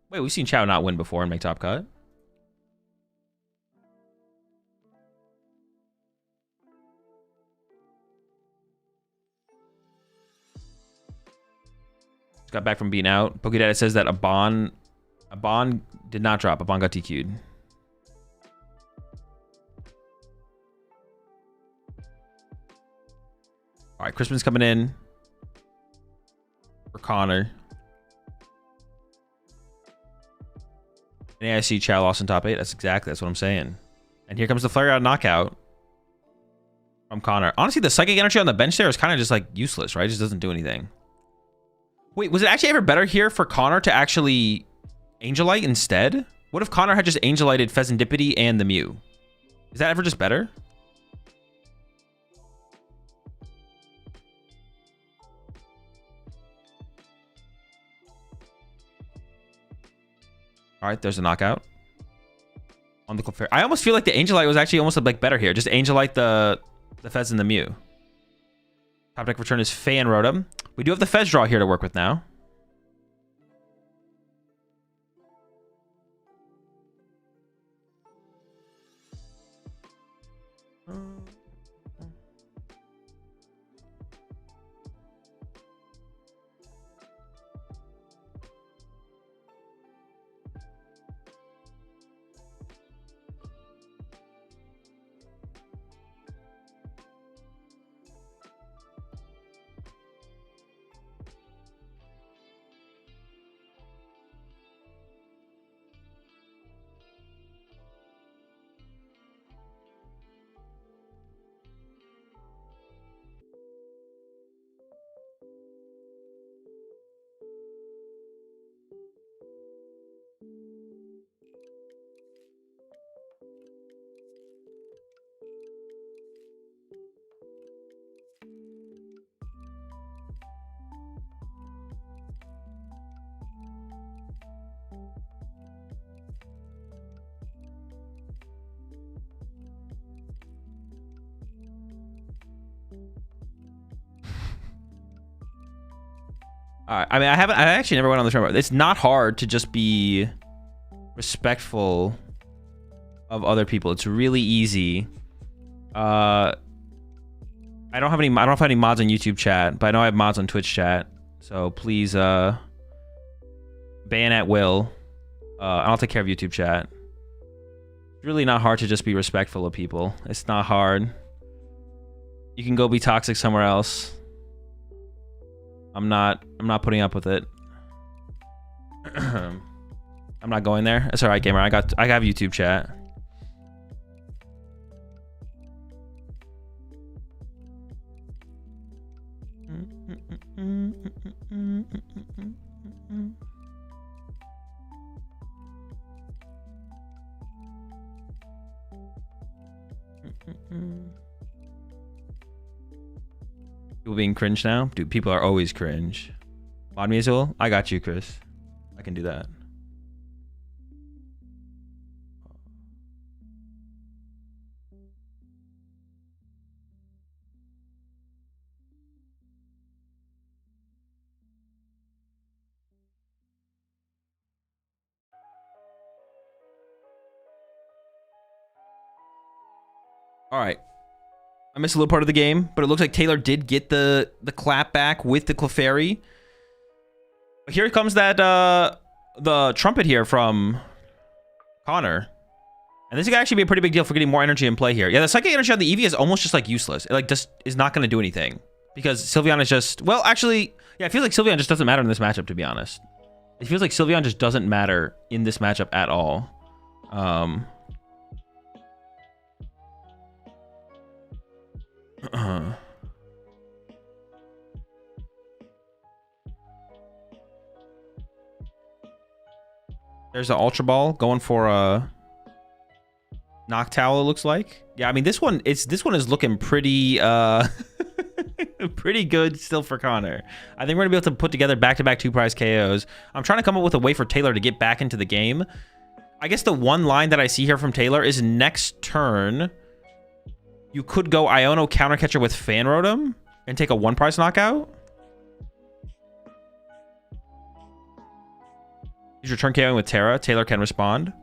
Wait, we've seen Chow not win before and make top cut. Got back from being out. PokeData says that Abon did not drop. Abon got DQ'd. All right, Crispin's coming in for Connor. And I see Chow lost in top 8. That's what I'm saying. And here comes the flare out knockout from Connor. Honestly, the Psychic energy on the bench there is kind of just like useless, right? It just doesn't do anything. Wait, was it actually ever better here for Connor to actually Angelite instead? What if Connor had just Angelited Pheasantipity and the Mew? Is that ever just better? All right, there's a knockout on the Clefairy. I almost feel like the Angelite was actually almost like better here. Just Angelite the Fez and the Mew. Top deck return is Fan Rotom. We do have the Fez draw here to work with now. All right. I mean, I actually never went on this road. It's not hard to just be respectful of other people. It's really easy. I don't have any mods on YouTube chat, but I know I have mods on Twitch chat. So please ban at will. I'll take care of YouTube chat. It's really not hard to just be respectful of people. It's not hard. You can go be toxic somewhere else. I'm not putting up with it. I'm not going there. That's all right, gamer. I have YouTube chat. People being cringe now? Dude, people are always cringe. Mod me, Azul? I got you, Chris. I can do that. All right. I missed a little part of the game, but it looks like Taylor did get the clap back with the Clefairy. But here comes that the trumpet here from Connor. And this could actually be a pretty big deal for getting more energy in play here. Yeah, the psychic energy on the Eevee is almost just like useless. It like just is not going to do anything because Sylveon is just, well, actually, yeah, it feels like Sylveon just doesn't matter in this matchup, to be honest. It feels like Sylveon just doesn't matter in this matchup at all. There's an Ultra Ball going for a Noctowl, it looks like. Yeah, I mean this one is looking pretty pretty good still for Connor. I think we're gonna be able to put together back-to-back 2-prize KOs. I'm trying to come up with a way for Taylor to get back into the game. I guess the one line that I see here from Taylor is next turn you could go Iono Counter Catcher with Fan Rotom and take a 1-prize knockout. Use your turn KOing with Terra. Taylor can respond.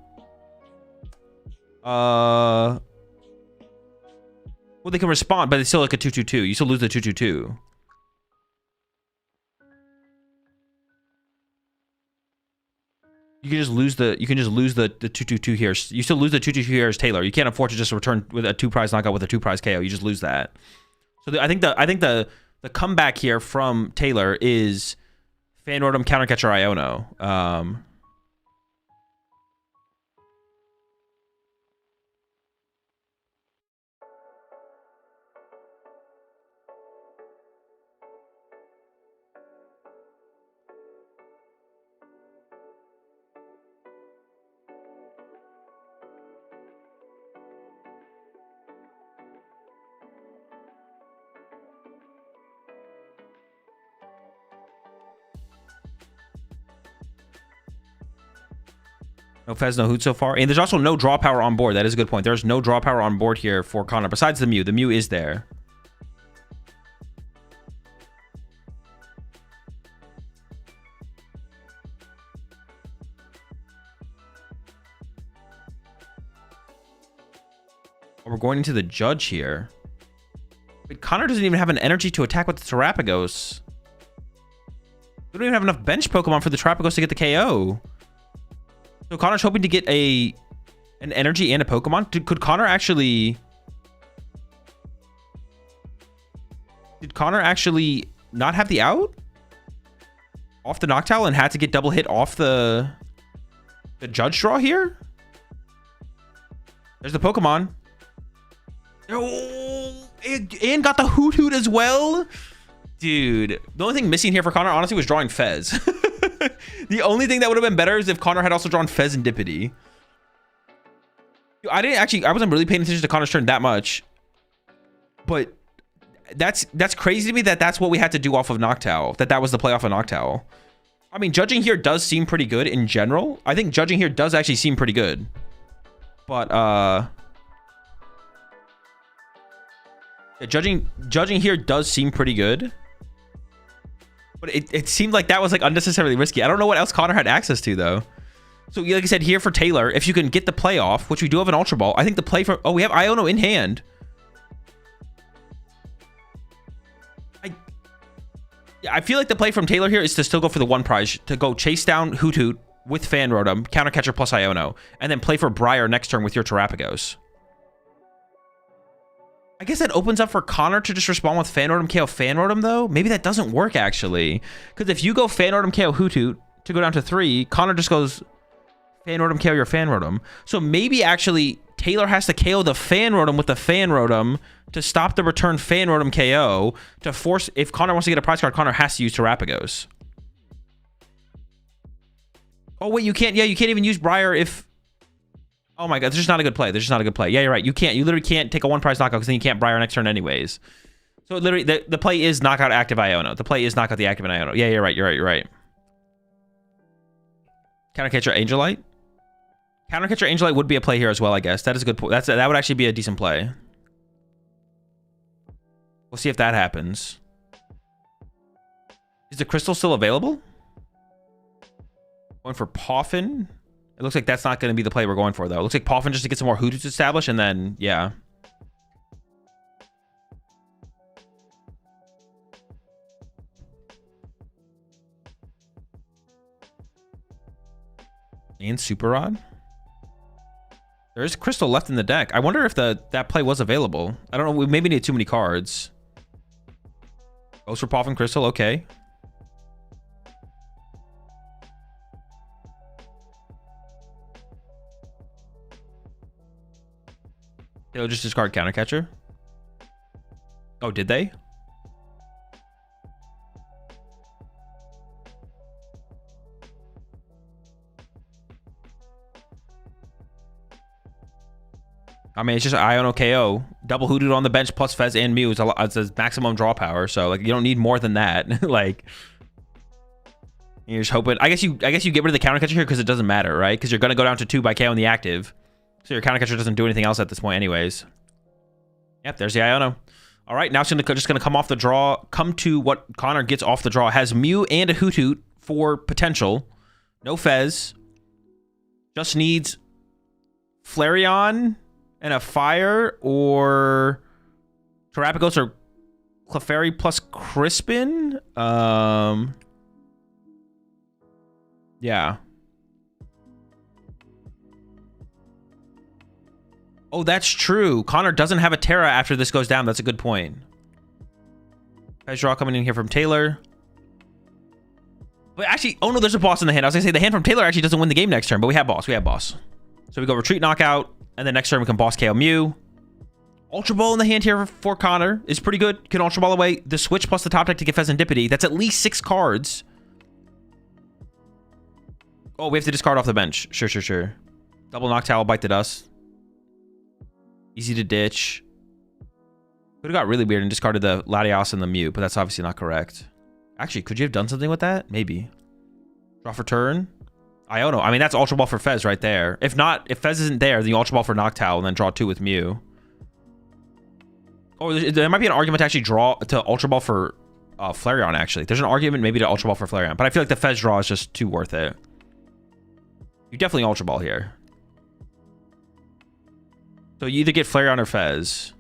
Well, they can respond, but it's still like a 2-2-2. You still lose the 2-2-2. You can just lose the 2-2-2 here. You still lose the 2-2-2 here as Taylor. You can't afford to just return with a 2-prize knockout with a 2-prize KO. You just lose that. So I think the comeback here from Taylor is Fan Rotom Counter Catcher Iono. No Fez, no Hoot so far. And there's also no draw power on board. That is a good point. There's no draw power on board here for Connor, besides the Mew. The Mew is there. We're going into the Judge here. Wait, Connor doesn't even have an energy to attack with the Terapagos. We don't even have enough bench Pokemon for the Terapagos to get the KO. So Connor's hoping to get an energy and a Pokemon. Could Connor actually... Did Connor actually not have the out? Off the Noctowl and had to get double hit off the Judge draw here? There's the Pokemon. Oh, and got the Hoot Hoot as well? Dude, the only thing missing here for Connor, honestly, was drawing Fez. The only thing that would have been better is if Connor had also drawn Fez and Dippity. I wasn't really paying attention to Connor's turn that much. But that's crazy to me that that's what we had to do off of Noctowl. That was the play off of Noctowl. I mean, judging here does seem pretty good in general. I think judging here does actually seem pretty good. But, yeah, judging here does seem pretty good. But it seemed like that was like unnecessarily risky. I don't know what else Connor had access to though. So like I said, here for Taylor, if you can get the play off, which we do have an Ultra Ball, I think the play for... Oh, we have Iono in hand. I feel like the play from Taylor here is to still go for the 1-prize, to go chase down Hoot Hoot with Fan Rotom, Counter Catcher plus Iono, and then play for Briar next turn with your Terapagos. I guess that opens up for Connor to just respond with Fan Rotom KO Fan Rotom, though. Maybe that doesn't work, actually. Because if you go Fan Rotom KO Hoot Hoot, to go down to 3, Connor just goes Fan Rotom, KO your Fan Rotom. So maybe actually Taylor has to KO the Fan Rotom with the Fan Rotom to stop the return Fan Rotom KO to force, if Connor wants to get a prize card, Connor has to use Terapagos. Oh wait, you can't, yeah, you can't even use Briar if, oh my god, this is not a good play. This is not a good play. Yeah, you're right. You literally can't take a 1 prize knockout because then you can't Briar next turn anyways. So literally, the play is knock out active Iono. The play is knock out the active Iono. Yeah, you're right. You're right. Countercatcher Angelite. Countercatcher Angelite would be a play here as well, I guess. That is a good point. That would actually be a decent play. We'll see if that happens. Is the crystal still available? Going for Poffin. It looks like that's not going to be the play we're going for, though. It looks like Poffin just to get some more Hoodoos established, and then, yeah. And Super Rod. There is Crystal left in the deck. I wonder if that play was available. I don't know. We maybe need too many cards. Goes for Poffin Crystal. Okay. They'll just discard Countercatcher. Oh, did they? I mean, it's just Iono KO. Double Hoodoo on the bench plus Fez and Mew. It's a maximum draw power. So, like, you don't need more than that. Like, you're just hoping. I guess you get rid of the Countercatcher here because it doesn't matter, right? Because you're going to go down to 2 by KO in the active. So your Countercatcher doesn't do anything else at this point anyways. Yep, there's the Iono. All right, now it's just going to come off the draw. Come to what Connor gets off the draw. Has Mew and a Hoothoot for potential. No Fez. Just needs Flareon and a Fire or Terapagos or Clefairy plus Crispin. Yeah. Oh, that's true. Connor doesn't have a Terra after this goes down. That's a good point. Guys, draw coming in here from Taylor. But actually, oh no, there's a boss in the hand. I was gonna say the hand from Taylor actually doesn't win the game next turn, but we have boss. We have boss. So we go retreat, knockout, and then next turn we can boss KO Mew. Ultra Ball in the hand here for Connor is pretty good. Can Ultra Ball away the switch plus the top deck to get Pheasantipity. That's at least 6 cards. Oh, we have to discard off the bench. Sure. Double Noctowl, Bite the Dust. Easy to ditch. Could have got really weird and discarded the Latios and the Mew, but that's obviously not correct. Actually, could you have done something with that? Maybe. Draw for turn. Iono. I mean, that's Ultra Ball for Fez right there. If not, if Fez isn't there, then you Ultra Ball for Noctowl and then draw 2 with Mew. Oh, there might be an argument to actually draw to Ultra Ball for Flareon, actually. There's an argument maybe to Ultra Ball for Flareon, but I feel like the Fez draw is just too worth it. You definitely Ultra Ball here. So you either get Flareon or Fez.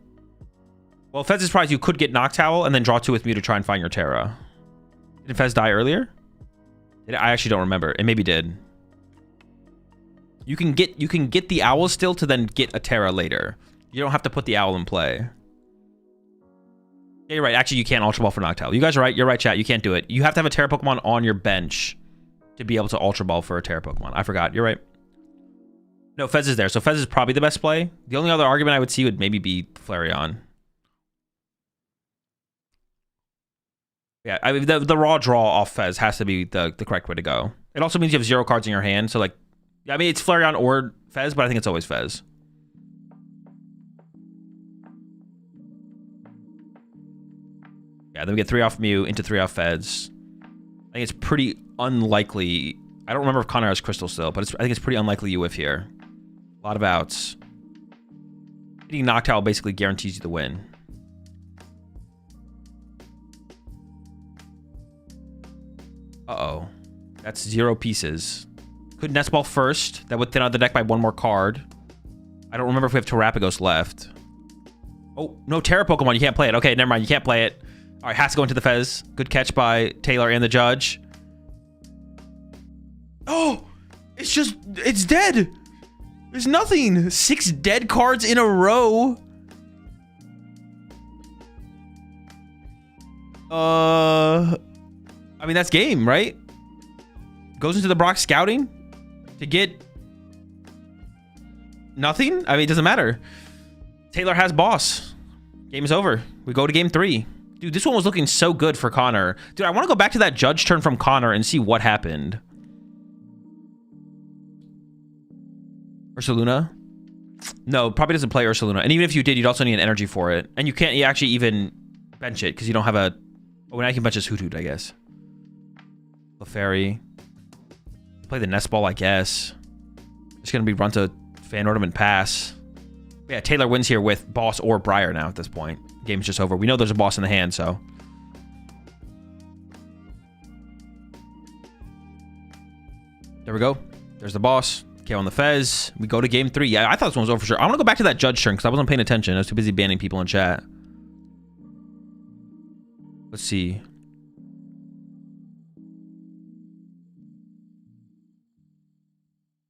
Well, Fez is surprised you could get Noctowl and then draw 2 with Mew to try and find your Terra. Did Fez die earlier? I actually don't remember. It maybe did. You can get the Owl still to then get a Terra later. You don't have to put the Owl in play. Yeah, you're right. Actually, you can't Ultra Ball for Noctowl. You guys are right. You're right, chat. You can't do it. You have to have a Terra Pokemon on your bench to be able to Ultra Ball for a Terra Pokemon. I forgot. You're right. No, Fez is there. So Fez is probably the best play. The only other argument I would see would maybe be Flareon. Yeah, I mean, the raw draw off Fez has to be the correct way to go. It also means you have 0 cards in your hand. So, like, I mean, it's Flareon or Fez, but I think it's always Fez. Yeah, then we get 3 off Mew into 3 off Fez. I think it's pretty unlikely. I don't remember if Connor has Crystal still, but I think it's pretty unlikely you whiff here. A lot of outs. Hitting Noctowl basically guarantees you the win. Uh-oh. That's 0 pieces. Could Nest Ball first. That would thin out the deck by 1 more card. I don't remember if we have Terapagos left. Oh, no Terra Pokemon. You can't play it. Okay, never mind. You can't play it. All right, has to go into the Fez. Good catch by Taylor and the judge. Oh, it's dead. There's nothing. 6 dead cards in a row. I mean, that's game, right? goes into the Brock scouting to get nothing. I mean, it doesn't matter. Taylor has boss. Game is over. We go to game 3. Dude, this one was looking so good for Connor. Dude, I want to go back to that judge turn from Connor and see what happened. Ursaluna? No, probably doesn't play Ursaluna. And even if you did, you'd also need an energy for it. And you can't actually even bench it because you don't have a... Oh, now you can bench his Hoothoot, I guess. Clefairy. Play the Nest Ball, I guess. It's going to be run to Fan Ornament pass. Yeah, Taylor wins here with boss or Briar now at this point. Game's just over. We know there's a boss in the hand, so. There we go. There's the boss. KO on the Fez. We go to game 3. Yeah, I thought this one was over for sure. I want to go back to that judge turn because I wasn't paying attention. I was too busy banning people in chat. Let's see.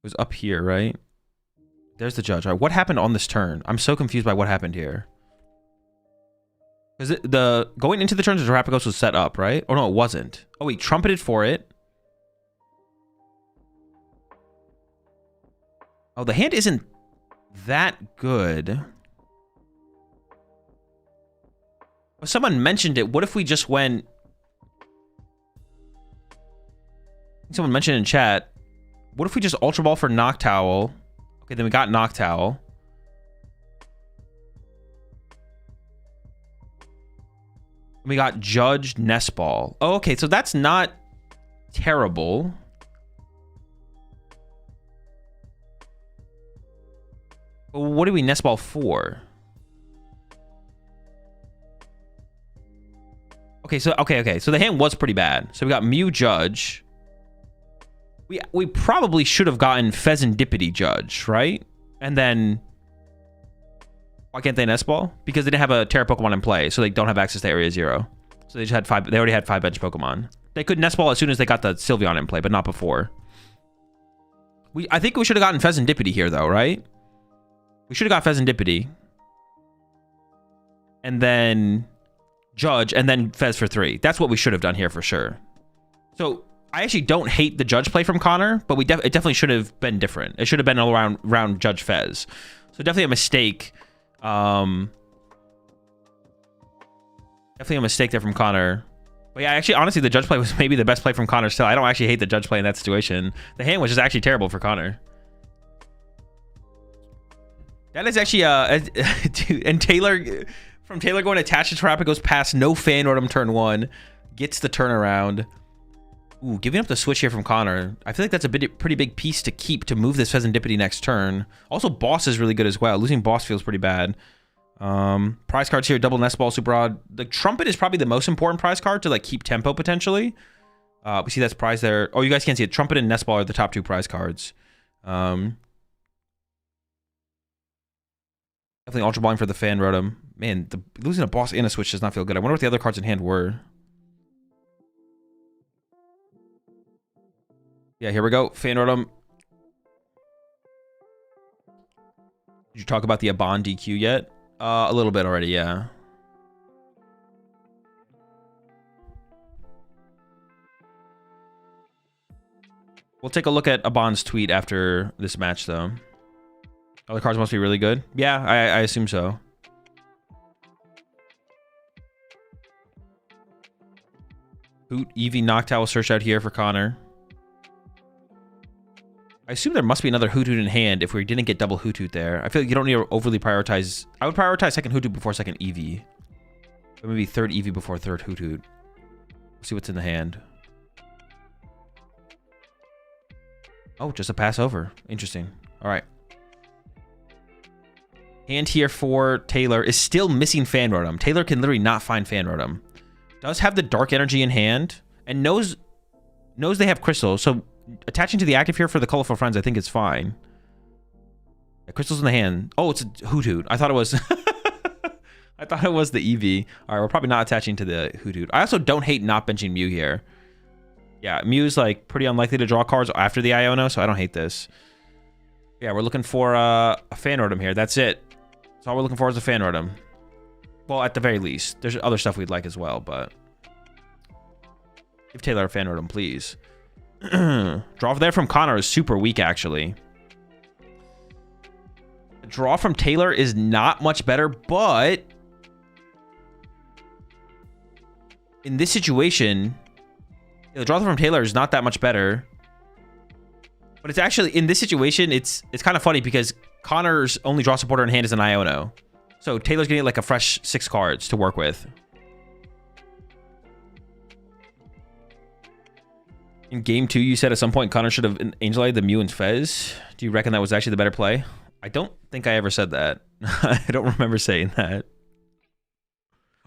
It was up here, right? There's the judge. All right, what happened on this turn? I'm so confused by what happened here. Is it the going into the turns of Terrapagos was set up, right? Oh no, it wasn't. Oh, he trumpeted for it. Oh, the hand isn't that good. Well, someone mentioned it. What if we just went... Someone mentioned in chat. What if we just Ultra Ball for Noctowl? Okay, then we got Noctowl. We got Judge Nest Ball. Oh, okay, so that's not terrible. But what do we Nest Ball for? Okay, so so the hand was pretty bad. So we got Mew Judge. We probably should have gotten Pheasantipity Judge, right? And then why can't they Nest Ball? Because they didn't have a Terra Pokemon in play, so they don't have access to Area 0. So they just had 5. They already had 5 bench Pokemon. They could Nest Ball as soon as they got the Sylveon in play, but not before. I think we should have gotten Pheasantipity here, though, right? We should have got Pheasantipity. And then Judge, and then Fez for 3. That's what we should have done here for sure. So I actually don't hate the Judge play from Connor, but it definitely should have been different. It should have been all around Judge Fez. So definitely a mistake. Definitely a mistake there from Connor. But yeah, actually, honestly, the Judge play was maybe the best play from Connor still. I don't actually hate the Judge play in that situation. The hand was just actually terrible for Connor. That is actually, dude, and Taylor, from Taylor going attached to Terrapagos goes past no Fan Rotom turn 1, gets the turnaround. Ooh, giving up the switch here from Connor. I feel like that's a pretty big piece to keep to move this Pheasantipity next turn. Also, Boss is really good as well. Losing Boss feels pretty bad. Prize cards here, double Nest Ball, super odd. The Trumpet is probably the most important prize card to like keep tempo potentially. We see that's prize there. Oh, you guys can't see it. Trumpet and Nest Ball are the top 2 prize cards. Definitely Ultra Balling for the Fan Rotom. Man, losing a Boss and a switch does not feel good. I wonder what the other cards in hand were. Yeah, here we go. Fan Rotom. Did you talk about the Abon DQ yet? A little bit already, yeah. We'll take a look at Abon's tweet after this match, though. Other cards must be really good. Yeah, I assume so. Hoot, Eevee, Noctowl searched out here for Connor. I assume there must be another Hoothoot in hand if we didn't get double Hoothoot there. I feel like you don't need to overly prioritize. I would prioritize second Hoothoot before second Eevee. Or maybe third Eevee before third Hoothoot. Let's see what's in the hand. Oh, just a pass over. Interesting. All right. Hand here for Taylor is still missing Fan Rotom. Taylor can literally not find Fan Rotom. Does have the Dark Energy in hand and knows they have Crystal, so attaching to the active here for the Colorful Friends, I think it's fine. Yeah, Crystal's in the hand. Oh, it's a Hoothoot. I thought it was... I thought it was the Eevee. All right, we're probably not attaching to the Hoothoot. I also don't hate not benching Mew here. Yeah, Mew's like pretty unlikely to draw cards after the Iono, so I don't hate this. Yeah, we're looking for a Fan Rotom here. That's it. That's all we're looking for is a Fan Rotom. Well, at the very least. There's other stuff we'd like as well, but... Give Taylor a Fan Rotom, please. Draw there from Connor is super weak, actually. Draw from Taylor is not much better, but in this situation, the draw from Taylor is not that much better. But it's actually, in this situation, it's kind of funny because Connor's only draw supporter in hand is an Iono. So Taylor's getting like a fresh 6 cards to work with. In game 2, you said at some point Connor should have Angel-Eyed the Mew and Fez. Do you reckon that was actually the better play? I don't think I ever said that. I don't remember saying that.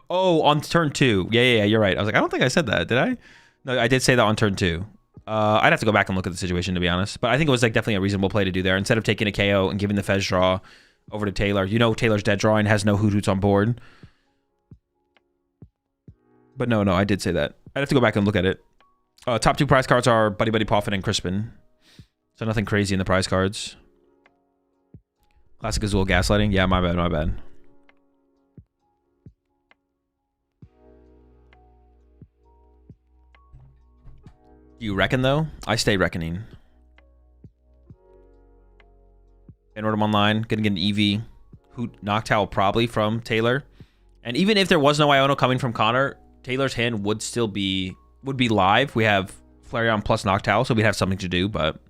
Oh, on turn 2. Yeah, you're right. I was like, I don't think I said that. Did I? No, I did say that on turn 2. I'd have to go back and look at the situation, to be honest. But I think it was like definitely a reasonable play to do there. Instead of taking a KO and giving the Fez draw over to Taylor. You know Taylor's dead draw and has no Hoot Hoots on board. But no, I did say that. I'd have to go back and look at it. Top 2 prize cards are Buddy Buddy Poffin and Crispin. So nothing crazy in the prize cards. Classic Azul Gaslighting. Yeah, my bad. Do you reckon, though? I stay reckoning. Rotom online. Gonna get an Eevee. Noctowl probably from Taylor. And even if there was no Iono coming from Connor, Taylor's hand would still be... would be live. We have Flareon plus Noctowl, so we'd have something to do, but...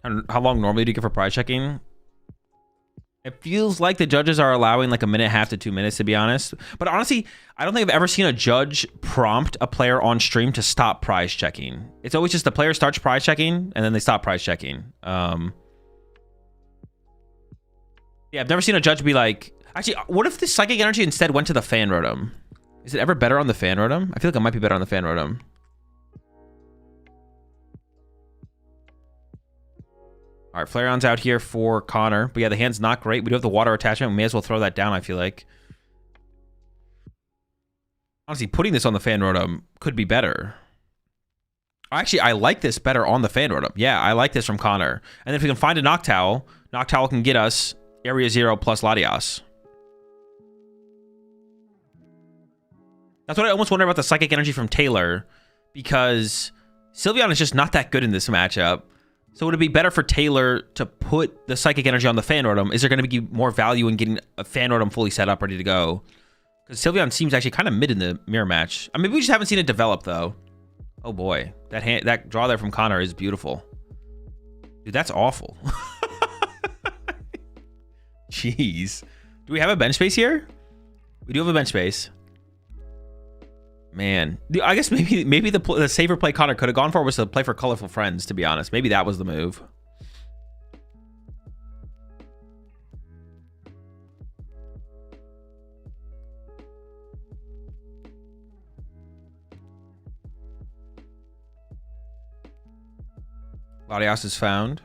And how long normally do you get for prize checking? It feels like the judges are allowing like 1.5 to 2 minutes, to be honest. But honestly, I don't think I've ever seen a judge prompt a player on stream to stop prize checking. It's always just the player starts prize checking and then they stop prize checking. Yeah, I've never seen a judge be like, actually, what if the Psychic Energy instead went to the Fan Rotom? Is it ever better on the Fan Rotom? I feel like it might be better on the Fan Rotom. All right, Flareon's out here for Connor. But yeah, the hand's not great. We do have the water attachment. We may as well throw that down, I feel like. Honestly, putting this on the Fan Rotom could be better. Actually, I like this better on the Fan Rotom. Yeah, I like this from Connor. And then if we can find a Noctowl, Noctowl can get us Area 0 plus Latias. That's what I almost wonder about the Psychic Energy from Taylor. Because Sylveon is just not that good in this matchup. So would it be better for Taylor to put the Psychic Energy on the Fan Rotom? Is there going to be more value in getting a Fan Rotom fully set up, ready to go? Because Sylveon seems actually kind of mid in the mirror match. I mean, we just haven't seen it develop, though. Oh, boy. That draw there from Connor is beautiful. Dude, that's awful. Jeez. Do we have a bench space here? We do have a bench space. Man, I guess maybe the safer play Connor could have gone for was to play for Colorful Friends, to be honest. Maybe that was the move. Latias is found.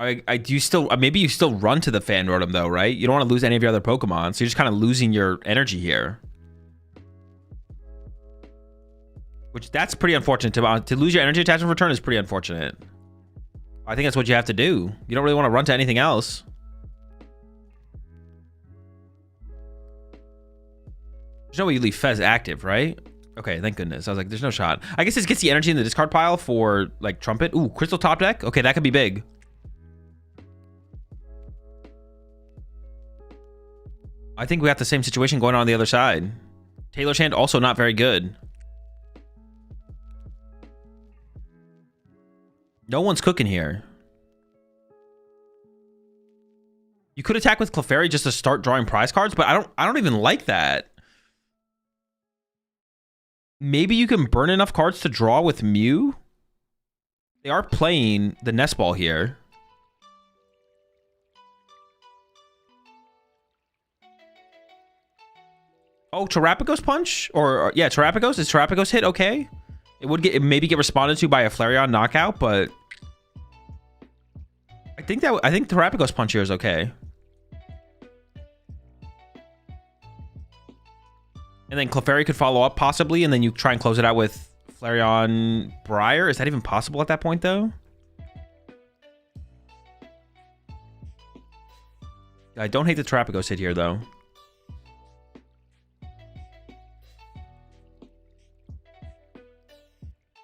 I do still, maybe you still run to the Fan Rotom though, right? You don't want to lose any of your other Pokemon, so you're just kind of losing your energy here. Which, that's pretty unfortunate. To lose your energy attachment for turn is pretty unfortunate. I think that's what you have to do. You don't really want to run to anything else. There's no way you leave Fez active, right? Okay, thank goodness. I was like, there's no shot. I guess this gets the energy in the discard pile for, like, Trumpet. Ooh, Crystal top deck. Okay, that could be big. I think we got the same situation going on the other side. Taylor's hand also not very good. No one's cooking here. You could attack with Clefairy just to start drawing prize cards, but I don't even like that. Maybe you can burn enough cards to draw with Mew. They are playing the Nest Ball here. Oh, Terapagos punch? Or yeah, Terapagos. Is Terapagos hit okay? It would maybe get responded to by a Flareon knockout, but I think Terapagos punch here is okay. And then Clefairy could follow up possibly, and then you try and close it out with Flareon Briar. Is that even possible at that point though? I don't hate the Terapagos hit here though.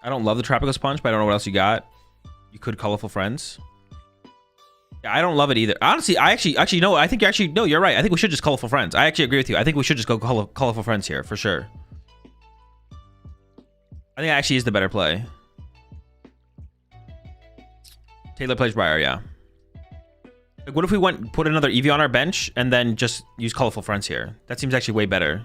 I don't love the Terapagos punch, but I don't know what else you got. You could Colorful Friends. Yeah, I don't love it either. Honestly, I actually no. I think you're right. I think we should just Colorful Friends. I actually agree with you. I think we should just go Colorful Friends here for sure. I think it actually is the better play. Taylor plays Briar, yeah. Like, what if we put another Eevee on our bench and then just use Colorful Friends here? That seems actually way better.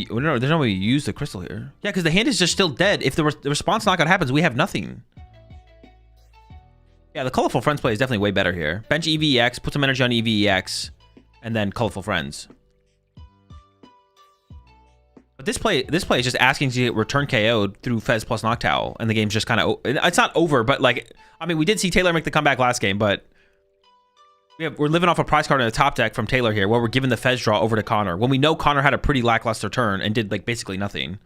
No, there's no way you use the crystal here. Yeah, because the hand is just still dead. If the response knockout happens, we have nothing. Yeah, the Colorful Friends play is definitely way better here. Bench EVEX, put some energy on EVEX, and then Colorful Friends. But this play is just asking to get return KO'd through Fez plus Noctowl, and the game's just kind of... It's not over, but like... I mean, we did see Taylor make the comeback last game, but... We're living off a prize card in the top deck from Taylor here, where we're giving the Fez draw over to Connor, when we know Connor had a pretty lackluster turn and did like basically nothing.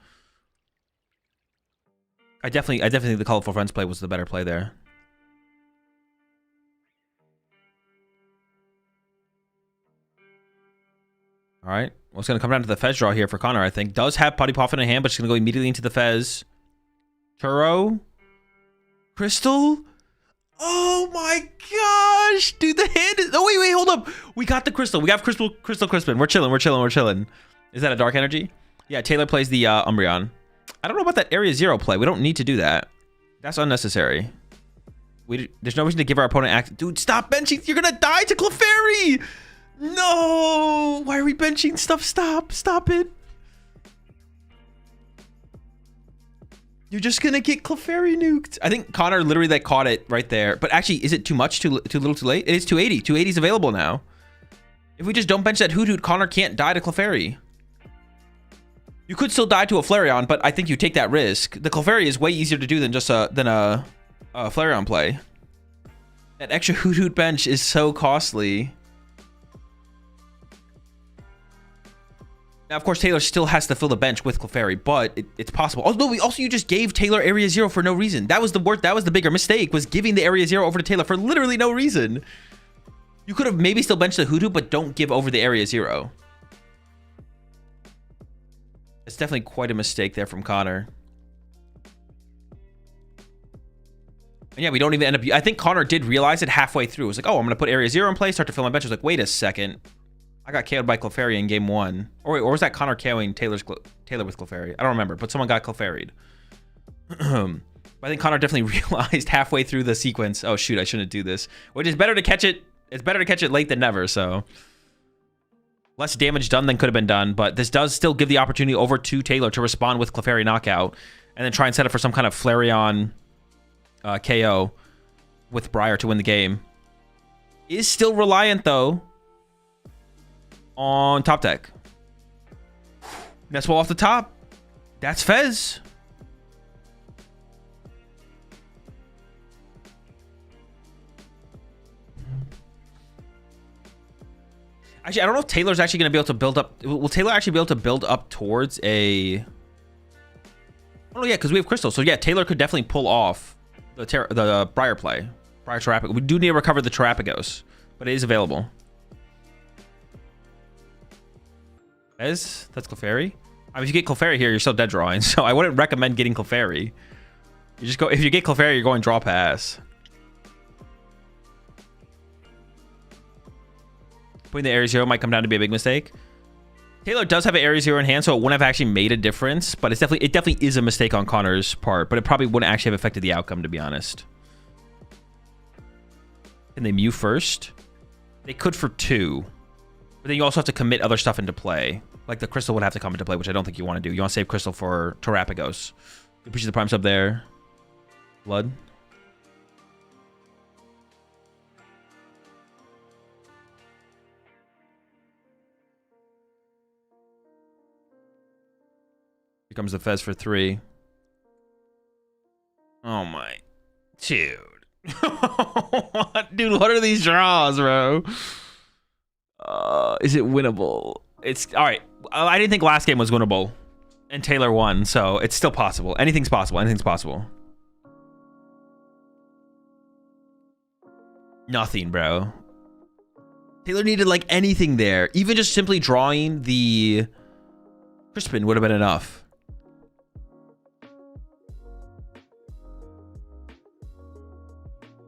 I definitely think the Colorful Friends play was the better play there. All right, well, it's gonna come down to the Fez draw here for Connor. I think does have Putty Puff in a hand, but she's gonna go immediately into the Fez. Churro, Crystal. Oh my gosh, dude, the hand is... Oh, wait, hold up. We got the Crystal. We got Crystal Crispin. We're chilling. Is that a Dark Energy? Yeah, Taylor plays the Umbreon. I don't know about that Area Zero play. We don't need to do that. That's unnecessary. There's no reason to give our opponent... Dude, stop benching. You're gonna die to Clefairy. No. Why are we benching stuff? Stop it. You're just gonna get Clefairy nuked. I think Connor literally like caught it right there. But actually, is it too much? Too little? Too late? It is 280. 280 is available now. If we just don't bench that Hoot, Connor can't die to Clefairy. You could still die to a Flareon, but I think you take that risk. The Clefairy is way easier to do than just a Flareon play. That extra Hoot bench is so costly. Now, of course, Taylor still has to fill the bench with Clefairy, but it's possible. Although you just gave Taylor Area Zero for no reason. That was the bigger mistake, was giving the Area Zero over to Taylor for literally no reason. You could have maybe still benched the Hoodoo, but don't give over the Area Zero. It's definitely quite a mistake there from Connor. And yeah, we don't even end up... I think Connor did realize it halfway through. It was like, oh, I'm going to put Area Zero in place, start to fill my bench. I was like, wait a second. I got KO'd by Clefairy in game 1. Or wait, or was that Connor KOing Taylor with Clefairy? I don't remember, but someone got Clefairy'd. But I think Connor definitely realized halfway through the sequence, oh shoot, I shouldn't do this. Which is better to catch it. It's better to catch it late than never, so. Less damage done than could have been done, but this does still give the opportunity over to Taylor to respond with Clefairy knockout, and then try and set up for some kind of Flareon KO with Briar to win the game. Is still reliant, though, on top deck. Nest Wall off the top. That's Fez. Actually, I don't know if Taylor's actually going to be able to build up. Will Taylor actually be able to build up towards a... Oh, yeah, because we have Crystal. So, yeah, Taylor could definitely pull off the Briar play. Briar Terapagos. We do need to recover the Terapagos, but it is available. That's Clefairy. I mean, if you get Clefairy here, you're still dead drawing, so I wouldn't recommend getting Clefairy. You just go... If you get Clefairy, you're going draw pass. Putting the Area Zero might come down to be a big mistake. Taylor does have an Area Zero in hand, so it wouldn't have actually made a difference, but it definitely is a mistake on Connor's part, but it probably wouldn't actually have affected the outcome, to be honest. Can they Mew first? They could for 2. But then you also have to commit other stuff into play. Like the Crystal would have to come into play, which I don't think you want to do. You want to save Crystal for Terapagos. You appreciate the Prime sub there. Blood. Here comes the Fez for 3. Oh my. Dude. Dude, what are these draws, bro? Is it winnable? It's all right. I didn't think last game was winnable, and Taylor won, so it's still possible. Anything's possible. Anything's possible. Nothing, bro. Taylor needed like anything there. Even just simply drawing the Crispin would have been enough.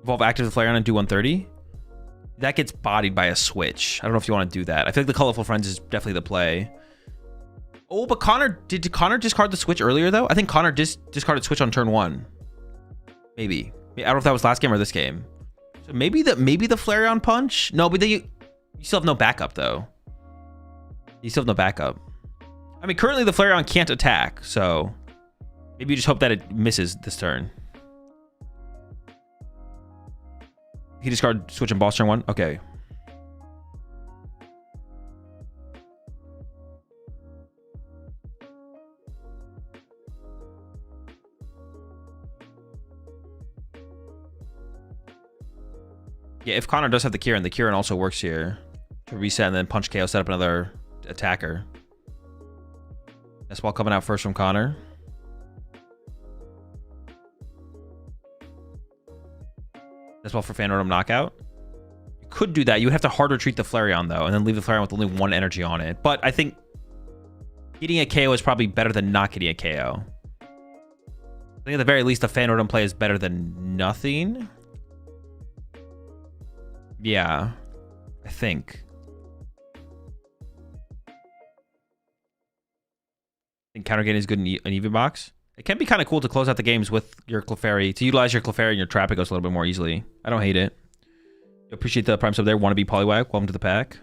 Evolve active the Flareon and do 130. That gets bodied by a switch. I don't know if you want to do that. I feel like the Colorful Friends is definitely the play. Oh, but Connor, did Connor discard the switch earlier though? I think Connor discarded switch on turn 1. Maybe. I don't know if that was last game or this game. So maybe the Flareon punch? No, but then you still have no backup though. You still have no backup. I mean, currently the Flareon can't attack, so maybe you just hope that it misses this turn. He discarded switch and boss turn 1? Okay. Yeah, if Connor does have the Kieran also works here to reset and then punch KO, set up another attacker. That's ball coming out first from Connor. That's ball for Phantom knockout. You could do that. You would have to hard retreat the Flareon though, and then leave the Flareon with only 1 energy on it. But I think getting a KO is probably better than not getting a KO. I think at the very least, the Phantom play is better than nothing. Yeah, I think. Counter gain is good in an Eevee box. It can be kind of cool to close out the games with your Clefairy, to utilize your Clefairy and your Trapigos a little bit more easily. I don't hate it. Appreciate the Prime sub there. Wanna be Poliwag? Welcome to the pack.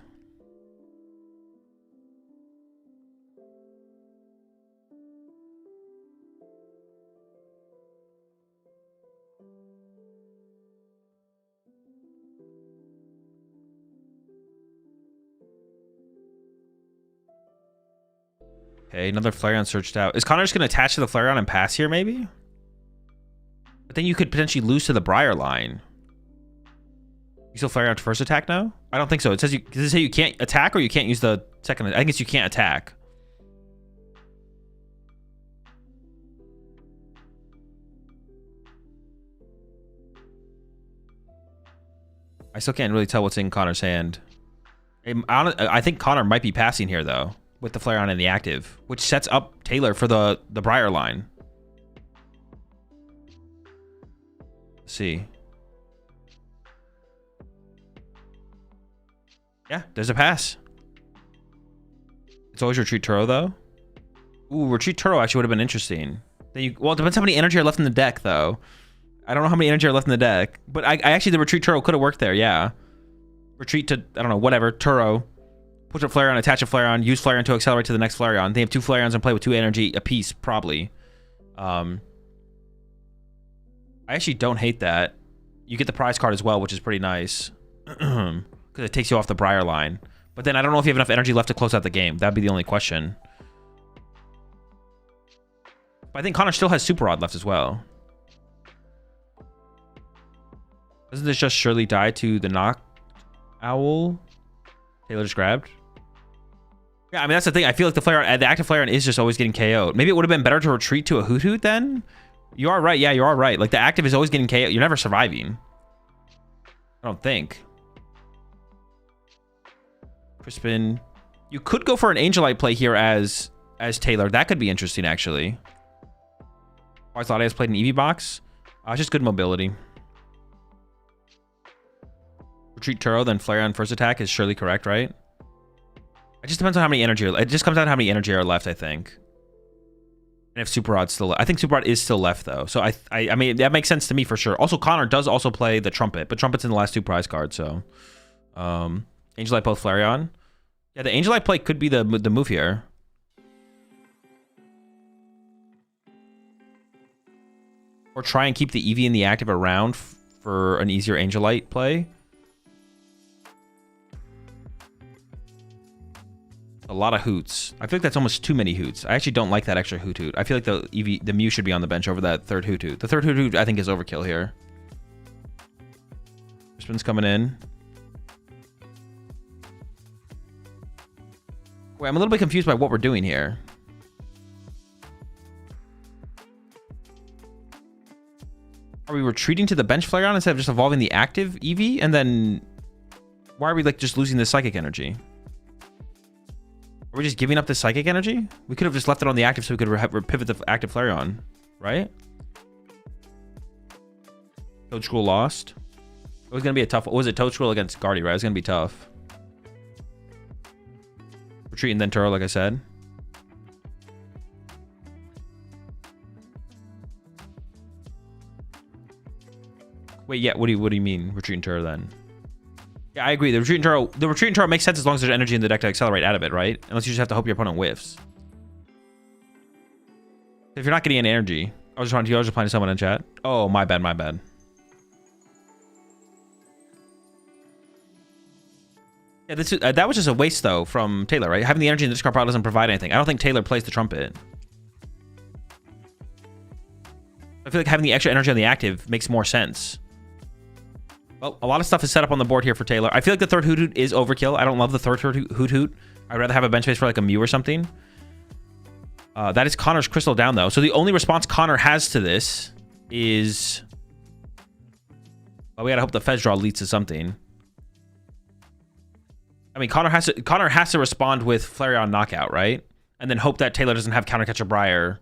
Okay, another Flareon searched out. Is Connor just going to attach to the Flareon and pass here, maybe? But then you could potentially lose to the Briar line. You still Flareon to first attack now? I don't think so. It says does it say you can't attack or you can't use the second? I guess you can't attack. I still can't really tell what's in Connor's hand. I think Connor might be passing here, though, with the Flareon and the active, which sets up Taylor for the Briar line. Let's see. Yeah, there's a pass. It's always retreat Turo, though. Ooh, retreat Turo actually would have been interesting. Well, it depends how many energy are left in the deck, though. I don't know how many energy are left in the deck. But I actually, the retreat Turo could have worked there, yeah. Retreat to, I don't know, whatever, Turo. Push a Flareon, attach a Flareon, use Flareon to accelerate to the next Flareon. They have 2 Flareons in play with 2 energy apiece, probably. I actually don't hate that. You get the prize card as well, which is pretty nice. Because it takes you off the Briar line. But then I don't know if you have enough energy left to close out the game. That'd be the only question. But I think Connor still has Super Rod left as well. Doesn't this just surely die to the Knock Owl Taylor just grabbed? Yeah, I mean, that's the thing. I feel like the active Flareon is just always getting KO'd. Maybe it would have been better to retreat to a Hoot Hoot then? You are right. Yeah, you are right. Like, the active is always getting KO'd. You're never surviving. I don't think. Crispin. You could go for an Angelite play here as Taylor. That could be interesting, actually. I thought I was played an Eevee box. It's just good mobility. Retreat Turo, then Flareon first attack is surely correct, right? It just depends on how many energy. It just comes down to how many energy are left, I think. And if Super Rod's still, I think Super Rod is still left though. So I mean that makes sense to me for sure. Also, Connor does also play the Trumpet, but Trumpet's in the last 2 prize cards. So, Angelite both Flareon. Yeah, the Angelite play could be the move here. Or try and keep the Eevee and the active around for an easier Angelite play. A lot of hoots. I feel like that's almost too many hoots. I actually don't like that extra hoot hoot. I feel like the Eevee, the Mew should be on the bench over that third hoot hoot. The third hoot hoot I think is overkill here. Crispin's coming in. Wait, I'm a little bit confused by what we're doing here. Are we retreating to the bench Flareon instead of just evolving the active Eevee? And then why are we like just losing the psychic energy? Are we just giving up the psychic energy? We could have just left it on the active so we could pivot the active Flareon, right? Toadstool lost. It was going to be a tough... What was it? Toadstool against Guardi, right? It was going to be tough. Retreating then Turo, like I said. Wait, yeah. What do you mean retreating Turo then? Yeah, I agree. The retreating Turo makes sense as long as there's energy in the deck to accelerate out of it, right? Unless you just have to hope your opponent whiffs. If you're not getting any energy, I was just replying to someone in chat. Oh, my bad, my bad. Yeah, that was just a waste though from Taylor, right? Having the energy in the discard pile doesn't provide anything. I don't think Taylor plays the trumpet. I feel like having the extra energy on the active makes more sense. Well, a lot of stuff is set up on the board here for Taylor. I feel like the third Hoot Hoot is overkill. I don't love the third Hoot Hoot. I'd rather have a bench space for like a Mew or something. That is Connor's Crystal down though. So the only response Connor has to this is... Well, we gotta hope the Fez draw leads to something. I mean, Connor has to respond with Flareon knockout, right? And then hope that Taylor doesn't have Countercatcher Briar.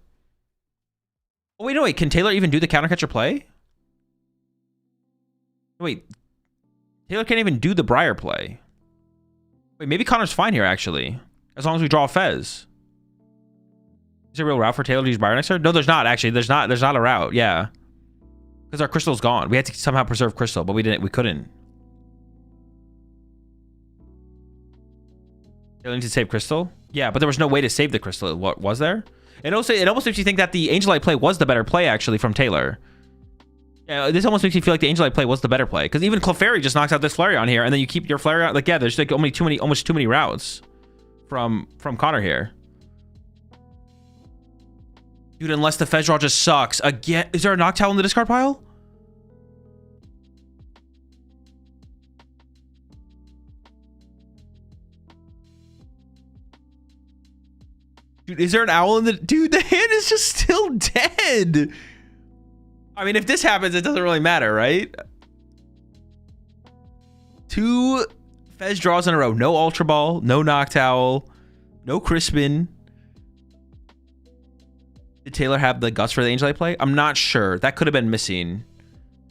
Oh, wait, no, wait. Can Taylor even do the Countercatcher play? Wait. Taylor can't even do the Briar play. Wait, maybe Connor's fine here, actually. As long as we draw a Fez. Is there a real route for Taylor to use Briar next turn? No, there's not, actually. There's not a route, yeah. Because our Crystal's gone. We had to somehow preserve Crystal, but we couldn't. Taylor needs to save Crystal? Yeah, but there was no way to save the Crystal. What was there? And also, it almost makes you think that the Angelite play was the better play, actually, from Taylor. Yeah, this almost makes you feel like the Angelite play was the better play. Because even Clefairy just knocks out this Flareon here, and then you keep your Flareon. Like, yeah, there's like almost too many routes from Connor here. Dude, unless the Fez draw just sucks. Again, is there a Noctowl in the discard pile? Dude, is there an owl in the... Dude, the hand is just still dead. I mean, if this happens, it doesn't really matter, right? 2 Fez draws in a row. No Ultra Ball, no Noctowl, no Crispin. Did Taylor have the guts for the Angelite play? I'm not sure. That could have been missing.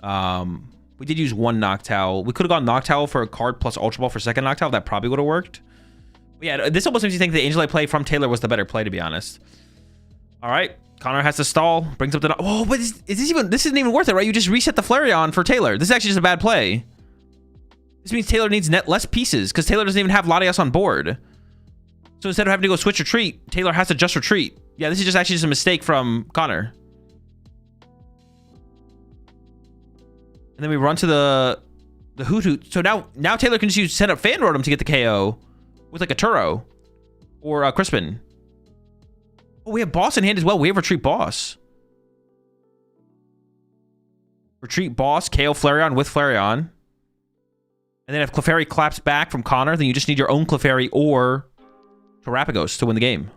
We did use 1 Noctowl. We could have gone Noctowl for a card plus Ultra Ball for second Noctowl. That probably would have worked. Yeah, this almost makes you think the Angelite play from Taylor was the better play, to be honest. All right, Connor has to stall. Brings up the... Oh, but is this even... This isn't even worth it, right? You just reset the Flareon for Taylor. This is actually just a bad play. This means Taylor needs less pieces because Taylor doesn't even have Latias on board. So instead of having to go switch retreat, Taylor has to just retreat. Yeah, this is just actually just a mistake from Connor. And then we run to the Hoot Hoot. So now Taylor can just set up Fan Rotom to get the KO. With like a Turo or a Crispin. Oh, we have Boss in hand as well. We have Retreat Boss. Retreat Boss, KO Flareon with Flareon. And then if Clefairy claps back from Connor, then you just need your own Clefairy or Terapagos to win the game.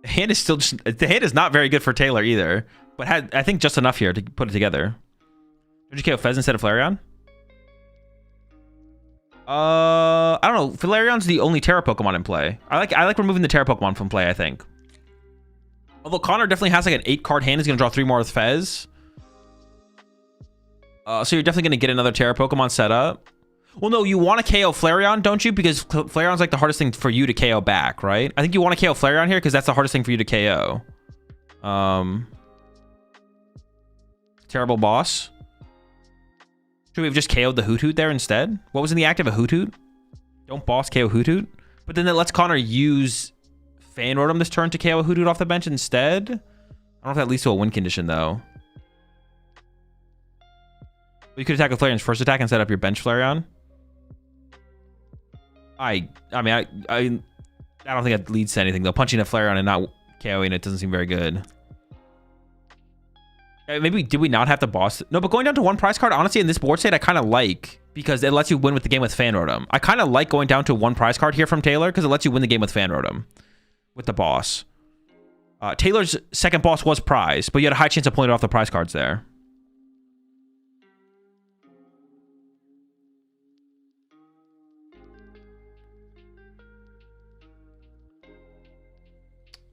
The hand is still just... The hand is not very good for Taylor either. But had, I think, just enough here to put it together. Did you KO Fez instead of Flareon? I don't know. Flareon's the only Terra Pokemon in play. I like removing the Terra Pokemon from play, I think. Although Connor definitely has like an 8-card hand. He's going to draw 3 more with Fez. So you're definitely going to get another Terra Pokemon set up. Well, no, you want to KO Flareon, don't you? Because Flareon's like the hardest thing for you to KO back, right? I think you want to KO Flareon here because that's the hardest thing for you to KO. Terrible Boss. Should we have just KO'd the Hoot Hoot there instead? What was in the active? A Hoot Hoot? Don't Boss KO Hoot Hoot? But then that lets Connor use Fan Rotom this turn to KO a Hoot Hoot off the bench instead? I don't know if that leads to a win condition, though. You could attack with Flareon's first attack and set up your bench Flareon. I mean, I don't think that leads to anything though. Punching a Flareon and not KOing it doesn't seem very good. Maybe did we not have to boss? No, but going down to one prize card, honestly, in this board state, I kind of like because it lets you win with the game with Fan Rotom. I kind of like going down to one prize card here from Taylor because it lets you win the game with Fan Rotom with the boss. Taylor's second boss was prize, but you had a high chance of pulling it off the prize cards there.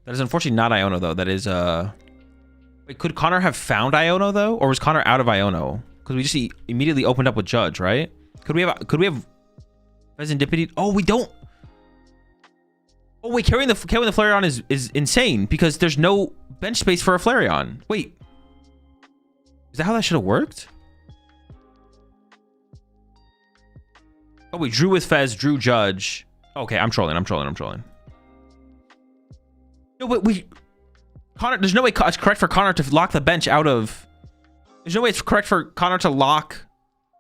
That is unfortunately not Iono though. That is wait, could Connor have found Iono though, or was Connor out of Iono? Because we just immediately opened up with Judge, right? Could we have Serendipity? Oh, we don't. Oh wait, carrying the Flareon is insane because there's no bench space for a Flareon. Wait, is that how that should have worked? Oh, we drew with Fez, drew Judge. Okay, I'm trolling. No, but Connor, there's no way it's correct for Connor to lock the bench out of... There's no way it's correct for Connor to lock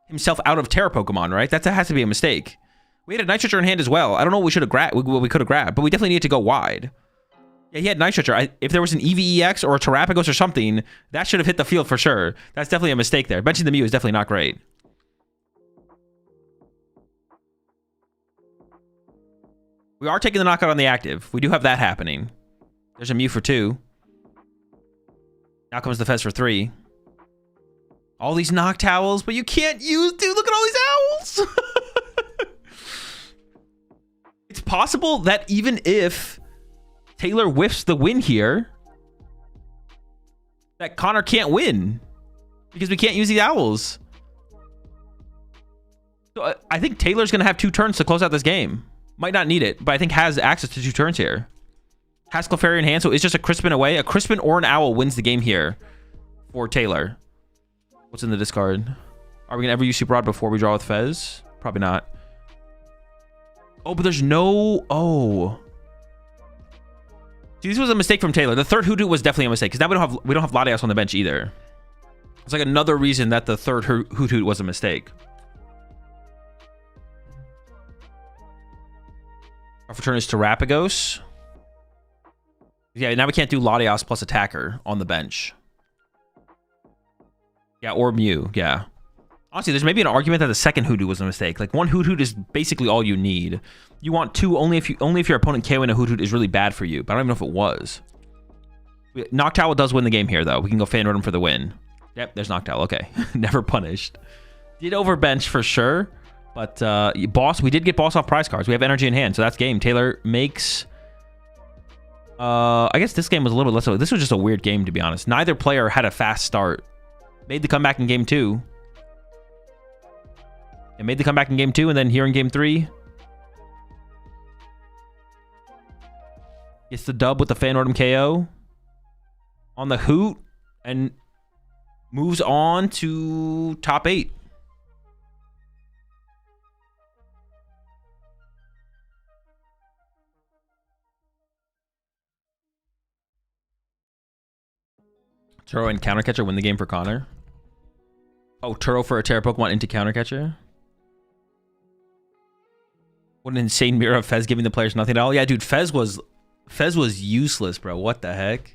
himself out of Terra Pokemon, right? That has to be a mistake. We had a Nitroger in hand as well. I don't know what we should have grabbed, what we could have grabbed, but we definitely need to go wide. Yeah, he had Nitroger. If there was an Eevee EX or a Terrapagos or something, that should have hit the field for sure. That's definitely a mistake there. Benching the Mew is definitely not great. We are taking the knockout on the active. We do have that happening. There's a Mew for 2. Now comes the Fez for 3. All these knock towels, but you can't use... Dude, look at all these owls! It's possible that even if Taylor whiffs the win here, that Connor can't win because we can't use the owls. So I think Taylor's going to have 2 turns to close out this game. Might not need it, but I think has access to 2 turns here. Has Clefairy in hand, so it's just a Crispin away. A Crispin or an Owl wins the game here for Taylor. What's in the discard? Are we going to ever use Super Rod before we draw with Fez? Probably not. Oh, but there's no... Oh. See, this was a mistake from Taylor. The third Hoodoo was definitely a mistake, because now we don't have Latias on the bench either. It's like another reason that the third Hoodoo was a mistake. Our return is Terrapagos. Yeah, now we can't do Latias plus Attacker on the bench. Yeah, or Mew, yeah. Honestly, there's maybe an argument that the second Hoodoo was a mistake. Like, one Hoodoo is basically all you need. You want 2 only if your opponent KOing a Hoodoo is really bad for you, but I don't even know if it was. Noctowl does win the game here, though. We can go Fan Rotom for the win. Yep, there's Noctowl. Okay. Never punished. Did overbench for sure, but boss, we did get boss off prize cards. We have energy in hand, so that's game. Taylor makes... I guess this game was a little bit less... This was just a weird game, to be honest. Neither player had a fast start. Made the comeback in game 2. And made the comeback in game 2, and then here in game 3. Gets the dub with the Fan Rotom KO. On the Hoot. And moves on to top 8. Turo and Counter Catcher win the game for Connor. Oh, Turo for a Terra Pokemon into Counter Catcher. What an insane mirror of Fez giving the players nothing at all. Yeah, dude, Fez was useless, bro. What the heck?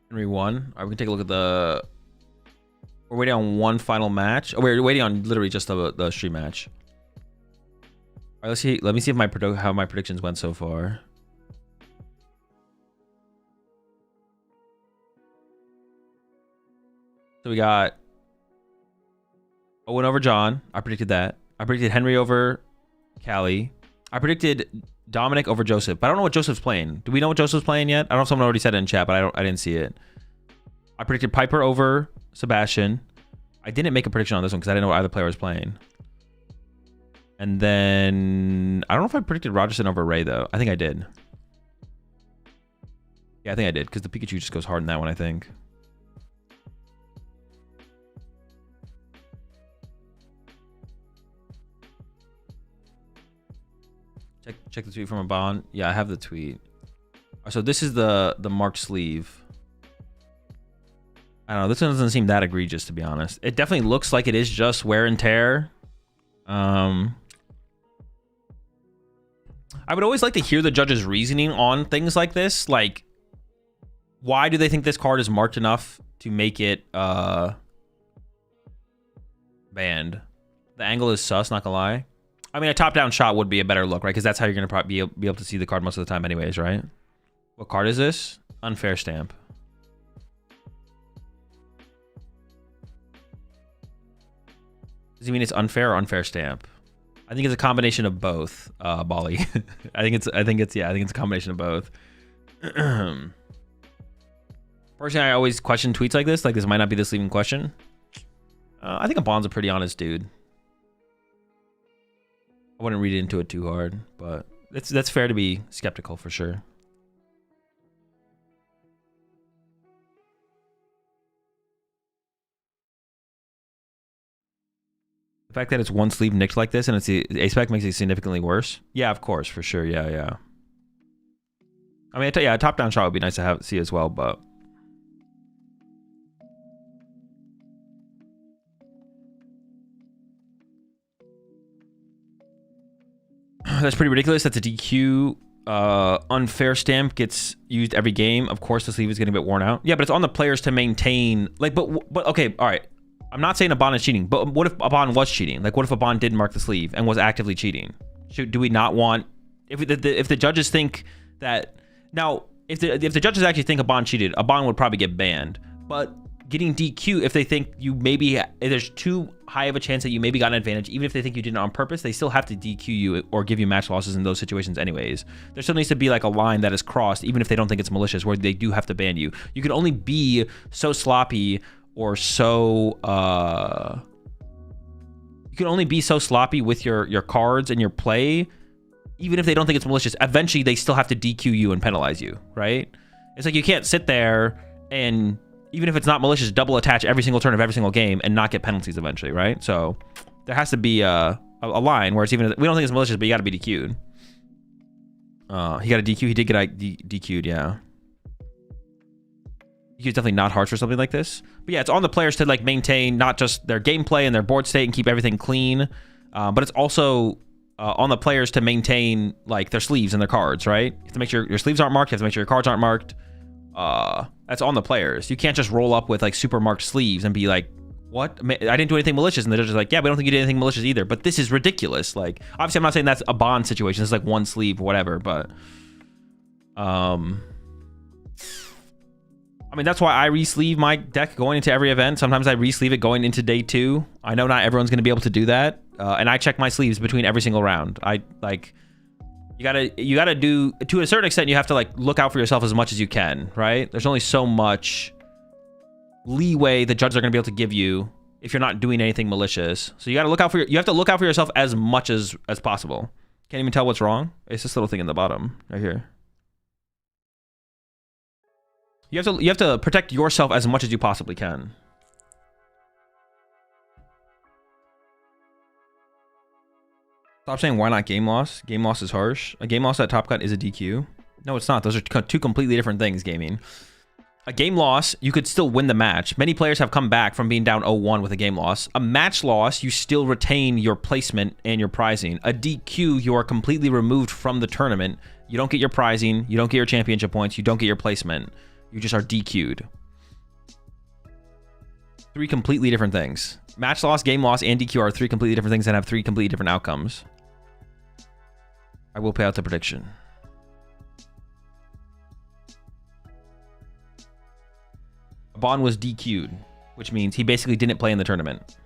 Henry won. All right, we can take a look at the... We're waiting on one final match. Oh, we're waiting on literally just the stream match. All right, let's see. Let me see if how my predictions went so far. So we got Owen over John. I predicted that. I predicted Henry over Callie. I predicted Dominic over Joseph, but I don't know what Joseph's playing. Do we know what Joseph's playing yet? I don't know if someone already said it in chat, but I didn't see it. I predicted Piper over Sebastian. I didn't make a prediction on this one because I didn't know what either player was playing. And then I don't know if I predicted Rogerson over Ray though. I think I did. Yeah, I think I did because the Pikachu just goes hard in that one, I think. Check the tweet from a bond. Yeah, I have the tweet. So this is the marked sleeve. I don't know. This one doesn't seem that egregious, to be honest. It definitely looks like it is just wear and tear. I would always like to hear the judge's reasoning on things like this. Like, why do they think this card is marked enough to make it banned? The angle is sus, not gonna lie. I mean, a top-down shot would be a better look, right? Because that's how you're gonna probably be able to see the card most of the time anyways, right? What card is this? Unfair stamp. Does he mean it's unfair or unfair stamp? I think it's a combination of both, Bali. I think it's a combination of both. Personally, I always question tweets like this. Like, this might not be the sleeving question. I think a Bond's a pretty honest dude. I wouldn't read into it too hard, but that's fair to be skeptical for sure. The fact that it's one sleeve nicked like this and it's the ace-spec makes it significantly worse. Yeah, of course, for sure. Yeah. I mean, yeah, a top-down shot would be nice to see as well, but that's pretty ridiculous. That's a DQ. Unfair stamp gets used every game. Of course, the sleeve is getting a bit worn out. Yeah, but it's on the players to maintain. Like, but okay, all right. I'm not saying a bond is cheating, but what if a bond was cheating? Like, what if a bond did mark the sleeve and was actively cheating? Do we not want, if the judges think that, now, if the judges actually think a bond cheated, a bond would probably get banned. But getting DQ, if they think you maybe, if there's too high of a chance that you maybe got an advantage, even if they think you did it on purpose, they still have to DQ you or give you match losses in those situations anyways. There still needs to be like a line that is crossed, even if they don't think it's malicious, where they do have to ban you. You can only be so sloppy or so you can only be so sloppy with your cards and your play, even if they don't think it's malicious. Eventually they still have to DQ you and penalize you, right? It's like you can't sit there and, even if it's not malicious, double attach every single turn of every single game and not get penalties eventually, right? So there has to be a line where it's even, we don't think it's malicious, but you got to be DQ'd. He got a DQ. He did get DQ'd, yeah. He's definitely not harsh for something like this. But yeah, it's on the players to like maintain not just their gameplay and their board state and keep everything clean, but it's also on the players to maintain like their sleeves and their cards, right? You have to make sure your sleeves aren't marked. You have to make sure your cards aren't marked. That's on the players. You can't just roll up with like super marked sleeves and be like, what? I didn't do anything malicious. And they're just like, yeah, we don't think you did anything malicious either. But this is ridiculous. Like, obviously I'm not saying that's a bond situation. It's like one sleeve or whatever, but I mean, that's why I re-sleeve my deck going into every event. Sometimes I re-sleeve it going into day 2. I know not everyone's going to be able to do that. And I check my sleeves between every single round. You gotta do, to a certain extent, you have to like look out for yourself as much as you can, right? There's only so much leeway the judges are going to be able to give you if you're not doing anything malicious. So you got to look out for you have to look out for yourself as much as possible. Can't even tell what's wrong. It's this little thing in the bottom right here. You have to protect yourself as much as you possibly can. Stop saying why not game loss. Game loss is harsh. A game loss at top cut is a DQ. No, it's not. Those are two completely different things, gaming. A game loss, you could still win the match. Many players have come back from being down 0-1 with a game loss. A match loss, you still retain your placement and your prizing. A DQ, you are completely removed from the tournament. You don't get your prizing. You don't get your championship points. You don't get your placement. You just are DQ'd. 3 completely different things. Match loss, game loss, and DQ are 3 completely different things that have 3 completely different outcomes. I will pay out the prediction. Bond was DQ'd, which means he basically didn't play in the tournament.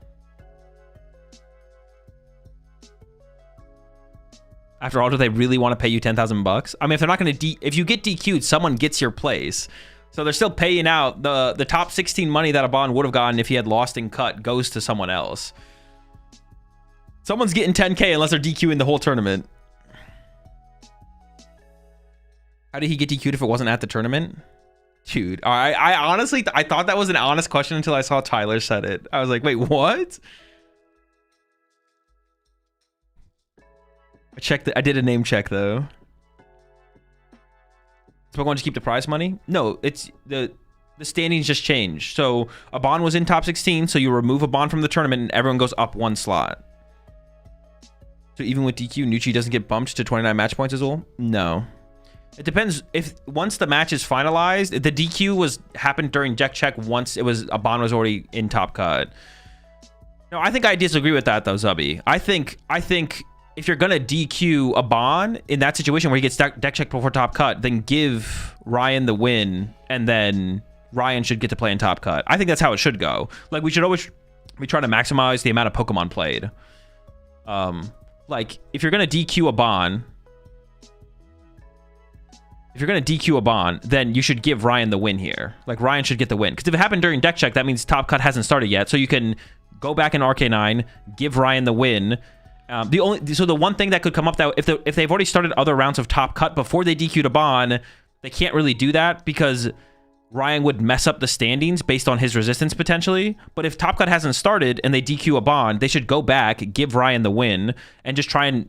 After all, do they really want to pay you 10,000 bucks? I mean, if they're not going to if you get DQ'd, someone gets your place. So they're still paying out the top 16 money that a Bond would have gotten if he had lost and cut goes to someone else. Someone's getting 10K unless they're DQing the whole tournament. How did he get DQ'd if it wasn't at the tournament? Dude, I honestly, I thought that was an honest question until I saw Tyler said it. I was like, wait, what? I did a name check though. Does Pokemon just keep the prize money? No, it's the standings just changed. So a bond was in top 16, so you remove a bond from the tournament and everyone goes up one slot. So even with DQ, Nucci doesn't get bumped to 29 match points as well? No. It depends if once the match is finalized, the DQ happened during deck check once a bond was already in top cut. No, I think I disagree with that though, Zubby. I think if you're gonna DQ a bond in that situation where he gets deck check before top cut, then give Ryan the win, and then Ryan should get to play in top cut. I think that's how it should go. Like we should always try to maximize the amount of Pokemon played. Like if you're gonna DQ a bond. If you're going to DQ a bond, then you should give Ryan the win here. Like, Ryan should get the win. Because if it happened during deck check, that means top cut hasn't started yet. So you can go back in RK9, give Ryan the win. The one thing that could come up that if they've already started other rounds of top cut before they DQ'd a bond, they can't really do that because Ryan would mess up the standings based on his resistance potentially. But if top cut hasn't started and they DQ a bond, they should go back, give Ryan the win, and just try and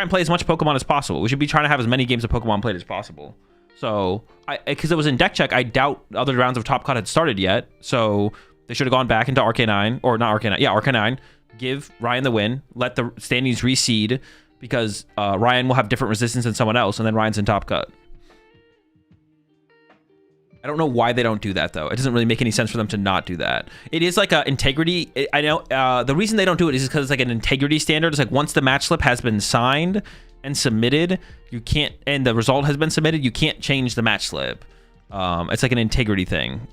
play as much Pokemon as possible. We should be trying to have as many games of Pokemon played as possible. So, because it was in deck check, I doubt other rounds of top cut had started yet. So they should have gone back into RK9, or not RK9, yeah, RK9. Give Ryan the win, let the standings reseed, because Ryan will have different resistance than someone else, and then Ryan's in top cut. I don't know why they don't do that, though. It doesn't really make any sense for them to not do that. It is like a integrity. I know the reason they don't do it is because it's like an integrity standard. It's like once the match slip has been signed and submitted, you can't, and the result has been submitted, you can't change the match slip. It's like an integrity thing.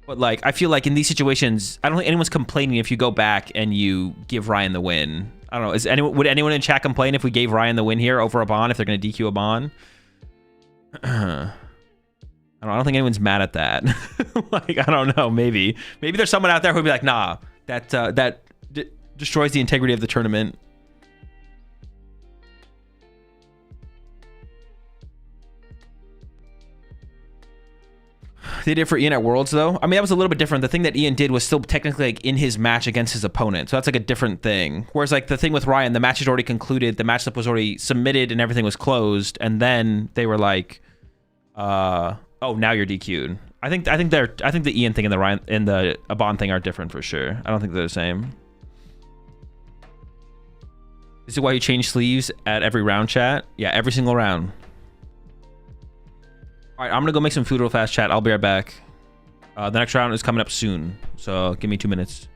But like, I feel like in these situations, I don't think anyone's complaining if you go back and you give Ryan the win. I don't know. Would anyone in chat complain if we gave Ryan the win here over a bond if they're going to DQ a bond? I don't think anyone's mad at that. Like, I don't know. Maybe there's someone out there who'd be like, nah, that destroys the integrity of the tournament. They did for Ian at Worlds, though. I mean, that was a little bit different. The thing that Ian did was still technically like in his match against his opponent. So that's like a different thing. Whereas like the thing with Ryan, the match is already concluded. The match slip was already submitted and everything was closed. And then they were like, oh, now you're DQ'd. I think the Ian thing and the Ryan and the Abon thing are different for sure. I don't think they're the same. This is why you change sleeves at every round, chat. Yeah, every single round. All right, I'm going to go make some food real fast, chat. I'll be right back. The next round is coming up soon, so give me 2 minutes.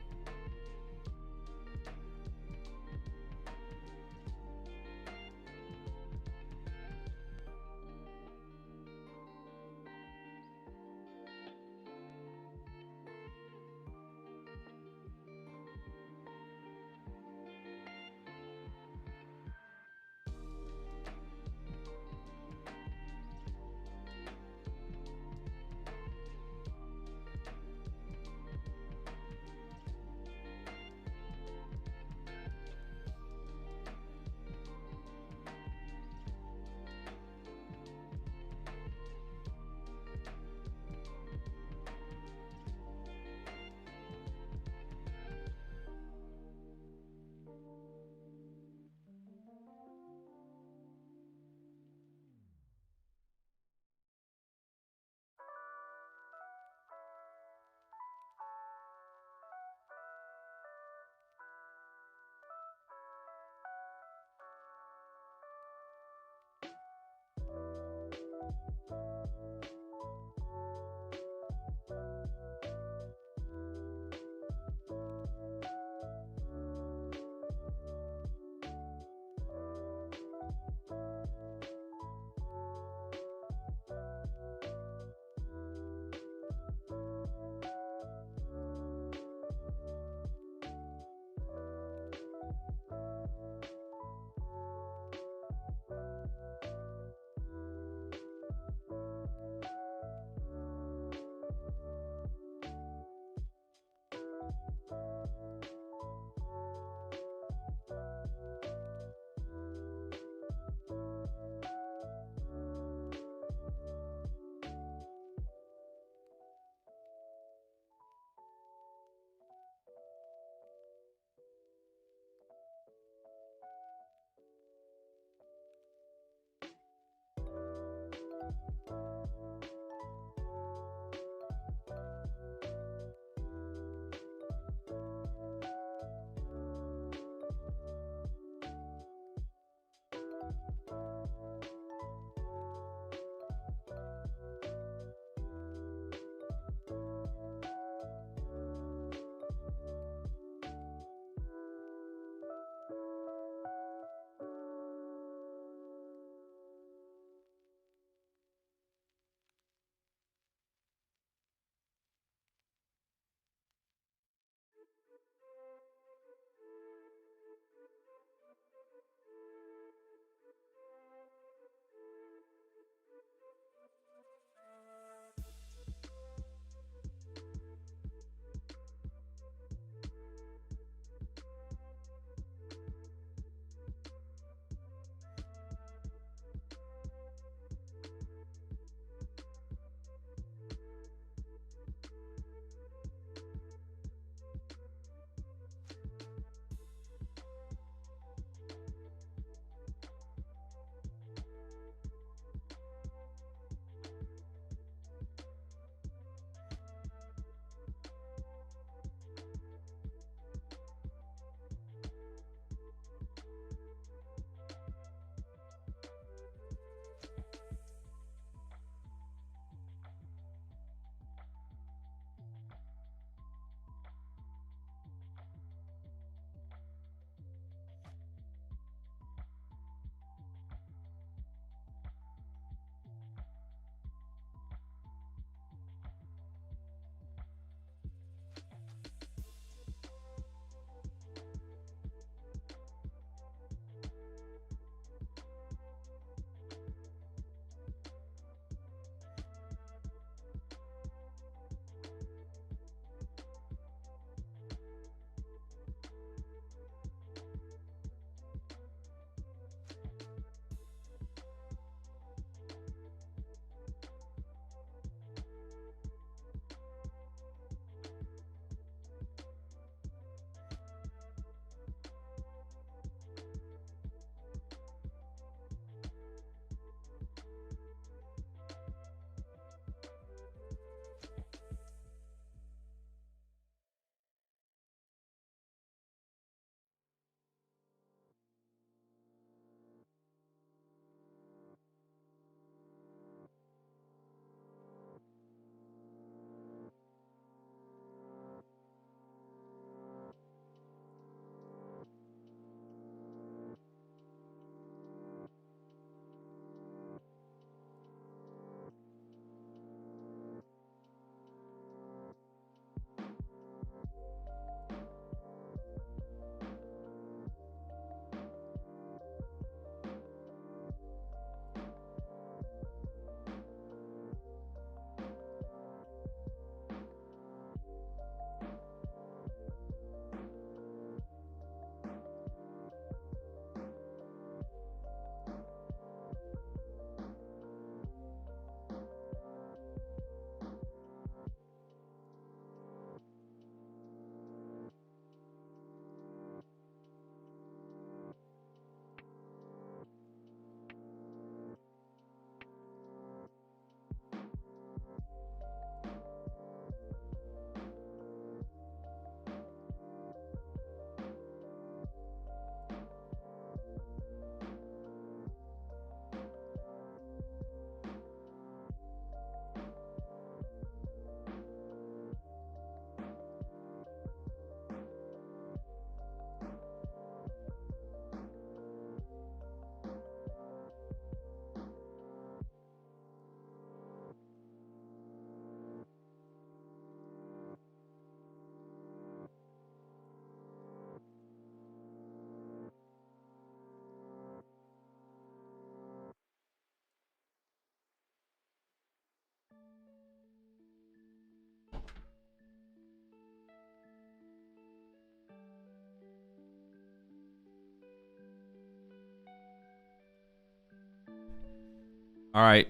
All right.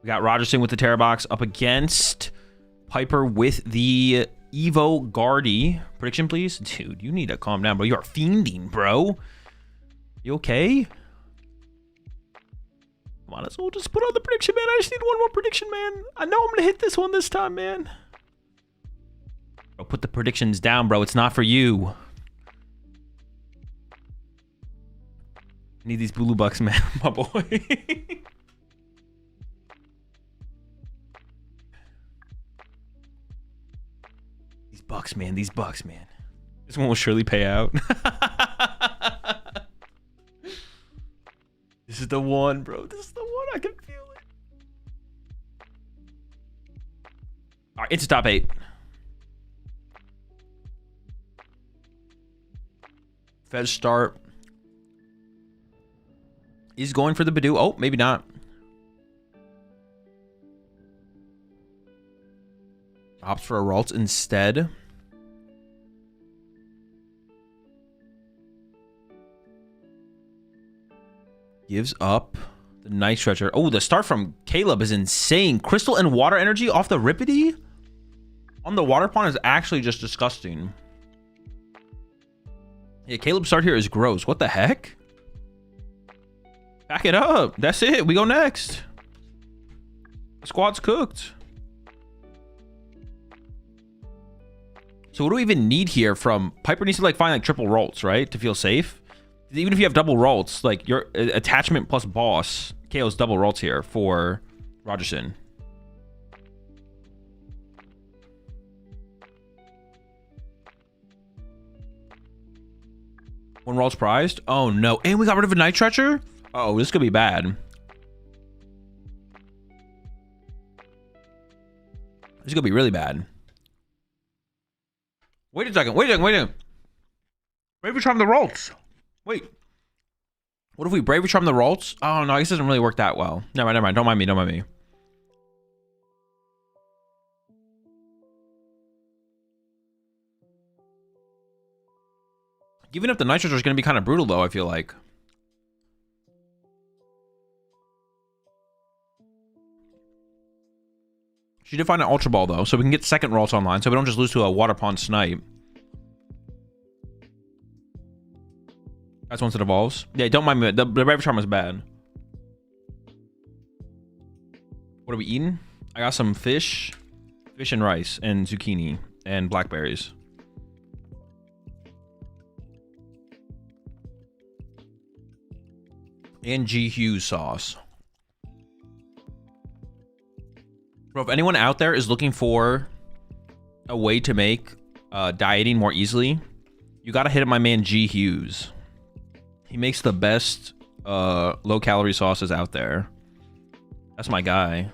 We got Rogerson with the Terror Box up against Piper with the Evo Guardi. Prediction, please? Dude, you need to calm down, bro. You are fiending, bro. You okay? Come on, let's all just put on the prediction, man. I just need one more prediction, man. I know I'm going to hit this one this time, man. Bro, put the predictions down, bro. It's not for you. I need these Bulu Bucks, man. My boy. These Bucks, man. These Bucks, man. This one will surely pay out. This is the one, bro. This is the one. I can feel it. All right, it's a top 8. Fez start. He's going for the Badoo. Oh, maybe not. Opts for a Ralts instead. Gives up the Night Stretcher. Oh, the start from Caleb is insane. Crystal and Water Energy off the Rippity on the Water Pond is actually just disgusting. Yeah, Caleb's start here is gross. What the heck? Back it up. That's it. We go next. The squad's cooked. So what do we even need here from Piper? Needs to like find like triple rolls, right, to feel safe. Even if you have double rolls, like your attachment plus boss KO's double rolls here for Rogerson. One roll's prized. Oh no! And we got rid of a Night Stretcher. Oh, this could be bad. This is gonna be really bad. Wait a second. Wait a second. Wait a second. Maybe charm the rolls. Wait. What if we Bravery Charm the Ralts? Oh, no, I guess it doesn't really work that well. Never mind, never mind. Don't mind me, don't mind me. Giving up the Night Stretcher is going to be kind of brutal, though, I feel like. She did find an Ultra Ball, though, so we can get second Ralts online, so we don't just lose to a Water Pond Snipe. That's once it evolves. Yeah, don't mind me. The Bravery Charm is bad. What are we eating? I got some fish. Fish and rice and zucchini and blackberries. And G. Hughes sauce. Bro, if anyone out there is looking for a way to make dieting more easily, you gotta hit up my man G. Hughes. He makes the best low-calorie sauces out there. That's my guy.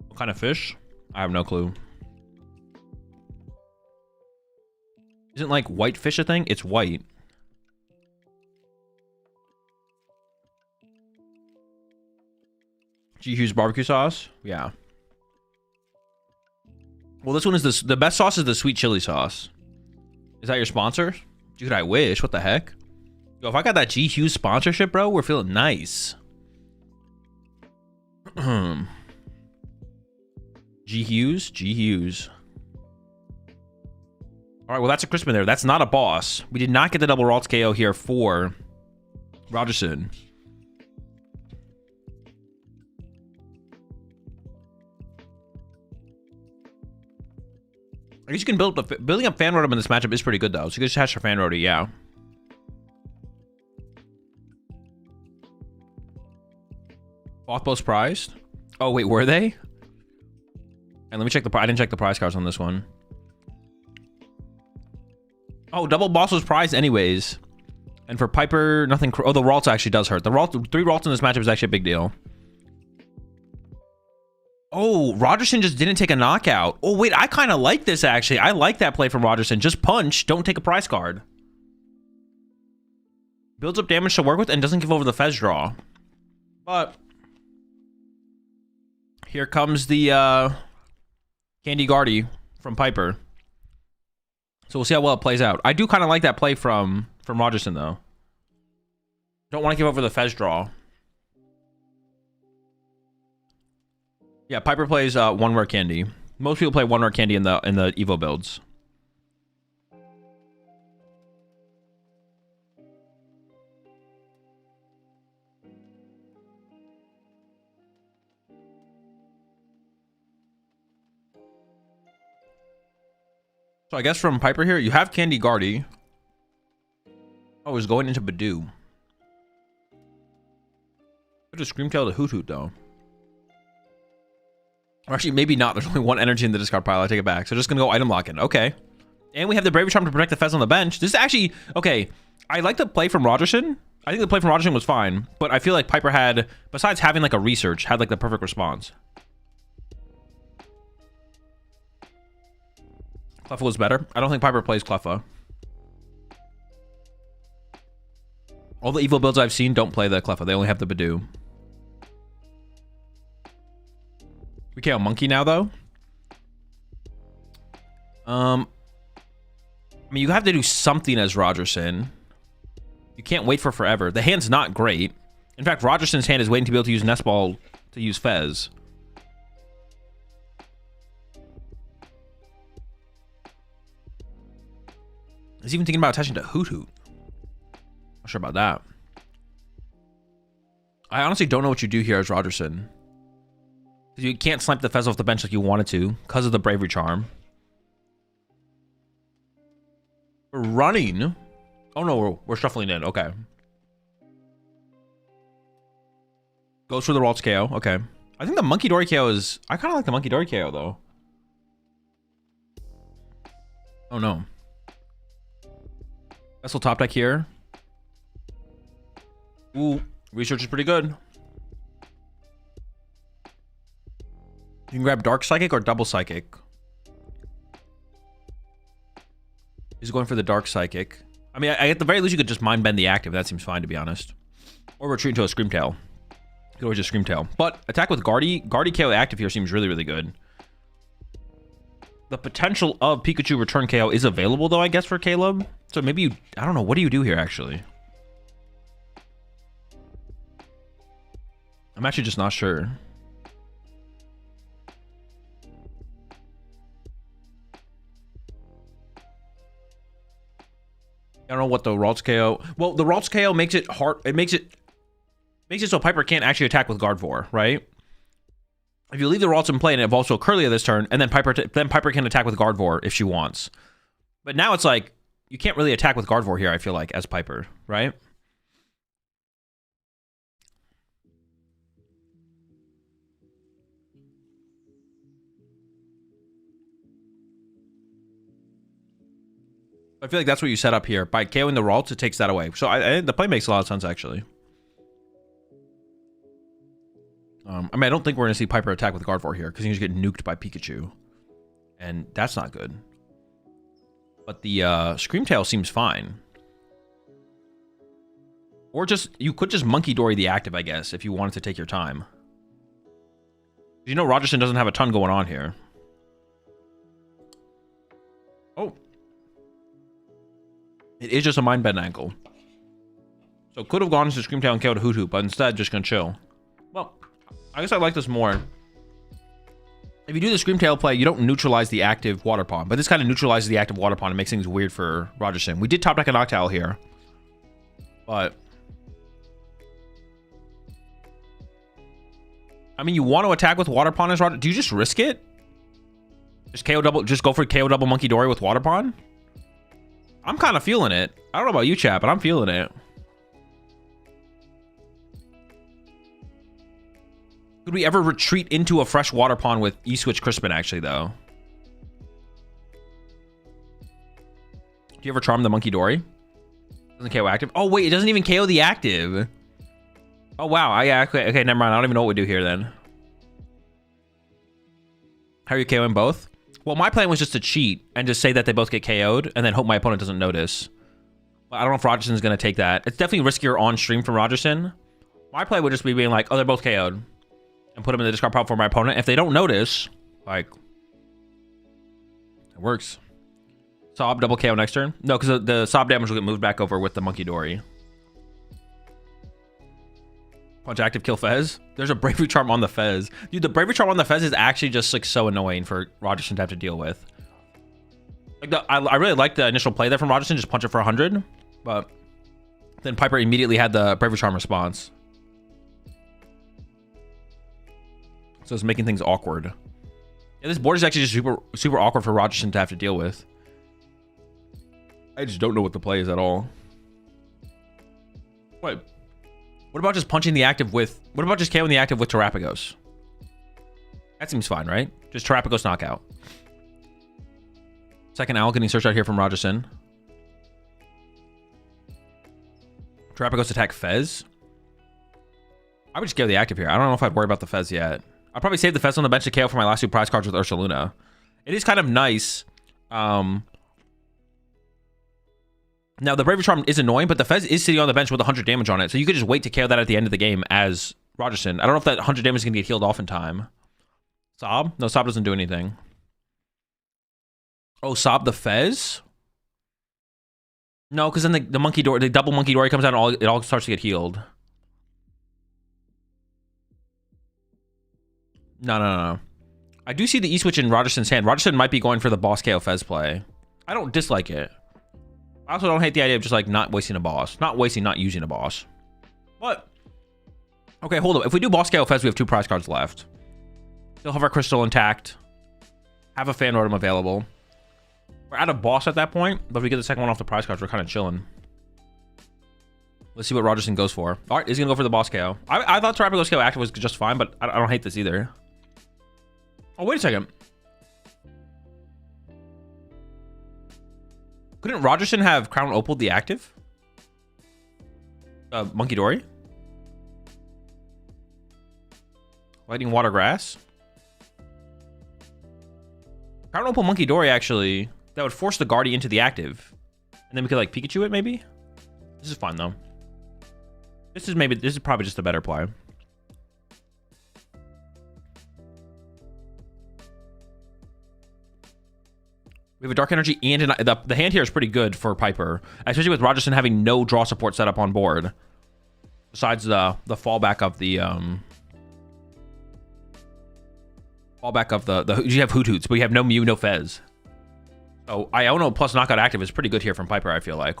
What kind of fish? I have no clue. Isn't like white fish a thing? It's white. G. Hughes barbecue sauce? Yeah. Well, this one is the best sauce is the sweet chili sauce. Is that your sponsor? Dude, I wish. What the heck? Yo, if I got that G. Hughes sponsorship, bro, we're feeling nice. G. Hughes? G. Hughes. All right, well, that's a Crispin there. That's not a boss. We did not get the double Ralts KO here for Rogerson. I guess you can building up fan rotom in this matchup is pretty good, though. So you can just hatch your fan roti, yeah. Both prized? Oh, wait, were they? And let me check I didn't check the prize cards on this one. Oh, double boss was prized anyways. And for Piper, nothing. Oh, the Ralts actually does hurt. The 3 Ralts in this matchup is actually a big deal. Oh, Rogerson just didn't take a knockout. Oh, wait, I kind of like this, actually. I like that play from Rogerson. Just punch, don't take a prize card. Builds up damage to work with and doesn't give over the Fez draw. But here comes the Candy Guardi from Piper. So we'll see how well it plays out. I do kind of like that play from Rogerson, though. Don't want to give over the Fez draw. Yeah, Piper plays one rare candy. Most people play one rare candy in the Evo builds. So I guess from Piper here, you have Candy Guardi. Oh, it's going into Badoo. Just Screamtail to Hoot Hoot though. Or actually, maybe not. There's only one energy in the discard pile. I take it back. So just gonna go item locking. Okay. And we have the Bravery Charm to protect the Fez on the bench. This is actually okay. I like the play from Rogerson. I think the play from Rogerson was fine, but I feel like Piper had, besides having like a research, had like the perfect response. Cleffa was better. I don't think Piper plays Cleffa. All the Evo builds I've seen don't play the Cleffa. They only have the Badoo. We KO Monkey now, though. I mean, you have to do something as Rogerson. You can't wait for forever. The hand's not great. In fact, Rogerson's hand is waiting to be able to use Nest Ball to use Fez. He's even thinking about attaching to Hoot Hoot. Not sure about that. I honestly don't know what you do here as Rogerson. Because you can't snipe the Fez off the bench like you wanted to because of the Bravery Charm. We're running. Oh no, we're shuffling in. Okay. Goes for the Ralts KO. Okay. I think the Monkey Dory KO is... I kind of like the Monkey Dory KO though. Oh no. Vessel top deck here. Ooh, research is pretty good. You can grab Dark Psychic or Double Psychic. He's going for the Dark Psychic. I mean, at the very least, you could just Mind Bend the active. That seems fine, to be honest. Or retreat into a Screamtail. You could always just Screamtail. But attack with Guardi. Guardi KO active here seems really, really good. The potential of Pikachu return KO is available, though, I guess, for Caleb. So maybe you... I don't know. What do you do here, actually? I'm actually just not sure. I don't know what the Ralts KO... Well, the Ralts KO makes it hard... It makes it so Piper can't actually attack with Gardevoir, right? If you leave the Ralts in play and it evolves to a Curlia this turn, and then Piper can attack with Gardevoir if she wants. But now it's like, you can't really attack with Gardevoir here, I feel like, as Piper, right? I feel like that's what you set up here. By KOing the Ralts, it takes that away. So I the play makes a lot of sense, actually. I mean, I don't think we're going to see Piper attack with Gardevoir here, because he's going to get nuked by Pikachu. And that's not good. But the Screamtail seems fine. Or just, you could just Monkey Dory the active, I guess, if you wanted to take your time. You know Rogerson doesn't have a ton going on here. Oh. It is just a Mind Bend ankle. So could have gone into Screamtail and KO'd Hoot Hoot, but instead just gonna chill. Well, I guess I like this more. If you do the Screamtail play, you don't neutralize the active Water Pond, but this kind of neutralizes the active Water Pond and makes things weird for Rogerson. We did top deck a Noctowl here, but I mean, you want to attack with Water Pond as Roger. Do you just risk it? Just KO double, just go for KO double Monkey Dory with Water Pond? I'm kind of feeling it. I don't know about you, chat, but I'm feeling it. Could we ever retreat into a fresh Water Pond with E-Switch Crispin, actually, though? Do you ever charm the Monkey Dory? Doesn't KO active? Oh, wait, it doesn't even KO the active. Oh, wow. Okay, never mind. I don't even know what we do here, then. How are you KOing both? Well, my plan was just to cheat and just say that they both get KO'd and then hope my opponent doesn't notice. But I don't know if Rogerson's going to take that. It's definitely riskier on stream from Rogerson. My play would just be being like, oh, they're both KO'd. And put them in the discard pile for my opponent. If they don't notice, like, it works. Sob double KO next turn? No, because the Sob damage will get moved back over with the Monkey Dory. Punch active, kill Fez. There's a Bravery Charm on the Fez. Dude, the Bravery Charm on the Fez is actually just like so annoying for Rogerson to have to deal with. Like I really like the initial play there from Rogerson, just punch it for 100. But then Piper immediately had the Bravery Charm response. So it's making things awkward. Yeah, this board is actually just super awkward for Rogerson to have to deal with. I just don't know what the play is at all. Wait. What about just punching the active with... What about just KOing the active with Terapagos? That seems fine, right? Just Terapagos knockout. Second owl getting searched out here from Rogerson. Terapagos attack Fez. I would just KO the active here. I don't know if I'd worry about the Fez yet. I'll probably save the Fez on the bench to KO for my last 2 prize cards with Ursaluna. It is kind of nice. Now, the Bravery Charm is annoying, but the Fez is sitting on the bench with 100 damage on it. So you could just wait to KO that at the end of the game as Rogerson. I don't know if that 100 damage is going to get healed off in time. Sob? No, Sob doesn't do anything. Oh, Sob the Fez? No, because then the Monkey Dory, the double Monkey Dory comes out and it all starts to get healed. No. I do see the E-Switch in Rogerson's hand. Rogerson might be going for the boss KO Fez play. I don't dislike it. I also don't hate the idea of just like not wasting a boss. Not using a boss. But, okay, hold up. If we do boss KO Fez, we have 2 prize cards left. Still have our crystal intact. Have a fan rotom available. We're at a boss at that point, but if we get the second one off the prize cards, we're kind of chilling. Let's see what Rogerson goes for. All right, he's going to go for the boss KO. I thought Terapagos KO active was just fine, but I don't hate this either. Oh, wait a second. Couldn't Rogerson have Crown Opal the active? Monkey Dory? Lightning Water Grass? Crown Opal Monkey Dory actually, that would force the Guardi into the active. And then we could like Pikachu it maybe? This is fine though. This is probably just a better play. We have a Dark Energy and the hand here is pretty good for Piper, especially with Rogerson having no draw support set up on board. Besides the fallback of the you have Hoot Hoots, but you have no Mew, no Fez. So Iono plus knockout active is pretty good here from Piper, I feel like.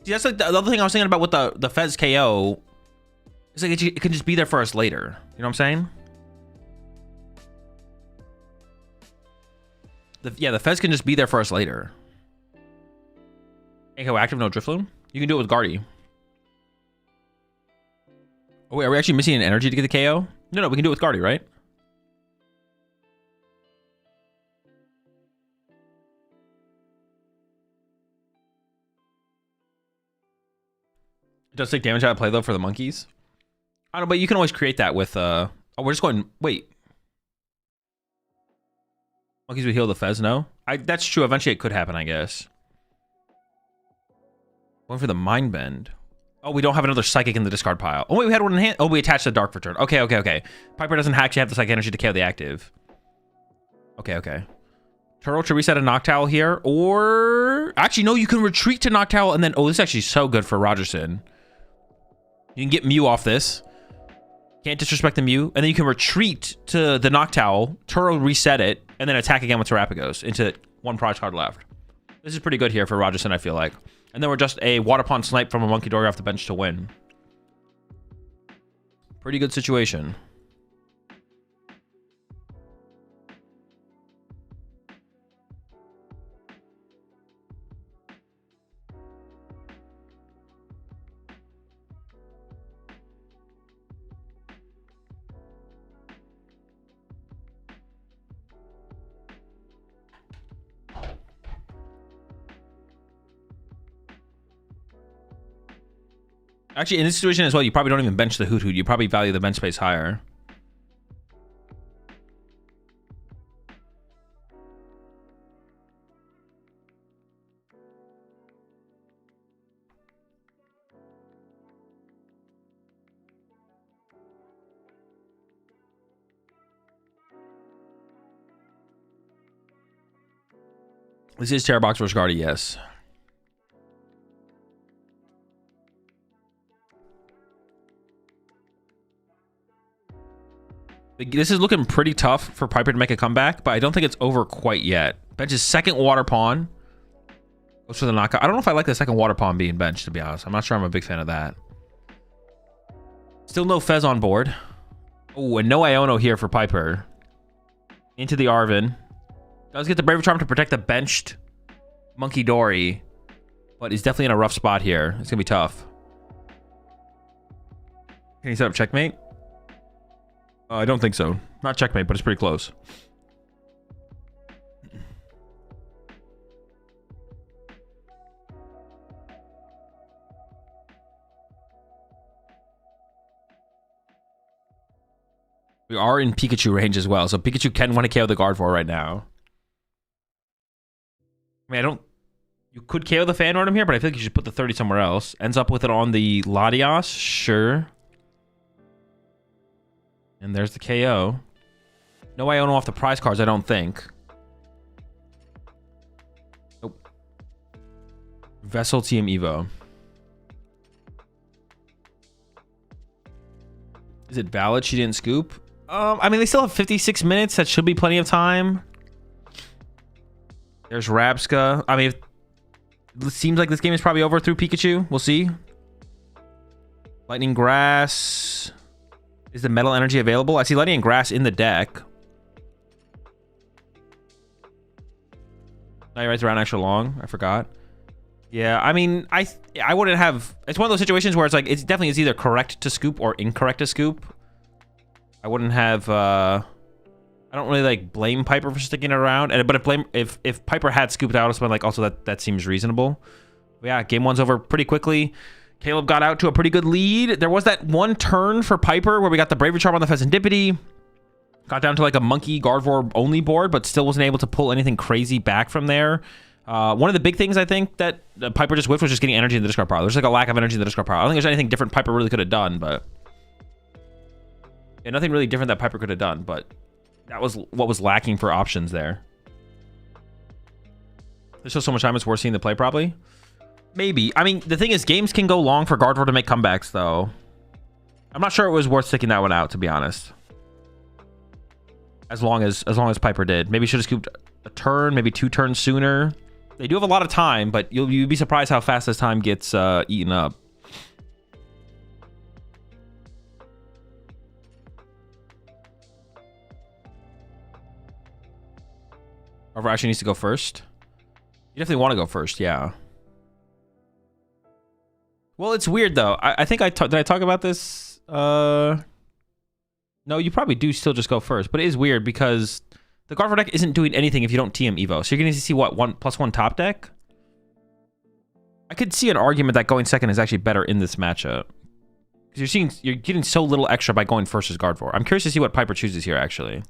See, that's like the other thing I was thinking about with the Fez KO. It's like it can just be there for us later. You know what I'm saying? The Fez can just be there for us later. KO active, no Drifloon? You can do it with Guardi. Oh wait, are we actually missing an energy to get the KO? No, we can do it with Guardi, right? It does take damage out of play though for the monkeys. I don't know, but you can always create that with oh, we're just going, wait. Monkeys would heal the Fez, no? That's true. Eventually it could happen, I guess. Going for the Mind Bend. Oh, we don't have another Psychic in the discard pile. Oh, wait, we had one in hand. Oh, we attached the Dark for turn. Okay. Piper doesn't actually have the Psychic energy to KO the active. Okay. Turo to reset a Noctowl here. Or... Actually, no, you can retreat to Noctowl and then... Oh, this is actually so good for Rogerson. You can get Mew off this. Can't disrespect the Mew. And then you can retreat to the Noctowl, Turo reset it, and then attack again with Terapagos into 1 prize card left. This is pretty good here for Rogerson, I feel like. And then we're just a Water Pond Snipe from a Monkey Dory off the bench to win. Pretty good situation. Actually, in this situation as well, you probably don't even bench the Hoot Hoot. You probably value the bench space higher. This is Terra Box versus Guardi, yes. This is looking pretty tough for Piper to make a comeback, but I don't think it's over quite yet. Bench's second water pawn. Goes for the knockout. I don't know if I like the second water pawn being benched, to be honest. I'm not sure I'm a big fan of that. Still no Fez on board. Oh, and no Iono here for Piper. Into the Arven. Does get the Braver Charm to protect the benched Monkey Dory, but he's definitely in a rough spot here. It's going to be tough. Can he set up checkmate? I don't think so. Not checkmate, but it's pretty close. We are in Pikachu range as well, so Pikachu can want to KO the Gardevoir right now. I mean, I don't... You could KO the Fan here, but I feel like you should put the 30 somewhere else. Ends up with it on the Latias, sure. And there's the KO. No Iono off the prize cards, I don't think. Nope. Vessel TM Evo. Is it valid she didn't scoop? I mean, they still have 56 minutes. That should be plenty of time. There's Rabska. I mean, it seems like this game is probably over through Pikachu. We'll see. Lightning Grass. Is the Metal Energy available? I see Lightning Grass in the deck. Now you write around extra long. I forgot. Yeah, I mean, I wouldn't have... It's one of those situations where it's like, it's definitely is either correct to scoop or incorrect to scoop. I wouldn't have... I don't really like blame Piper for sticking around, but if Piper had scooped out, it's like also that seems reasonable. But yeah, game one's over pretty quickly. Caleb got out to a pretty good lead. There was that one turn for Piper where we got the Bravery Charm on the Pheasantipity. Got down to like a Monkey Gardevoir only board, but still wasn't able to pull anything crazy back from there. One of the big things I think that Piper just whiffed was just getting energy in the discard pile. There's like a lack of energy in the discard pile. I don't think there's anything different Piper really could have done, but... Yeah, nothing really different that Piper could have done, but that was what was lacking for options there. There's still so much time it's worth seeing the play, probably. Maybe. I mean, the thing is, games can go long for Gardevoir to make comebacks, though. I'm not sure it was worth sticking that one out, to be honest. As long as Piper did. Maybe should have scooped a turn, maybe 2 turns sooner. They do have a lot of time, but you'd be surprised how fast this time gets eaten up. Gardevoir actually needs to go first. You definitely want to go first, yeah. Well, it's weird though. I think did I talk about this? No, you probably do still just go first, but it is weird because the Gardevoir deck isn't doing anything if you don't TM Evo. So you're going to see what, 1+1 top deck? I could see an argument that going second is actually better in this matchup. Because you're getting so little extra by going first as Gardevoir. I'm curious to see what Piper chooses here actually.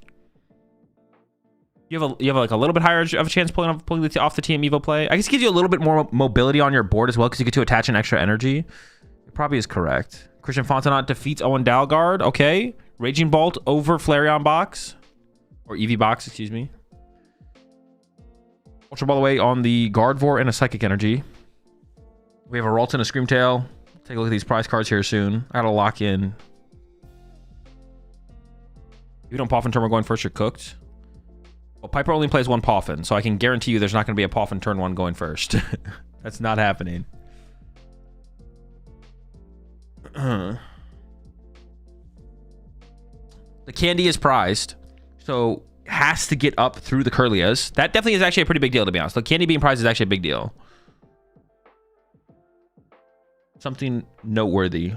You have like a little bit higher of a chance pulling off the TM Evo play. I guess it gives you a little bit more mobility on your board as well because you get to attach an extra energy. It probably is correct. Christian Fontenot defeats Owen Dalgard. Okay. Raging Bolt over Flareon Box. Or Eevee Box, excuse me. Ultra Ball away on the Gardevoir and a Psychic Energy. We have a Ralton and a Screamtail. Take a look at these prize cards here soon. I gotta lock in. If you don't Poffin turn, we're going first, you're cooked. Well, Piper only plays one Poffin, so I can guarantee you there's not going to be a Poffin turn 1 going first. That's not happening. The candy is prized, so has to get up through the Curlias. That definitely is actually a pretty big deal, to be honest. The candy being prized is actually a big deal. Something noteworthy.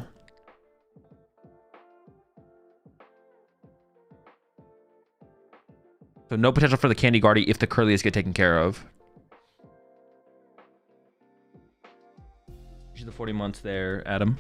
So no potential for the Candy Guardi if the Curlias get taken care of. The 40 months there, Adam.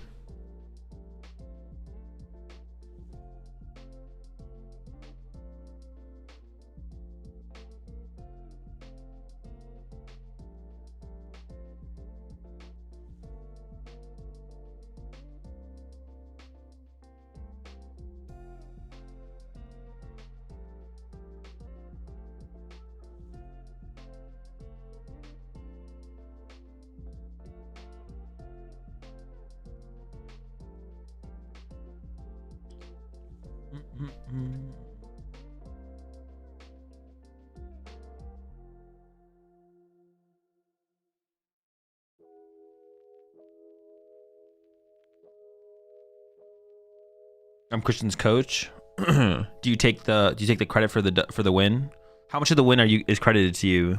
I'm Christian's coach. Do you take the credit for the win? How much of the win is credited to you,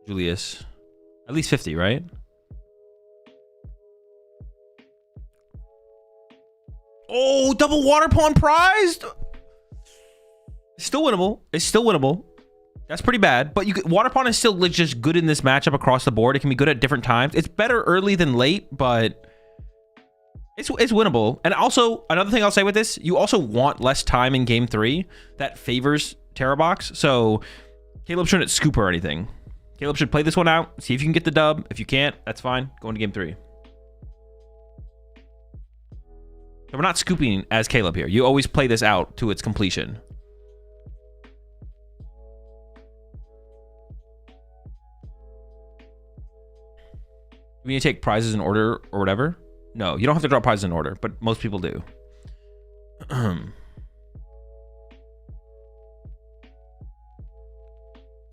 Julius? At least 50, right? Oh, double water pawn prized. It's still winnable. It's still winnable. That's pretty bad, but water pawn is still just good in this matchup across the board. It can be good at different times. It's better early than late, but it's winnable. And also, another thing I'll say with this, you also want less time in game 3. That favors Terrabox. So Caleb shouldn't scoop or anything. Caleb should play this one out, see if you can get the dub. If you can't, that's fine. Go into game 3. So we're not scooping as Caleb here. You always play this out to its completion. Do we need to take prizes in order or whatever? No, you don't have to draw prizes in order, but most people do.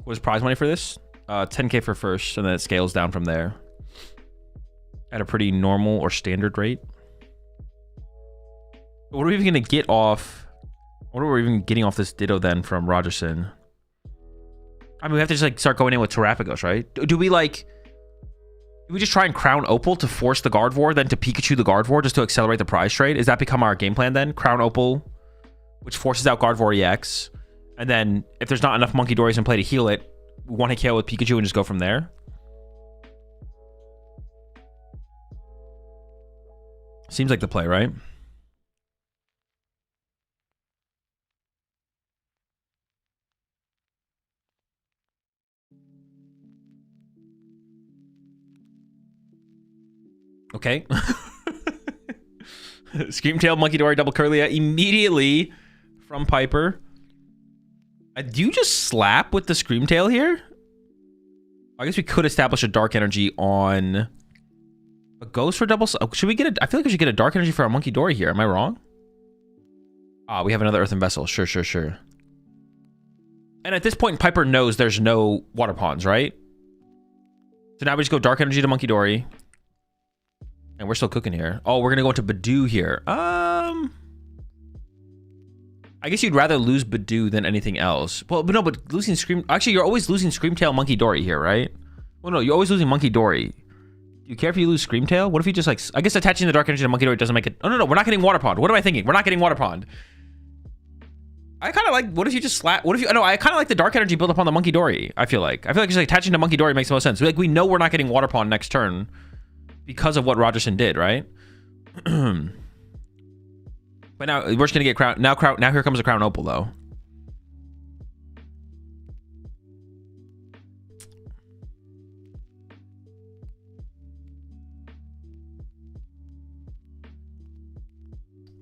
What is prize money for this? 10K for first, and then it scales down from there at a pretty normal or standard rate. But what are we even going to get off? What are we even getting off this Ditto then from Rogerson? I mean, we have to just like start going in with Terrapagos, right? Do we like... Do we just try and crown Opal to force the Gardevoir, then to Pikachu the Gardevoir just to accelerate the prize trade? Is that become our game plan then? Crown Opal, which forces out Gardevoir EX. And then if there's not enough Monkey Dories in play to heal it, we want to KO with Pikachu and just go from there? Seems like the play, right? Okay. Screamtail, Monkey Dory, double Curlia immediately from Piper. Do you just slap with the Screamtail here? I guess we could establish a Dark Energy on a Ghost for double. Should we get a... I feel like we should get a Dark Energy for our Monkey Dory here. Am I wrong? Ah, we have another Earthen Vessel. Sure, sure, sure. And at this point, Piper knows there's no Water Pawns, right? So now we just go Dark Energy to Monkey Dory. And we're still cooking here. Oh, we're gonna go into Badoo here. I guess you'd rather lose Badoo than anything else. Well, but no, but losing Scream... Actually, you're always losing Screamtail, Monkey Dory here, right? Well, no, you're always losing Monkey Dory. Do you care if you lose Screamtail? What if you just like... I guess attaching the Dark Energy to Monkey Dory doesn't make it... Oh, no, we're not getting Water Pond. What am I thinking? We're not getting Water Pond. I kind of like... What if you just slap... What if you... No, I kind of like the Dark Energy build up on the Monkey Dory, I feel like. Just like attaching to Monkey Dory makes the most sense. Like, we know we're not getting Water Pond next turn because of what Rogerson did, right? But now we're just gonna get Crown. Now here comes a Crown Opal though.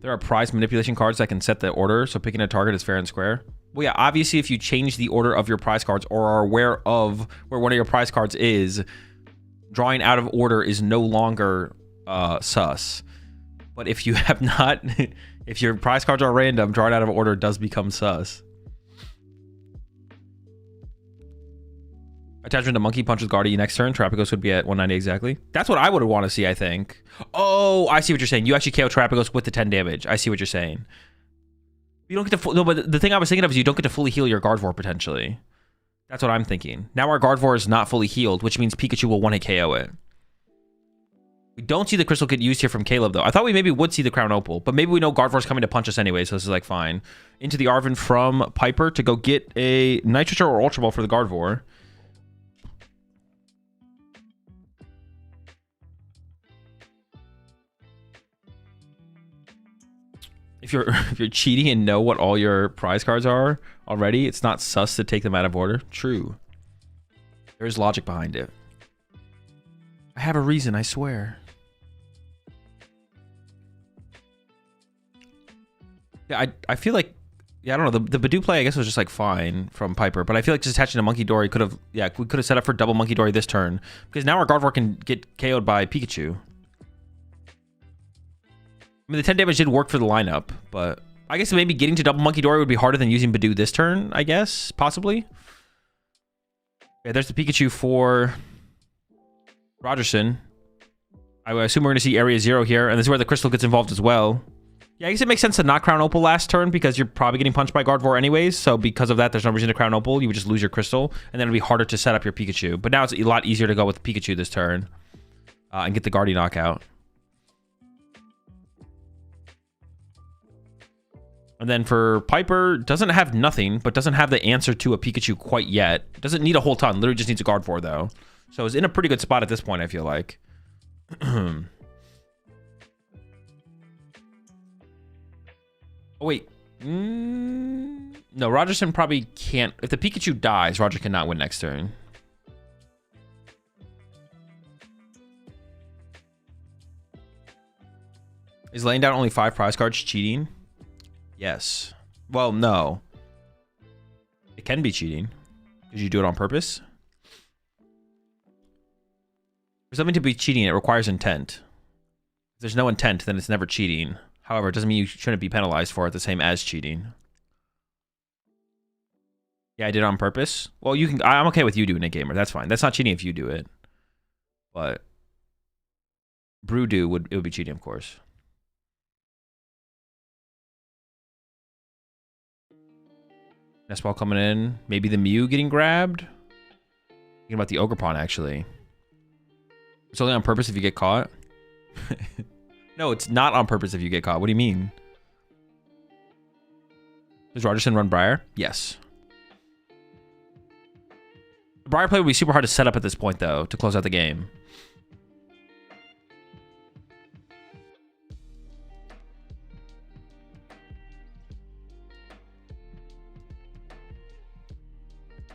There are prize manipulation cards that can set the order, so picking a target is fair and square. Well, yeah, obviously if you change the order of your prize cards or are aware of where one of your prize cards is, drawing out of order is no longer sus. But if you have not, if your prize cards are random, drawing out of order does become sus. Attachment to Monkey punches Guardi next turn. Terrapagos would be at 190 exactly. That's what I would want to see, I think. Oh, I see what you're saying. You actually KO Terrapagos with the 10 damage. I see what you're saying. You don't get to... No, but the thing I was thinking of is you don't get to fully heal your Gardevoir potentially. That's what I'm thinking. Now our Gardevoir is not fully healed, which means Pikachu will 1-hit KO it. We don't see the Crystal get used here from Caleb, though. I thought we maybe would see the Crown Opal, but maybe we know Gardevoir's coming to punch us anyway, so this is, like, fine. Into the Arven from Piper to go get a Nitro Charge or Ultra Ball for the Gardevoir. If you're cheating and know what all your prize cards are already, it's not sus to take them out of order. True. There's logic behind it. I have a reason, I swear. Yeah, I feel like... Yeah, I don't know. The Badoo play, I guess, was just, like, fine from Piper. But I feel like just attaching to Monkey Dory could have... Yeah, we could have set up for double Monkey Dory this turn. Because now our Gardevoir can get KO'd by Pikachu. I mean, the 10 damage did work for the lineup. But I guess maybe getting to double Monkey Dory would be harder than using Badoo this turn, I guess. Possibly. Yeah, there's the Pikachu for... Rogerson. I assume we're going to see Area 0 here, and this is where the Crystal gets involved as well. Yeah, I guess it makes sense to not Crown Opal last turn because you're probably getting punched by Gardevoir anyways. So because of that, there's no reason to Crown Opal. You would just lose your Crystal, and then it'd be harder to set up your Pikachu. But now it's a lot easier to go with Pikachu this turn and get the Guardi knockout. And then for Piper, doesn't have nothing, but doesn't have the answer to a Pikachu quite yet. Doesn't need a whole ton. Literally just needs a Gardevoir, though. So it's in a pretty good spot at this point, I feel like. Oh, wait. No, Rogerson probably can't. If the Pikachu dies, Roger cannot win next turn. Is laying down only 5 prize cards cheating? Yes. Well, no. It can be cheating. Because you do it on purpose. For something to be cheating, it requires intent. If there's no intent, then it's never cheating. However, it doesn't mean you shouldn't be penalized for it the same as cheating. Yeah, I did it on purpose. Well, you can. I'm okay with you doing it, gamer. That's fine. That's not cheating if you do it. But Brewdo would be cheating, of course. Nest Ball coming in. Maybe the Mew getting grabbed. Thinking about the Ogerpon, actually. It's only on purpose if you get caught. No, it's not on purpose if you get caught. What do you mean? Does Rogerson run Briar? Yes. The Briar play would be super hard to set up at this point, though, to close out the game.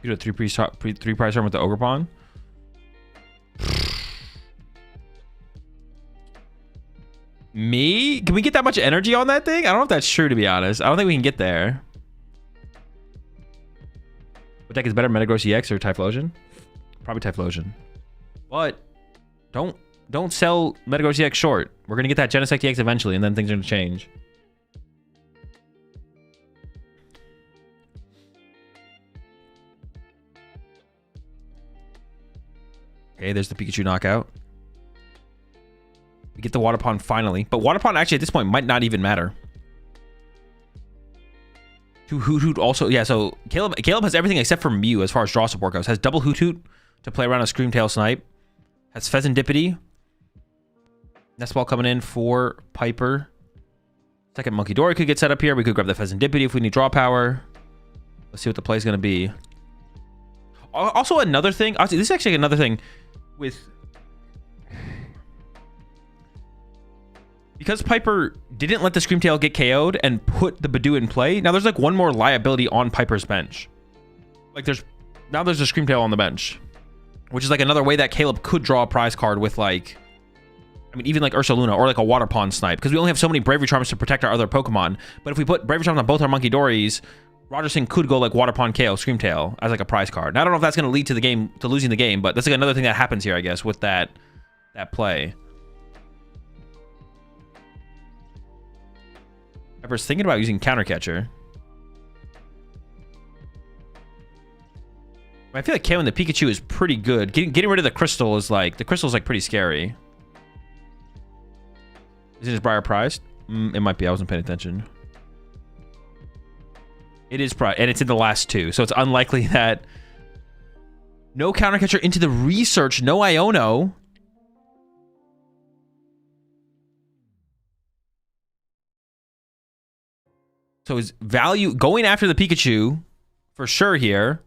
You do a three prize turn with the Ogerpon? Me? Can we get that much energy on that thing? I don't know if that's true, to be honest. I don't think we can get there. What deck is better, Metagross EX or Typhlosion? Probably Typhlosion. But don't sell Metagross EX short. We're gonna get that Genesect EX eventually, and then things are gonna change. Okay, there's the Pikachu knockout. We get the Water Pond finally. But Water Pond actually at this point might not even matter. Two Hoot Hoot also. Yeah, so Caleb has everything except for Mew as far as draw support goes. Has double Hoot Hoot to play around a Screamtail Snipe. Has Pheasantipity. Nest Ball coming in for Piper. Second Monkey Dory could get set up here. We could grab the Pheasantipity if we need draw power. Let's see what the play is going to be. Also another thing. This is actually another thing with... Because Piper didn't let the Screamtail get KO'd and put the Badoo in play, now there's like one more liability on Piper's bench. Like there's a Screamtail on the bench, which is like another way that Caleb could draw a prize card with like, I mean, even like Ursaluna or like a Water Pond Snipe, because we only have so many Bravery Charms to protect our other Pokemon. But if we put Bravery Charms on both our Monkey Dories, Rogerson could go like Water Pond KO Screamtail as like a prize card. Now I don't know if that's going to lead to the game, to losing the game, but that's like another thing that happens here, I guess, with that play. Piper's thinking about using Counter Catcher. I feel like KOing the Pikachu is pretty good. Getting rid of the Crystal is like... The Crystal is like pretty scary. Is it his Briar prized? It might be. I wasn't paying attention. It is prized. And it's in the last two. So it's unlikely that... No Counter Catcher into the research. No Iono. So his value... Going after the Pikachu... For sure here...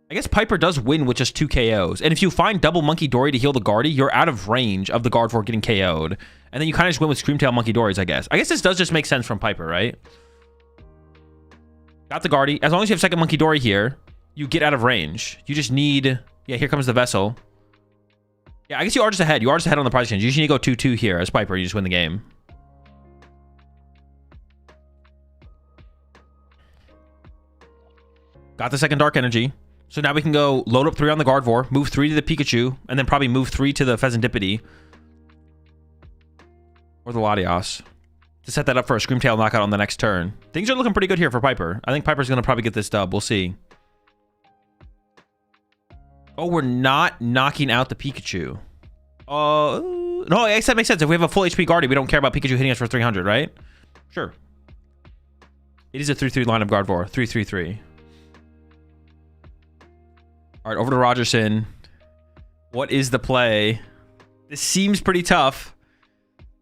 I guess Piper does win with just 2 KOs. And if you find double Monkey Dory to heal the Guardi, you're out of range of the Gardevoir getting KO'd. And then you kind of just win with Screamtail Monkey Dories, I guess. I guess this does just make sense from Piper, right? Got the Guardi. As long as you have second Monkey Dory here, you get out of range. You just need... Yeah, here comes the Vessel. Yeah, I guess you are just ahead. You are just ahead on the prize exchange. You just need to go 2-2 here as Piper. You just win the game. Got the second Dark Energy. So now we can go load up 3 on the Gardevoir, move 3 to the Pikachu, and then probably move 3 to the Pheasantipity. Or the Latios. To set that up for a Screamtail knockout on the next turn. Things are looking pretty good here for Piper. I think Piper's going to probably get this dub. We'll see. Oh, we're not knocking out the Pikachu. No, I guess that makes sense. If we have a full HP Guardi, we don't care about Pikachu hitting us for 300, right? Sure. It is a 3-3 lineup Gardevoir. 3-3-3. All right, over to Rogerson. What is the play? This seems pretty tough.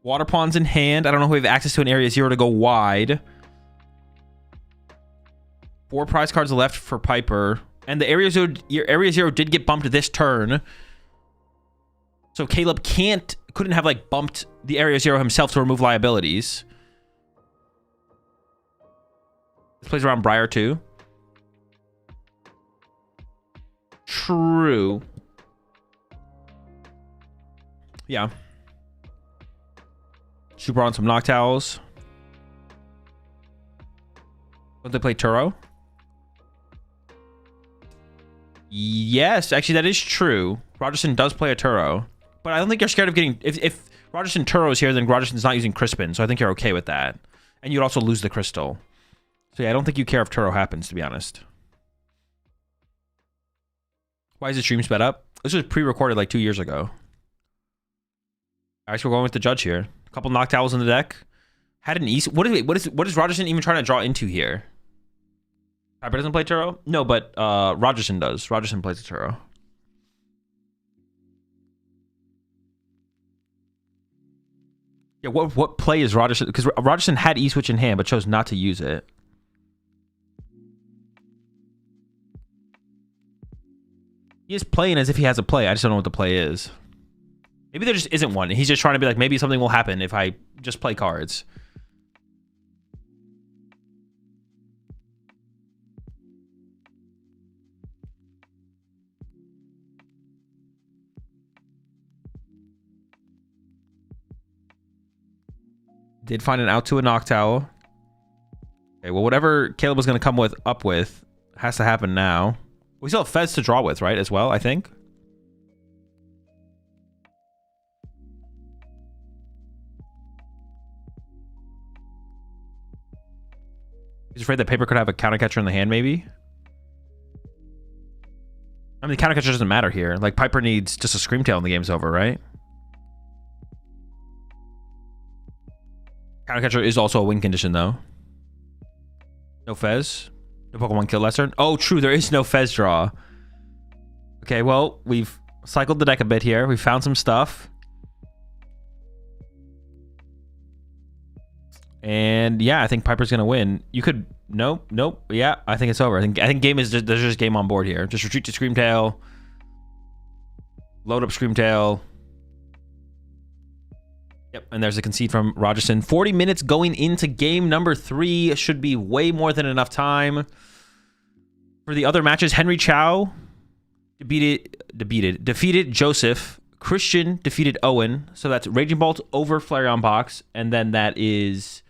Water Pawns in hand. I don't know if we have access to an Area 0 to go wide. 4 prize cards left for Piper. And the Area 0 did get bumped this turn. So Caleb couldn't have like bumped the Area 0 himself to remove liabilities. This plays around Briar too. True. Yeah. Super on some Noctowls. Would they play Turo? Yes, actually that is true. Rogerson does play a Turo. But I don't think you're scared of getting... If Rogerson Turo is here, then Rogerson's not using Crispin. So I think you're okay with that. And you'd also lose the Crystal. So yeah, I don't think you care if Turo happens, to be honest. Why is the stream sped up? This was pre-recorded like 2 years ago. Alright, so we're going with the judge here. A couple Noctowls in the deck. Had an East... What is Rogerson even trying to draw into here? Piper doesn't play Turo? No, but Rogerson does. Rogerson plays a Turo. Yeah, what play is Rogerson? Because Rogerson had E-Switch in hand, but chose not to use it. He is playing as if he has a play. I just don't know what the play is. Maybe there just isn't one. He's just trying to be like, maybe something will happen if I just play cards. Did find an out to a Noctowl. Okay, well, whatever Caleb was going to come up with has to happen now. We still have Fez to draw with, right, as well, I think? He's afraid that Paper could have a counter catcher in the hand, maybe? I mean, the counter catcher doesn't matter here. Like, Piper needs just a Screamtail and the game's over, right? Counter catcher is also a win condition, though. No Fez. No Pokemon Kill Lesser. Oh, true. There is no Fez draw. Okay, well, we've cycled the deck a bit here. We found some stuff. And yeah, I think Piper's gonna win. You could nope. Yeah, I think it's over. I think game is just, there's just game on board here. Just retreat to Screamtail. Load up Screamtail. Yep, and there's a concede from Rogerson. 40 minutes going into game number 3. Should be way more than enough time. For the other matches, Henry Chow defeated Joseph. Christian defeated Owen. So that's Raging Bolt over Flareon Box. And then that is...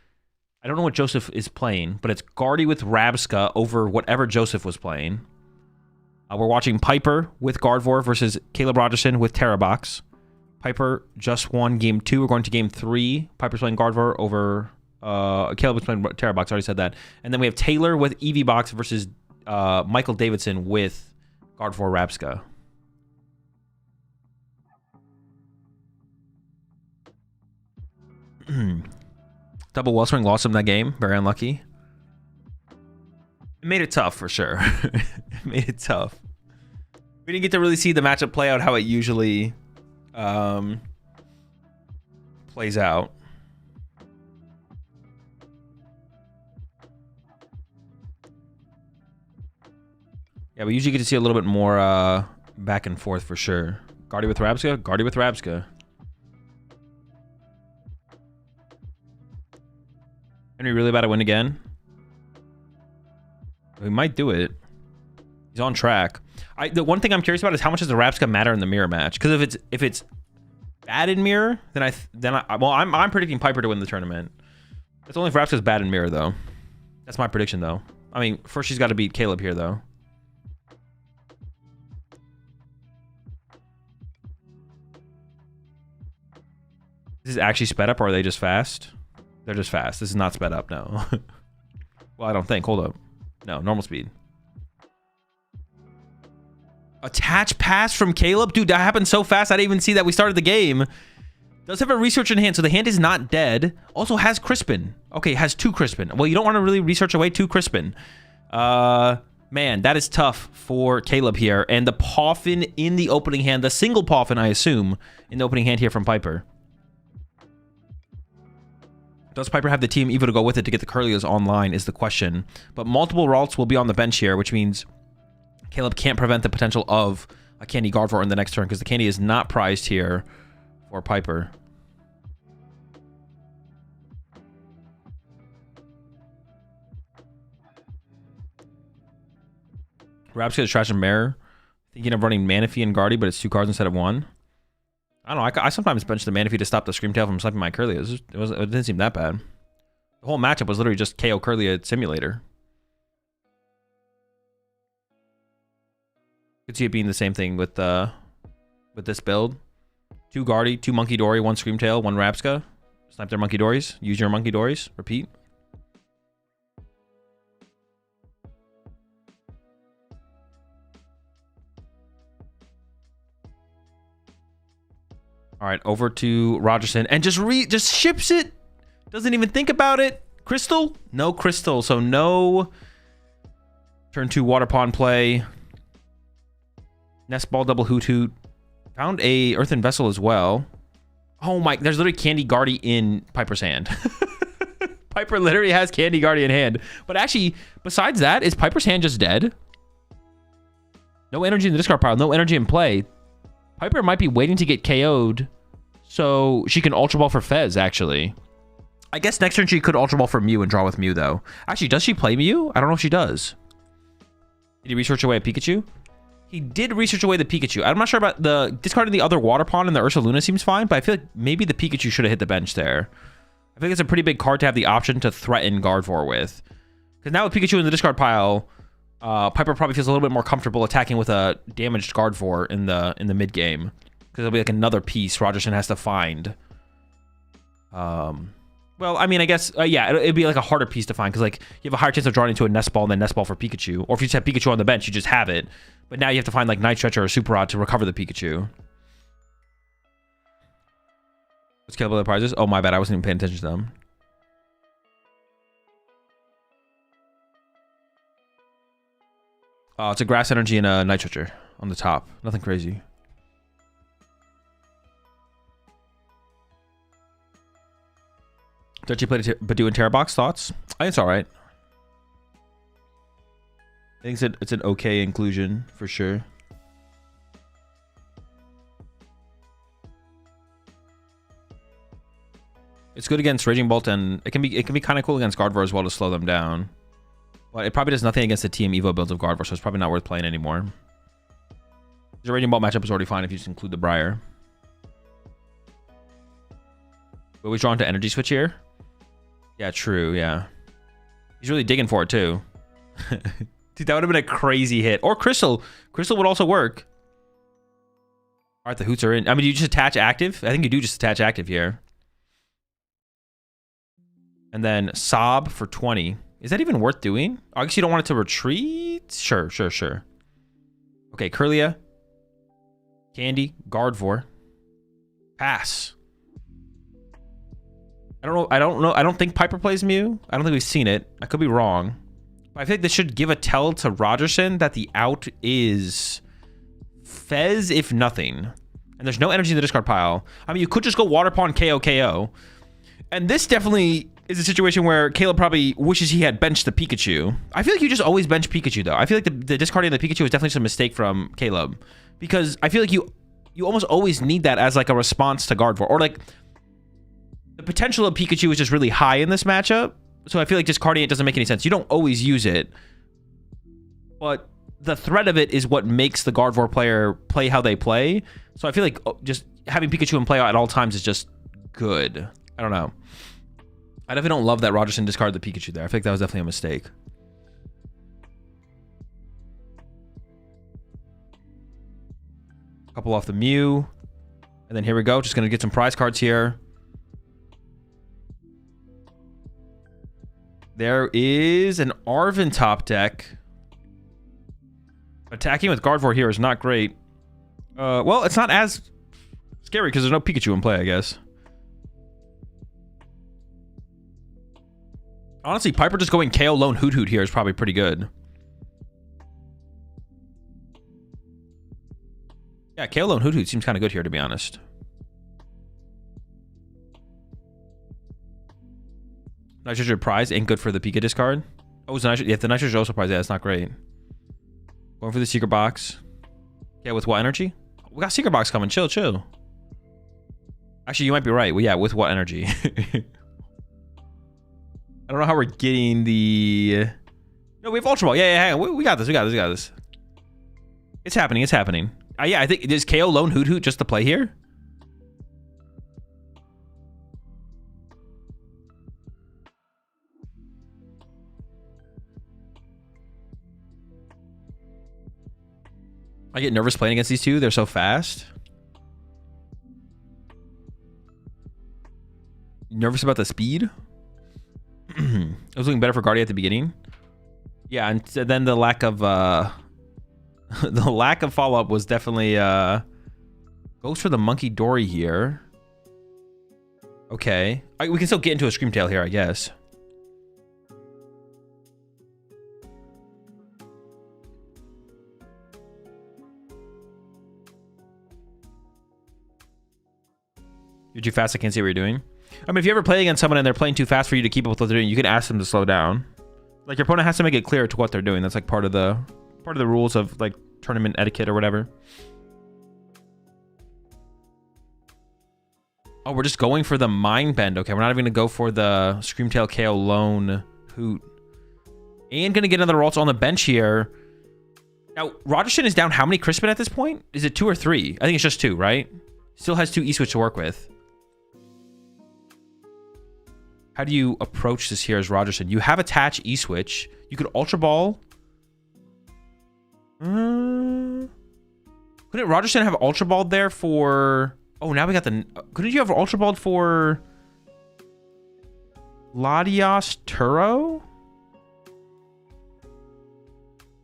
I don't know what Joseph is playing, but it's Guardi with Rabska over whatever Joseph was playing. We're watching Piper with Gardevoir versus Caleb Rogerson with Terrabox. Piper just won game 2. We're going to game 3. Piper's playing Gardevoir over... Caleb's playing Terrabox. I already said that. And then we have Taylor with Eevee Box versus Michael Davidson with Gardevoir Rabska. Double Wellspring lost him that game. Very unlucky. It made it tough for sure. It made it tough. We didn't get to really see the matchup play out how it usually plays out. Yeah, we usually get to see a little bit more back and forth for sure. Guardi with Rabska, Guardi with Rabska. Henry really about to win again? We might do it. He's on track. The one thing I'm curious about is how much does the Rabska matter in the mirror match? Because if it's bad in mirror, then I'm predicting Piper to win the tournament. It's only if Rabska's bad in mirror though. That's my prediction though. I mean, first she's got to beat Caleb here though. This is actually sped up, or are they just fast? They're just fast. This is not sped up, no. Well, I don't think. Hold up. No, normal speed. Attach pass from Caleb? Dude, that happened so fast, I didn't even see that we started the game. Does have a research in hand, so the hand is not dead. Also has Crispin. Okay, has 2 Crispin. Well, you don't want to really research away 2 Crispin. Man, that is tough for Caleb here. And the Poffin in the opening hand, the single Poffin, I assume, in the opening hand here from Piper. Does Piper have the team Eevee to go with it to get the Curlias online is the question. But multiple Ralts will be on the bench here, which means Caleb can't prevent the potential of a Candy Gardevoir in the next turn because the Candy is not prized here for Piper. Rap's gonna trash a Mare, thinking of running Manaphy and Guardi, but it's 2 cards instead of 1. I don't know. I sometimes bench the Manaphy to stop the Screamtail from sniping my Curlia. It didn't seem that bad. The whole matchup was literally just KO Curlia Simulator. Could see it being the same thing with this build. 2 Guardi, 2 Monkey Dory, 1 Screamtail, 1 Rapska. Snipe their Monkey Dories. Use your Monkey Dories. Repeat. All right, over to Rogerson and just ships it. Doesn't even think about it. Crystal? No Crystal, so no turn 2 Water Pond play. Nest Ball double Hoot Hoot. Found a Earthen Vessel as well. Oh my, there's literally Candy Guardi in Piper's hand. Piper literally has Candy Guardi in hand. But actually, besides that, is Piper's hand just dead? No energy in the discard pile, no energy in play. Piper might be waiting to get KO'd so she can Ultra Ball for Fez, actually. I guess next turn she could Ultra Ball for Mew and draw with Mew, though. Actually, does she play Mew? I don't know if she does. Did he research away a Pikachu? He did research away the Pikachu. I'm not sure about the discarding the other Water Pond and the Ursaluna seems fine, but I feel like maybe the Pikachu should have hit the bench there. I think it's a pretty big card to have the option to threaten Gardevoir with. Because now with Pikachu in the discard pile, Piper probably feels a little bit more comfortable attacking with a damaged Gardevoir in the mid game, because it'll be like another piece Rogerson has to find. Well, I mean, I guess yeah, it'd be like a harder piece to find because like you have a higher chance of drawing into a Nest Ball and then Nest Ball for Pikachu, or if you just have Pikachu on the bench, you just have it. But now you have to find like Night Stretcher or Super Rod to recover the Pikachu. What's Caleb other prizes? Oh my bad, I wasn't even paying attention to them. It's a Grass Energy and a Night Stretcher on the top. Nothing crazy. Did you play Badoo and Terrabox? Thoughts? I think it's alright. I think it's an okay inclusion for sure. It's good against Raging Bolt, and it can be kind of cool against Gardevoir as well to slow them down. But it probably does nothing against the TM Evo builds of Gardevoir, so it's probably not worth playing anymore. The Raging Bolt matchup is already fine if you just include the Briar. Will we draw into Energy Switch here? Yeah, true, yeah. He's really digging for it, too. Dude, that would have been a crazy hit. Or Crystal. Crystal would also work. All right, the Hoots are in. I mean, do you just attach active? I think you do just attach active here. And then Sob for 20. Is that even worth doing? I guess you don't want it to retreat? Sure. Okay, Curlia. Candy. Gardevoir. Pass. I don't know. I don't think Piper plays Mew. I don't think we've seen it. I could be wrong. But I think this should give a tell to Rogerson that the out is Fez, if nothing. And there's no energy in the discard pile. I mean, you could just go Water Pond KO. And this definitely is a situation where Caleb probably wishes he had benched the Pikachu. I feel like you just always bench Pikachu, though. I feel like the discarding of the Pikachu is definitely just a mistake from Caleb. Because I feel like you almost always need that as like a response to Gardevoir. Or like the potential of Pikachu is just really high in this matchup. So I feel like discarding it doesn't make any sense. You don't always use it. But the threat of it is what makes the Gardevoir player play how they play. So I feel like just having Pikachu in play at all times is just good. I don't know. I definitely don't love that Rogerson discarded the Pikachu there. I think that was definitely a mistake. Couple off the Mew. And then here we go. Just going to get some prize cards here. There is an Arven top deck. Attacking with Gardevoir here is not great. Well, it's not as scary because there's no Pikachu in play, I guess. Honestly, Piper just going KO lone Hoot Hoot here is probably pretty good. Yeah, KO lone Hoot Hoot seems kind of good here, to be honest. Nitrogen prize ain't good for the Pika discard. Oh, it's nitrogen. Yeah, the nitrogen also prize. Yeah, it's not great. Going for the secret box. Yeah, with what energy? We got secret box coming. Chill, chill. Actually, you might be right. Well, yeah, with what energy? I don't know how we're getting the... No, we have Ultra Ball. Yeah, hang on. We got this. We got this. It's happening. It's happening. Yeah, I think... Is KO lone Hoot Hoot just the play here? I get nervous playing against these two. They're so fast. Nervous about the speed. It was looking better for Guardi at the beginning. Yeah, and then the lack of the lack of follow-up was definitely goes for the Monkey Dory here. Okay. We can still get into a Screamtail here, I guess. You're too fast, I can't see what you're doing. I mean, if you ever play against someone and they're playing too fast for you to keep up with what they're doing, you can ask them to slow down. Like, your opponent has to make it clear to what they're doing. That's like part of the rules of like tournament etiquette or whatever. Oh, we're just going for the Mind Bend. Okay, we're not even gonna go for the Screamtail KO lone Hoot. And gonna get another Ralts on the bench here. Now, Rogerson is down how many Crispin at this point? Is it 2 or 3? I think it's just 2, right? Still has 2 E-Switch to work with. How do you approach this here as Rogerson? You have attach E-Switch. You could Ultra Ball. Couldn't Rogerson have Ultra Balled there for... Oh, now we got the... Couldn't you have Ultra Balled for... Latias Turo?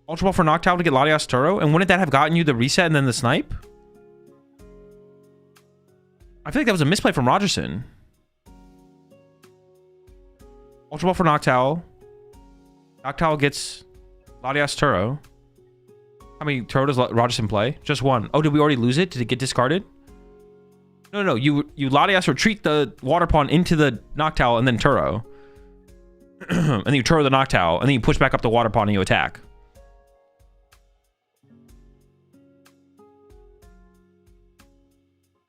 Ultra Ball for Noctowl to get Latias Turo? And wouldn't that have gotten you the reset and then the snipe? I feel like that was a misplay from Rogerson. Ultra Ball for Noctowl. Noctowl gets Latias Turo. How many Turo does Rogerson play? Just 1. Oh, did we already lose it? Did it get discarded? No. You Latias retreat the Water Pawn into the Noctowl and then Turo. And then you Turo the Noctowl. And then you push back up the Water Pawn and you attack.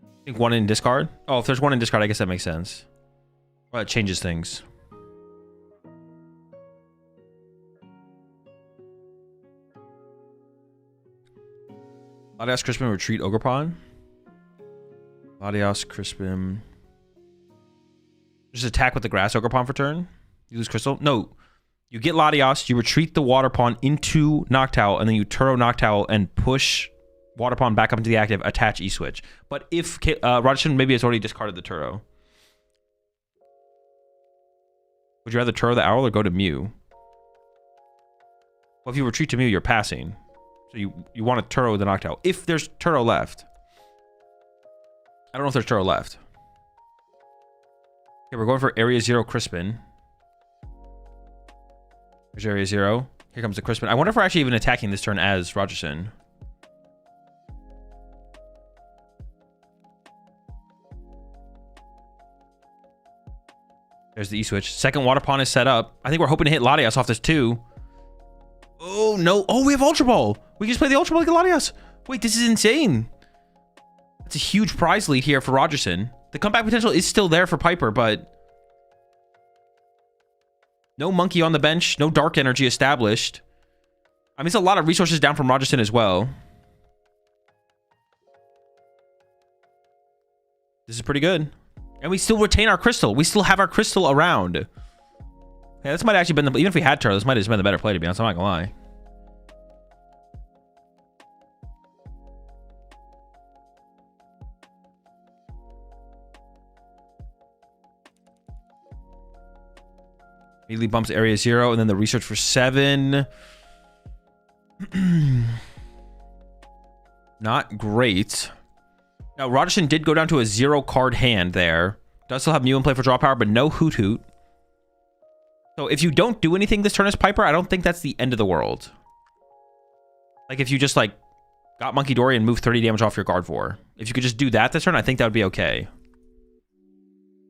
I think 1 in discard. Oh, if there's 1 in discard, I guess that makes sense. Well, it changes things. Latias Crispin retreat Ogerpon. Latias Crispin. Just attack with the grass Ogerpon for turn. You lose Crystal. No. You get Latias, you retreat the Water Pawn into Noctowl, and then you Turo Noctowl and push Water Pawn back up into the active, attach E-Switch. But if Rogerson maybe has already discarded the Turo. Would you rather Turo the Owl or go to Mew? Well, if you retreat to Mew, you're passing. So you want to Turo the Noctowl. If there's Turo left. I don't know if there's Turo left. Okay, we're going for Area 0 Crispin. Here's Area 0. Here comes the Crispin. I wonder if we're actually even attacking this turn as Rogerson. There's the E-Switch. Second Water Pawn is set up. I think we're hoping to hit Latias off this too. Oh, no. Oh, we have Ultra Ball. We can just play the Ultra Ball like Latias. Wait, this is insane. That's a huge prize lead here for Rogerson. The comeback potential is still there for Piper, but... No Monkey on the bench. No Dark Energy established. I mean, it's a lot of resources down from Rogerson as well. This is pretty good. And we still retain our Crystal. We still have our Crystal around. Yeah, this might have actually been the... Even if we had Turo, this might have just been the better play, to be honest. I'm not gonna lie. Immediately bumps Area 0, and then the research for 7. Not great. Now, Rogerson did go down to a 0-card hand there. Does still have Mew in play for draw power, but no Hoot Hoot. So if you don't do anything this turn as Piper, I don't think that's the end of the world. Like if you just like got Monkey Dory and moved 30 damage off your Gardevoir. If you could just do that this turn, I think that would be okay.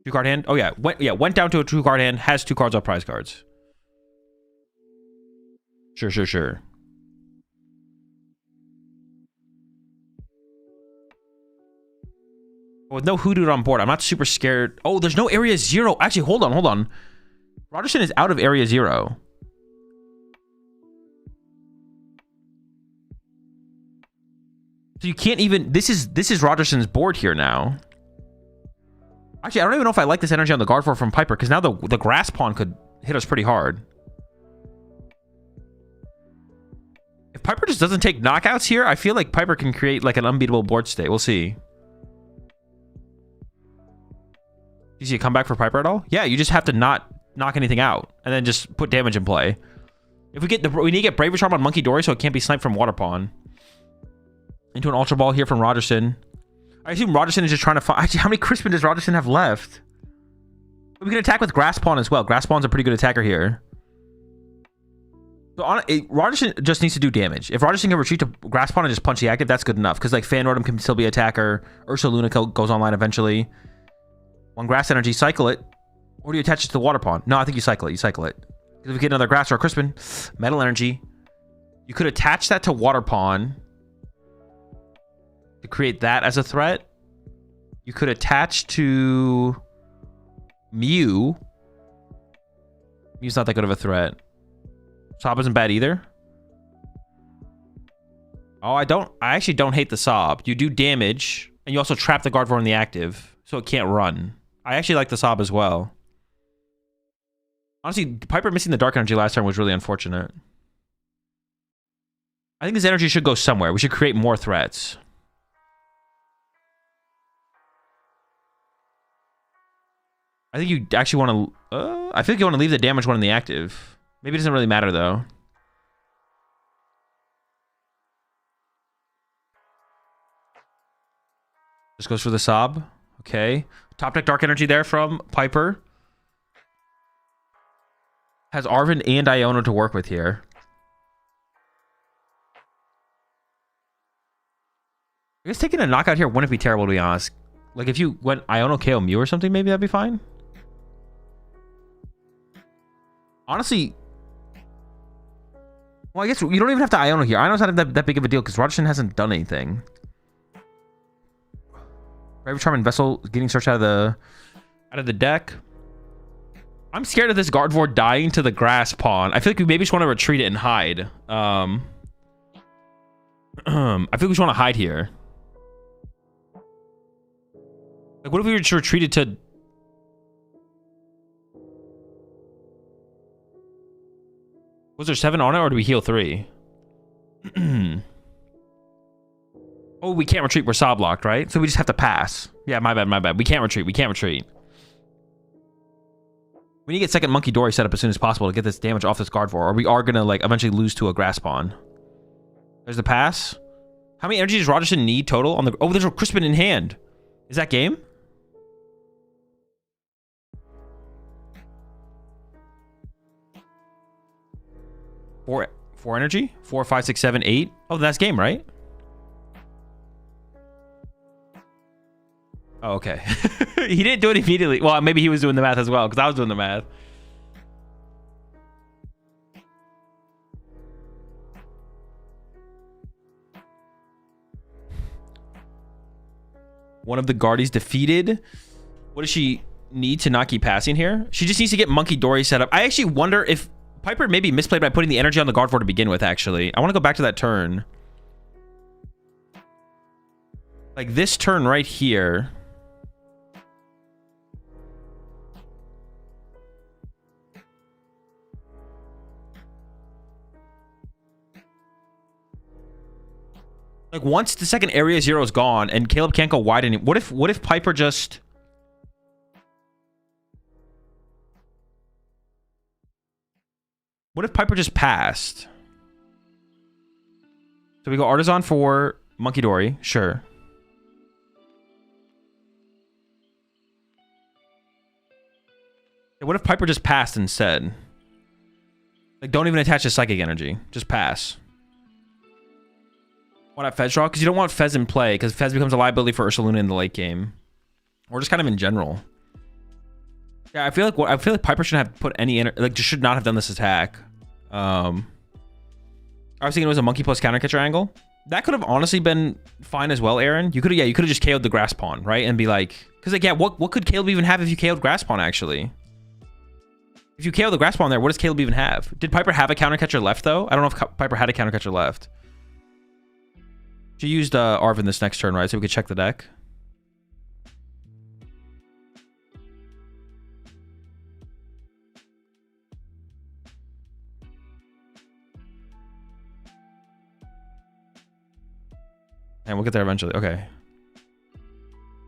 2-card hand. Oh yeah, went down to a 2-card hand. Has 2 cards off prize cards. Sure. With no Hoodoo on board, I'm not super scared. Oh, there's no Area 0. Actually, hold on. Rogerson is out of Area 0. So you can't even... This is Rogerson's board here now. Actually, I don't even know if I like this energy on the Gardevoir from Piper, because now the Grass Pawn could hit us pretty hard. If Piper just doesn't take knockouts here, I feel like Piper can create like an unbeatable board state. We'll see. Do you see a comeback for Piper at all? Yeah, you just have to not knock anything out and then just put damage in play. If we need to get Braver Charm on Monkey Dory so it can't be sniped from Water Pawn. Into an Ultra Ball here from Rogerson. I assume Rogerson is just trying to find... Actually, how many Crispin does Rogerson have left? We can attack with Grass Pawn as well. Grass Pawn's a pretty good attacker here. So Rogerson just needs to do damage. If Rogerson can retreat to Grass Pawn and just punch the active, that's good enough. Because like Fanordum can still be attacker. Ursaluna goes online eventually. One Grass Energy, cycle it. Or do you attach it to the Water Pawn? No, I think you cycle it. Because if we get another Grass or a Crispin, Metal Energy. You could attach that to Water Pawn to create that as a threat. You could attach to Mew. Mew's not that good of a threat. Sob isn't bad either. Oh, I actually don't hate the Sob. You do damage, and you also trap the Gardevoir in the active, so it can't run. I actually like the Sob as well. Honestly, Piper missing the Dark Energy last time was really unfortunate. I think this energy should go somewhere. We should create more threats. I think you actually want to... I feel like you want to leave the damage one in the active. Maybe it doesn't really matter, though. Just goes for the Sob. Okay. Top deck Dark Energy there from Piper. Has Arven and Iono to work with here. I guess taking a knockout here wouldn't be terrible, to be honest. Like, if you went Iono KO Mew or something, maybe that'd be fine. Honestly... Well, I guess you don't even have to Iono here. Iono's not that big of a deal because Rogerson hasn't done anything. Brave Charm and Vessel getting searched out of the deck. I'm scared of this Gardevoir dying to the Grass Pawn. I feel like we maybe just want to retreat it and hide. I feel like we just want to hide here. Like, what if we just retreated to... Was there 7 on it, or do we heal 3? Oh, we can't retreat. We're Sob locked, right? So we just have to pass. Yeah, my bad. We can't retreat. We need to get second Monkey Dory set up as soon as possible to get this damage off this Gardevoir, or we are going to, like, eventually lose to a Grass Pawn. There's the pass. How many energy does Rogerson need total on the... Oh, there's a Crispin in hand. Is that game? Four energy? 4, 5, 6, 7, 8. Oh, that's game, right? Oh, okay. He didn't do it immediately. Well, maybe he was doing the math as well, because I was doing the math. One of the Guardis defeated. What does she need to not keep passing here? She just needs to get Monkey Dory set up. I actually wonder if Piper maybe misplayed by putting the energy on the Gardevoir to begin with, actually. I want to go back to that turn. Like this turn right here. Like once the second Area 0 is gone and Caleb can't go wide anymore. What if Piper just... What if Piper just passed? So we go Artisan for Monkey Dory. Sure. What if Piper just passed instead? Like, don't even attach to Psychic Energy. Just pass. Why not Fez draw? Because you don't want Fez in play, because Fez becomes a liability for Ursaluna in the late game. Or just kind of in general. Yeah, I feel like Piper shouldn't have put any like just should not have done this attack. I was thinking it was a monkey plus counter catcher angle. That could have honestly been fine as well, Aaron. You could have just KO'd the grass pawn, right? And be like, because like, yeah, what could Caleb even have if you KO'd grass pawn actually? If you KO the grass pawn there, what does Caleb even have? Did Piper have a counter catcher left though? I don't know if Piper had a counter catcher left. She used Arvin this next turn, right? So we could check the deck. And we'll get there eventually. Okay.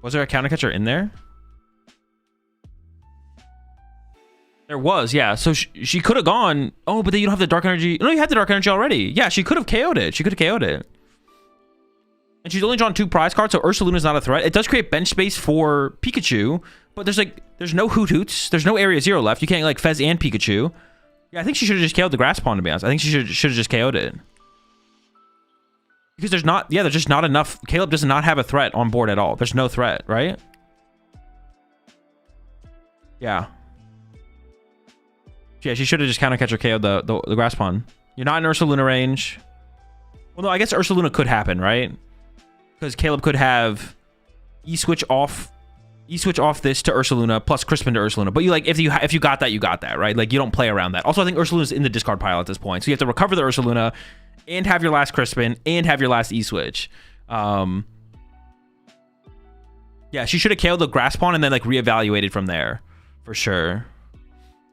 Was there a counter catcher in there? There was, yeah. So she could have gone. Oh, but then you don't have the dark energy. No, you had the dark energy already. Yeah, she could have KO'd it. She could have KO'd it. And she's only drawn 2 prize cards, so Ursaluna's not a threat. It does create bench space for Pikachu, but there's no Hoot Hoots. There's no Area 0 left. You can't like Fez and Pikachu. Yeah, I think she should have just KO'd the grass pawn, to be honest. I think she should have just KO'd it. Because there's just not enough. Caleb does not have a threat on board at all. There's no threat, right? Yeah. Yeah, she should have just counter catcher KO'd the grass pawn. You're not in Ursaluna range. Well, no, I guess Ursaluna could happen, right? Because Caleb could have E-switch off this to Ursaluna plus Crispin to Ursaluna. But you like if you got that, you got that, right? Like you don't play around that. Also, I think Ursaluna's in the discard pile at this point. So you have to recover the Ursaluna and have your last Crispin and have your last E-switch. Yeah, she should have KO'd the grass pawn and then like reevaluated from there for sure.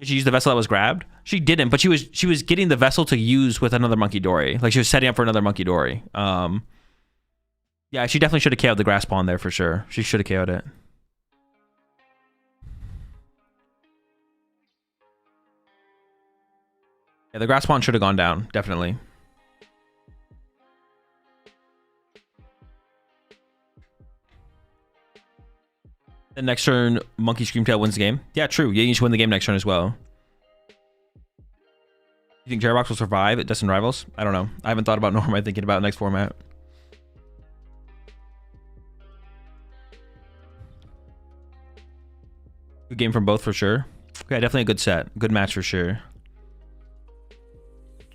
Did she use the vessel that was grabbed? She didn't, but she was getting the vessel to use with another Monkey Dory. Like she was setting up for another Monkey Dory. Yeah, she definitely should have KO'd the grass pawn there for sure. She should have KO'd it. Yeah, the grass pawn should have gone down, definitely. Then next turn, Monkey Screamtail wins the game. Yeah, true. Yeah, you should win the game next turn as well. You think Jerbox will survive at Destined Rivals? I don't know. I haven't thought about nor am I thinking about next format. Good game from both for sure. Yeah, definitely a good set. Good match for sure.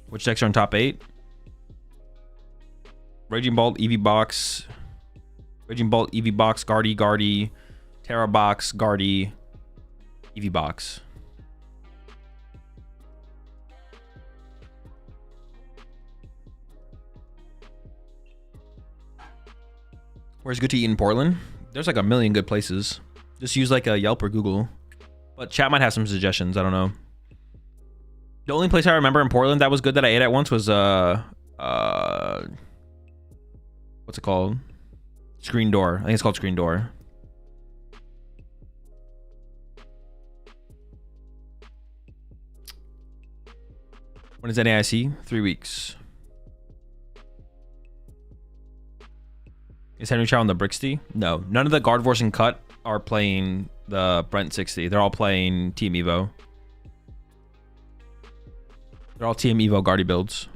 Which decks are in top 8? Raging Bolt, Eevee Box. Raging Bolt, Eevee Box, Guardi, Terra Box, Guardi, Eevee Box. Where's good to eat in Portland? There's like a million good places. Just use like a Yelp or Google. But chat might have some suggestions. I don't know. The only place I remember in Portland that was good that I ate at once was what's it called? Screen Door. I think it's called Screen Door. When is NAIC? 3 weeks. Is Henry Chow on the Brixty? No. None of the Gardevoirs and Cut are playing the Brent 60. They're all playing Team Evo. They're all Team Evo Guardi builds.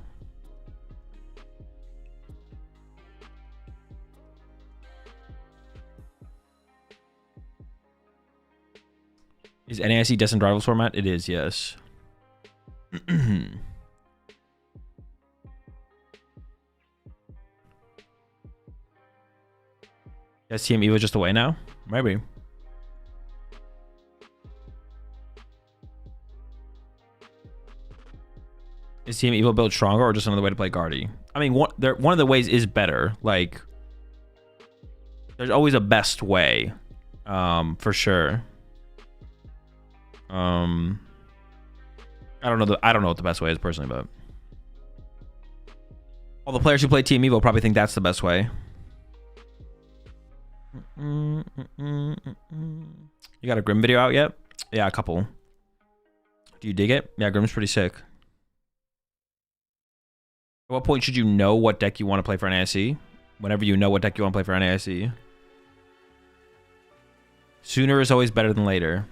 Is NAIC Destined Rivals format? It is, yes. Is Team Evo just away now? Maybe. Is Team Evo build stronger or just another way to play Guardi? I mean, one of the ways is better. Like, there's always a best way, for sure. I don't know what the best way is personally, but all the players who play Team Evo probably think that's the best way. You got a Grim video out yet? Yeah, a couple. Do you dig it? Yeah, Grim's pretty sick. At what point should you know what deck you want to play for NAIC? Whenever you know what deck you want to play for NAIC. Sooner is always better than later.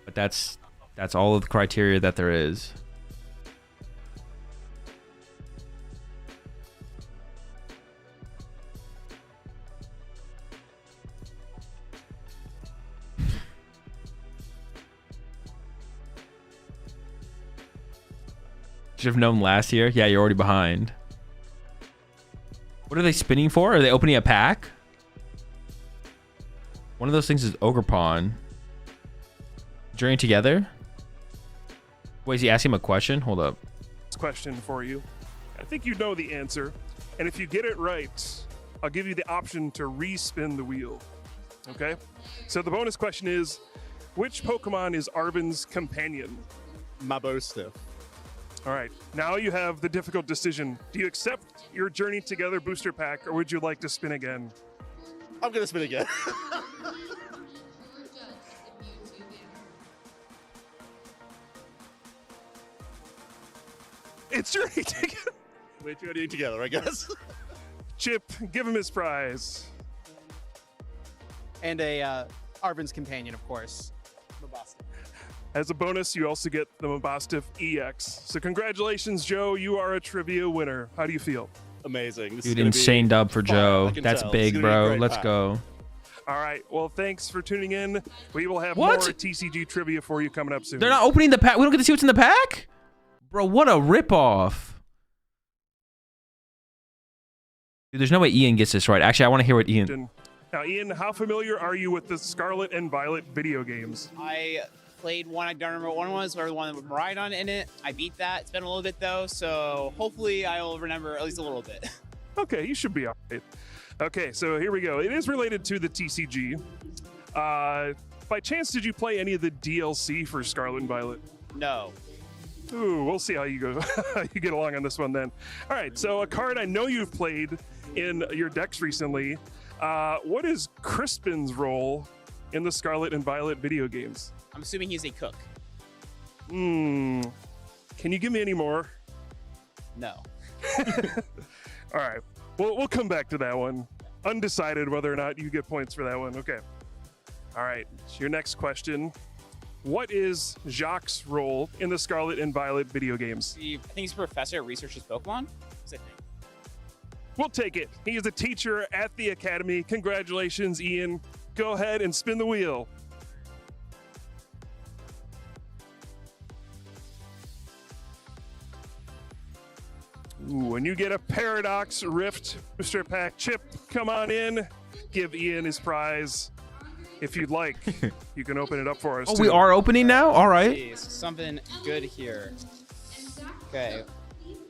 But that's That's all of the criteria that there is. Should have known last year. Yeah, you're already behind. What are they spinning for? Are they opening a pack? One of those things is Ogre Journey together? Wait, is he asking him a question? Hold up. Question for you. I think you know the answer. And if you get it right, I'll give you the option to re-spin the wheel. Okay? So the bonus question is, which Pokemon is Arven's companion? Mabostiff. All right, now you have the difficult decision. Do you accept your Journey Together booster pack, or would you like to spin again? I'm gonna spin again. It's Journey Together. We're journeying together, I guess. Chip, give him his prize. And a Arven's companion, of course. Mabostiff. As a bonus, you also get the Mabostiff EX. So congratulations, Joe. You are a trivia winner. How do you feel? Amazing. This Dude, is gonna insane be dub for fun, Joe. I can That's tell. This is big, gonna be a bro. great Let's pack. go. All right. Well, thanks for tuning in. We will have What? more TCG trivia for you coming up soon. They're not opening the pack. We don't get to see what's in the pack? Bro, what a ripoff. Dude, there's no way Ian gets this right. Actually, I want to hear what Ian... Now, Ian, how familiar are you with the Scarlet and Violet video games? I played one. I don't remember what one was, or the one with Maridon in it. I beat that. It's been a little bit though, so hopefully I'll remember at least a little bit. Okay, you should be all right. Okay, so here we go. It is related to the TCG. By chance, did you play any of the DLC for Scarlet and Violet? No. Ooh, we'll see how you go. How you get along on this one then. All right, so a card I know you've played in your decks recently. What is Crispin's role in the Scarlet and Violet video games? I'm assuming he's a cook. Can you give me any more? No. All right, we'll come back to that one. Undecided whether or not you get points for that one. Okay. All right, so your next question. What is Jacques' role in the Scarlet and Violet video games? I think he's a professor that researches Pokemon. What's that thing? We'll take it. He is a teacher at the academy. Congratulations, Ian. Go ahead and spin the wheel. Ooh, and you get a Paradox Rift booster pack. Chip, come on in. Give Ian his prize. If you'd like, you can open it up for us. Oh, too. we are opening now? All right. Jeez, something good here. Okay.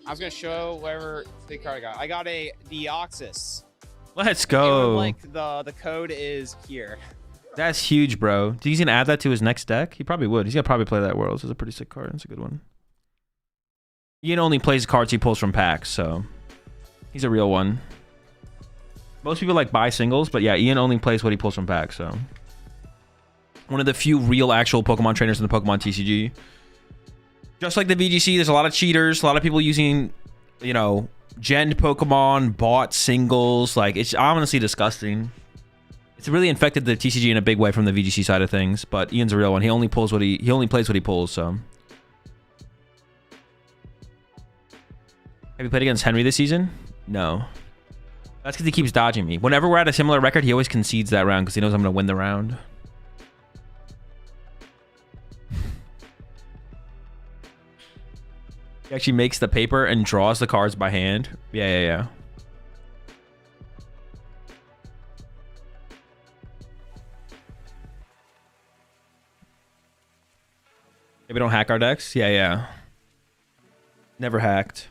I was gonna show whatever big card I got. I got a Deoxys. Let's go. Like the code is here. That's huge, bro. Do you gonna add that to his next deck? He probably would. He's gonna probably play that Worlds. It's a pretty sick card. It's a good one. Ian only plays cards he pulls from packs, so he's a real one. Most people like buy singles, but yeah, Ian only plays what he pulls from packs, so one of the few real actual Pokemon trainers in the Pokemon TCG. Just like the VGC, there's a lot of cheaters, a lot of people using, you know, gen Pokemon, bought singles. Like, it's honestly disgusting. It's really infected the TCG in a big way from the VGC side of things, but Ian's a real one. He only pulls what he only plays what he pulls, so. Have you played against Henry this season? No. That's because he keeps dodging me. Whenever we're at a similar record, he always concedes that round because he knows I'm going to win the round. He actually makes the paper and draws the cards by hand. Yeah. Maybe don't hack our decks? Yeah. Never hacked.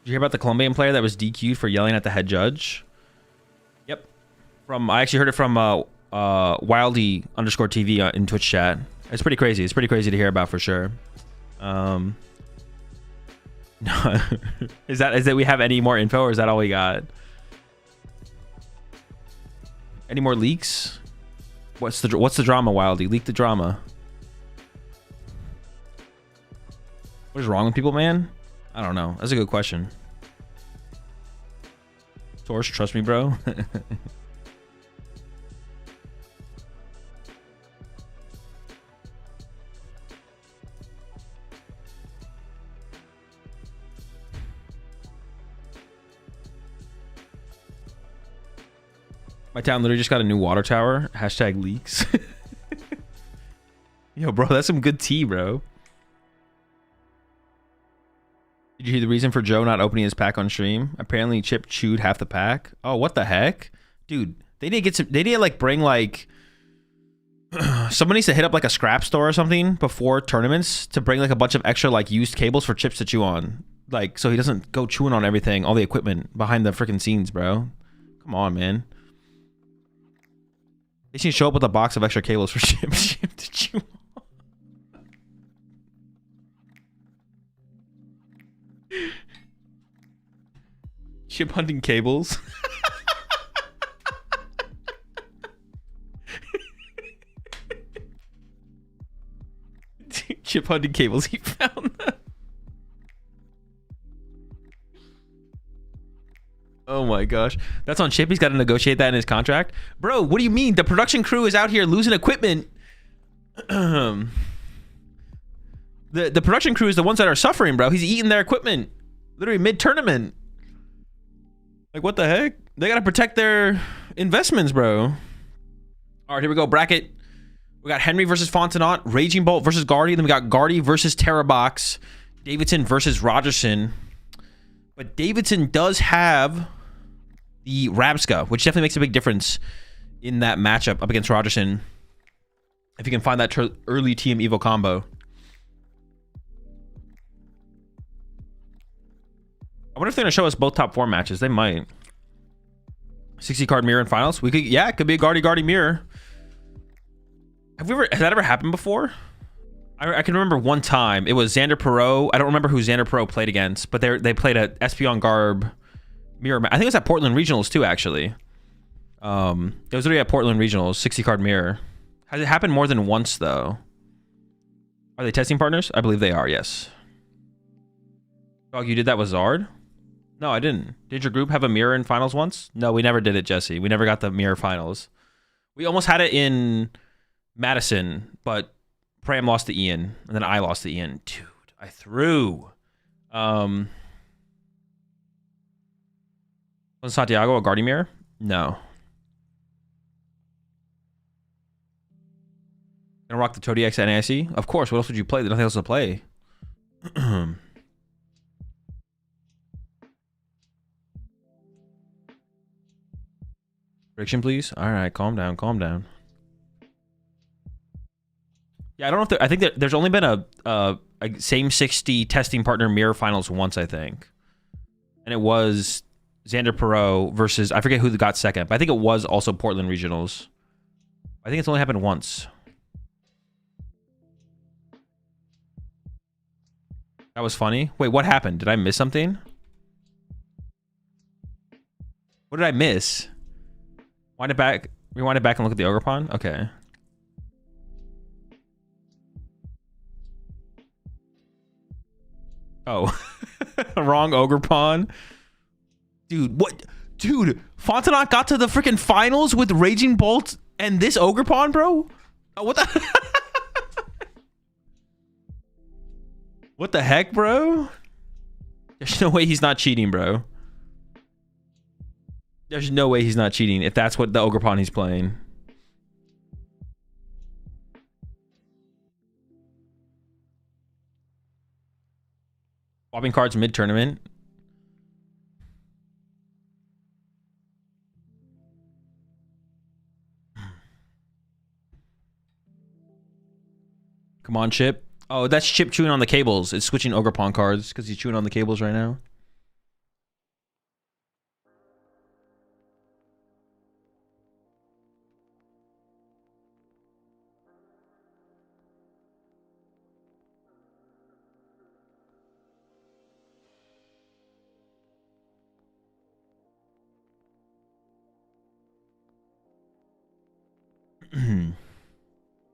Did you hear about the Colombian player that was DQ'd for yelling at the head judge? Yep. I actually heard it from Wildy_TV in Twitch chat. It's pretty crazy. It's pretty crazy to hear about for sure. No. Is that we have any more info, or is that all we got? Any more leaks? What's the drama, Wildy? Leak the drama. What is wrong with people, man? I don't know. That's a good question. Torch, trust me, bro. My town literally just got a new water tower. Hashtag leaks. Yo, bro, that's some good tea, bro. Did you hear the reason for Joe not opening his pack on stream? Apparently, Chip chewed half the pack. Oh, what the heck, dude? They need to get some. They need to like bring like. Somebody needs to hit up like a scrap store or something before tournaments to bring like a bunch of extra like used cables for Chips to chew on, like so he doesn't go chewing on everything, all the equipment behind the freaking scenes, bro. Come on, man. They should show up with a box of extra cables for Chip to chew on. Chip hunting cables. Chip hunting cables. He found them. Oh my gosh. That's on Chip. He's got to negotiate that in his contract. Bro, what do you mean? The production crew is out here losing equipment. The production crew is the ones that are suffering, bro. He's eating their equipment. Literally mid-tournament. Like, what the heck? They got to protect their investments, bro. All right, here we go. Bracket. We got Henry versus Fontenot. Raging Bolt versus Guardi. Then we got Guardi versus Terrabox. Davidson versus Rogerson. But Davidson does have the Rabska, which definitely makes a big difference in that matchup up against Rogerson. If you can find that early team Evo combo. I wonder if they're gonna show us both top 4 matches. They might. 60 card mirror in finals. We could, yeah, it could be a Guardi mirror. Has that ever happened before? I can remember one time. It was Xander Perot. I don't remember who Xander Perot played against, but they played a Espeon Garb mirror. I think it was at Portland Regionals too, actually. It was literally at Portland Regionals, 60 card mirror. Has it happened more than once though? Are they testing partners? I believe they are, yes. Dog, you did that with Zard? No, I didn't. Did your group have a mirror in finals once? No, we never did it, Jesse. We never got the mirror finals. We almost had it in Madison, but Pram lost to Ian, and then I lost to Ian. Dude, I threw. Was Santiago a Guardi mirror? No. Gonna rock the Toady X NAIC? Of course. What else would you play? There's nothing else to play. Prediction, please. All right, calm down, calm down. Yeah, I don't know if I think that there's only been a same 60 testing partner mirror finals once, I think, and it was Xander Perot versus I forget who got second, but I think it was also Portland Regionals. I think it's only happened once. That was funny. Wait, what happened? Did I miss something? What did I miss? Wind it back. Rewind it back and look at the Ogre Pond. Okay. Oh, wrong Ogre Pond. Dude, what? Dude, Fontenot got to the freaking finals with Raging Bolt and this Ogre Pond, bro? Oh, what the? What the heck, bro? There's no way he's not cheating, bro. There's no way he's not cheating if that's what the Ogre Pond he's playing. Swapping cards mid-tournament. Come on, Chip. Oh, that's Chip chewing on the cables. It's switching Ogre Pond cards because he's chewing on the cables right now.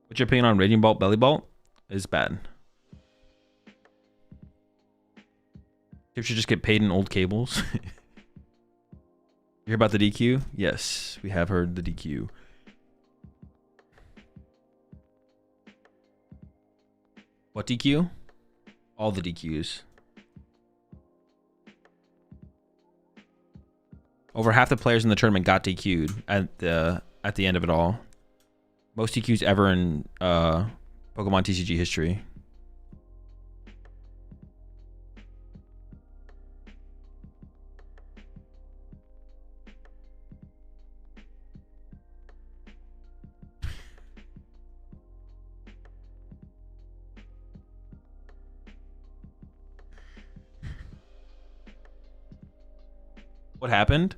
What's your opinion on Raging Bolt Belly Bolt? Is bad. You should just get paid in old cables. You hear about the DQ? Yes, we have heard the DQ. What DQ? All the DQs. Over half the players in the tournament got DQ'd at the end of it all. Most DQs ever in Pokemon TCG history. What happened?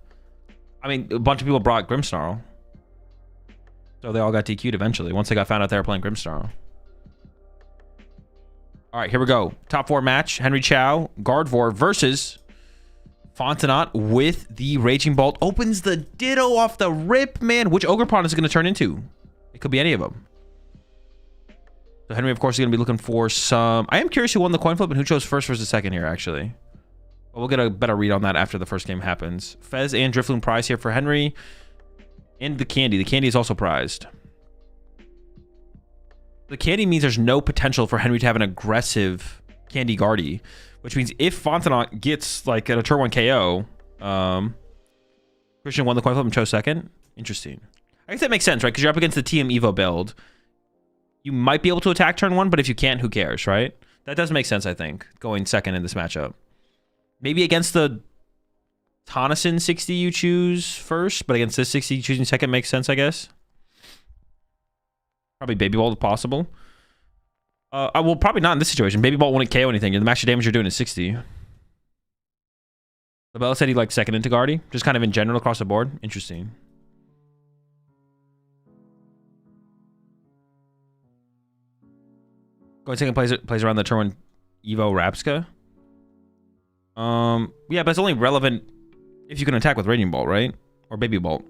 I mean, a bunch of people brought Grimmsnarl. So they all got DQ'd eventually once they got found out they were playing Grimmsnarl. All right, here we go. Top 4 match. Henry Chow, Gardevoir versus Fontenot with the Raging Bolt. Opens the Ditto off the rip, man. Which Ogerpon is it going to turn into? It could be any of them. So Henry, of course, is going to be looking for some... I am curious who won the coin flip and who chose first versus second here, actually. But we'll get a better read on that after the first game happens. Fez and Drifloon prize here for Henry. And the candy. The candy is also prized. The candy means there's no potential for Henry to have an aggressive candy Guardi, which means if Fontenot gets like a turn 1 KO, Christian won the coin flip and chose second. Interesting. I guess that makes sense, right? Because you're up against the TM Evo build. You might be able to attack turn 1, but if you can't, who cares, right? That does make sense, I think, going second in this matchup. Maybe against the Tonneson 60 you choose first, but against this 60 choosing second makes sense, I guess. Probably Baby Bolt if possible. I will probably not in this situation. Baby Bolt wouldn't KO anything. The max damage you're doing is 60. Labella said he liked second into Guardi, just kind of in general across the board. Interesting. Going second plays around the turn 1 Evo Rapska. Yeah, but it's only relevant if you can attack with Raging Bolt, right? Or Baby Bolt.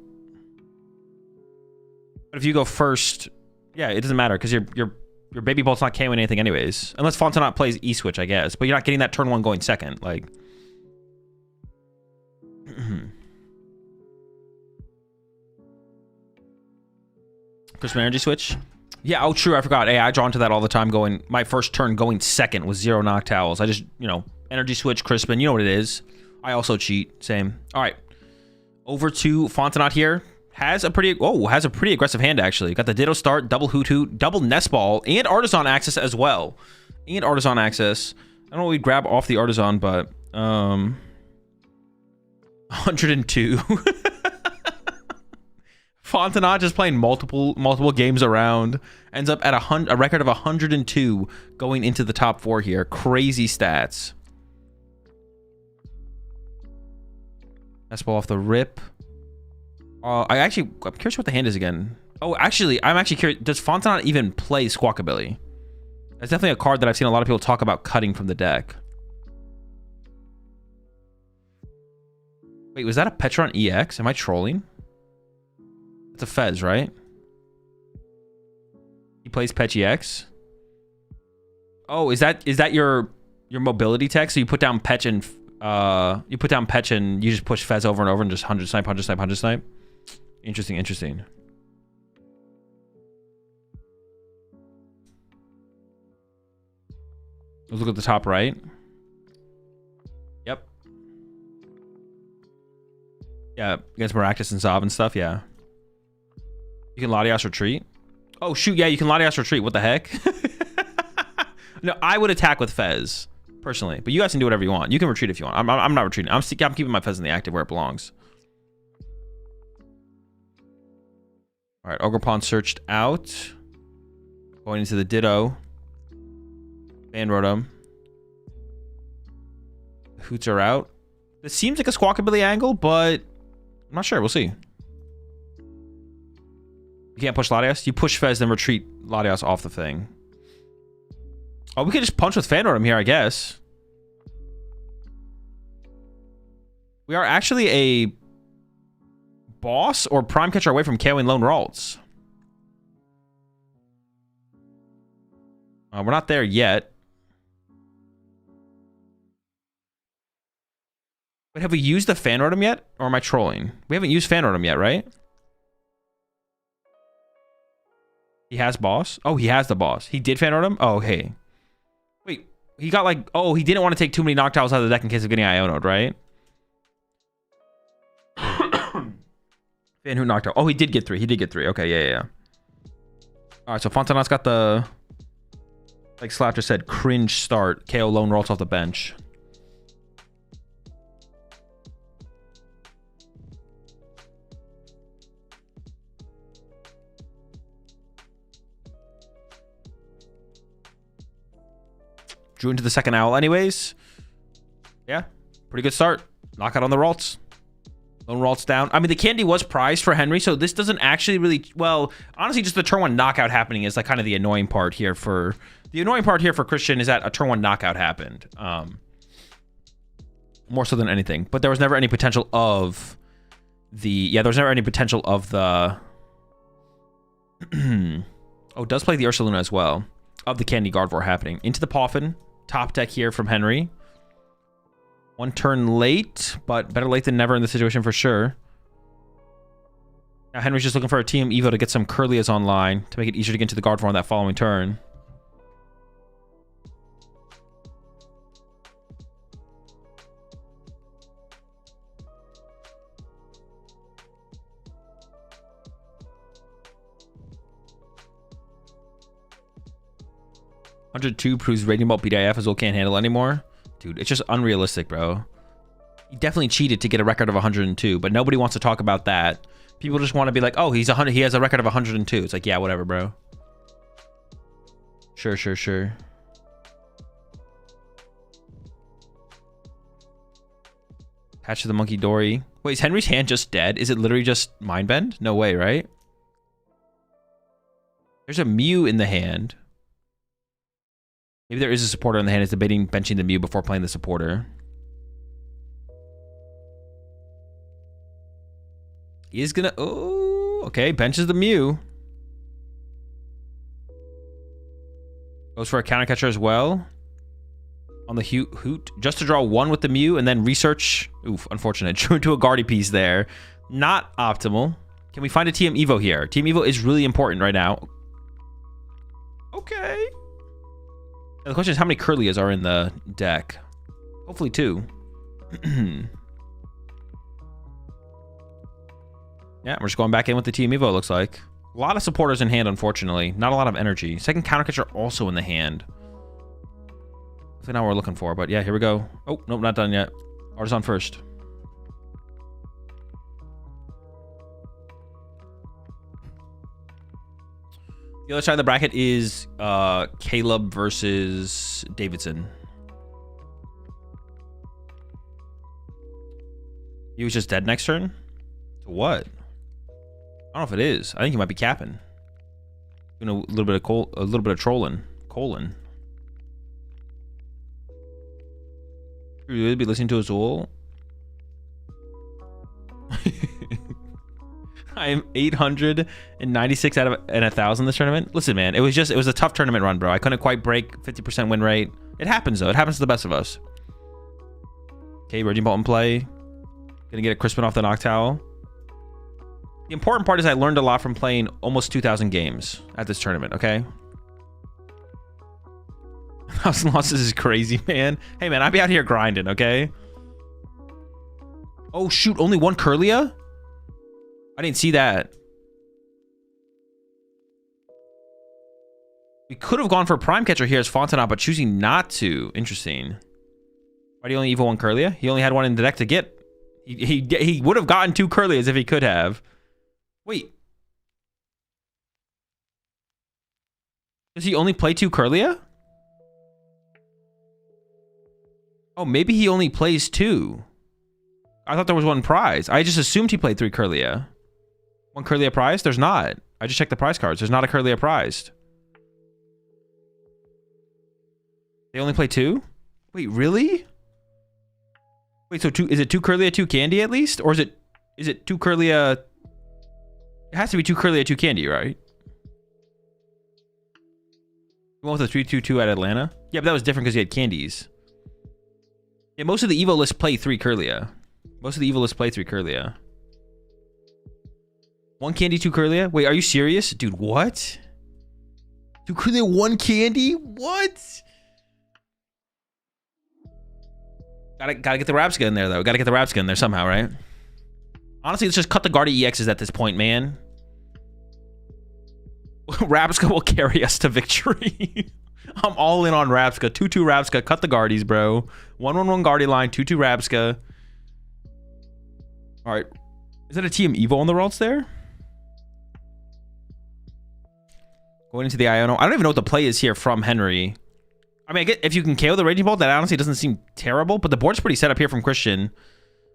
But if you go first, yeah, it doesn't matter because your Baby Bolt's not KOing anything anyways. Unless Fontenot plays E-Switch, I guess. But you're not getting that turn 1 going second. Like... Crystal Energy Switch? Yeah, oh, true. I forgot. Hey, I draw into that all the time going... My first turn going second with 0 Noctowls. I just, you know... Energy Switch, Crispin, you know what it is. I also cheat, same. All right, over to Fontenot here. Has a pretty aggressive hand actually. Got the Ditto start, double Hoot Hoot, double Nest Ball, and Artisan access as well. And Artisan access. I don't know what we'd grab off the Artisan, but 102. Fontenot just playing multiple games around. Ends up at a record of 102 going into the top 4 here. Crazy stats. Ball off the rip. I'm curious what the hand is again. Oh, actually, I'm actually curious. Does Fontenot even play Squawkabilly? That's definitely a card that I've seen a lot of people talk about cutting from the deck. Wait, was that a Petron EX? Am I trolling? It's a Fez, right? He plays Pech EX. Oh, is that your mobility tech? So you put down Pech and you just push Fez over and over and just 100 snipe, 100 snipe, 100 snipe. Interesting, interesting. Let's look at the top right. Yep. Yeah, against Maractus and Zav and stuff, yeah. You can Latias retreat. Oh, shoot, yeah, you can Latias retreat. What the heck? No, I would attack with Fez. Personally, but you guys can do whatever you want. You can retreat if you want. I'm not retreating. I'm keeping my Fez in the active where it belongs. All right, Ogerpon searched out. Going into the Ditto. Fan Rotom. Hoots are out. This seems like a Squawkabilly angle, but I'm not sure. We'll see. You can't push Latias. You push Fez, then retreat Latias off the thing. Oh, we could just punch with Fan Rotom here, I guess. We are actually a boss or prime catcher away from KOing Lone Ralts. We're not there yet. But have we used the fan rotom yet? Or am I trolling? We haven't used fan rotom yet, right? He has boss? Oh, he has the boss. He did fan rotom? Oh, okay. Wait, he got like... Oh, he didn't want to take too many Noctiles out of the deck in case of getting Iono'd, right? Fan who knocked out. Oh, he did get 3. He did get 3. Okay, yeah. All right, so Fontanot's got the... Like Slap just said, cringe start. KO lone rolls off the bench. Drew into the second owl anyways. Yeah, pretty good start. Knockout on the Ralts. Lone Ralts down. I mean, the candy was prized for Henry, so this doesn't actually really... Well, honestly, just the turn 1 knockout happening is like kind of the annoying part here for... The annoying part here for Christian is that a turn 1 knockout happened. More so than anything. But there was never any potential of the... Yeah, there was never any potential of the... Oh, does play the Ursaluna as well. Of the Candy Gardevoir happening. Into the Poffin. Top deck here from Henry. 1 turn late, but better late than never in this situation for sure. Now Henry's just looking for a Team Evo to get some Curlias online to make it easier to get into the Gardevoir on that following turn. $102 proves Raging Bolt BDIF Azul can't handle anymore. Dude, it's just unrealistic, bro. He definitely cheated to get a record of 102, but nobody wants to talk about that. People just want to be like, oh, he's 100. He has a record of 102. It's like, yeah, whatever, bro. Sure. Hatch of the Monkey Dory. Wait, is Henry's hand just dead? Is it literally just Mind Bend? No way, right? There's a Mew in the hand. Maybe there is a supporter in the hand. Is debating benching the Mew before playing the supporter. He is gonna... Oh, okay. Benches the Mew. Goes for a counter catcher as well. On the Hoot. Just to draw 1 with the Mew and then research... Oof, unfortunate. Drew into a Guardi piece there. Not optimal. Can we find a TM Evo here? Team Evo is really important right now. Okay. The question is how many Curlias are in the deck? Hopefully 2. Yeah, we're just going back in with the Team Evo, looks like. A lot of supporters in hand, unfortunately. Not a lot of energy. Second counter catcher also in the hand. That's not what we're looking for, but yeah, here we go. Oh, nope, not done yet. Artisan first. The other side of the bracket is Caleb versus Davidson. He was just dead next turn? To what? I don't know if it is. I think he might be capping. Doing a little bit of trolling. Colon. Should we really be listening to Azul? I am 896 out of 1,000 this tournament. Listen, man, it was a tough tournament run, bro. I couldn't quite break 50% win rate. It happens, though. It happens to the best of us. Okay, Raging Bolt in play. Gonna get a Crispin off the Noctowl. The important part is I learned a lot from playing almost 2,000 games at this tournament, okay? 1,000 losses is crazy, man. Hey, man, I'd be out here grinding, okay? Oh, shoot, only 1 Curlia? I didn't see that. We could have gone for Prime Catcher here as Fontanot, but choosing not to. Interesting. Why do you only Evo 1 Curlia? He only had 1 in the deck to get. He would have gotten 2 Curlias if he could have. Wait. Does he only play 2 Curlia? Oh, maybe he only plays 2. I thought there was 1 prize. I just assumed he played 3 Curlia. 1 Curlia prize? There's not. I just checked the prize cards. There's not a Curlia prized. They only play 2? Wait, really? Wait, so is it 2 Curlia, 2 Candy at least? Or is it 2 Curlia? It has to be 2 Curlia, 2 Candy, right? We went with the 3-2-2 at Atlanta? Yeah, but that was different because he had candies. Yeah, most of the Evo lists play 3 Curlia. Most of the Evilist play 3 Kirlia. 1 candy, 2 Kirlia? Wait, are you serious? Dude, what? 2 Kirlia, 1 candy? What? Gotta get the Rapska in there, though. Gotta get the Rapska in there somehow, right? Honestly, let's just cut the Guardi EXs at this point, man. Rapska will carry us to victory. I'm all in on Rapska. 2-2 Rapska. Cut the Guardis, bro. 1-1-1 Guardi line. 2-2 Rapska. All right. Is that a TM Evo on the Ralts there? Going into the Iono. I don't even know what the play is here from Henry. I mean, I get if you can KO the Raging Bolt, that honestly doesn't seem terrible, but the board's pretty set up here from Christian.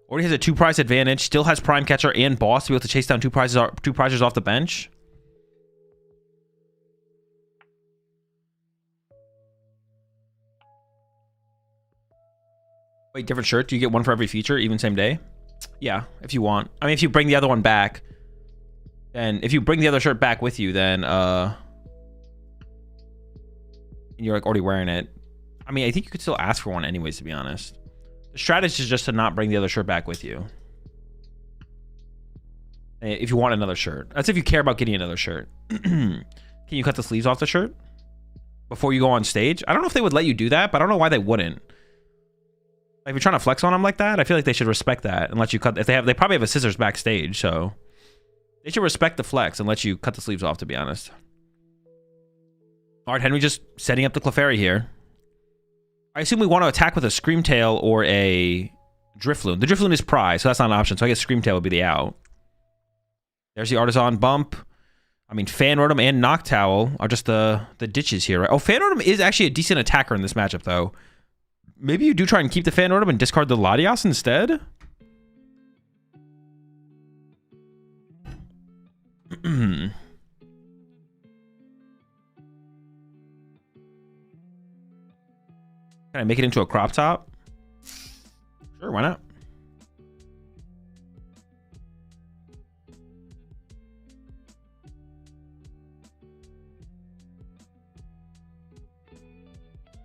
Already has a 2-prize advantage. Still has Prime Catcher and Boss to be able to chase down 2 prizes off the bench. Wait, different shirt? Do you get one for every feature, even same day? Yeah, if you want. I mean, if you bring the other one back, then if you bring the other shirt back with you, then you're like already wearing it. I mean, I think you could still ask for one anyways, to be honest. The strategy is just to not bring the other shirt back with you. If you want another shirt. That's if you care about getting another shirt. Can you cut the sleeves off the shirt before you go on stage? I don't know if they would let you do that, but I don't know why they wouldn't. Like, if you're trying to flex on them like that, I feel like they should respect that and let you cut. If they probably have a scissors backstage, so they should respect the flex and let you cut the sleeves off, to be honest. All right, Henry just setting up the Clefairy here. I assume we want to attack with a Screamtail or a Drifloon. The Drifloon is prize, so that's not an option. So I guess Screamtail would be the out. There's the Artisan bump. I mean, Fan Rotom and Noctowl are just the ditches here, right? Oh, Fan Rotom is actually a decent attacker in this matchup, though. Maybe you do try and keep the Fan Rotom and discard the Latias instead? Can I make it into a crop top? Sure, why not?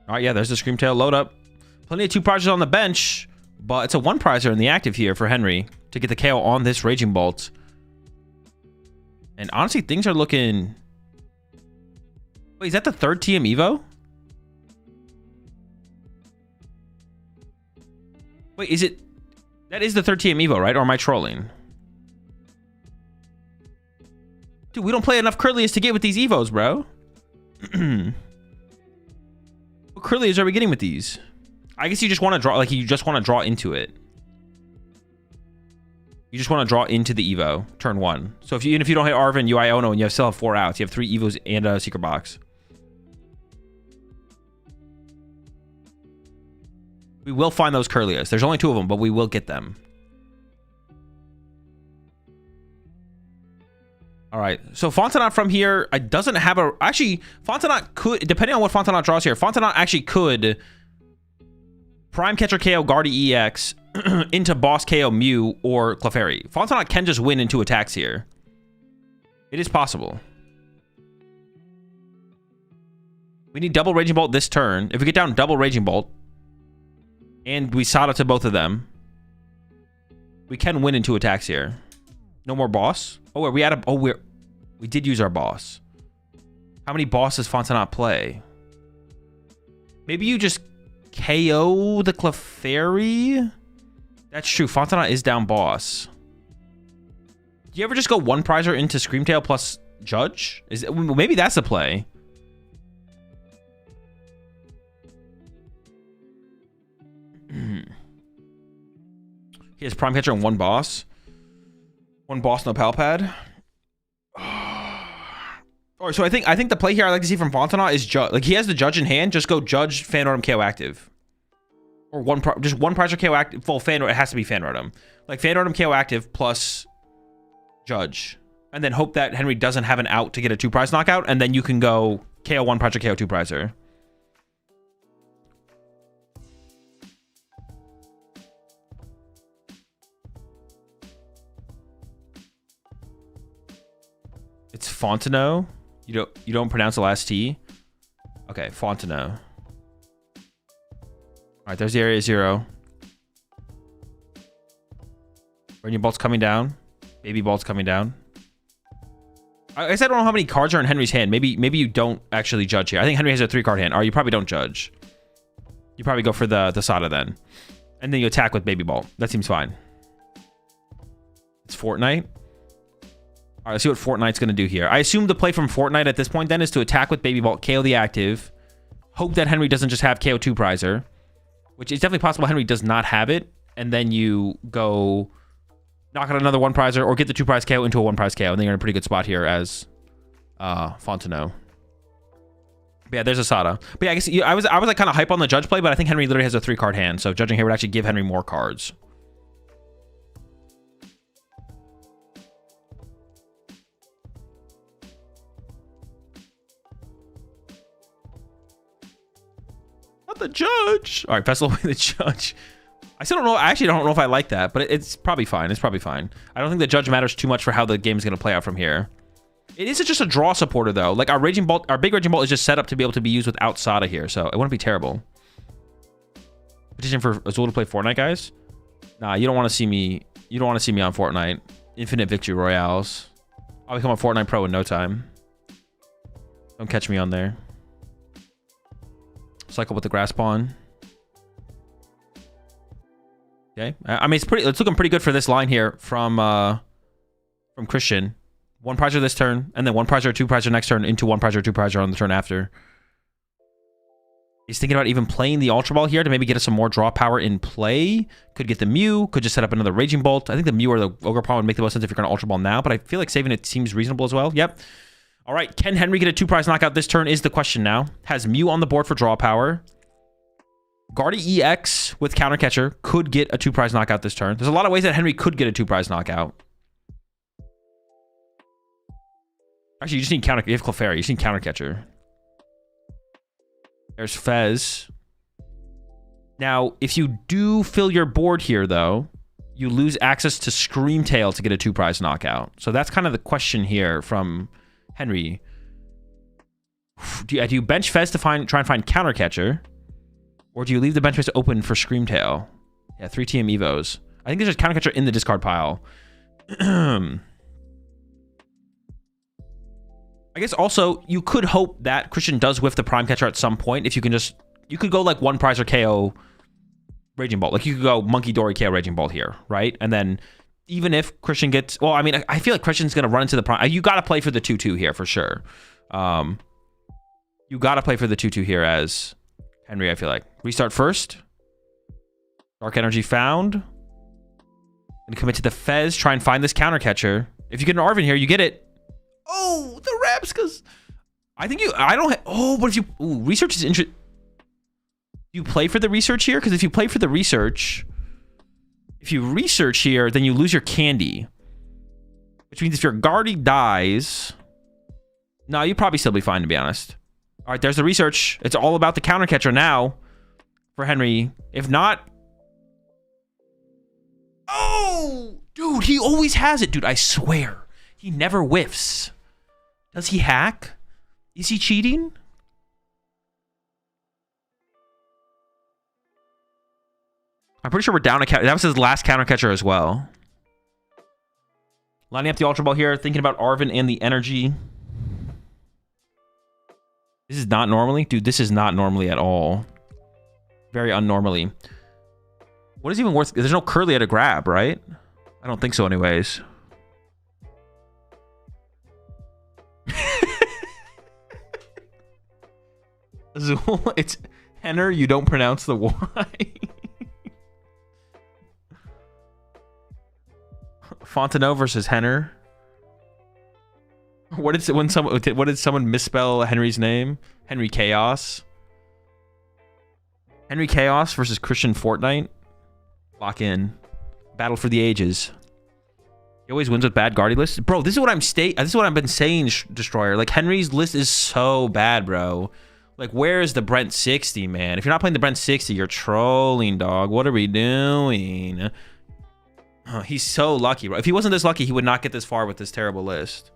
All right, yeah, there's the Screamtail load up. Plenty of 2 prizes on the bench, but it's a 1 prizer in the active here for Henry to get the KO on this Raging Bolt. And honestly, things are looking... Wait, is that the 3rd TM Evo? Wait, is it... That is the 3rd TM Evo, right? Or am I trolling? Dude, we don't play enough Kirlias to get with these Evos, bro. What Kirlias are we getting with these? I guess you just want to draw, like, you just want to draw into it. You just want to draw into the Evo, turn 1. So even if you don't hit Arven, you Iono, and you still have 4 outs, you have 3 Evos and a Secret Box. We will find those Kirlias. There's only 2 of them, but we will get them. All right, so Fontenot from here, it doesn't have a... Actually, Fontenot could, depending on what Fontenot draws here, Fontenot actually could Prime Catcher KO Guardi EX into Boss KO Mew or Clefairy. Fontenot can just win in 2 attacks here. It is possible. We need double Raging Bolt this turn. If we get down double Raging Bolt, and we Sada to both of them, we can win in 2 attacks here. No more boss. Oh, are we at a... Oh, we did use our boss. How many bosses Fontenot play? Maybe you just KO the Clefairy? That's true. Fontenot is down boss. Do you ever just go 1 prizer into Screamtail plus Judge? Maybe that's the play. He has Prime Catcher and 1 boss. 1 boss, no pal pad. Alright, so I think the play here I like to see from Fontenot is Judge. Like, he has the Judge in hand. Just go Judge, Fan Rotom, KO active. Or just 1 prizer KO active. Full Fan Rotom. It has to be Fan Rotom. Like, Fan Rotom KO active plus Judge. And then hope that Henry doesn't have an out to get a 2 prize knockout. And then you can go KO 1 prizer, KO 2 prizer. It's Fontenot. You don't pronounce the last T. Okay, Fontenot. All right, there's the area 0. Raging Bolt's coming down. Baby Bolt's coming down. I guess I don't know how many cards are in Henry's hand. Maybe you don't actually judge here. I think Henry has a 3-card hand. Or you probably don't judge. You probably go for the Sada then. And then you attack with Baby Bolt. That seems fine. It's Fortnite. All right, let's see what Fortnite's going to do here. I assume the play from Fortnite at this point then is to attack with Baby Bolt, KO the active. Hope that Henry doesn't just have KO 2-prizer. Which is definitely possible Henry does not have it. And then you go knock out another 1-prizer or get the 2-prize KO into a 1-prize KO. And then you're in a pretty good spot here as Fontenot. But yeah, there's a Sada. But yeah, I guess I was like kind of hype on the judge play, but I think Henry literally has a 3-card hand. So judging here would actually give Henry more cards. Not the judge. All right, Festival with the judge. I still don't know. I actually don't know if I like that, but it's probably fine. It's probably fine. I don't think the judge matters too much for how the game is going to play out from here. It is just a draw supporter, though. Like, our big Raging Bolt is just set up to be able to be used without Sada here, so it wouldn't be terrible. Petition for Azul to play Fortnite, guys? Nah, you don't want to see me. You don't want to see me on Fortnite. Infinite Victory Royales. I'll become a Fortnite pro in no time. Don't catch me on there. Cycle with the grass pawn. Okay. I mean, it's looking pretty good for this line here from Christian. 1-prizer this turn, and then 1-prizer, 2-prizer next turn into 1-prizer, 2-prizer on the turn after. He's thinking about even playing the Ultra Ball here to maybe get us some more draw power in play. Could get the Mew, could just set up another Raging Bolt. I think the Mew or the Ogre Pawn would make the most sense if you're going to Ultra Ball now, but I feel like saving it seems reasonable as well. Yep. All right, can Henry get a 2-prize knockout this turn is the question now. Has Mew on the board for draw power. Guardi EX with Counter Catcher could get a 2-prize knockout this turn. There's a lot of ways that Henry could get a 2-prize knockout. Actually, you just need counter. You have Clefairy. You just need Counter Catcher. There's Fez. Now, if you do fill your board here, though, you lose access to Screamtail to get a 2-prize knockout. So that's kind of the question here from Henry. Do you bench Fez to try and find Counter Catcher? Or do you leave the bench space open for Screamtail? Yeah, 3 TM Evos. I think there's a Counter Catcher in the discard pile. I guess also you could hope that Christian does whiff the Prime Catcher at some point. If you can just, you could go like 1-prize or KO Raging Bolt. Like you could go Monkey Dory KO Raging Bolt here, right? And then even if Christian gets, well, I mean, I feel like Christian's going to run into the Prime. You got to play for the 2-2 here for sure. You got to play for the 2-2 here as Henry, I feel like. Restart first. Dark Energy found. And commit to the Fez. Try and find this Counter Catcher. If you get an Arvin here, you get it. Oh, the Rapskas. I think but if you, research is interesting. You play for the research here? Because if you play for the research, if you research here, then you lose your candy. Which means if your Guardi dies, no, you'd probably still be fine, to be honest. All right, there's the research. It's all about the Counter Catcher now for Henry. If not, oh, dude, he always has it, dude. I swear, he never whiffs. Does he hack? Is he cheating? I'm pretty sure we're down a counter. That was his last Counter Catcher as well. Lining up the Ultra Ball here, thinking about Arvin and the energy. This is not normally. Dude, this is not normally at all. Very unnormally. What is even worth? There's no Curly to grab, right? I don't think so anyways. Azul, it's Henner. You don't pronounce the Y. Fontenot versus Henner. What did someone misspell Henry's name? Henry Chaos. Henry Chaos versus Christian Fortnite. Lock in. Battle for the ages. He always wins with bad Guardi lists. Bro, this is what I've been saying, Destroyer. Like, Henry's list is so bad, bro. Like, where is the Brent 60, man? If you're not playing the Brent 60, you're trolling, dog. What are we doing? He's so lucky, bro. If he wasn't this lucky, he would not get this far with this terrible list.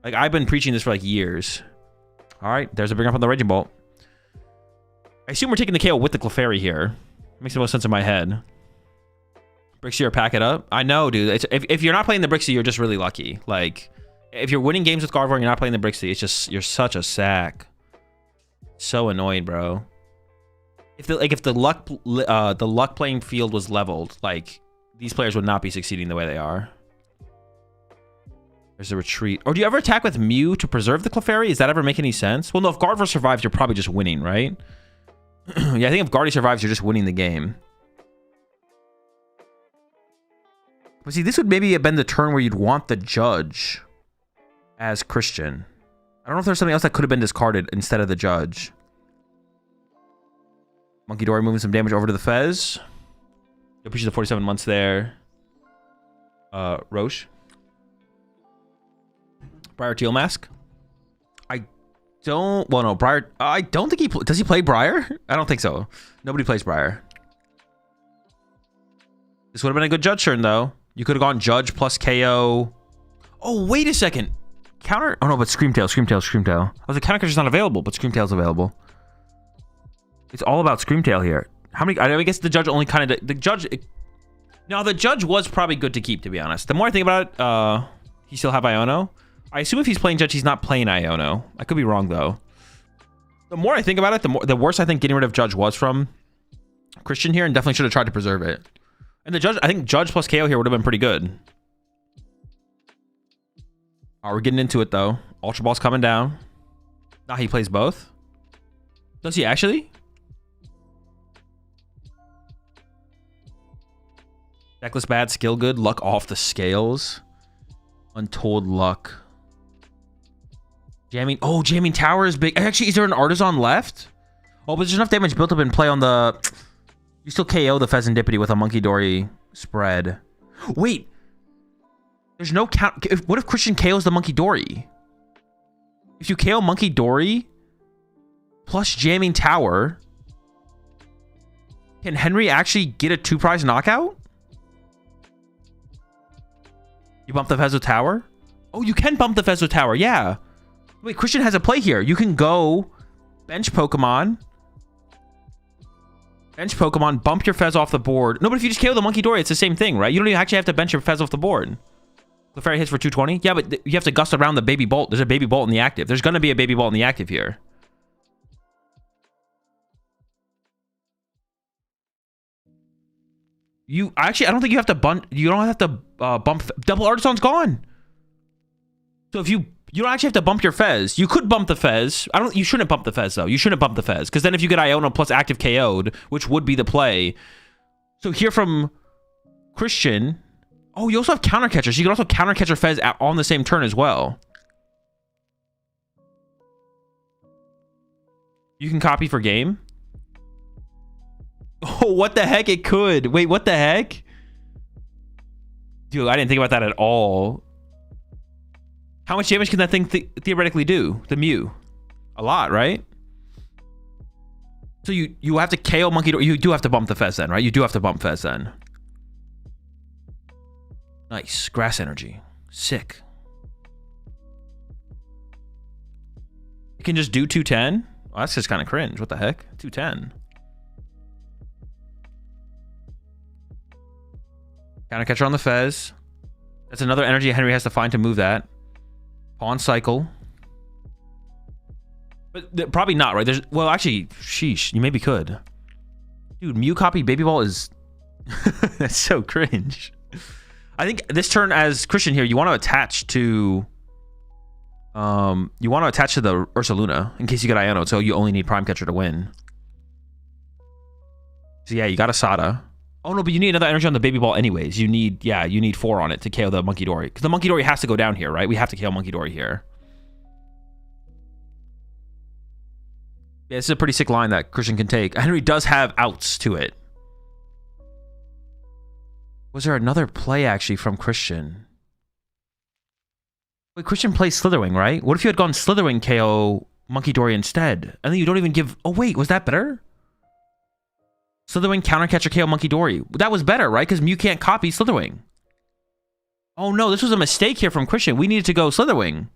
Like, I've been preaching this for like years. All right, there's a bring up on the Raging Bolt. I assume we're taking the KO with the Clefairy here. Makes the most sense in my head. Brixie or pack it up. I know, dude. If you're not playing the Brixie, you're just really lucky. Like, if you're winning games with Gardevoir and you're not playing the Brixie, it's just you're such a sack. So annoying, bro. If the luck playing field was leveled, like these players would not be succeeding the way they are. There's a retreat. Or do you ever attack with Mew to preserve the Clefairy? Does that ever make any sense? Well, no. If Gardevoir survives, you're probably just winning, right? Yeah, I think if Guardi survives, you're just winning the game. But see, this would maybe have been the turn where you'd want the Judge as Christian. I don't know if there's something else that could have been discarded instead of the Judge. Monkey Dory moving some damage over to the Fez. Appreciate the 47 months there. Roche. Briar Teal Mask. I don't... Well, no, Briar... I don't think he... Does he play Briar? I don't think so. Nobody plays Briar. This would have been a good Judge turn, though. You could have gone Judge plus KO. Oh, wait a second. Counter... Oh, no, but Screamtail. I was like, Countercatcher's not available, but Screamtail's available. It's all about Screamtail here. How many... I guess the Judge only kind of... The Judge... No, the Judge was probably good to keep, to be honest. The more I think about it, he still have Iono. I assume if he's playing Judge, he's not playing Iono. I could be wrong, though. The more I think about it, the worse I think getting rid of Judge was from Christian here, and definitely should have tried to preserve it. And the Judge, I think Judge plus KO here would have been pretty good. All right, we're getting into it, though. Ultra Ball's coming down. Now he plays both. Does he actually? Deckless bad, skill good, luck off the scales. Untold luck. Jamming. Oh, Jamming Tower is big. Actually, is there an Artisan left? Oh, but there's enough damage built up in play on the... You still KO the Pheasantipity with a Monkey Dory spread. Wait. There's no count... What if Christian KOs the Monkey Dory? If you KO Monkey Dory plus Jamming Tower, can Henry actually get a 2-prize knockout? You bump the Fez with Tower? Oh, you can bump the Fez with Tower, yeah. Wait, Christian has a play here. You can go bench Pokemon, bump your Fez off the board. No, but if you just KO the Monkey Dory, it's the same thing, right? You don't even actually have to bench your Fez off the board. The Fairy hits for 220? Yeah, but you have to gust around the Baby Bolt. There's a Baby Bolt in the active. There's going to be a Baby Bolt in the active here. Actually, I don't think you have to bump. You don't have to bump. Double Artisan's gone. So if you don't actually have to bump your Fez. You could bump the Fez. You shouldn't bump the Fez though. You shouldn't bump the Fez because then if you get Iono plus active KO'd, which would be the play. So here from Christian. Oh, you also have counter catcher. So you can also counter catcher Fez on the same turn as well. You can copy for game. Oh, what the heck? It could. Wait, what the heck? Dude, I didn't think about that at all. How much damage can that thing theoretically do? The Mew. A lot, right? So you have to KO Monkey Dory. You do have to bump the Fez then, right? You do have to bump Fez then. Nice. Grass energy. Sick. You can just do 210? Oh, that's just kind of cringe. What the heck? 210. Counter catcher on the Fez. That's another energy Henry has to find to move that. Pawn cycle. But probably not, right? Well, actually, sheesh. You maybe could. Dude, Mew copy Baby Ball is... That's so cringe. I think this turn as Christian here, you want to attach to... You want to attach to the Ursaluna in case you get Iono, so you only need Prime Catcher to win. So yeah, you got a Sada. Oh no, but you need another energy on the Baby Ball anyways. You need 4 on it to KO the Monkey Dory. Because the Monkey Dory has to go down here, right? We have to KO Monkey Dory here. Yeah, this is a pretty sick line that Christian can take. Henry does have outs to it. Was there another play actually from Christian? Wait, Christian plays Slitherwing, right? What if you had gone Slitherwing KO Monkey Dory instead? And then you don't even give... Oh wait, was that better? Slitherwing counter catcher KO Monkey Dory. That was better, right? Because Mew can't copy Slitherwing. Oh no, this was a mistake here from Christian. We needed to go Slitherwing.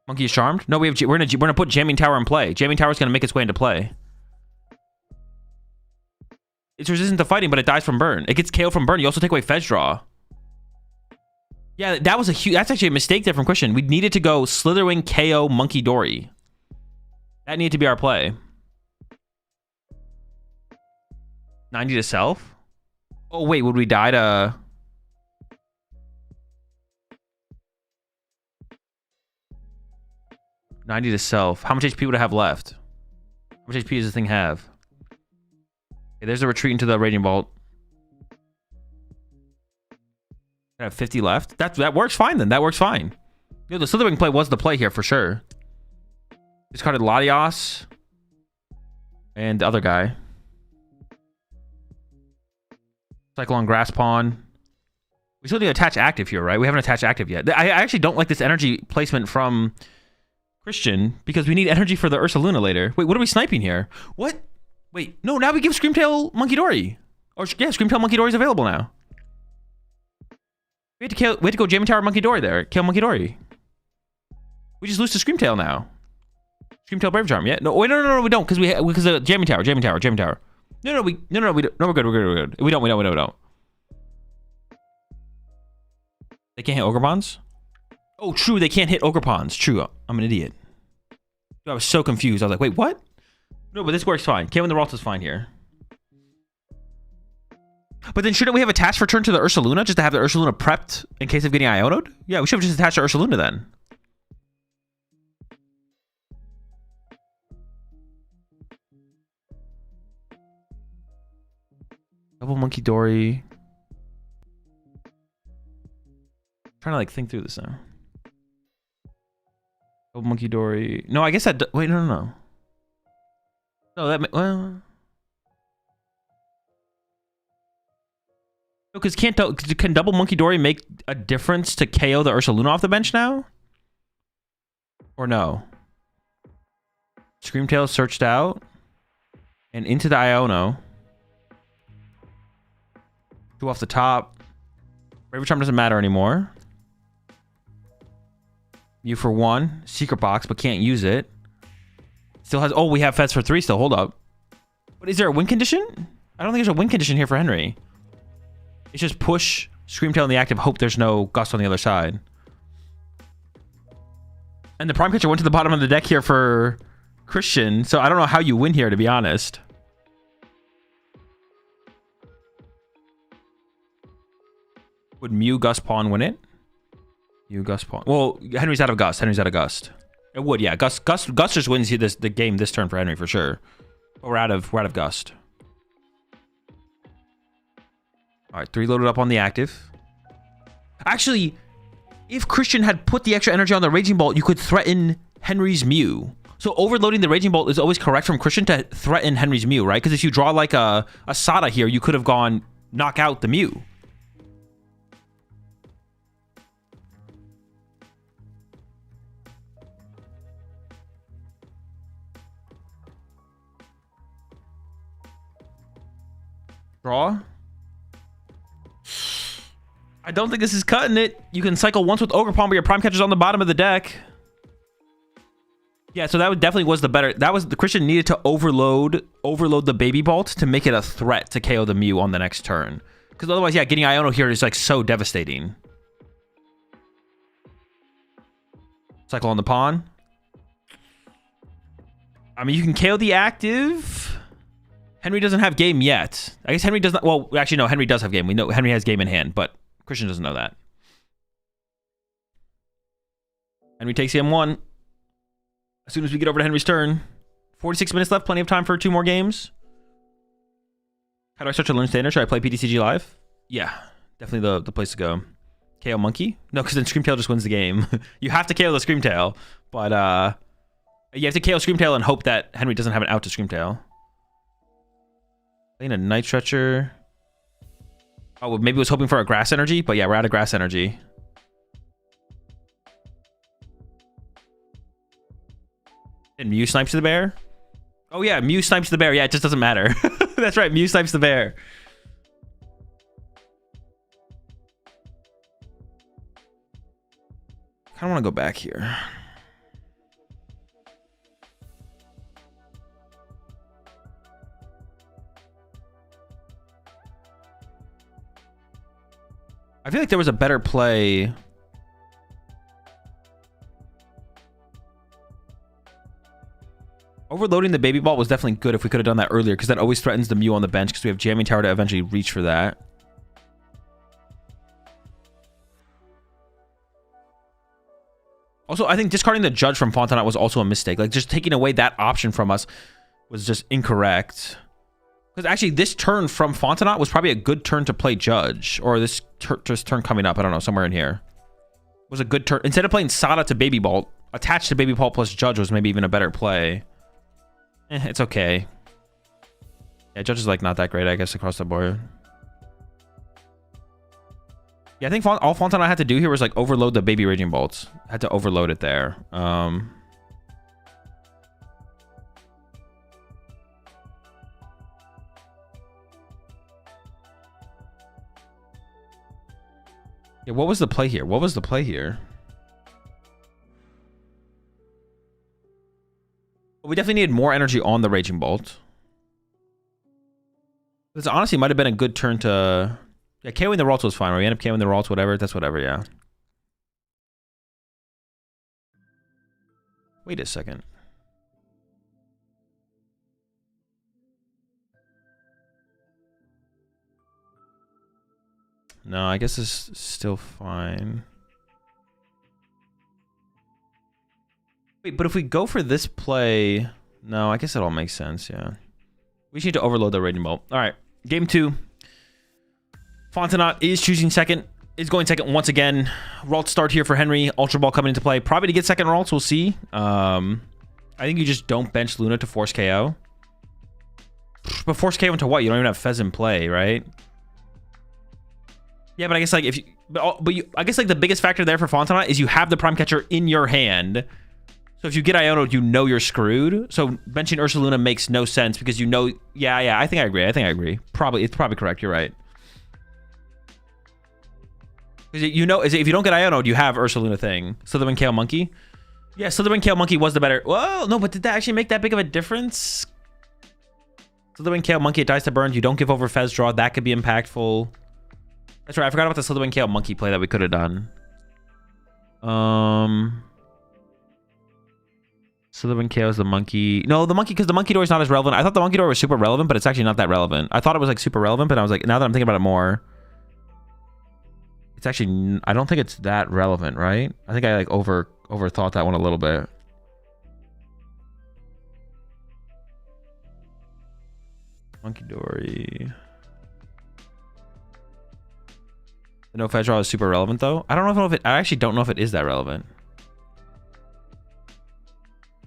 Monkey is charmed? No, we're gonna put Jamming Tower in play. Jamming Tower is gonna make its way into play. It's resistant to fighting, but it dies from burn. It gets KO from burn. You also take away Fetch Draw. Yeah, that was a huge... That's actually a mistake there from Christian. We needed to go Slitherwing, KO, Monkey Dory. That needed to be our play. 90 to self? Oh, wait. Would we die to... $90 to self. How much HP would it have left? How much HP does this thing have? Okay, there's a retreat into the Raging Bolt. I have 50 left. That works fine then. That works fine. You know, the Slitherwing play was the play here for sure. Discarded Latios. And the other guy. Cycle on Grass Pawn. We still need to attach active here, right? We haven't attached active yet. I actually don't like this energy placement from Christian because we need energy for the Ursaluna later. Wait, what are we sniping here? What? Wait, no, now we give Screamtail Monkey Dory. Or yeah, Screamtail Monkey Dory is available now. We had to go Jamming Tower Monkey Dory there. Kill Monkey Dory. We just lose to Screamtail now. Screamtail Brave Charm, yeah? No, wait, no, we don't, because of Jamming Tower. No, we're good. We don't. They can't hit Ogre Bonds? Oh, true, they can't hit Ogre Bonds. True, I'm an idiot. I was so confused. I was like, wait, what? No, but this works fine. KOing the Ralts is fine here. But then shouldn't we have attached for turn to the Ursaluna just to have the Ursaluna prepped in case of getting Ionoed? Yeah, we should have just attached to Ursaluna then. Double Monkey Dory. Trying to like think through this now. Double Monkey Dory. No, I guess that. Wait, no. No, that. Well. No, because can Double Monkey Dory make a difference to KO the Ursaluna off the bench now? Or no? Screamtail searched out and into the Iono. 2 off the top. Brave Charm doesn't matter anymore. You for 1. Secret box, but can't use it. Still has... Oh, we have Fets for 3 still. Hold up. But is there a win condition? I don't think there's a win condition here for Henry. It's just push Screamtail in the active, hope there's no Gust on the other side. And the Prime Catcher went to the bottom of the deck here for Christian, so I don't know how you win here, to be honest. Would Mew Gust Pawn win it? Mew Gust Pawn. Well, Henry's out of Gust. It would, yeah. Gust just wins the game this turn for Henry for sure. But we're out of Gust. All right, 3 loaded up on the active. Actually, if Christian had put the extra energy on the Raging Bolt, you could threaten Henry's Mew. So overloading the Raging Bolt is always correct from Christian to threaten Henry's Mew, right? Because if you draw like a Sada here, you could have gone knock out the Mew. Draw. I don't think this is cutting it. You can cycle once with Ogre Pawn, but your Prime Catcher's on the bottom of the deck. Yeah, so that definitely was the better. That was the Christian needed to overload the Baby Bolt to make it a threat to KO the Mew on the next turn. Because otherwise, yeah, getting Iono here is like so devastating. Cycle on the pawn. I mean, you can KO the active. Henry doesn't have game yet. I guess Henry does not. Well, actually, no. Henry does have game. We know Henry has game in hand, but Christian doesn't know that. Henry takes game 1. As soon as we get over to Henry's turn. 46 minutes left. Plenty of time for 2 more games. How do I start to learn standard? Should I play PTCG live? Yeah, definitely the place to go. KO Monkey? No, because then Screamtail just wins the game. You have to KO the Screamtail, but you have to KO Screamtail and hope that Henry doesn't have an out to Screamtail. Playing a Night Stretcher. Oh, maybe was hoping for a Grass Energy, but yeah, we're out of Grass Energy. And Mew snipes the bear? Oh yeah, Mew snipes the bear. Yeah, it just doesn't matter. That's right, Mew snipes the bear. I kind of want to go back here. I feel like there was a better play. Overloading the baby ball was definitely good if we could have done that earlier, because that always threatens the Mew on the bench because we have jamming tower to eventually reach for that. Also, I think discarding the Judge from Fontanet was also a mistake. Like, just taking away that option from us was just incorrect. Because actually, this turn from Fontanet was probably a good turn to play Judge. Or this turn coming up, I don't know, somewhere in here. Was a good turn. Instead of playing Sada to Baby Ball, attached to Baby Ball plus Judge was maybe even a better play. It's okay. Yeah, Judge is like not that great, I guess, across the board. Yeah, I think all Fontanet had to do here was like overload the Baby Raging Bolts. Had to overload it there. Yeah, what was the play here? What was the play here? We definitely needed more energy on the Raging Bolt. This honestly might have been a good turn to... Yeah, KOing the Ralts was fine. Right? We end up KOing the Ralts, whatever. That's whatever, yeah. Wait a second. No, I guess it's still fine. Wait, but if we go for this play... No, I guess it all makes sense, yeah. We just need to overload the Raging Bolt. All right, game 2. Fontanet is choosing second. Is going second once again. Ralt start here for Henry. Ultra Ball coming into play. Probably to get second Ralts, we'll see. I think you just don't bench Luna to force KO. But force KO into what? You don't even have Fez in play, right? Yeah, but I guess like if you... I guess like the biggest factor there for Fontanet is you have the Prime Catcher in your hand. So if you get Iono'd, you know you're screwed. So benching Ursaluna makes no sense because you know... Yeah, I think I agree. Probably, it's probably correct. You're right. Because you know, if you don't get Iono'd, you have Ursaluna thing. Slitherwing KO Monkey? Yeah, Slitherwing KO Monkey was the better... Whoa, no, but did that actually make that big of a difference? Slitherwing KO Monkey, it dies to burn. You don't give over Fez draw. That could be impactful. That's right. I forgot about the Slitherwing KO Monkey play that we could have done. Slitherwing KO's the Monkey. No, the Monkey, because the Monkey Door is not as relevant. I thought the Monkey Door was super relevant, but it's actually not that relevant. I thought it was like super relevant, but I was like, now that I'm thinking about it more, it's actually, I don't think it's that relevant, right? I think I like overthought that one a little bit. Monkey Dory. The no Fez draw is super relevant though. I actually don't know if it is that relevant.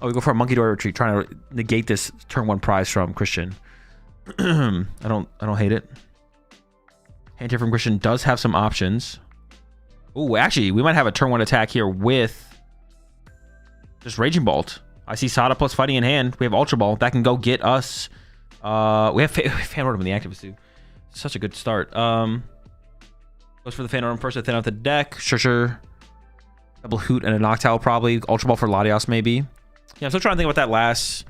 Oh, we go for a Monkey Door retreat, trying to negate this turn 1 prize from Christian. I don't hate it. Hand here from Christian does have some options. Oh, actually, we might have a turn 1 attack here with just Raging Bolt. I see Sada plus Fighting in hand. We have Ultra Ball. That can go get us. We have Fan Order in the activists too. Such a good start. Goes for the Fan Order first to thin out the deck. Sure. Double Hoot and a Noctowl probably. Ultra Ball for Latios maybe. Yeah, I'm still trying to think about that last.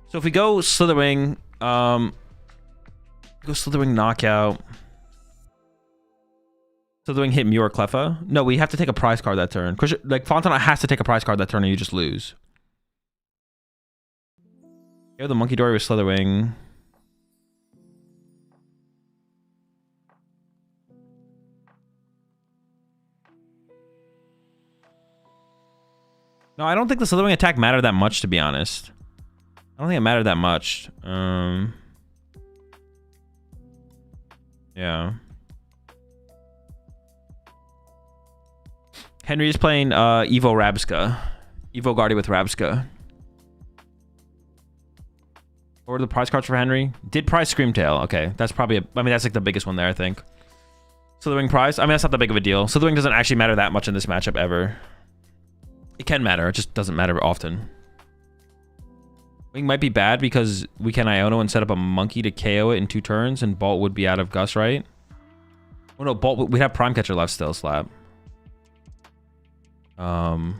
So if we go Slitherwing, knockout. Slitherwing hit Mew or Cleffa. No, we have to take a prize card that turn. Like Fontanet has to take a prize card that turn, and you just lose. Yeah, the Monkey Dory with Slitherwing. No, I don't think the Slitherwing attack mattered that much, to be honest. I don't think it mattered that much. Yeah. Henry is playing Evo Rabska. Evo Guardi with Rabska. What were the prize cards for Henry? Did prize Screamtail. Okay, that's probably... that's like the biggest one there, I think. Slitherwing prize? that's not that big of a deal. Slitherwing doesn't actually matter that much in this matchup ever. It can matter. It just doesn't matter often. Wing might be bad because we can Iono and set up a Monkey to KO it in 2 turns, and Bolt would be out of Gus, right? Oh no, Bolt, we'd have Prime Catcher left still, Slap. One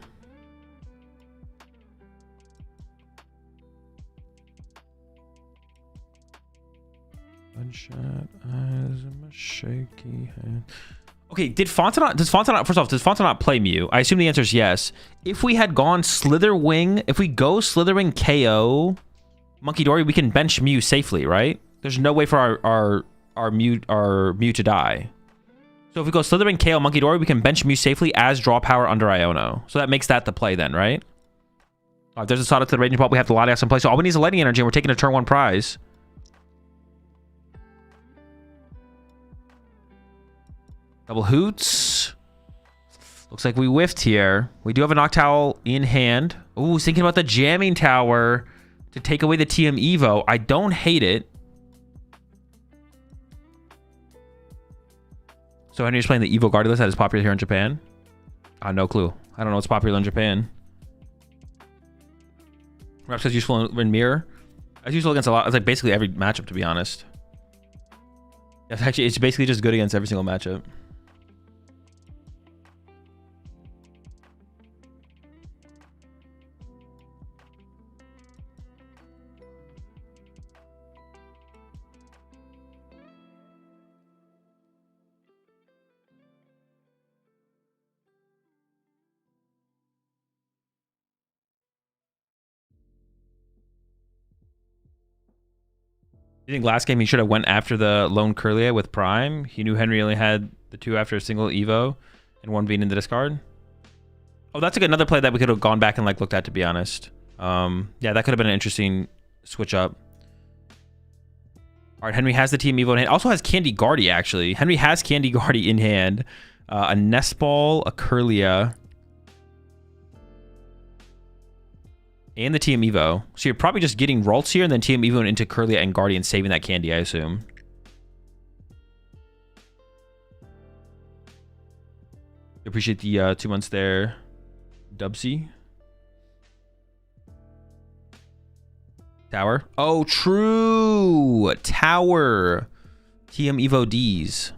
shot, eyes in my shaky hand. Okay, does Fontanet play Mew? I assume the answer is yes. If we had gone Slitherwing, if we go Slitherwing KO Monkey Dory, we can bench Mew safely, right? There's no way for our Mew to die. So if we go Slitherwing KO Monkey Dory, we can bench Mew safely as draw power under Iono. So that makes that the play then, right? If there's a Sonic to the Raging Ball, we have the Latias in play. So all we need is a Lightning Energy, and we're taking a turn 1 prize. Double Hoots. Looks like we whiffed here. We do have a Noctowl in hand. Ooh, thinking about the Jamming Tower to take away the TM Evo. I don't hate it. So Henry's playing the Evo Guardi list that is popular here in Japan. No clue. I don't know what's popular in Japan. Perhaps it's useful in Mirror. It's useful against a lot. It's like basically every matchup, to be honest. It's basically just good against every single matchup. You think last game he should have went after the lone Curlia with Prime? He knew Henry only had the 2 after a single Evo and 1 being in the discard. Oh, that's another play that we could have gone back and like looked at, to be honest. Yeah, that could have been an interesting switch up. All right, Henry has the Team Evo in hand. Also has Candy Guardi, actually. Henry has Candy Guardi in hand. A Nest Ball, a Curlia, and the TM Evo. So you're probably just getting Ralts here and then TM Evo into Curlia and Guardian, saving that candy, I assume. Appreciate the 2 months there, Dubsy. Tower. Oh, true. Tower. TM Evo Ds.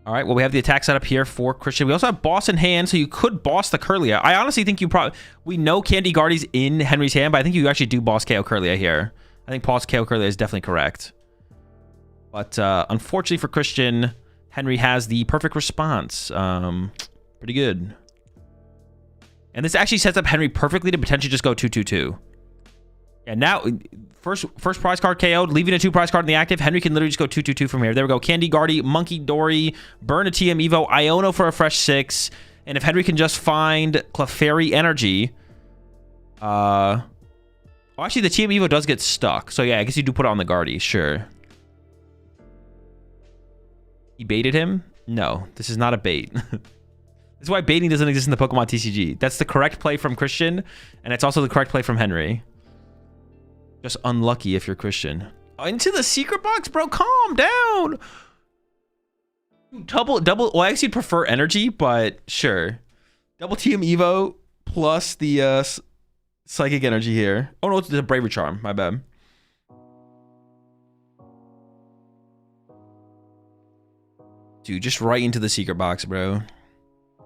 All right, well, we have the attack set up here for Christian. We also have Boss in hand, so you could Boss the Curlia. I honestly think you probably... We know Candy Guardi's in Henry's hand, but I think you actually do Boss KO Curlia here. I think Boss KO Curlia is definitely correct. But unfortunately for Christian, Henry has the perfect response. Pretty good. And this actually sets up Henry perfectly to potentially just go 2-2-2. Yeah, now... First prize card KO'd, leaving a 2 prize card in the active. Henry can literally just go 2-2-2 from here. There we go. Candy Guardi, Monkey Dory, burn a TM Evo, Iono for a fresh 6. And if Henry can just find Clefairy Energy... Well, actually, the TM Evo does get stuck. So yeah, I guess you do put it on the Guardi. Sure. He baited him? No, this is not a bait. This is why baiting doesn't exist in the Pokemon TCG. That's the correct play from Christian, and it's also the correct play from Henry. Just unlucky if you're Christian. Into the secret box, bro. Calm down. Double. Well, I actually prefer energy, but sure. Double TM Evo plus the psychic energy here. Oh no, it's the Bravery Charm. My bad. Dude, just right into the secret box, bro.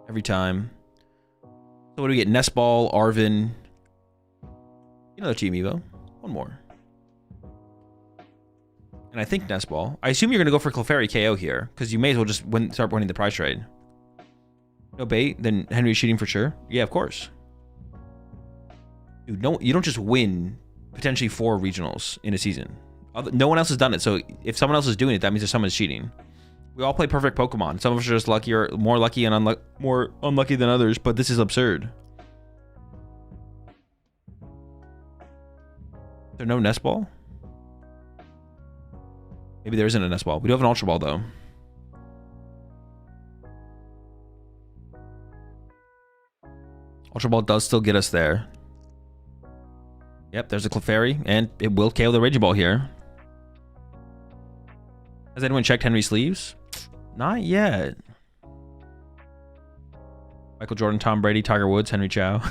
Every time. So what do we get? Nest Ball, Arvin. Another TM Evo. One more. And I think Nest Ball. I assume you're going to go for Clefairy KO here, because you may as well just start winning the prize trade. No bait, then Henry's shooting for sure. Yeah, of course. Dude, no, you don't just win potentially 4 regionals in a season. No one else has done it, so if someone else is doing it, that means there's someone's cheating. We all play perfect Pokemon. Some of us are just luckier, more lucky and more unlucky than others, but this is absurd. Is there no Nest Ball? Maybe there isn't a Nest Ball. We do have an Ultra Ball, though. Ultra Ball does still get us there. Yep, there's a Clefairy, and it will KO the Raging Ball here. Has anyone checked Henry's sleeves? Not yet. Michael Jordan, Tom Brady, Tiger Woods, Henry Chow.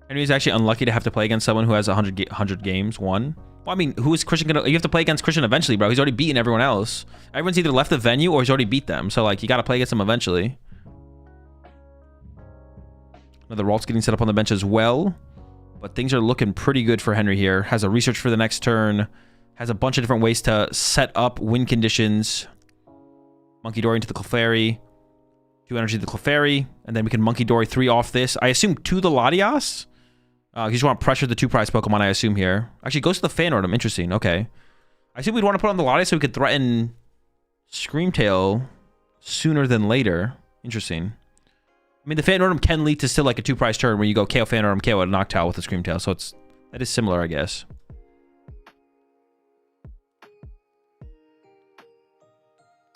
Henry is actually unlucky to have to play against someone who has 100 games won. Well, I mean, who is Christian gonna... You have to play against Christian eventually, bro. He's already beaten everyone else. Everyone's either left the venue or he's already beat them. So, like, you got to play against them eventually. Another Ralt's getting set up on the bench as well. But things are looking pretty good for Henry here. Has a research for the next turn. Has a bunch of different ways to set up win conditions. Monkey Dory into the Clefairy. 2 energy to the Clefairy. And then we can Monkey Dory 3 off this. I assume to the Latias. You just want to pressure the 2 prize Pokemon, I assume here. Actually, goes to the Fanordum. Interesting. Okay. I assume we'd want to put on the Latias so we could threaten Screamtail sooner than later. Interesting. I mean, the Fanordum can lead to still like a 2 prize turn where you go KO Fanordum, KO a Noctowl with a Screamtail. So that is similar, I guess.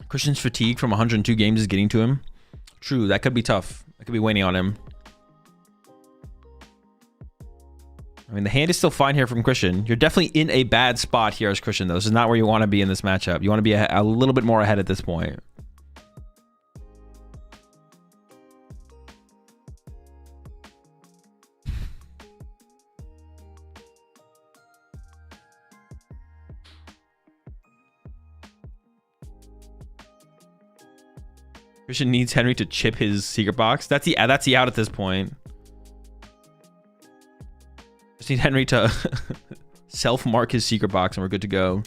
Christian's fatigue from 102 games is getting to him. True, that could be tough. That could be waning on him. I mean, the hand is still fine here from Christian. You're definitely in a bad spot here as Christian, though. This is not where you want to be in this matchup. You want to be a little bit more ahead at this point. Christian needs Henry to chip his secret box. That's the out at this point. Just need Henry to self-mark his secret box and we're good to go.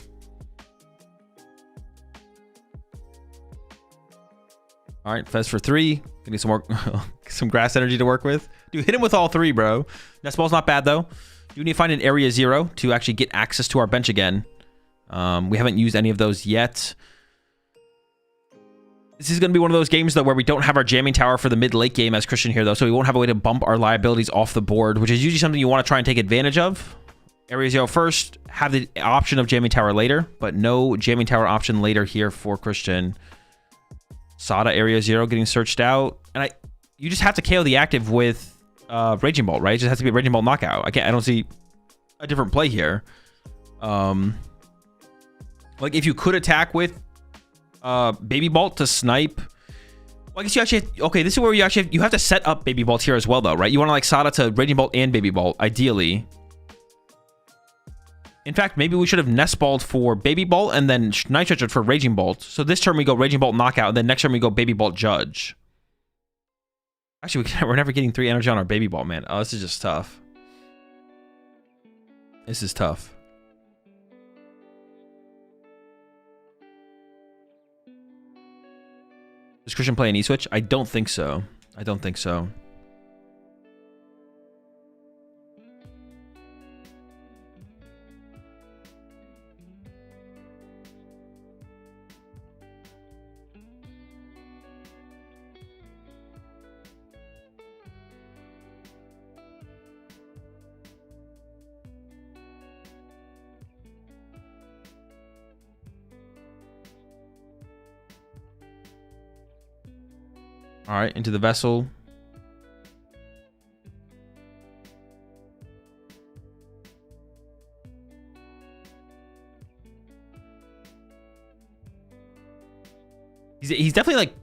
All right, Fez for 3. Gonna need some more some grass energy to work with. Dude, hit him with all 3, bro. Nest Ball's not bad though. You need to find an area 0 to actually get access to our bench again. We haven't used any of those yet. This is going to be one of those games, though, where we don't have our jamming tower for the mid-late game as Christian here, though, so we won't have a way to bump our liabilities off the board, which is usually something you want to try and take advantage of. Area 0 first, have the option of jamming tower later, but no jamming tower option later here for Christian. Sada Area 0 getting searched out, and you just have to KO the active with Raging Bolt, right? It just has to be a Raging Bolt knockout. I don't see a different play here. Like, if you could attack with Baby Bolt to snipe. Well, I guess you actually okay, this is where you actually you have to set up Baby Bolt here as well, though, right? You want to like Sada to Raging Bolt and Baby Bolt, ideally. In fact, maybe we should have Nest Balled for Baby Bolt and then Night Treasured for Raging Bolt. So this turn we go Raging Bolt knockout, and then next turn we go Baby Bolt Judge. Actually, we're never getting 3 energy on our Baby Bolt, man. Oh, this is just tough. This is tough. Does Christian play an E-Switch? I don't think so. I don't think so. All right, into the vessel. He's definitely like,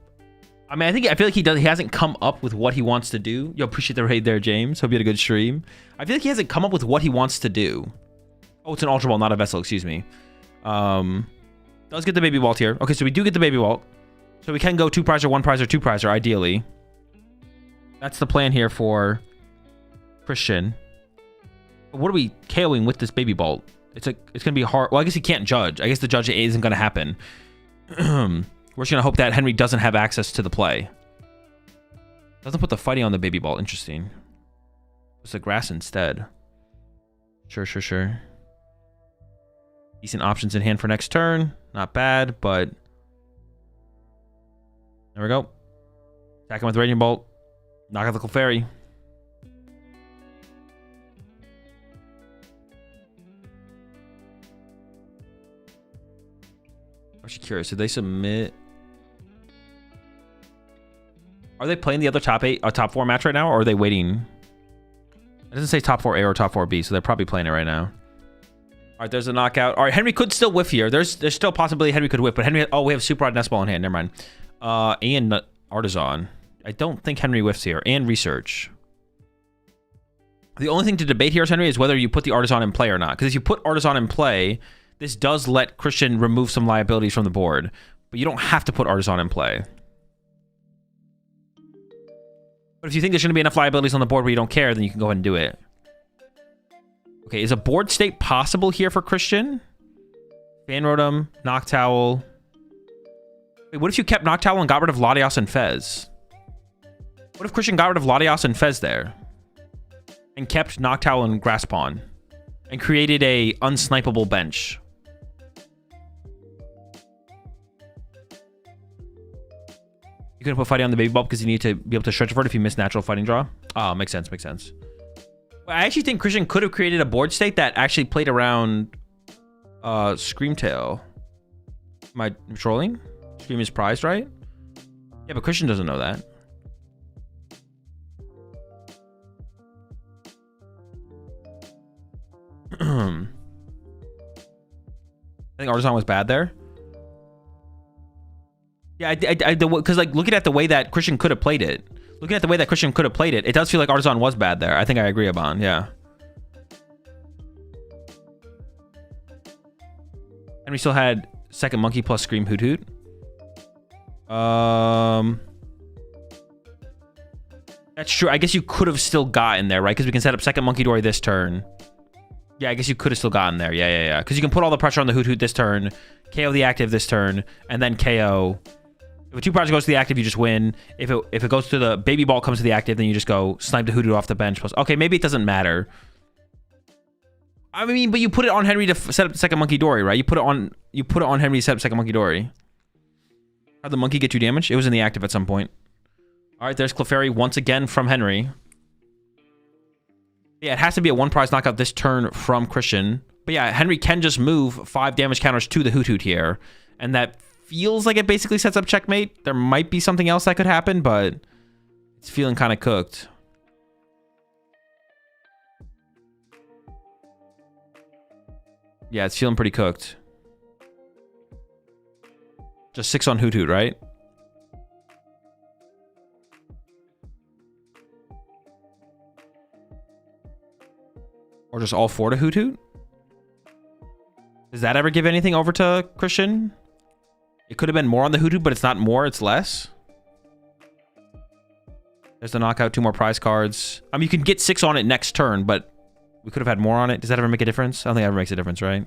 I mean, I feel like he hasn't come up with what he wants to do. Yo, appreciate the raid there, James. Hope you had a good stream. I feel like he hasn't come up with what he wants to do. Oh, it's an Ultra Ball, not a vessel, excuse me. Does get the Baby Bolt here. Okay, so we do get the Baby Bolt. So we can go 2 prizer, 1 prizer, 2 prizer, ideally. That's the plan here for Christian. But what are we KOing with this Baby Bolt? It's gonna be hard. Well, I guess he can't judge. I guess the judge isn't gonna happen. We're just gonna hope that Henry doesn't have access to the play. Doesn't put the fighting on the Baby Bolt. Interesting. It's the grass instead. Sure. Decent options in hand for next turn. Not bad, but there we go. Attack him with Raging Bolt. Knock out the Clefairy. I'm actually curious. Did they submit? Are they playing the other top 4 match right now, or are they waiting? It doesn't say top 4A or top 4B, so they're probably playing it right now. All right, there's a knockout. All right, Henry could still whiff here. There's still possibility Henry could whiff, but Henry. Oh, we have Super Rod Nest Ball in hand. Never mind. And Artisan. I don't think Henry whiffs here. And Research. The only thing to debate here, Henry, is whether you put the Artisan in play or not. Because if you put Artisan in play, this does let Christian remove some liabilities from the board. But you don't have to put Artisan in play. But if you think there's going to be enough liabilities on the board where you don't care, then you can go ahead and do it. Okay, is a board state possible here for Christian? Fan Rotom, Noctowl. Wait, what if you kept Noctowl and got rid of Latios and Fez? What if Christian got rid of Latios and Fez there? And kept Noctowl and Graspon? And created a unsnipeable bench? You couldn't put fighting on the baby ball because you need to be able to stretch for it if you miss natural fighting draw? Oh, makes sense, makes sense. I actually think Christian could have created a board state that actually played around Screamtail. Am I trolling? Scream is prized, right? Yeah, but Christian doesn't know that. I think Artisan was bad there. Yeah, because like looking at the way that Christian could have played it, it does feel like Artisan was bad there. I think I agree upon, yeah. And we still had second monkey plus Scream Hoot Hoot. That's true. I guess you could have still gotten there, right? Because we can set up second Monkey Dory this turn. Yeah, I guess you could have still gotten there. Yeah. Because you can put all the pressure on the Hoot Hoot this turn, KO the active this turn, and then KO. If a 2 prize goes to the active, you just win. If it goes to the baby ball comes to the active, then you just go snipe the Hoot Hoot off the bench. Plus, okay, maybe it doesn't matter. I mean, but you put it on Henry to set up second Monkey Dory, right? You put it on Henry to set up second Monkey Dory. How'd the monkey get you damage? It was in the active at some point. All right, there's Clefairy once again from Henry. Yeah, it has to be a 1 prize knockout this turn from Christian. But yeah, Henry can just move 5 damage counters to the Hoot Hoot here. And that feels like it basically sets up checkmate. There might be something else that could happen, but it's feeling kind of cooked. Yeah, it's feeling pretty cooked. Just 6 on Hoot Hoot, right? Or just all 4 to Hoot Hoot? Does that ever give anything over to Christian? It could have been more on the Hoot Hoot, but it's not more, it's less. There's the knockout, 2 more prize cards. I mean, you can get 6 on it next turn, but we could have had more on it. Does that ever make a difference? I don't think it ever makes a difference, right?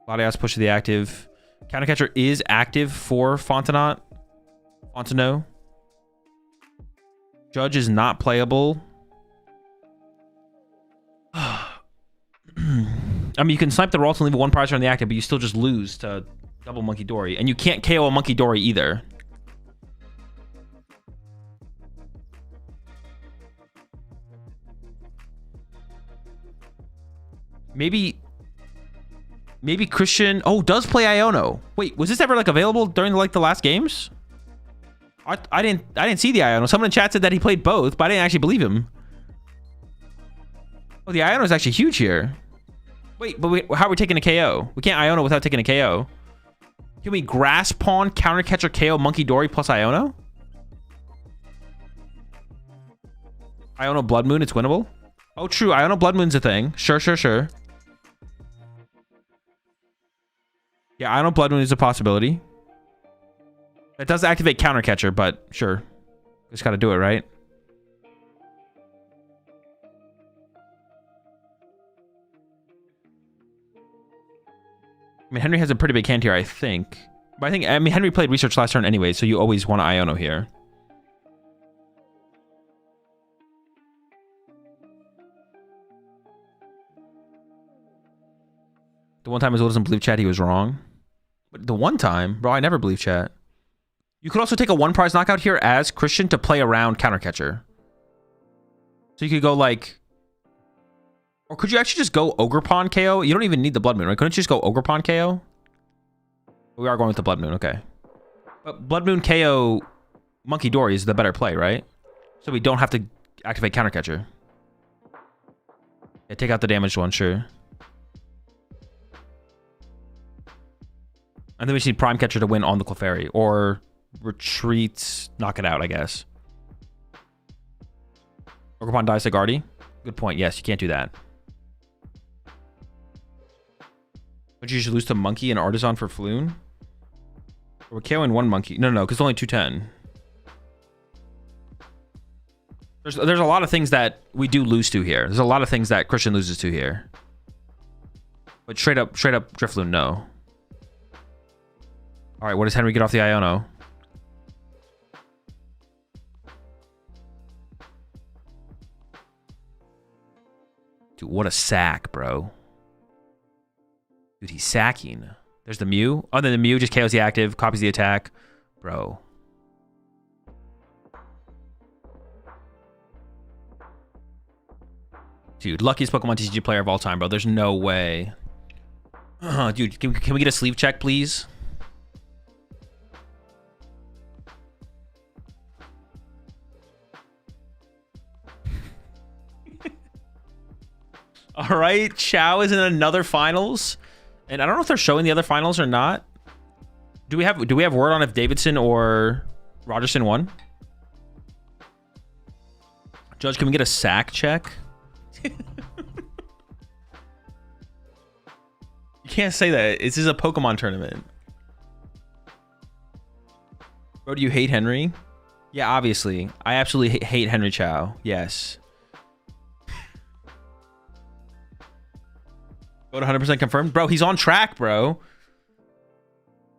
Latias push to the active. Countercatcher is active for Fontenot. Fontenot. Judge is not playable. I mean, you can snipe the Ralts and leave a 1 prize on the active, but you still just lose to double Monkey Dory. And you can't KO a Monkey Dory either. Maybe Christian... Oh, does play Iono. Wait, was this ever like available during like the last games? I didn't see the Iono. Someone in chat said that he played both, but I didn't actually believe him. Oh, the Iono is actually huge here. Wait, how are we taking a KO? We can't Iono without taking a KO. Can we Grass Pawn, Countercatcher, KO, Monkey Dory plus Iono? Iono Blood Moon, it's winnable? Oh, true. Iono Blood Moon's a thing. Sure. Yeah, Iono Blood Moon is a possibility. It does activate Countercatcher, but sure. Just gotta do it, right? I mean, Henry has a pretty big hand here, I think. But I mean, Henry played Research last turn anyway, so you always want to Iono here. The one time Azul doesn't believe chat, he was wrong. But the one time, bro, I never believe chat. You could also take a 1 prize knockout here as Christian to play around Countercatcher. So you could go like... Or could you actually just go Ogre Pawn KO? You don't even need the Blood Moon, right? Couldn't you just go Ogre Pawn KO? We are going with the Blood Moon, okay. But Blood Moon KO Monkey Dory is the better play, right? So we don't have to activate Countercatcher. Yeah, take out the damaged one, sure. And then we just need Prime Catcher to win on the Clefairy. Or retreat, knock it out, I guess. Ogre dies to Guardi. Good point. Yes, you can't do that. Would you just lose to Monkey and Artisan for Floon? Or we're KOing 1 Monkey. No, because it's only 210. There's a lot of things that we do lose to here. There's a lot of things that Christian loses to here. But straight up Drifloon, no. All right, what does Henry get off the Iono? Dude, what a sack, bro. Dude, he's sacking. There's the Mew. Oh, then the Mew just KOs the active, copies the attack. Bro. Dude, luckiest PokemonTCG player of all time, bro. There's no way. Dude, can we get a sleeve check, please? All right, Chow is in another finals, and I don't know if they're showing the other finals or not. Do we have word on if Davidson or Rogerson won? Judge, can we get a sack check? You can't say that. This is a Pokemon tournament. Bro, do you hate Henry? Yeah, obviously. I absolutely hate Henry Chow. Yes. Go to 100% confirmed. Bro, he's on track, bro.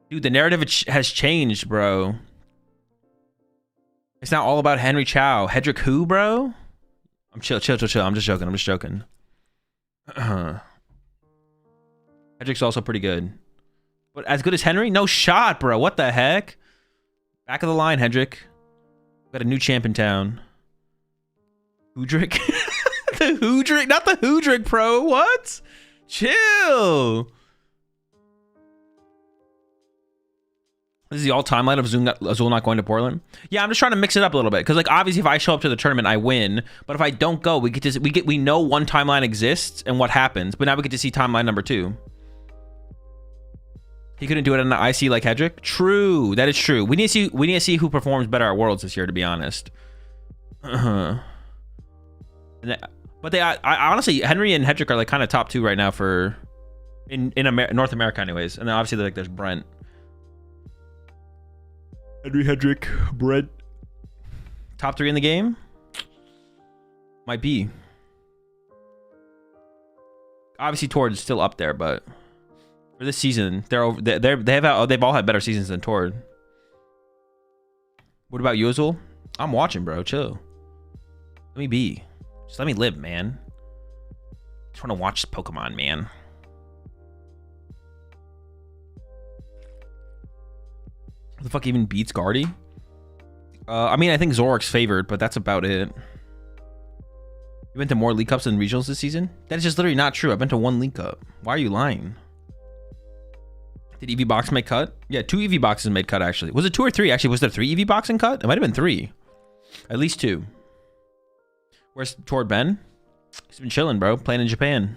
Dude, the narrative has changed, bro. It's not all about Henry Chow. Hedrick who, bro? I'm chill. I'm just joking. Hedrick's also pretty good. But as good as Henry? No shot, bro. What the heck? Back of the line, Hedrick. Got a new champ in town. Hoodrick? The Hoodrick? Not the Hoodrick, bro. What? Chill. This is the all timeline of Azul not going to Portland. Yeah, I'm just trying to mix it up a little bit because, like, obviously, if I show up to the tournament, I win. But if I don't go, we know one timeline exists and what happens. But now we get to see timeline number 2. He couldn't do it on the IC like Hedrick. True, that is true. We need to see who performs better at Worlds this year, to be honest. But I honestly, Henry and Hedrick are like kind of top 2 right now for in North America, anyways. And then obviously like there's Brent. Henry, Hedrick, Brent. Top 3 in the game? Might be. Obviously, Tord's still up there, but for this season, they've all had better seasons than Tord. What about you, Azul? I'm watching, bro. Chill. Let me be. Just let me live, man. Just want to watch Pokemon, man. Who the fuck even beats Guardi? I mean, I think Zorik's favored, but that's about it. You went to more League Cups than regionals this season? That is just literally not true. I've been to 1 League Cup. Why are you lying? Did Eevee box make cut? Yeah, 2 Eevee boxes made cut, actually. Was it 2 or 3? Actually, was there 3 Eevee boxing cut? It might have been 3. At least 2. Where's Tord Ben? He's been chilling, bro. Playing in Japan.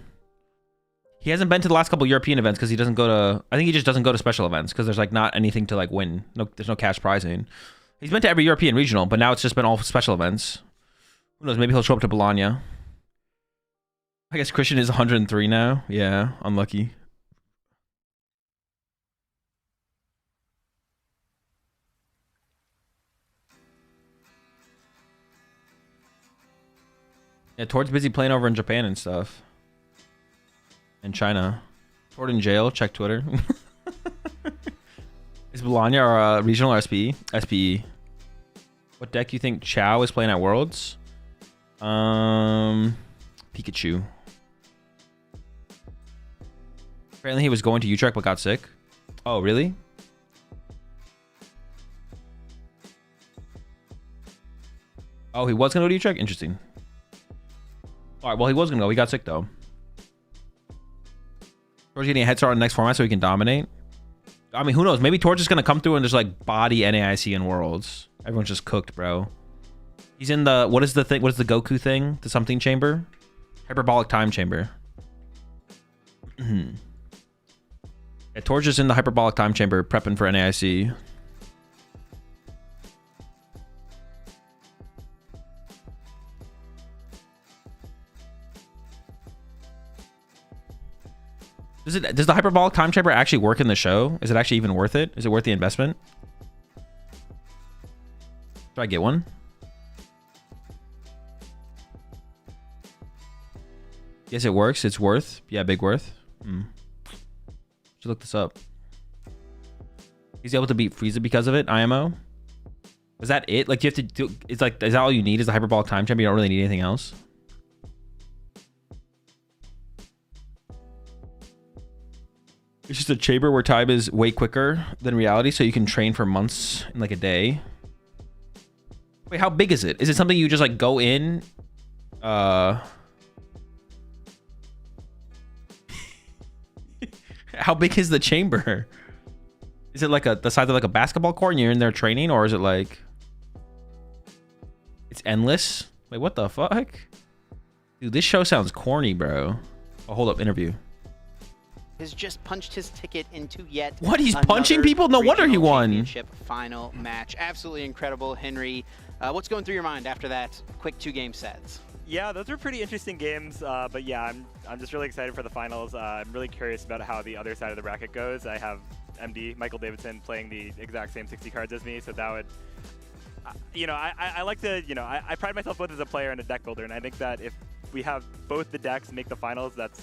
He hasn't been to the last couple European events because he doesn't go to... I think he just doesn't go to special events because there's like not anything to like win. No, there's no cash prizing. He's been to every European regional, but now it's just been all special events. Who knows? Maybe he'll show up to Bologna. I guess Christian is 103 now. Yeah, unlucky. Yeah, Tord's busy playing over in Japan and stuff. In China. Tord in jail. Check Twitter. Is Bologna or regional or SPE? SPE. What deck you think Chow is playing at Worlds? Pikachu. Apparently he was going to Utrecht but got sick. Oh, really? Oh, he was going to go to Utrecht? Interesting. All right, well, he was going to go. He got sick, though. Tor's getting a head start on the next format so he can dominate. I mean, who knows? Maybe Tor's just going to come through and just, like, body NAIC in Worlds. Everyone's just cooked, bro. He's in the... What is the thing? What is the Goku thing? The something chamber? Hyperbolic time chamber. Yeah, Tor's just in the hyperbolic time chamber prepping for NAIC. Does the hyperbolic time chamber actually work in the show? Is it actually even worth it? Is it worth the investment? Should I get one? Guess it works. It's worth. Yeah, big worth. Should look this up. He's able to beat Frieza because of it. IMO. Was that it? Like, do you have to do? It's like, is that all you need? Is the hyperbolic time jump? You don't really need anything else. It's just a chamber where time is way quicker than reality, so you can train for months in like a day. Wait, how big is it? Is it something you just like go in? How big is the chamber? Is it like the size of like a basketball court and you're in there training, or is it like it's endless? Wait, what the fuck? Dude, this show sounds corny, bro. Oh, hold up, interview. Has just punched his ticket into yet what? He's punching people? No wonder he won. Championship final match. Absolutely incredible, Henry. What's going through your mind after that quick 2-game sets? Yeah, those were pretty interesting games, but yeah, I'm just really excited for the finals. I'm really curious about how the other side of the bracket goes. I have MD, Michael Davidson, playing the exact same 60 cards as me, so that would, you know, I like to, you know, I pride myself both as a player and a deck builder, and I think that if we have both the decks make the finals, that'd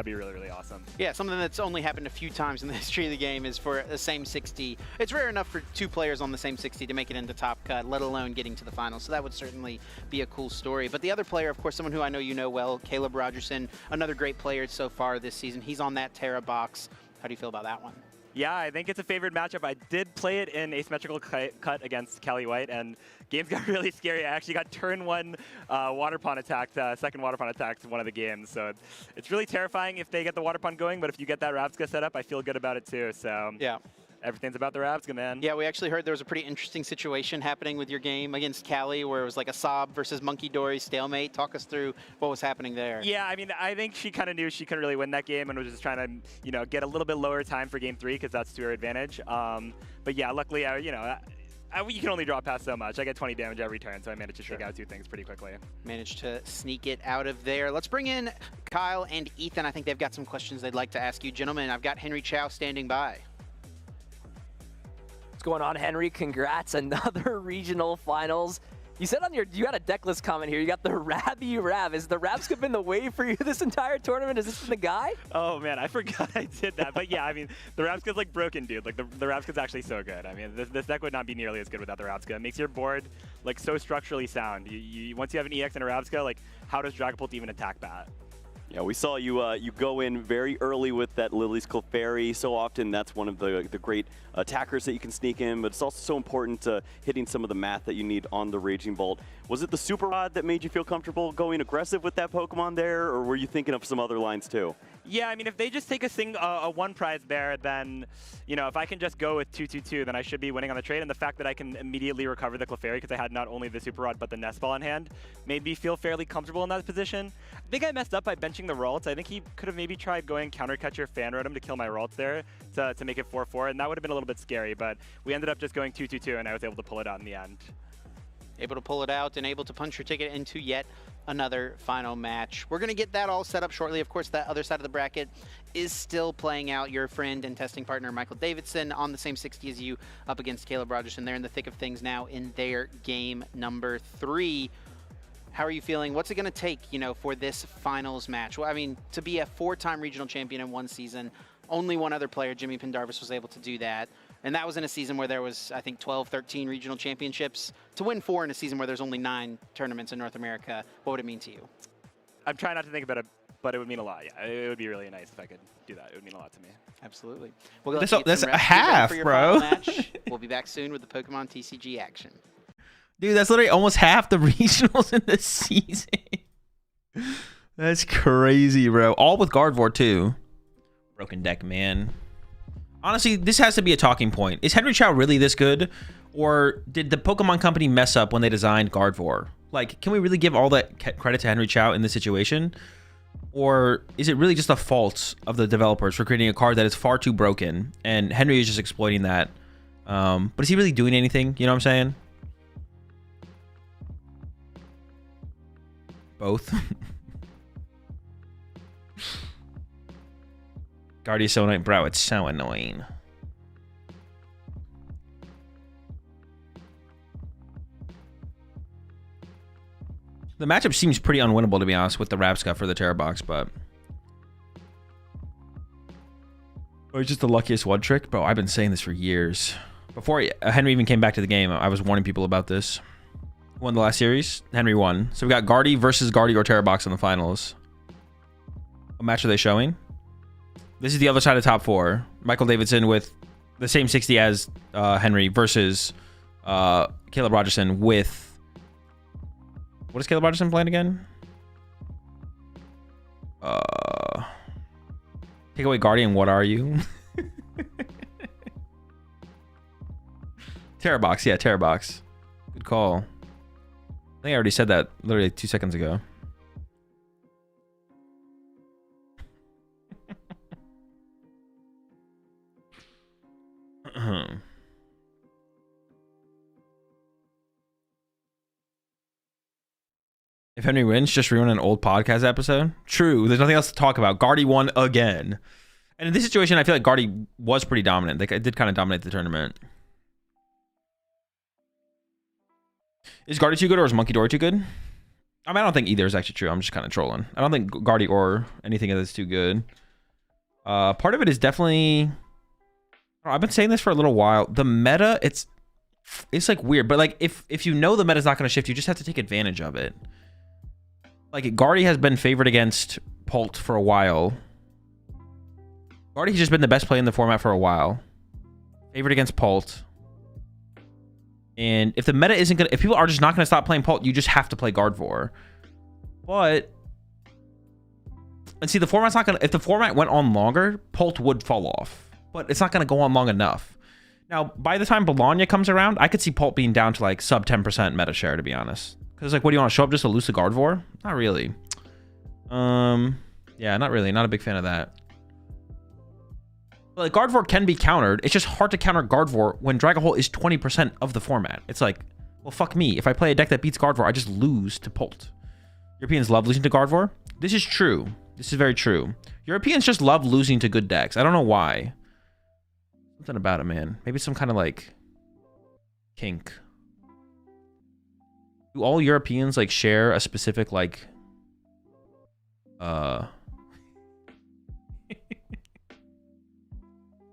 be really, really awesome. Yeah, something that's only happened a few times in the history of the game is for the same 60. It's rare enough for 2 players on the same 60 to make it into top cut, let alone getting to the finals. So that would certainly be a cool story. But the other player, of course, someone who I know you know well, Caleb Rogerson, another great player so far this season. He's on that Terra box. How do you feel about that one? Yeah, I think it's a favored matchup. I did play it in asymmetrical cut against Callie White, and games got really scary. I actually got turn 1 water pond attacked, second water pond attacked in one of the games. So it's really terrifying if they get the water pond going, but if you get that Ravska set up, I feel good about it too. So yeah. Everything's about the Ravska, man. Yeah, we actually heard there was a pretty interesting situation happening with your game against Callie where it was like a Sob versus Monkey Dory stalemate. Talk us through what was happening there. Yeah, I mean, I think she kind of knew she couldn't really win that game and was just trying to, you know, get a little bit lower time for game 3 because that's to her advantage. But yeah, luckily, you know, you can only draw past so much. I get 20 damage every turn, so I managed to shake out 2 things pretty quickly. Managed to sneak it out of there. Let's bring in Kyle and Ethan. I think they've got some questions they'd like to ask you. Gentlemen, I've got Henry Chow standing by. What's going on, Henry? Congrats, another regional finals. You said on you got a deck list comment here. You got the Rabby Rav. Is the Ravska been the wave for you this entire tournament? Is this been the guy? Oh man, I forgot I did that. But yeah, I mean, the Ravska's like broken, dude. Like the Ravska's actually so good. I mean, this deck would not be nearly as good without the Ravska. It makes your board like so structurally sound. Once you have an EX and a Ravska, like how does Dragapult even attack that? Yeah, we saw you you go in very early with that Lily's Clefairy. So often that's one of the great attackers that you can sneak in, but it's also so important hitting some of the math that you need on the Raging Bolt. Was it the Super Rod that made you feel comfortable going aggressive with that Pokemon there, or were you thinking of some other lines too? Yeah, I mean, if they just take a one prize bear, then, you know, if I can just go with 2/2/2, then I should be winning on the trade. And the fact that I can immediately recover the Clefairy because I had not only the Super Rod but the Nest Ball in hand made me feel fairly comfortable in that position. I think I messed up by benching the Ralts. I think he could have maybe tried going Counter Catcher Fan Rotom to kill my Ralts there to make it 4/4, and that would have been a little bit scary. But we ended up just going 2/2/2, and I was able to pull it out in the end. Able to pull it out and able to punch your ticket into yet another final match. We're going to get that all set up shortly. Of course, that other side of the bracket is still playing out. Your friend and testing partner, Michael Davidson, on the same 60 as you, up against Caleb Rogerson. They're in the thick of things now in their game number 3. How are you feeling? What's it going to take, you know, for this finals match? Well, I mean, to be a 4-time regional champion in one season, only one other player, Jimmy Pendarvis, was able to do that. And that was in a season where there was, I think, 12, 13 regional championships. To win 4 in a season where there's only 9 tournaments in North America, what would it mean to you? I'm trying not to think about it, but it would mean a lot. Yeah, it would be really nice if I could do that. It would mean a lot to me. Absolutely. We'll That's a half, bro. Match. We'll be back soon with the Pokemon TCG action. Dude, that's literally almost half the regionals in this season. That's crazy, bro. All with Gardevoir, too. Broken deck, man. Honestly, this has to be a talking point. Is Henry Chow really this good? Or did the Pokemon Company mess up when they designed Gardevoir? Like, can we really give all that credit to Henry Chow in this situation? Or is it really just a fault of the developers for creating a card that is far too broken, and Henry is just exploiting that? But is he really doing anything? You know what I'm saying? Both. Guardi is so annoying. Bro, it's so annoying. The matchup seems pretty unwinnable, to be honest, with the Rapsca for the Terror Box, but... Or just the luckiest one trick? Bro, I've been saying this for years. Before Henry even came back to the game, I was warning people about this. Who won the last series? Henry won. So we got Guardi versus Guardi or Terror Box in the finals. What match are they showing? This is the other side of top 4. Michael Davidson with the same 60 as Henry versus Caleb Rogerson with... What is Caleb Rogerson playing again? Take away Guardian, what are you? Terror Box, yeah, Terror Box. Good call. I think I already said that literally 2 seconds ago. If Henry wins, just ruin an old podcast episode. True. There's nothing else to talk about. Guardi won again. And in this situation, I feel like Guardi was pretty dominant. Like, it did kind of dominate the tournament. Is Guardi too good or is Monkey Dory too good? I mean, I don't think either is actually true. I'm just kind of trolling. I don't think Guardi or anything of this is too good. Part of it is definitely... I've been saying this for a little while. The meta, it's like weird. But like, if you know the meta is not going to shift, you just have to take advantage of it. Like, Guardi has been favored against Pult for a while. Guardi has just been the best play in the format for a while. Favored against Pult. And if the meta isn't going to... If people are just not going to stop playing Pult, you just have to play Guardvor. But... And see, the format's not going to... If the format went on longer, Pult would fall off. But it's not going to go on long enough. Now, by the time Bologna comes around, I could see Pult being down to like sub 10% meta share, to be honest. Because like, what do you want to show up just to lose the Guardvor? Not really. Yeah, not really. Not a big fan of that. But like, Guardvor can be countered. It's just hard to counter Guardvor when Dragahole is 20% of the format. It's like, well, fuck me. If I play a deck that beats Guardvor, I just lose to Pult. Europeans love losing to Guardvor. This is true. This is very true. Europeans just love losing to good decks. I don't know why. Something about it, man. Maybe some kind of like kink. Do all Europeans like share a specific like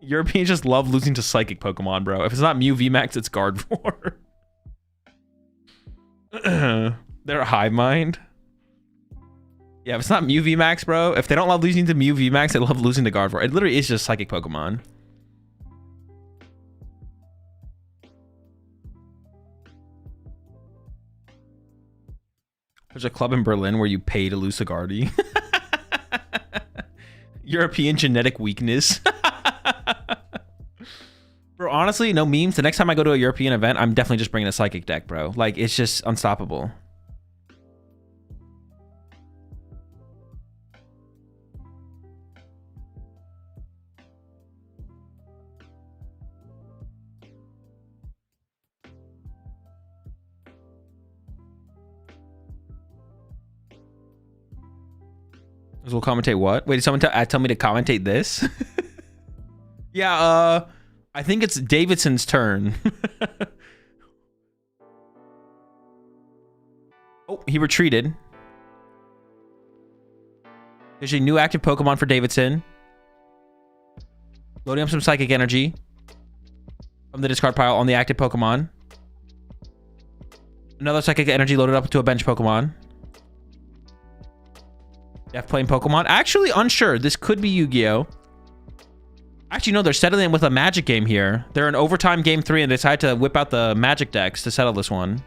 Europeans just love losing to psychic Pokemon, bro. If it's not Mew VMAX, it's Guardvor. They're a hive mind. Yeah, if it's not Mew VMAX, bro. If they don't love losing to Mew VMAX, they love losing to Guardvor. It literally is just psychic Pokemon. There's a club in Berlin where you pay to lose to Guardi. European genetic weakness. Bro, honestly, no memes. The next time I go to a European event, I'm definitely just bringing a psychic deck, bro. Like, it's just unstoppable. We'll commentate what? Wait, did someone tell me to commentate this? Yeah, I think it's Davidson's turn. Oh, he retreated. There's a new active Pokemon for Davidson. Loading up some Psychic Energy from the discard pile on the active Pokemon. Another Psychic Energy loaded up to a bench Pokemon. Def playing Pokemon. Actually, unsure. This could be Yu-Gi-Oh! Actually, no, they're settling in with a Magic game here. They're in overtime game 3 and they decided to whip out the Magic decks to settle this one.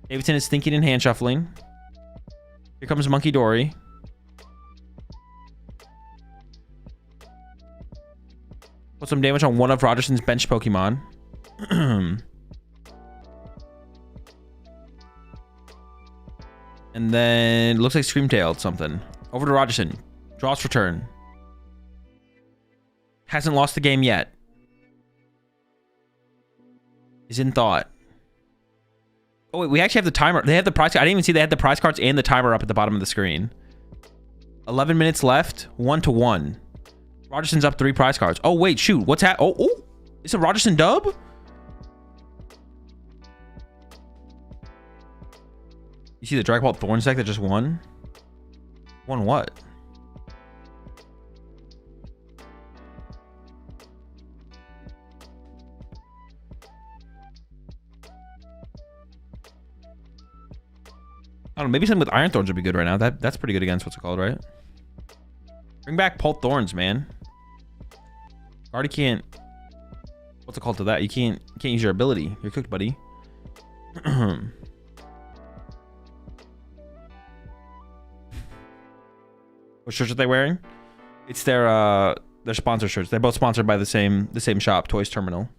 Davidson is thinking and hand shuffling. Here comes Monkey Dory. Put some damage on one of Rogerson's bench Pokemon. And then looks like Screamtailed something. Over to Rogerson. Draws for turn. Hasn't lost the game yet. Is in thought. Oh wait, we actually have the timer. They have the prize. I didn't even see they had the prize cards and the timer up at the bottom of the screen. 11 minutes left. 1-1. Rogerson's up 3 prize cards. Oh wait, shoot. What's that? Oh, it's a Rogerson dub? You see the Dragon Ball Thorns deck that just won? Won what? I don't know, maybe something with Iron Thorns would be good right now. That's pretty good against what's it called, right? Bring back Pult Thorns, man. Guardi can't. What's it called to that? You can't use your ability. You're cooked, buddy. What shirts are they wearing? It's their sponsor shirts. They're both sponsored by the same shop, Toys Terminal.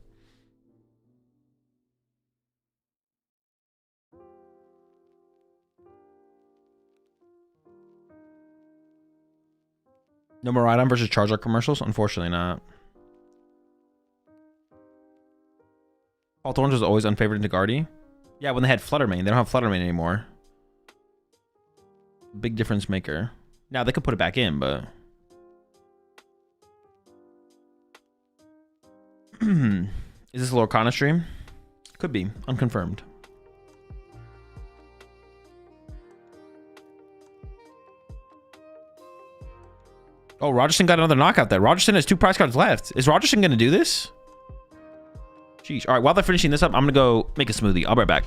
No more Rhydon versus Charizard commercials? Unfortunately not. Paul Thorns was always unfavored into Guardi. Yeah, when they had Fluttermane. They don't have Fluttermane anymore. Big difference maker. Now, they could put it back in, but... Is this a Lorcana stream? Could be. Unconfirmed. Oh, Rogerson got another knockout there. Rogerson has 2 prize cards left. Is Rogerson going to do this? Sheesh. All right, while they're finishing this up, I'm going to go make a smoothie. I'll be right back.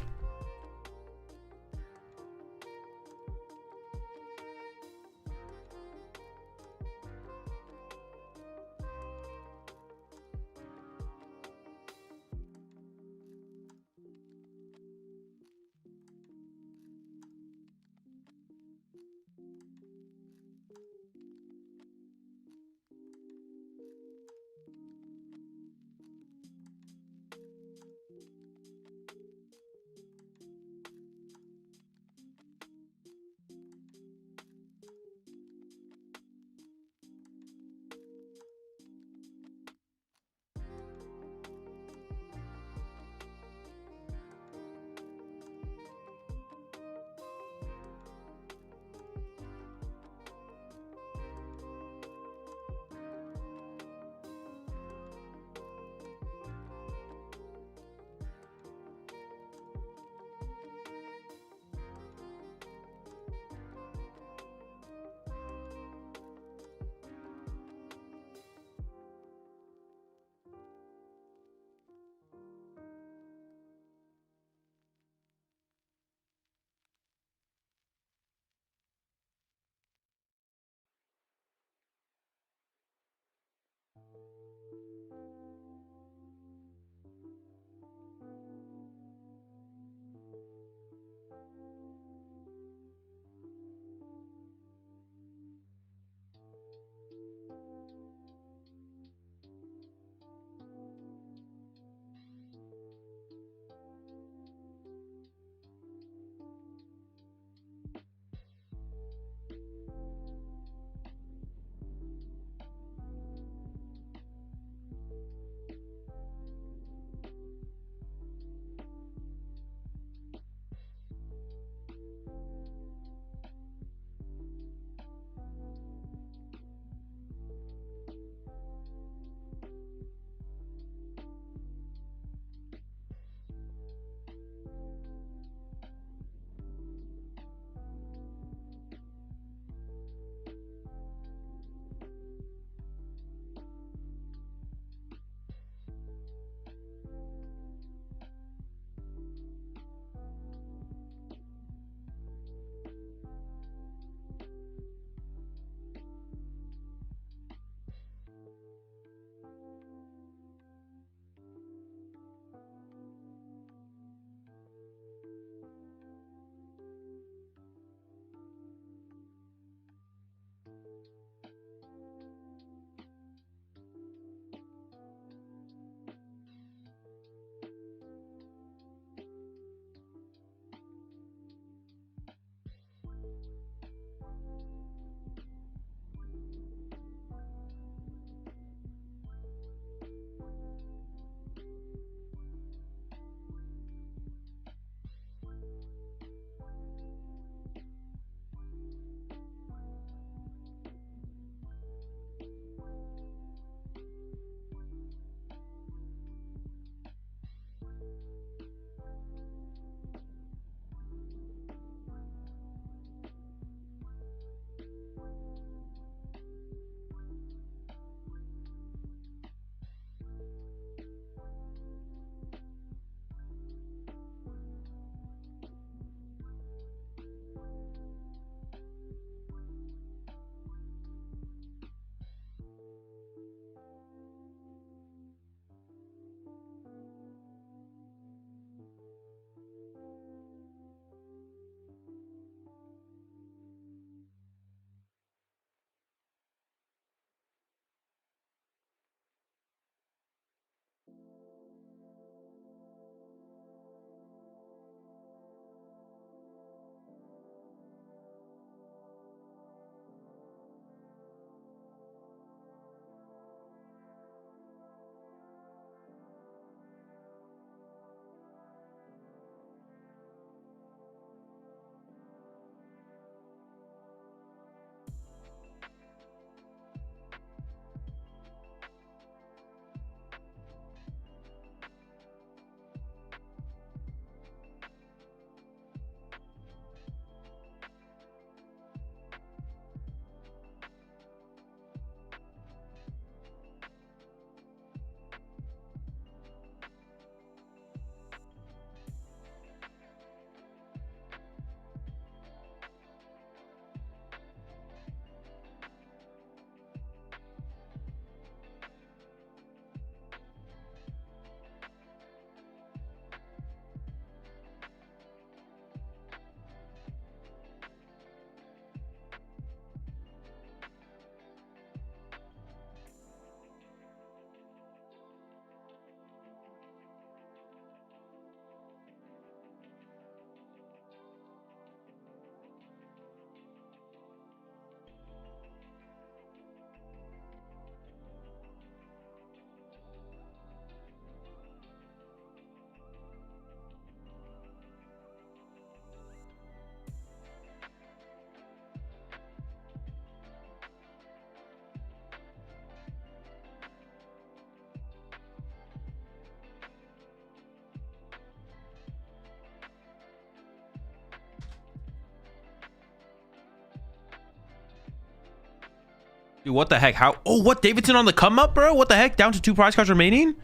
Dude, what the heck? How? Oh, what? Davidson on the come up, bro? What the heck? Down to 2 prize cards remaining?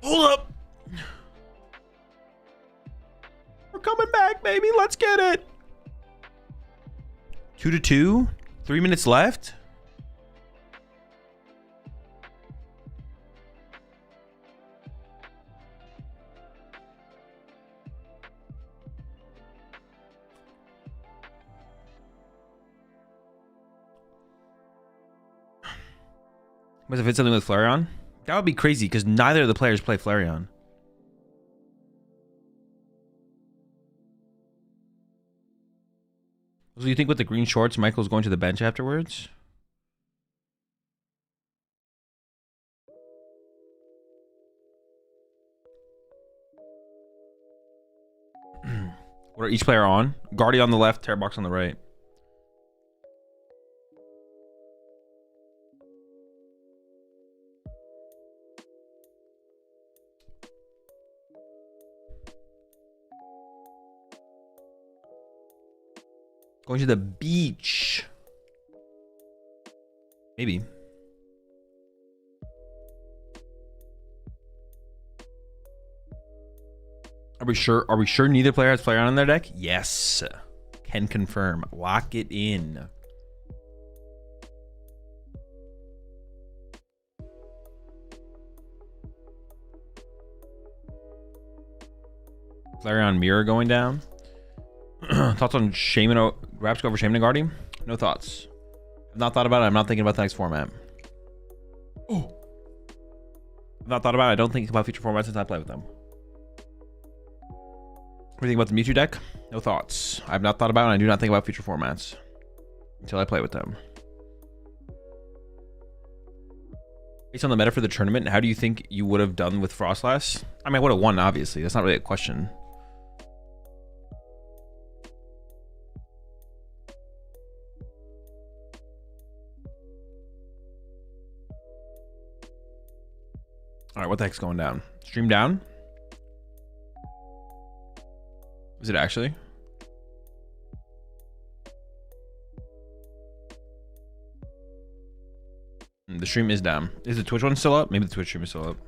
Hold up. We're coming back, baby. Let's get it. 2-2. 3 minutes left. Must have hit something with Flareon. That would be crazy because neither of the players play Flareon. What do you think with the green shorts? Michael's going to the bench afterwards. What are each player on? Guardi on the left, Terrorbox on the right. Going to the beach. Maybe. Are we sure? Are we sure neither player has Flareon on their deck? Yes. Can confirm. Lock it in. Flareon Mirror going down. Thoughts on Shaman, Raps over Shaman and Guardi? No thoughts. I've not thought about it. I'm not thinking about the next format. Oh. I've not thought about it. I don't think about future formats since I play with them. What do you think about the Mewtwo deck? No thoughts. I've not thought about it. And I do not think about future formats until I play with them. Based on the meta for the tournament, how do you think you would have done with Frostlass? I mean, I would have won, obviously. That's not really a question. All right, what the heck's going down? Stream down? Is it actually? The stream is down. Is the Twitch one still up? Maybe the Twitch stream is still up.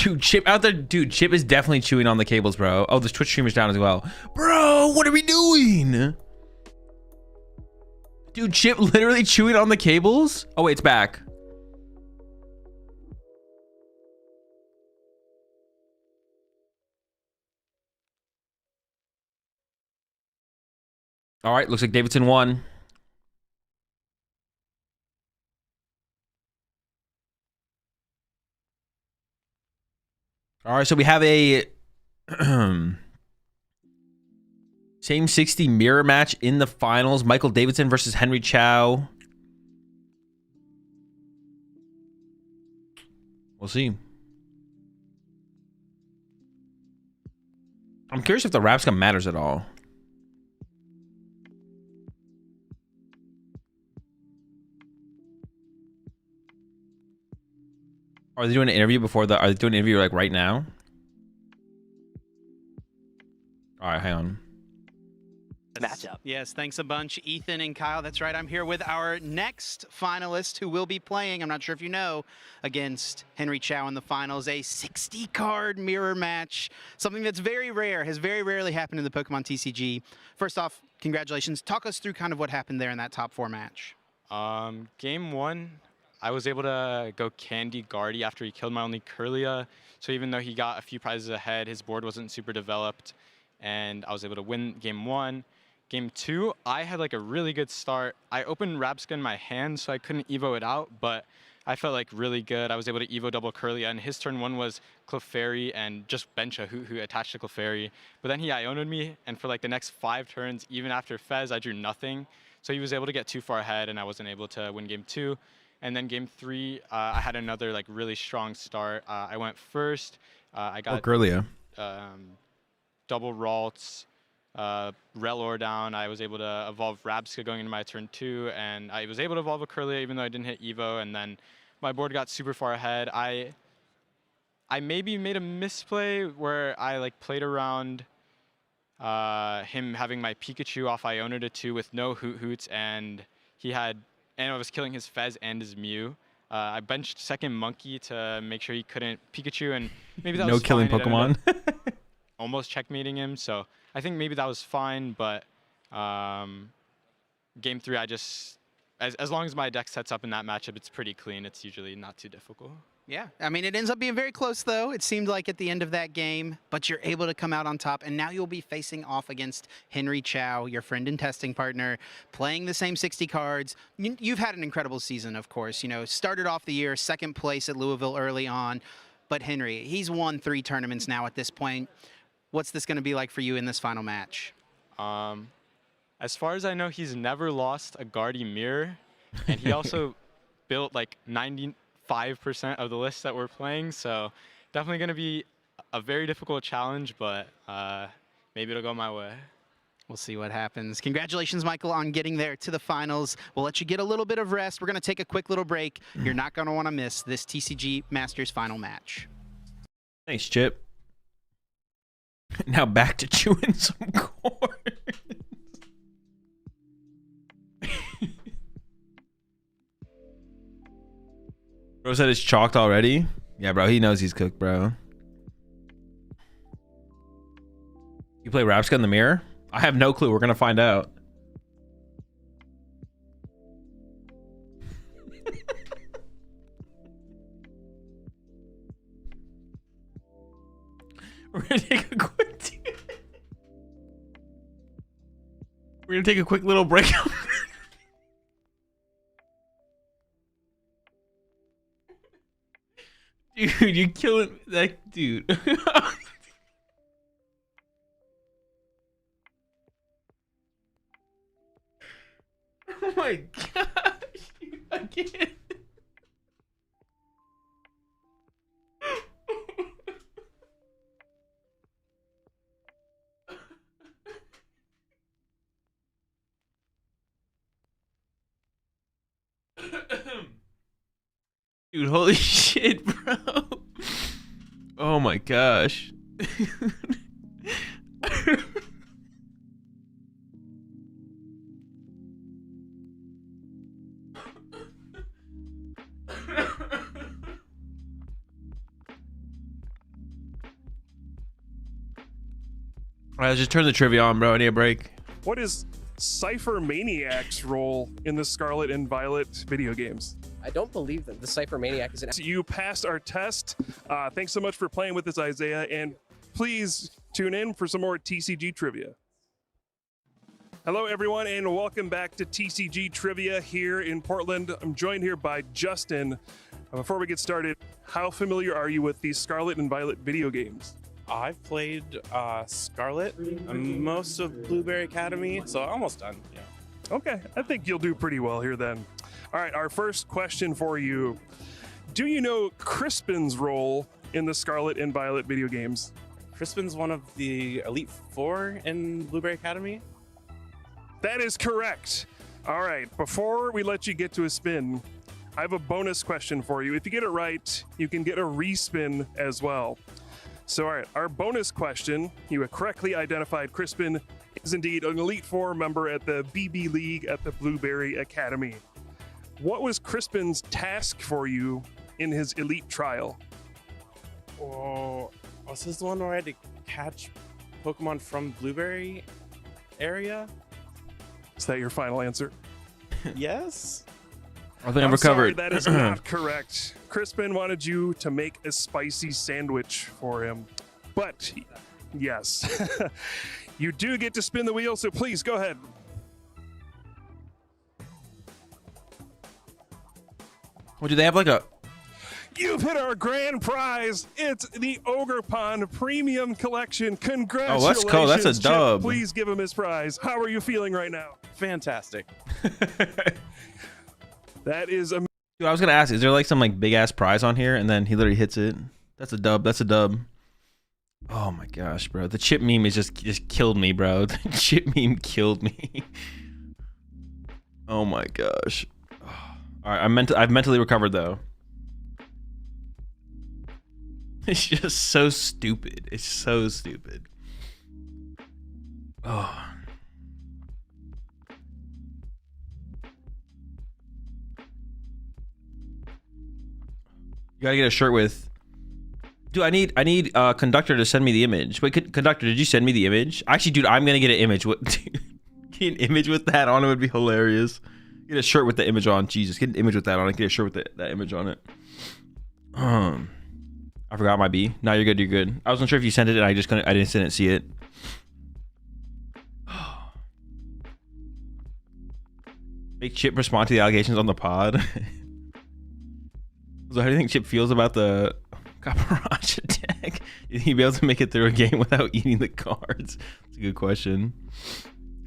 Dude, Chip out there. Dude, Chip is definitely chewing on the cables, bro. Oh, this Twitch stream is down as well. Bro, what are we doing? Dude, Chip literally chewing on the cables? Oh, wait, it's back. All right, looks like Davidson won. All right, so we have a same 60 mirror match in the finals. Michael Davidson versus Henry Chow. We'll see. I'm curious if the Rapscom matters at all. Are they doing an interview before the? Are they doing an interview like right now? All right, hang on. Matchup. Yes, thanks a bunch, Ethan and Kyle. That's right. I'm here with our next finalist who will be playing, I'm not sure if you know, against Henry Chow in the finals. A 60-card mirror match. Something that's very rare, has very rarely happened in the Pokemon TCG. First off, congratulations. Talk us through kind of what happened there in that top 4 match. Game 1, I was able to go Candy Guardi after he killed my only Curlia. So even though he got a few prizes ahead, his board wasn't super developed, and I was able to win Game 1. Game 2, I had like a really good start. I opened Rapska in my hand, so I couldn't Evo it out, but I felt like really good. I was able to Evo double Curlia, and his turn 1 was Clefairy and just bench a who attached to Clefairy. But then he Iono'd me, and for like the next 5 turns, even after Fez, I drew nothing. So he was able to get too far ahead, and I wasn't able to win Game 2. And then Game 3, I had another like really strong start. I went first. I got Curlia. Double Ralts, Relor down. I was able to evolve Rabska going into my turn 2, and I was able to evolve a Kirlia even though I didn't hit Evo, and then my board got super far ahead. I maybe made a misplay where I like played around him having my Pikachu off Iona to 2 with no Hoot Hoots, and I was killing his Fez and his Mew. I benched second Monkey to make sure he couldn't Pikachu, and maybe that was killing fine. Pokemon. Almost checkmating him, so I think maybe that was fine, but game 3, I just, as long as my deck sets up in that matchup, it's pretty clean. It's usually not too difficult. Yeah, I mean, it ends up being very close, though. It seemed like at the end of that game, but you're able to come out on top, and now you'll be facing off against Henry Chow, your friend and testing partner, playing the same 60 cards. You've had an incredible season, of course. You know, started off the year second place at Louisville early on, but Henry, he's won 3 tournaments now at this point. What's this going to be like for you in this final match? As far as I know, he's never lost a Guardi mirror, and he also built like 95% of the list that we're playing, so definitely going to be a very difficult challenge, but maybe it'll go my way. We'll see what happens. Congratulations, Michael, on getting there to the finals. We'll let you get a little bit of rest. We're going to take a quick little break. You're not going to want to miss this TCG Masters final match. Thanks, Chip. Now back to chewing some corn. Bro said it's chalked already. Yeah, bro, he knows he's cooked, bro. You play Rabska in the mirror? I have no clue. We're gonna find out. We're gonna take a quick. We're gonna take a quick little break. Dude, you're killing that dude. Oh my gosh, dude, I can't. Dude, holy shit, bro. Oh my gosh. Alright, just turn the trivia on, bro. I need a break. What is Cypher Maniac's role in the Scarlet and Violet video games? I don't believe that the Cypher Maniac is an... You passed our test. Thanks so much for playing with us, Isaiah, and please tune in for some more TCG trivia. Hello, everyone, and welcome back to TCG Trivia here in Portland. I'm joined here by Justin. Before we get started, how familiar are you with the Scarlet and Violet video games? I've played Scarlet, most of Blueberry Academy, so almost done. Yeah. Okay, I think you'll do pretty well here then. All right, our first question for you. Do you know Crispin's role in the Scarlet and Violet video games? Crispin's one of the Elite Four in Blueberry Academy. That is correct. All right, before we let you get to a spin, I have a bonus question for you. If you get it right, you can get a respin as well. So, all right, our bonus question, you correctly identified Crispin is indeed an Elite Four member at the BB League at the Blueberry Academy. What was Crispin's task for you in his Elite trial? Oh, was this the one where I had to catch Pokemon from Blueberry area? Is that your final answer? Yes. I think I'm recovered. Sorry, that is not correct. Crispin wanted you to make a spicy sandwich for him. But, yes. You do get to spin the wheel, so please go ahead. Well, do they have like a... You've hit our grand prize. It's the Ogre Pond Premium Collection. Congratulations. Oh, that's cool. That's a dub. Chip, please give him his prize. How are you feeling right now? Fantastic. That is amazing. Dude, I was gonna ask, is there like some like big ass prize on here? And then he literally hits it. That's a dub. That's a dub. Oh my gosh, bro. The chip meme is just killed me, bro. The chip meme killed me. Oh my gosh. All right, I've mentally recovered though. It's just so stupid. It's so stupid. Oh. You gotta get a shirt with. Dude, I need Conductor to send me the image. Wait, Conductor, did you send me the image? Actually, dude, I'm gonna get an image. What? Get an image with that on it would be hilarious. Get a shirt with the image on. Jesus, get an image with that on it. Get a shirt with that image on it. I forgot my B. No, you're good. You're good. I wasn't sure if you sent it, and I didn't see it. Make Chip respond to the allegations on the pod. So how do you think Chip feels about the Caparage attack? You think he'd be able to make it through a game without eating the cards? That's a good question.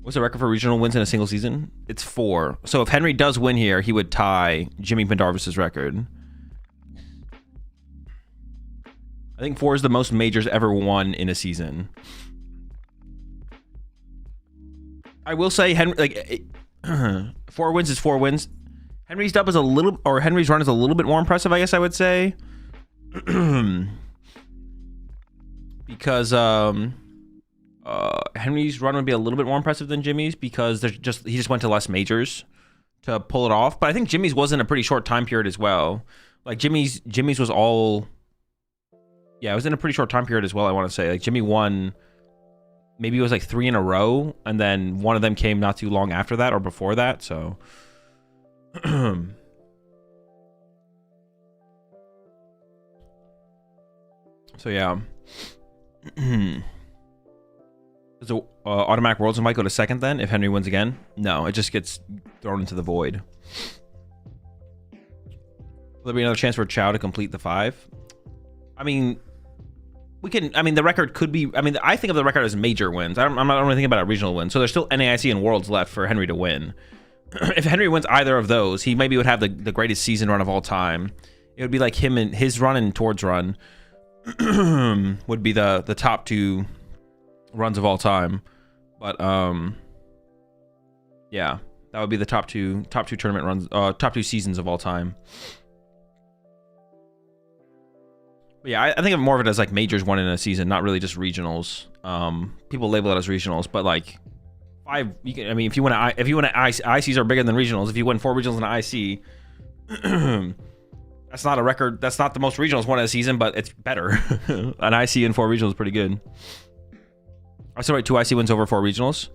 What's the record for regional wins in a single season? It's 4. So if Henry does win here, he would tie Jimmy Pendarvis's record. I think 4 is the most majors ever won in a season. I will say Henry 4 wins is 4 wins. Henry's dub is a little, or Henry's run is a little bit more impressive, I guess I would say. Because Henry's run would be a little bit more impressive than Jimmy's because he just went to less majors to pull it off. But I think Jimmy's was in a pretty short time period as well. Like Jimmy's was all, yeah, it was in a pretty short time period as well, I want to say. Like Jimmy won, maybe it was like 3 in a row, and then one of them came not too long after that or before that, so. So yeah. Does the automatic Worlds invite go to second then if Henry wins again? No, it just gets thrown into the void. Will there be another chance for Chow to complete the 5? I mean, the record could be, I think of the record as major wins. I'm not really thinking about a regional win. So there's still NAIC and Worlds left for Henry to win. If Henry wins either of those, he maybe would have the greatest season run of all time. It would be like him and his run and Tord's run would be the top 2 runs of all time. But yeah, that would be the top two tournament runs, top 2 seasons of all time. But yeah, I think of more of it as like majors won in a season, not really just regionals. People label it as regionals, but like 5, you can, if you win ICs are bigger than regionals. If you win 4 regionals and an IC, that's not a record. That's not the most regionals won in a season, but it's better. An IC and 4 regionals is pretty good. I still rate 2 IC wins over 4 regionals.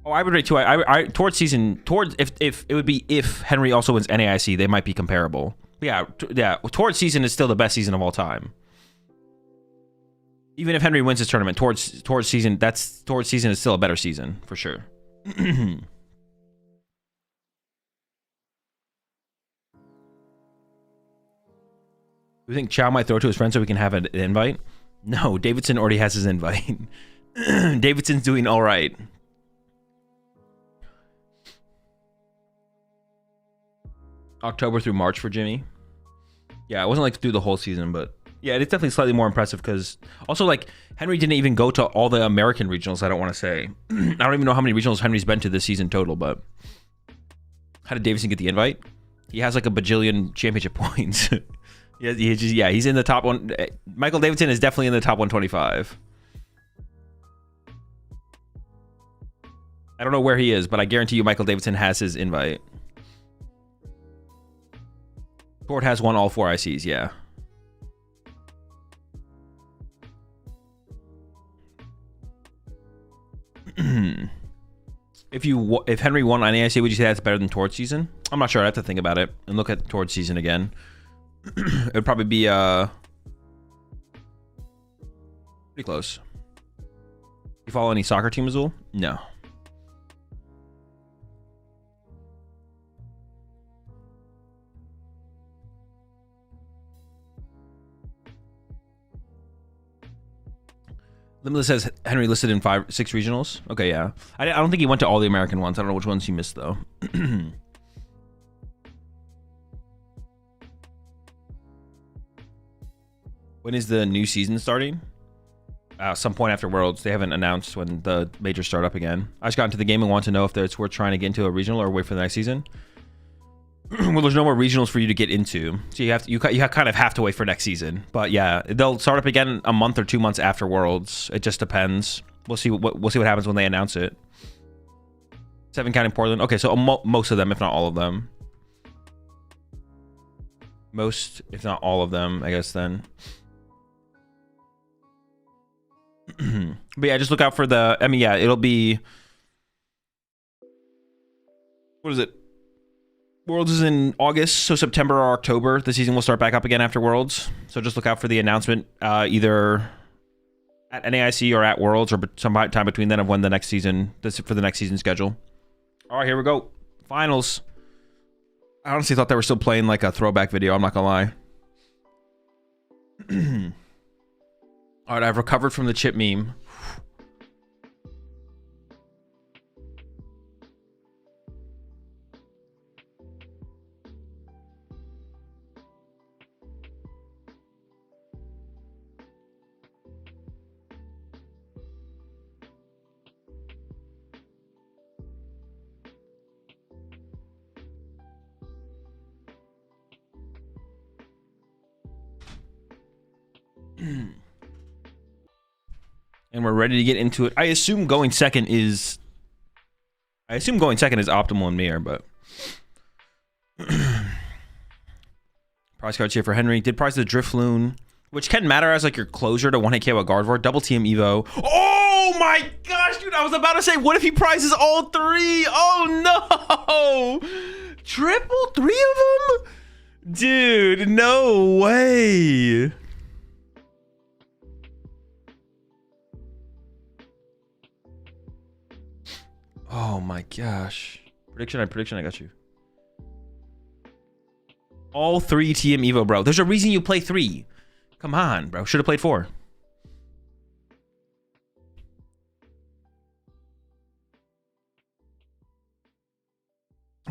Oh, I would rate 2. If it would be if Henry also wins NAIC, they might be comparable. But yeah. Towards season is still the best season of all time. Even if Henry wins his tournament, towards season is still a better season for sure. Do you think Chow might throw to his friend so we can have an invite? No, Davidson already has his invite. Davidson's doing all right. October through March for Jimmy. Yeah, it wasn't like through the whole season, but yeah, it's definitely slightly more impressive because also like Henry didn't even go to all the American regionals. I don't want to say. I don't even know how many regionals Henry's been to this season total, but how did Davidson get the invite? He has like a bajillion championship points. He's in the top one. Michael Davidson is definitely in the top 125. I don't know where he is, but I guarantee you Michael Davidson has his invite. Ford has won all 4 ICs, yeah. If Henry won on AIC, would you say that's better than Tord season? I'm not sure. I have to think about it and look at Tord season again. It would probably be pretty close. You follow any soccer team, Azul? No. Limitless says Henry listed in 6 regionals. Okay, yeah. I don't think he went to all the American ones. I don't know which ones he missed, though. When is the new season starting? some point after Worlds. They haven't announced when the majors start up again. I just got into the game and want to know if it's worth trying to get into a regional or wait for the next season. Well, there's no more regionals for you to get into, so you kind of have to wait for next season. But yeah, they'll start up again a month or 2 months after Worlds. It just depends. We'll see what happens when they announce it. 7 counting Portland. Okay, so most of them, if not all of them. Most, if not all of them, I guess then. But yeah, just look out for the. I mean, yeah, it'll be. What is it? Worlds is in August, so September or October, the season will start back up again after Worlds. So just look out for the announcement, either at NAIC or at Worlds, or some time between then of when the next season, for the next season schedule. All right, here we go. Finals. I honestly thought they were still playing like a throwback video. I'm not gonna lie. All right, I've recovered from the chip meme. And we're ready to get into it. I assume going second is optimal in Mirror, but prize cards here for Henry. Did prize the Drifloon, which can matter as like your closer to 1-hit KO Guardvor. Double TM Evo. Oh my gosh, dude! I was about to say, what if he prizes all 3? Oh no! Triple 3 of them, dude! No way! Oh my gosh. Prediction, I got you. All 3 TM Evo, bro. There's a reason you play 3. Come on, bro. Should have played 4.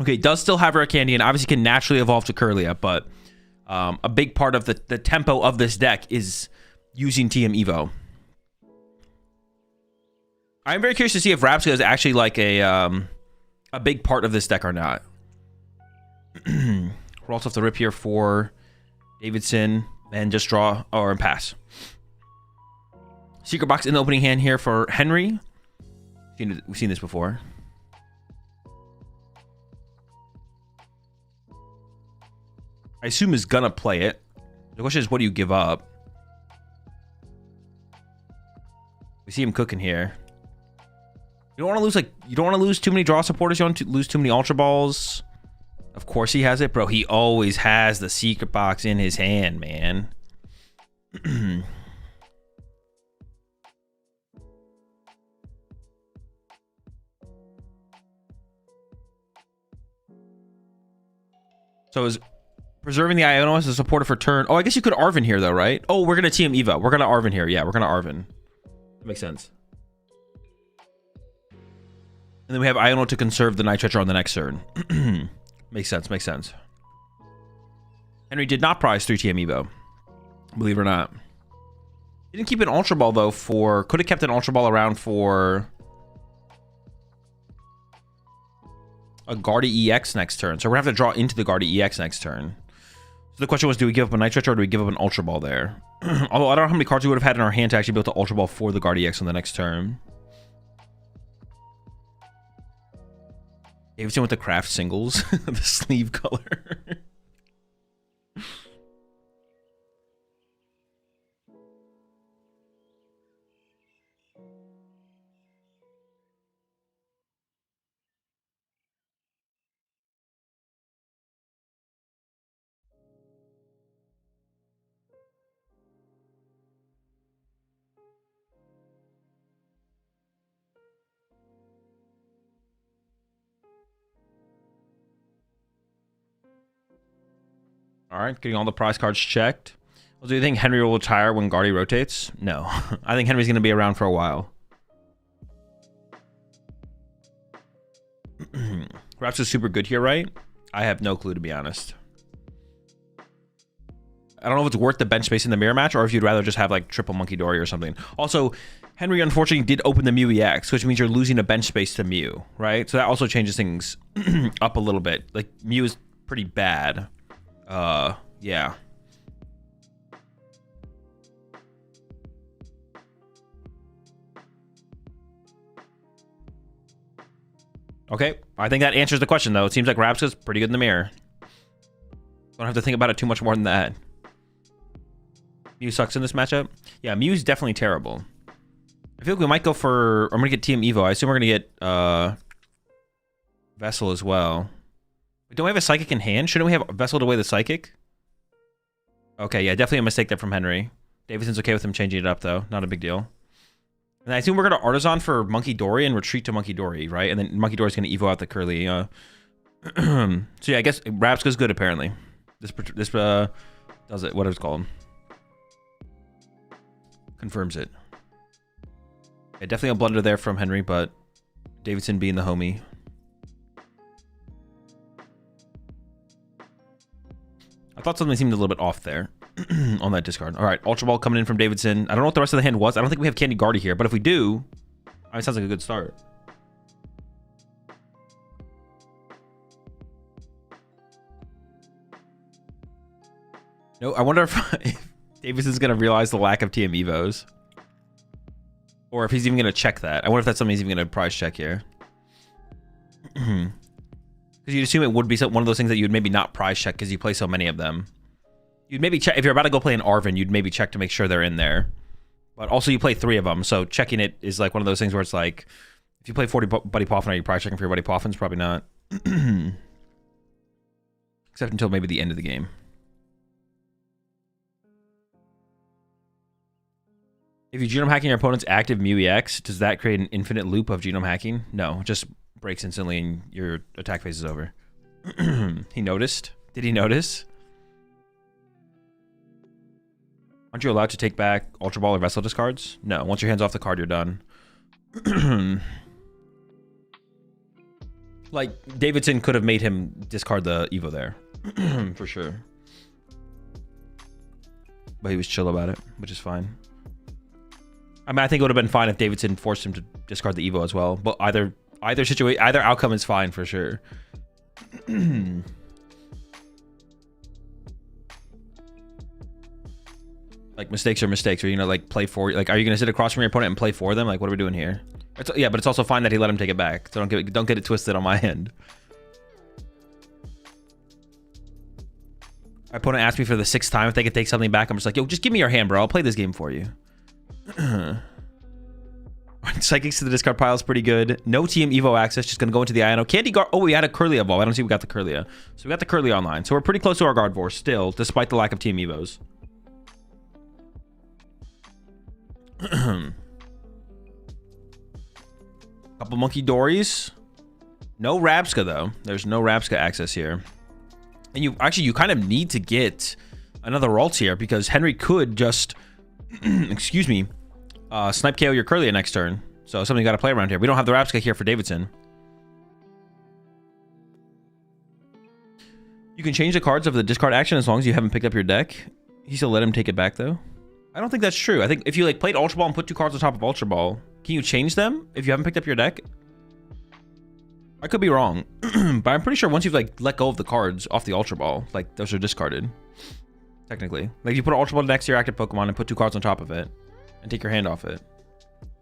Okay, does still have Rare Candy and obviously can naturally evolve to Kirlia, but a big part of the tempo of this deck is using TM Evo. I'm very curious to see if Rapska is actually like a big part of this deck or not. We're also off the rip here for Davidson and just draw or pass. Secret box in the opening hand here for Henry. We've seen this before. I assume is gonna play it. The question is, what do you give up? We see him cooking here. You don't want to lose you don't want to lose too many draw supporters. You don't want to lose too many Ultra Balls. Of course he has it, bro. He always has the secret box in his hand, man. So is preserving the Iono as a supporter for turn. Oh, I guess you could Arven here though, right? Oh, we're gonna TM Evo. We're gonna Arven here. Yeah, we're gonna Arven. That makes sense. And then we have Iono to conserve the Nitro on the next turn. Makes sense, makes sense. Henry did not prize 3 TM Evo. Believe it or not. He didn't keep an Ultra Ball, though, for... Could have kept an Ultra Ball around for... a Guardi EX next turn. So we're going to have to draw into the Guardi EX next turn. So the question was, do we give up a Nitro or do we give up an Ultra Ball there? Although I don't know how many cards we would have had in our hand to actually build the Ultra Ball for the Guardi EX on the next turn. Davidson with the craft singles, the sleeve color. All right, getting all the prize cards checked. Well, do you think Henry will retire when Guardi rotates? No. I think Henry's going to be around for a while. Raps is super good here, right? I have no clue, to be honest. I don't know if it's worth the bench space in the mirror match or if you'd rather just have like triple Monkey Dory or something. Also, Henry unfortunately did open the Mew EX, which means you're losing a bench space to Mew, right? So that also changes things up a little bit. Like Mew is pretty bad. Yeah. Okay, I think that answers the question though. It seems like Rabska's pretty good in the mirror. Don't have to think about it too much more than that. Mew sucks in this matchup. Yeah, Mew's definitely terrible. I feel like we might go for... I'm going to get Team Evo. I assume we're going to get Vessel as well. Don't we have a Psychic in hand? Shouldn't we have Vessel to weigh the Psychic? Okay, yeah, definitely a mistake there from Henry. Davidson's okay with him changing it up, though. Not a big deal. And I assume we're going to Artisan for Monkey Dory and retreat to Monkey Dory, right? And then Monkey Dory's going to Evo out the Curly. So yeah, I guess Rabska's good, apparently. This does it. What it's called. Confirms it. Yeah, definitely a blunder there from Henry, but Davidson being the homie. I thought something seemed a little bit off there on that discard. All right, Ultra Ball coming in from Davidson. I don't know what the rest of the hand was. I don't think we have Candy Guardi here, but if we do, it sounds like a good start. No, I wonder if Davidson's going to realize the lack of TM Evos. Or if he's even going to check that. I wonder if that's something he's even going to prize check here. Because you'd assume it would be one of those things that you would maybe not prize check because you play so many of them. You'd maybe check, if you're about to go play an Arvin, you'd maybe check to make sure they're in there. But also you play 3 of them, so checking it is like one of those things where it's like, if you play 40 Buddy Poffin, are you prize checking for your Buddy Poffins? Probably not. Except until maybe the end of the game. If you genome hacking your opponent's active Mew EX, does that create an infinite loop of genome hacking? No, it just breaks instantly and your attack phase is over. He noticed? Did he notice? Aren't you allowed to take back Ultra Ball or Vessel discards? No, once your hand's off the card, you're done. Like, Davidson could have made him discard the Evo there. For sure. But he was chill about it, which is fine. I mean, I think it would have been fine if Davidson forced him to discard the Evo as well. But either outcome is fine for sure. Like, mistakes are mistakes. Are you gonna like play for? Like, are you gonna sit across from your opponent and play for them? Like, what are we doing here? Yeah, but it's also fine that he let him take it back. So don't get it twisted on my end. My opponent asked me for the 6th time if they could take something back. I'm just like, yo, just give me your hand, bro. I'll play this game for you. Psychics to the discard pile is pretty good. No TM Evo access, just gonna go into the Iono. Candy Guard. Oh, we had a Curlia ball. I don't see we got the Curlia. So we got the Curlia online. So we're pretty close to our Gardevoir still, despite the lack of TM Evos. Couple Monkey Dories. No Rabska though. There's no Rabska access here. And you kind of need to get another Ralts here because Henry could just excuse me, snipe KO your Curlia next turn. So something you got to play around here. We don't have the Rabska here for Davidson. You can change the cards of the discard action as long as you haven't picked up your deck. He still let him take it back though. I don't think that's true. I think if you like played Ultra Ball and put 2 cards on top of Ultra Ball, can you change them if you haven't picked up your deck? I could be wrong, but I'm pretty sure once you've like let go of the cards off the Ultra Ball, like those are discarded. Technically, like you put an Ultra Ball next to your active Pokemon and put 2 cards on top of it, and take your hand off it.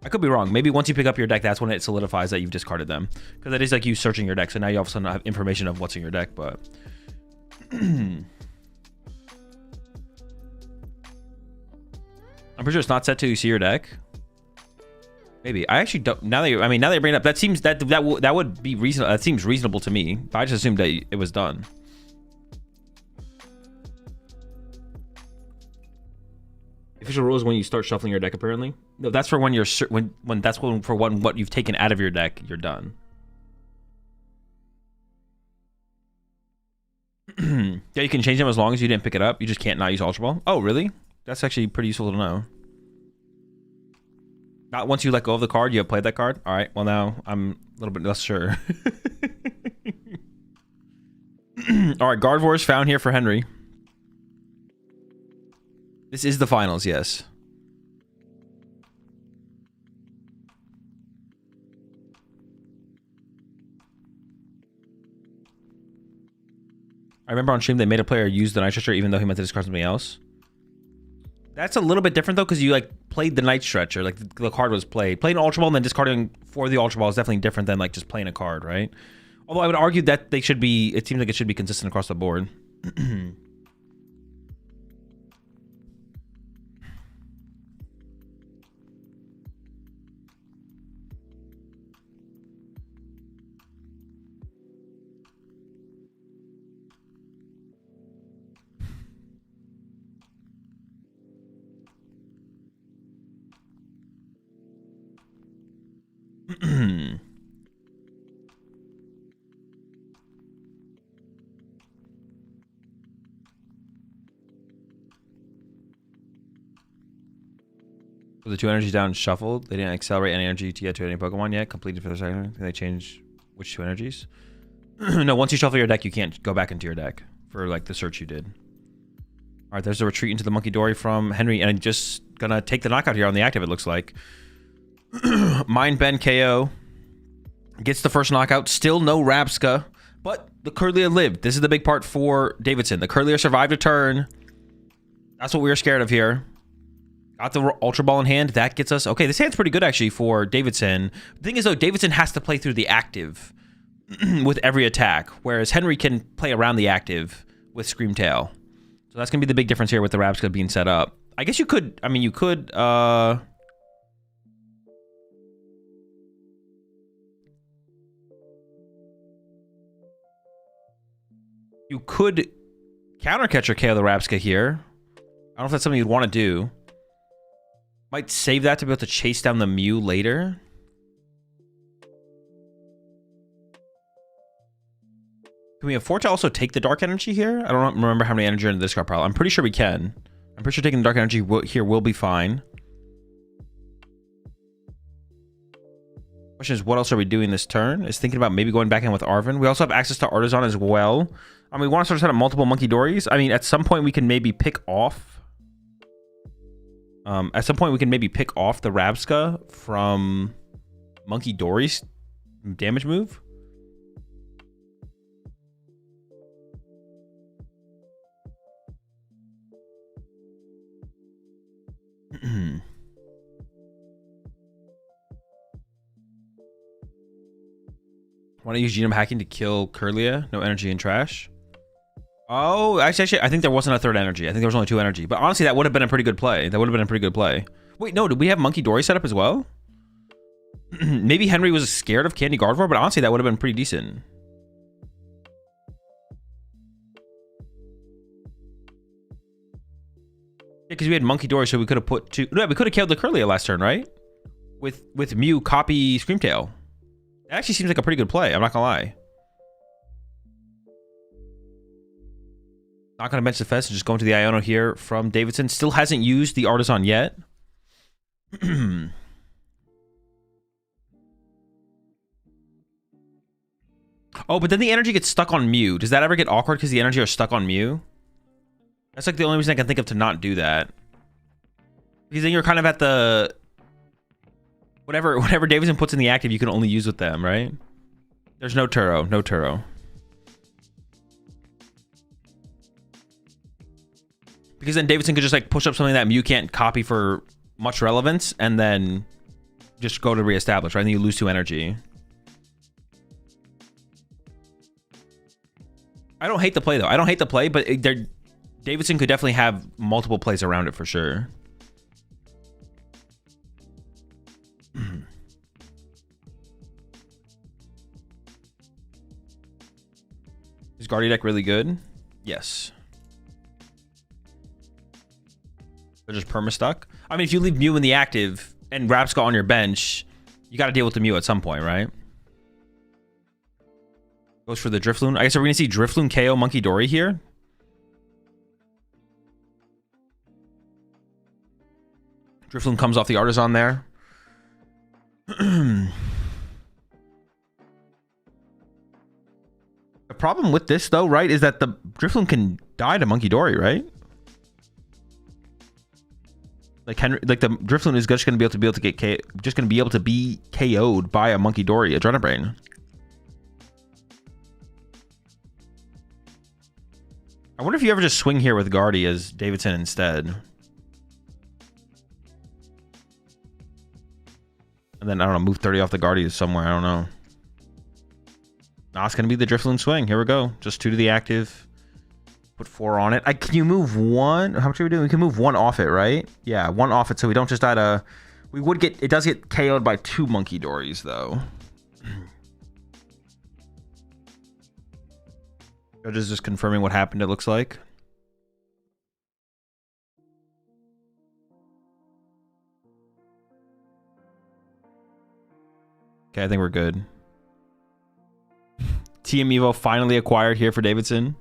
I could be wrong. Maybe once you pick up your deck, that's when it solidifies that you've discarded them, because that is like you searching your deck. So now you all of a sudden have information of what's in your deck, but. I'm pretty sure it's not set till you see your deck. Maybe. I actually don't. Now that you bring it up, that seems that would be reasonable. That seems reasonable to me. But I just assumed that it was done. The official rule is when you start shuffling your deck. Apparently, no. That's for when you're what you've taken out of your deck. You're done. Yeah, you can change them as long as you didn't pick it up. You just can't not use Ultra Ball. Oh, really? That's actually pretty useful to know. Not once you let go of the card, you have played that card. All right, well now I'm a little bit less sure. All right, Gardevoir is found here for Henry. This is the finals, yes. I remember on stream they made a player use the Night Stretcher even though he meant to discard something else. That's a little bit different though, because you like played the Night Stretcher, like the card was played. Playing Ultra Ball and then discarding for the Ultra Ball is definitely different than like just playing a card, right? Although I would argue that they should be, it seems like it should be consistent across the board. With the 2 energies down and shuffled, they didn't accelerate any energy to get to any Pokemon yet. Completed for the second. Can they change which 2 energies? No, once you shuffle your deck, you can't go back into your deck for like the search you did. All right, there's a retreat into the Monkey Dory from Henry, and I'm just gonna take the knockout here on the active. It looks like Mind Bend KO gets the first knockout. Still no Rabska, but the Kirlia lived. This is the big part for Davidson. The Kirlia survived a turn. That's what we were scared of here. Got the Ultra Ball in hand. That gets us... Okay, this hand's pretty good, actually, for Davidson. The thing is, though, Davidson has to play through the active with every attack, whereas Henry can play around the active with Screamtail. So that's going to be the big difference here with the Rabska being set up. I guess you could... I mean, you could... You could counter catcher KO the Rabska here. I don't know if that's something you'd want to do. Might save that to be able to chase down the Mew later. Can we afford to also take the Dark Energy here? I don't remember how many energy are in the discard pile. I'm pretty sure we can. I'm pretty sure taking the Dark Energy here will be fine. Question is, what else are we doing this turn? Is thinking about maybe going back in with Arven. We also have access to Artisan as well. I mean, we want to start set up multiple Monkey Dories. I mean, at some point we can maybe pick off... At some point, we can maybe pick off the Rabska from Monkey Dory's damage move. Want to use genome hacking to kill Kirlia? No energy and trash. Oh, actually, I think there wasn't a third energy. I think there was only 2 energy. But honestly, that would have been a pretty good play. That would have been a pretty good play. Wait, no, did we have Monkey Dory set up as well? Maybe Henry was scared of Candy Gardevoir, but honestly, that would have been pretty decent. Yeah, because we had Monkey Dory, so we could have put 2... No, we could have killed the Kirlia last turn, right? With Mew copy Screamtail. That actually seems like a pretty good play. I'm not gonna lie. Not going to bench the Fez and just going to the Iono here from Davidson. Still hasn't used the Artisan yet. Oh, but then the energy gets stuck on Mew. Does that ever get awkward because the energy are stuck on Mew? That's like the only reason I can think of to not do that. Because then you're kind of at the... Whatever Davidson puts in the active, you can only use with them, right? There's no Turo. No Turo. Because then Davidson could just like push up something that Mew can't copy for much relevance and then just go to reestablish, right? And then you lose 2 energy. I don't hate the play though. I don't hate the play, but Davidson could definitely have multiple plays around it for sure. Is Guardi deck really good? Yes. They're just perma-stuck. I mean, if you leave Mew in the active and Rabska on your bench, you got to deal with the Mew at some point, right? Goes for the Drifloon. I guess we're going to see Drifloon KO Monkey Dory here. Drifloon comes off the Artisan there. The problem with this, though, right, is that the Drifloon can die to Monkey Dory, right? Like Henry, like the Drifloon is just going to be able to be KO'd by a Monkey Dory, Adrenabrain. I wonder if you ever just swing here with Guardi as Davidson instead. And then, I don't know, move 30 off the Guardi somewhere. I don't know. Nah, it's going to be the Drifloon swing. Here we go. Just 2 to the active. Put 4 on it. Can you move 1? How much are we doing? We can move 1 off it, right? Yeah, 1 off it. So we don't just die to... We would get... It does get KO'd by 2 Monkey Dories, though. Judge is just confirming what happened, it looks like. Okay, I think we're good. TM Evo finally acquired here for Davidson.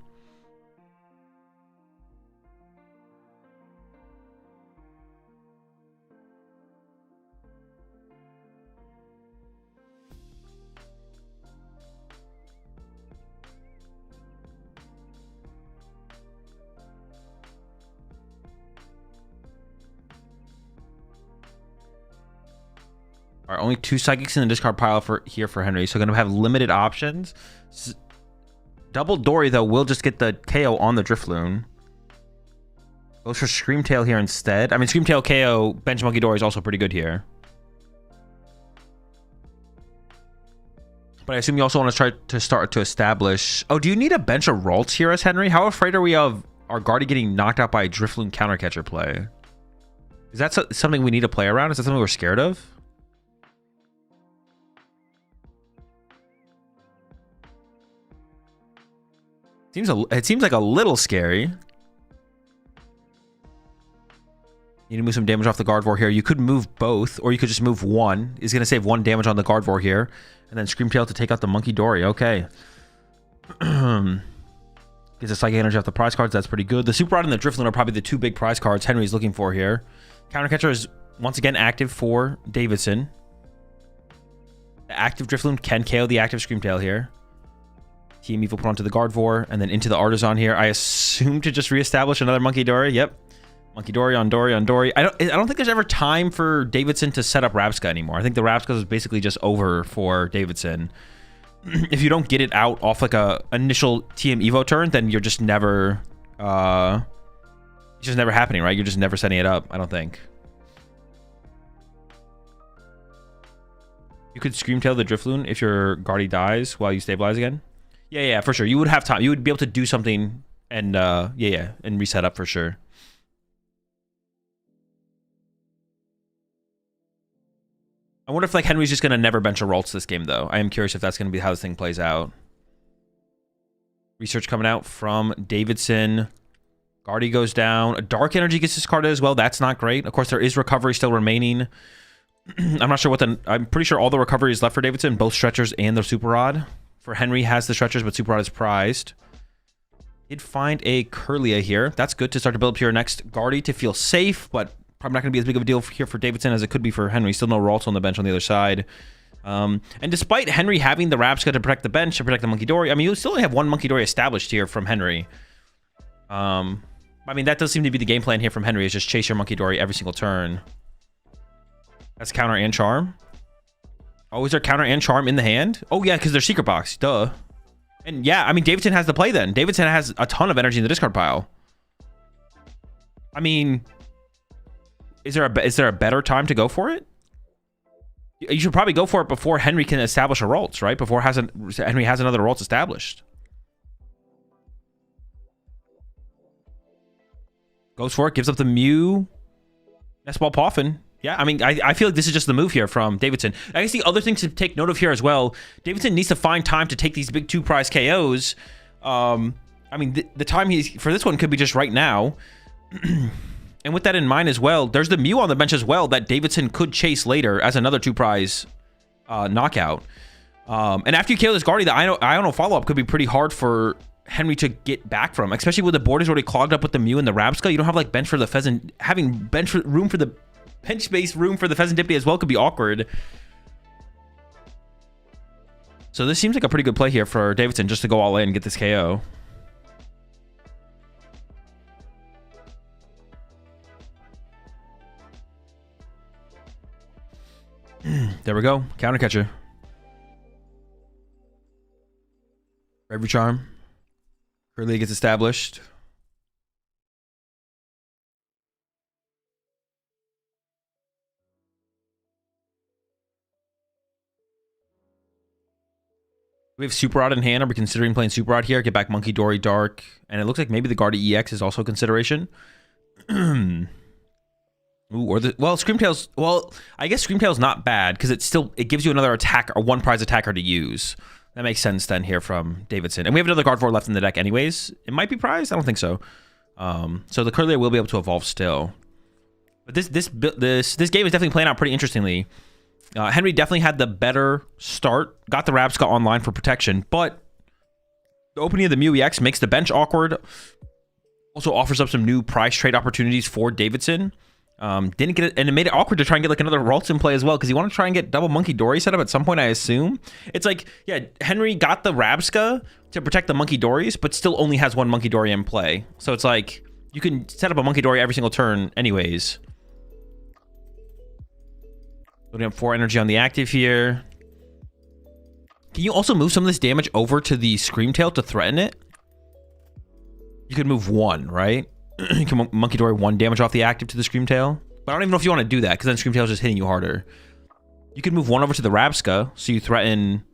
All right, only 2 Psychics in the discard pile for Henry, so going to have limited options. Double Dory, though, will just get the KO on the Drifloon. Goes for Screamtail here instead. I mean, Screamtail KO, Bench Monkey Dory is also pretty good here. But I assume you also want to try to start to establish... Oh, do you need a bench of Ralts here as Henry? How afraid are we of our Guardi getting knocked out by a Drifloon countercatcher play? Is that something we need to play around? Is that something we're scared of? It seems like a little scary. You need to move some damage off the Gardevoir here. You could move both, or you could just move 1. He's going to save 1 damage on the Gardevoir here. And then Screamtail to take out the Monkey Dory. Okay. Gets a Psychic Energy off the prize cards. That's pretty good. The Super Rod and the Drifloon are probably the 2 big prize cards Henry's looking for here. Countercatcher is once again active for Davidson. The active Drifloon can KO the active Screamtail here. Team Evo put onto the Gardevoir and then into the Artisan here. I assume to just reestablish another Monkey Dory. Yep. Monkey Dory on Dory on Dory. I don't think there's ever time for Davidson to set up Rapska anymore. I think the Rapska is basically just over for Davidson. If you don't get it out off like a initial TM Evo turn, then you're just never it's just never happening, right? You're just never setting it up, I don't think. You could Screamtail the Drifloon if your Guardi dies while you stabilize again. Yeah, for sure. You would have time. You would be able to do something and and reset up for sure. I wonder if like Henry's just gonna never bench a Ralts this game though. I am curious if that's gonna be how this thing plays out. Research coming out from Davidson. Guardi goes down. A Dark Energy gets discarded as well. That's not great. Of course, there is recovery still remaining. I'm not sure what I'm pretty sure all the recovery is left for Davidson, both stretchers and the Super Rod. For Henry has the stretchers, but Super Rod is prized. Did find a Curlia here. That's good to start to build up your next Guardi to feel safe, but probably not going to be as big of a deal here for Davidson as it could be for Henry. Still no Ralts on the bench on the other side. And despite Henry having the Rapska to protect the bench, to protect the Monkey Dory, I mean, you still only have 1 Monkey Dory established here from Henry. I mean, that does seem to be the game plan here from Henry, is just chase your Monkey Dory every single turn. That's counter and charm. Oh, is there counter and charm in the hand? Oh, yeah, because there's Secret Box. Duh. And yeah, I mean, Davidson has the play then. Davidson has a ton of energy in the discard pile. I mean, is there a better time to go for it? You should probably go for it before Henry can establish a Ralts, right? Before Henry has another Ralts established. Goes for it, gives up the Mew. Nestball Poffin. Yeah, I mean, I feel like this is just the move here from Davidson. I guess the other thing to take note of here as well, Davidson needs to find time to take these big 2 prize KOs. I mean, the time for this one could be just right now. And with that in mind as well, there's the Mew on the bench as well that Davidson could chase later as another 2 prize knockout. And after you KO this Guardi, the Iono follow-up could be pretty hard for Henry to get back from, especially with the board is already clogged up with the Mew and the Rapska. You don't have like bench for the Pheasant. Having bench room for the bench space room for the Pheasant Dippy as well could be awkward. So this seems like a pretty good play here for Davidson just to go all in and get this KO. There we go. Counter catcher. Every charm. Curly gets established. We have Super Rod in hand. Are we considering playing Super Rod here? Get back Monkey Dory Dark. And it looks like maybe the Guardi EX is also a consideration. Ooh, or the Screamtail's, well, I guess Screamtail's not bad because it gives you another attack or one prize attacker to use. That makes sense then here from Davidson. And we have another Guard 4 left in the deck anyways. It might be prized. I don't think so. So the Curlier will be able to evolve still. But this game is definitely playing out pretty interestingly. Henry definitely had the better start. Got the Rabsca online for protection, but the opening of the Mew EX makes the bench awkward. Also offers up some new prize trade opportunities for Davidson. Didn't get it, and it made it awkward to try and get like another Ralts in play as well because you want to try and get double Monkey Dory set up at some point, I assume. It's like, yeah, Henry got the Rabsca to protect the Monkey Dories, but still only has one Monkey Dory in play. So it's like you can set up a Monkey Dory every single turn anyways. Loading up 4 energy on the active here. Can you also move some of this damage over to the Screamtail to threaten it? You could move 1, right? You can Monkey Dory 1 damage off the active to the Screamtail. But I don't even know if you want to do that because then Screamtail is just hitting you harder. You could move 1 over to the Rabsca, so you threaten...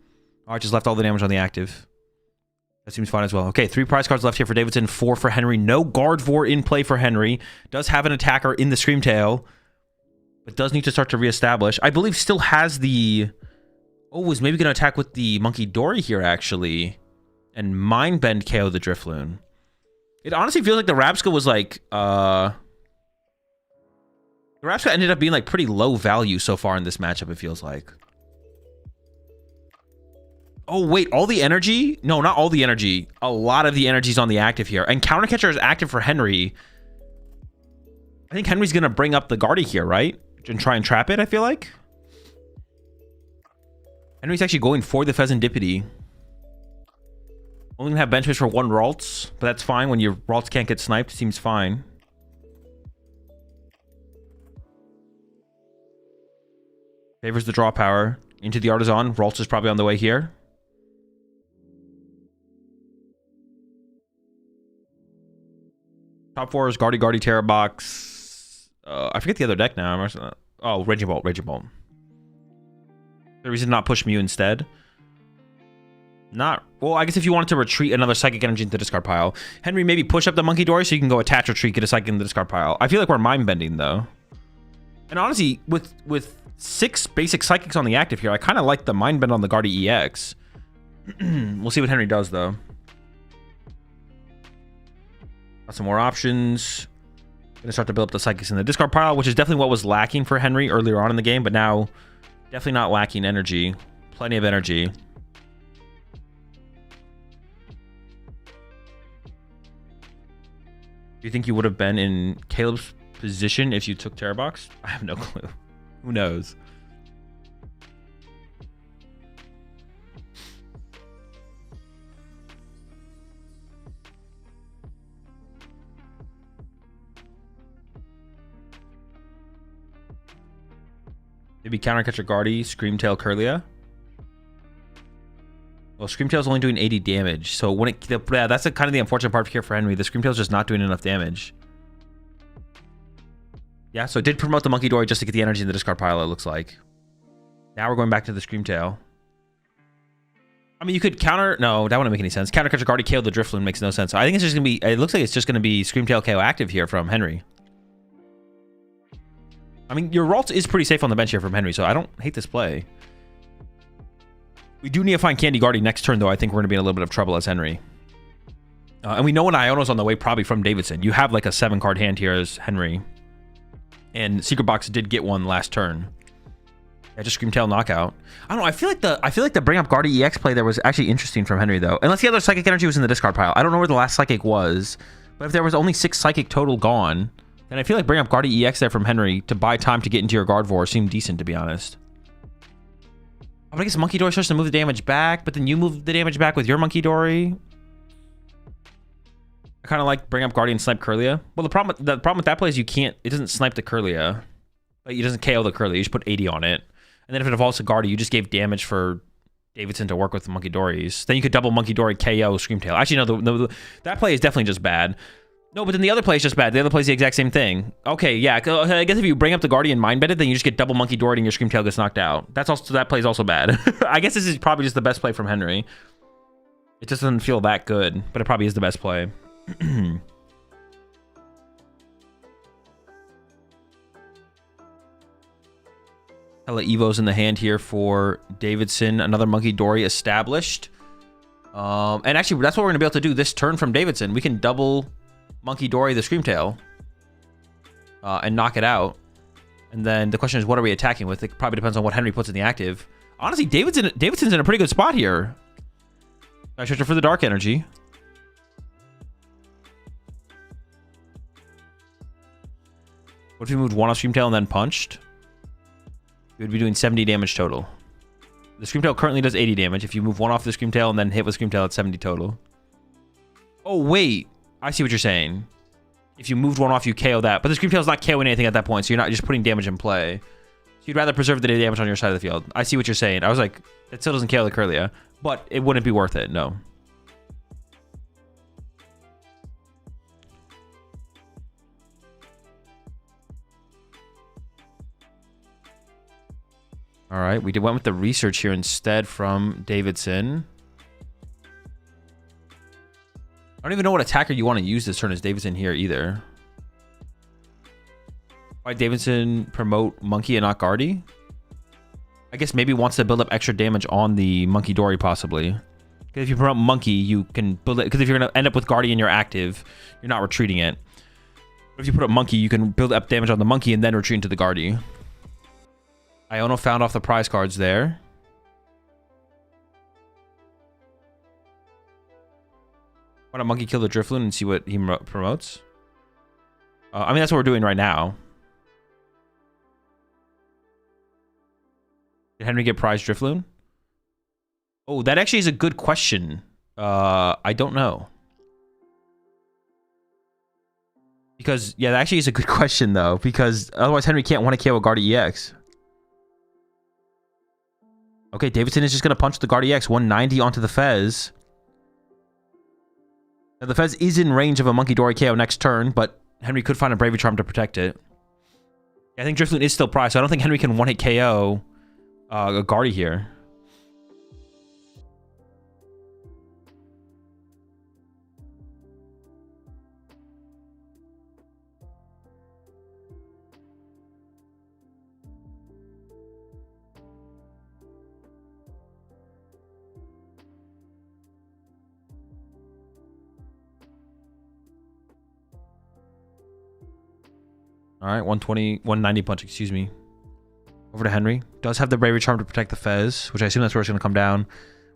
Oh, I just left all the damage on the active. That seems fine as well. Okay, 3 prize cards left here for Davidson, 4 for Henry. No Gardevoir in play for Henry. Does have an attacker in the Screamtail, but does need to start to reestablish. I believe still has the... Oh, is maybe going to attack with the Monkey Dory here, actually. And Mind Bend KO the Drifloon. It honestly feels like the Rabsca was like... The Rabsca ended up being like pretty low value so far in this matchup, it feels like. Oh, wait, all the energy? No, not all the energy. A lot of the energy is on the active here. And Counter Catcher is active for Henry. I think Henry's going to bring up the Guardi here, right? And try and trap it, I feel like. Henry's actually going for the Pheasantipity. Only gonna have bench space for 1 Ralts, but that's fine. When your Ralts can't get sniped, seems fine. Favors the draw power. Into the Artisan. Ralts is probably on the way here. Top 4 is Guardi, Terra Box. I forget the other deck now. Oh, Raging Bolt. The reason to not push Mew instead. Not... Well, I guess if you wanted to retreat another Psychic Energy into the discard pile. Henry, maybe push up the Monkey Dory so you can go attach, retreat, get a Psychic in the discard pile. I feel like we're mind bending, though. And honestly, with 6 basic Psychics on the active here, I kind of like the mind bend on the Guardi EX. We'll see what Henry does, though. Got some more options. Gonna start to build up the Psychics in the discard pile, which is definitely what was lacking for Henry earlier on in the game, but now definitely not lacking energy. Plenty of energy. Do you think you would have been in Caleb's position if you took Terra Box? I have no clue. Who knows? Maybe Counter Catcher Guardi, Screamtail Curlia. Well, Screamtail's only doing 80 damage, so when it... Yeah, that's kind of the unfortunate part here for Henry. The Screamtail's just not doing enough damage. Yeah, so it did promote the Monkey Dory just to get the energy in the discard pile, it looks like. Now we're going back to the Screamtail. I mean, you could counter... No, that wouldn't make any sense. Counter Catcher Guardi KO the Drifloon makes no sense. I think it's just going to be... It looks like it's just going to be Screamtail KO active here from Henry. I mean, your Ralts is pretty safe on the bench here from Henry, so I don't hate this play. We do need to find Candy Guardi next turn, though. I think we're going to be in a little bit of trouble as Henry. And we know an Iono's on the way, probably from Davidson. You have like a 7-card hand here as Henry. And Secret Box did get one last turn. Yeah, just Screamtail knockout. I don't know. I feel like the bring up Guardi EX play there was actually interesting from Henry, though. Unless the other Psychic Energy was in the discard pile. I don't know where the last Psychic was. But if there was only 6 Psychic total gone, then I feel like bring up Guardi EX there from Henry to buy time to get into your Gardevoir seemed decent, to be honest. But I guess Monkey Dory starts to move the damage back, but then you move the damage back with your Monkey Dory. I kind of like bring up Guardian Snipe Curlia. Well, the problem with that play is you can't... It doesn't snipe the Curlia. Like, it doesn't KO the Curlia. You just put 80 on it. And then if it evolves to Guardi, you just gave damage for Davidson to work with Monkey Dories. Then you could double Monkey Dory KO Screamtail. Actually, no, that play is definitely just bad. No, but then the other play is just bad. The other play is the exact same thing. Okay, yeah. I guess if you bring up the Guardian Mind Bended, then you just get double Monkey Dory and your Screamtail gets knocked out. That play is also bad. I guess this is probably just the best play from Henry. It just doesn't feel that good, but it probably is the best play. Hella Evos in the hand here for Davidson. Another Monkey Dory established. And actually, that's what we're going to be able to do this turn from Davidson. We can double Monkey Dory the Screamtail and knock it out. And then the question is, what are we attacking with? It probably depends on what Henry puts in the active. Honestly, Davidson's in a pretty good spot here. I search for the Dark Energy. What if we moved one off Screamtail and then punched? We would be doing 70 damage total. The Screamtail currently does 80 damage. If you move one off the Screamtail and then hit with Screamtail, it's 70 total. Oh, wait. I see what you're saying. If you moved one off, you KO that. But the Screamtail's not KOing anything at that point, so you're not just putting damage in play. So you'd rather preserve the damage on your side of the field. I see what you're saying. I was like, it still doesn't KO the Kirlia, but it wouldn't be worth it, no. All right, we went with the research here instead from Davidson. I don't even know what attacker you want to use this turn as Davidson here either. Why Davidson promote Monkey and not Guardi? I guess maybe wants to build up extra damage on the Monkey Dory possibly. Because if you promote Monkey, you can build it. Because if you're going to end up with Guardi in your active, you're not retreating it. But if you put up Monkey, you can build up damage on the Monkey and then retreat into the Guardi. Iono found off the prize cards there. Why don't Monkey kill the Drifloon and see what he promotes? I mean, that's what we're doing right now. Did Henry get prize Drifloon? Oh, that actually is a good question. I don't know. Because, yeah, that actually is a good question, though. Because otherwise Henry can't want to KO a Guardi EX. Okay, Davidson is just going to punch the Guardi EX 190 onto the Fez. Now, the Fez is in range of a Monkey Dory KO next turn, but Henry could find a Bravery Charm to protect it. I think Drifloon is still prized, so I don't think Henry can one-hit KO a Guardi here. All right, 120, 190 punch, excuse me. Over to Henry. Does have the Bravery Charm to protect the Fez, which I assume that's where it's going to come down.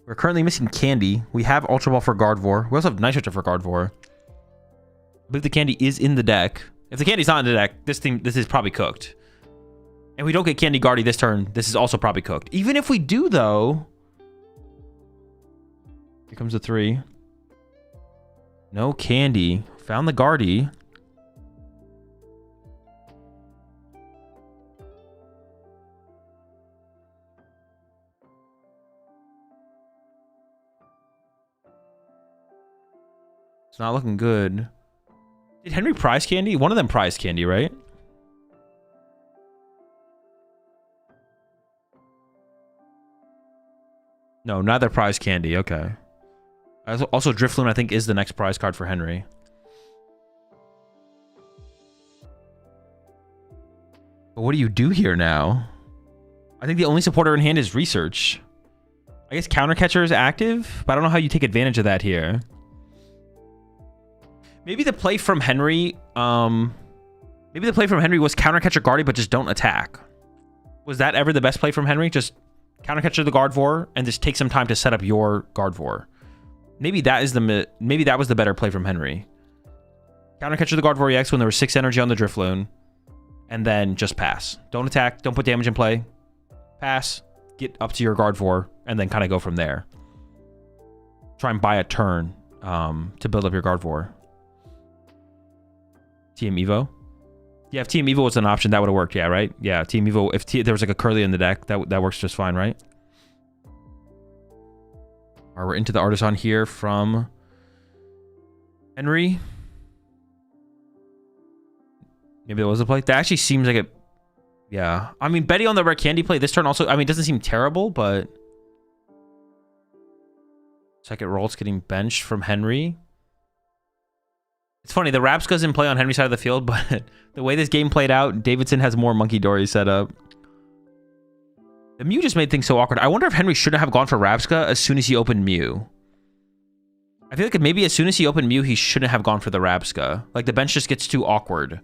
We're currently missing Candy. We have Ultra Ball for Gardevoir. We also have Night Shifter for Gardevoir. I believe the Candy is in the deck. If the Candy's not in the deck, this is probably cooked. And we don't get Candy Guardi this turn, this is also probably cooked. Even if we do, though... Here comes the 3. No Candy. Found the Guardi. It's not looking good. Did Henry prize Candy? One of them prized Candy, right? No, neither prize Candy. Okay. Also, Drifloon, I think, is the next prize card for Henry. But what do you do here now? I think the only supporter in hand is Research. I guess Counter Catcher is active, but I don't know how you take advantage of that here. Maybe the play from Henry, was Counter Catcher Guardi, but just don't attack. Was that ever the best play from Henry? Just Counter Catcher the Gardevoir and just take some time to set up your Gardevoir. Maybe that was the better play from Henry. Counter Catcher the Gardevoir EX when there was 6 energy on the Drifloon, and then just pass. Don't attack. Don't put damage in play. Pass. Get up to your Gardevoir, and then kind of go from there. Try and buy a turn to build up your Gardevoir. TM Evo. Yeah, if Team Evo was an option, that would have worked. Yeah, right? Yeah, Team Evo, if there was like a Curly in the deck, that works just fine, right? All right, we're into the Artisan here from Henry. Maybe there was a play. That actually seems like it. Yeah. I mean, Betty on the Rare Candy play this turn also, I mean, it doesn't seem terrible, but... Second roll, it's getting benched from Henry. It's funny, the Rapska's in play on Henry's side of the field, but the way this game played out, Davidson has more Monkey Dory set up. The Mew just made things so awkward. I wonder if Henry shouldn't have gone for Rapska as soon as he opened Mew. I feel like maybe as soon as he opened Mew, he shouldn't have gone for the Rapska. Like, the bench just gets too awkward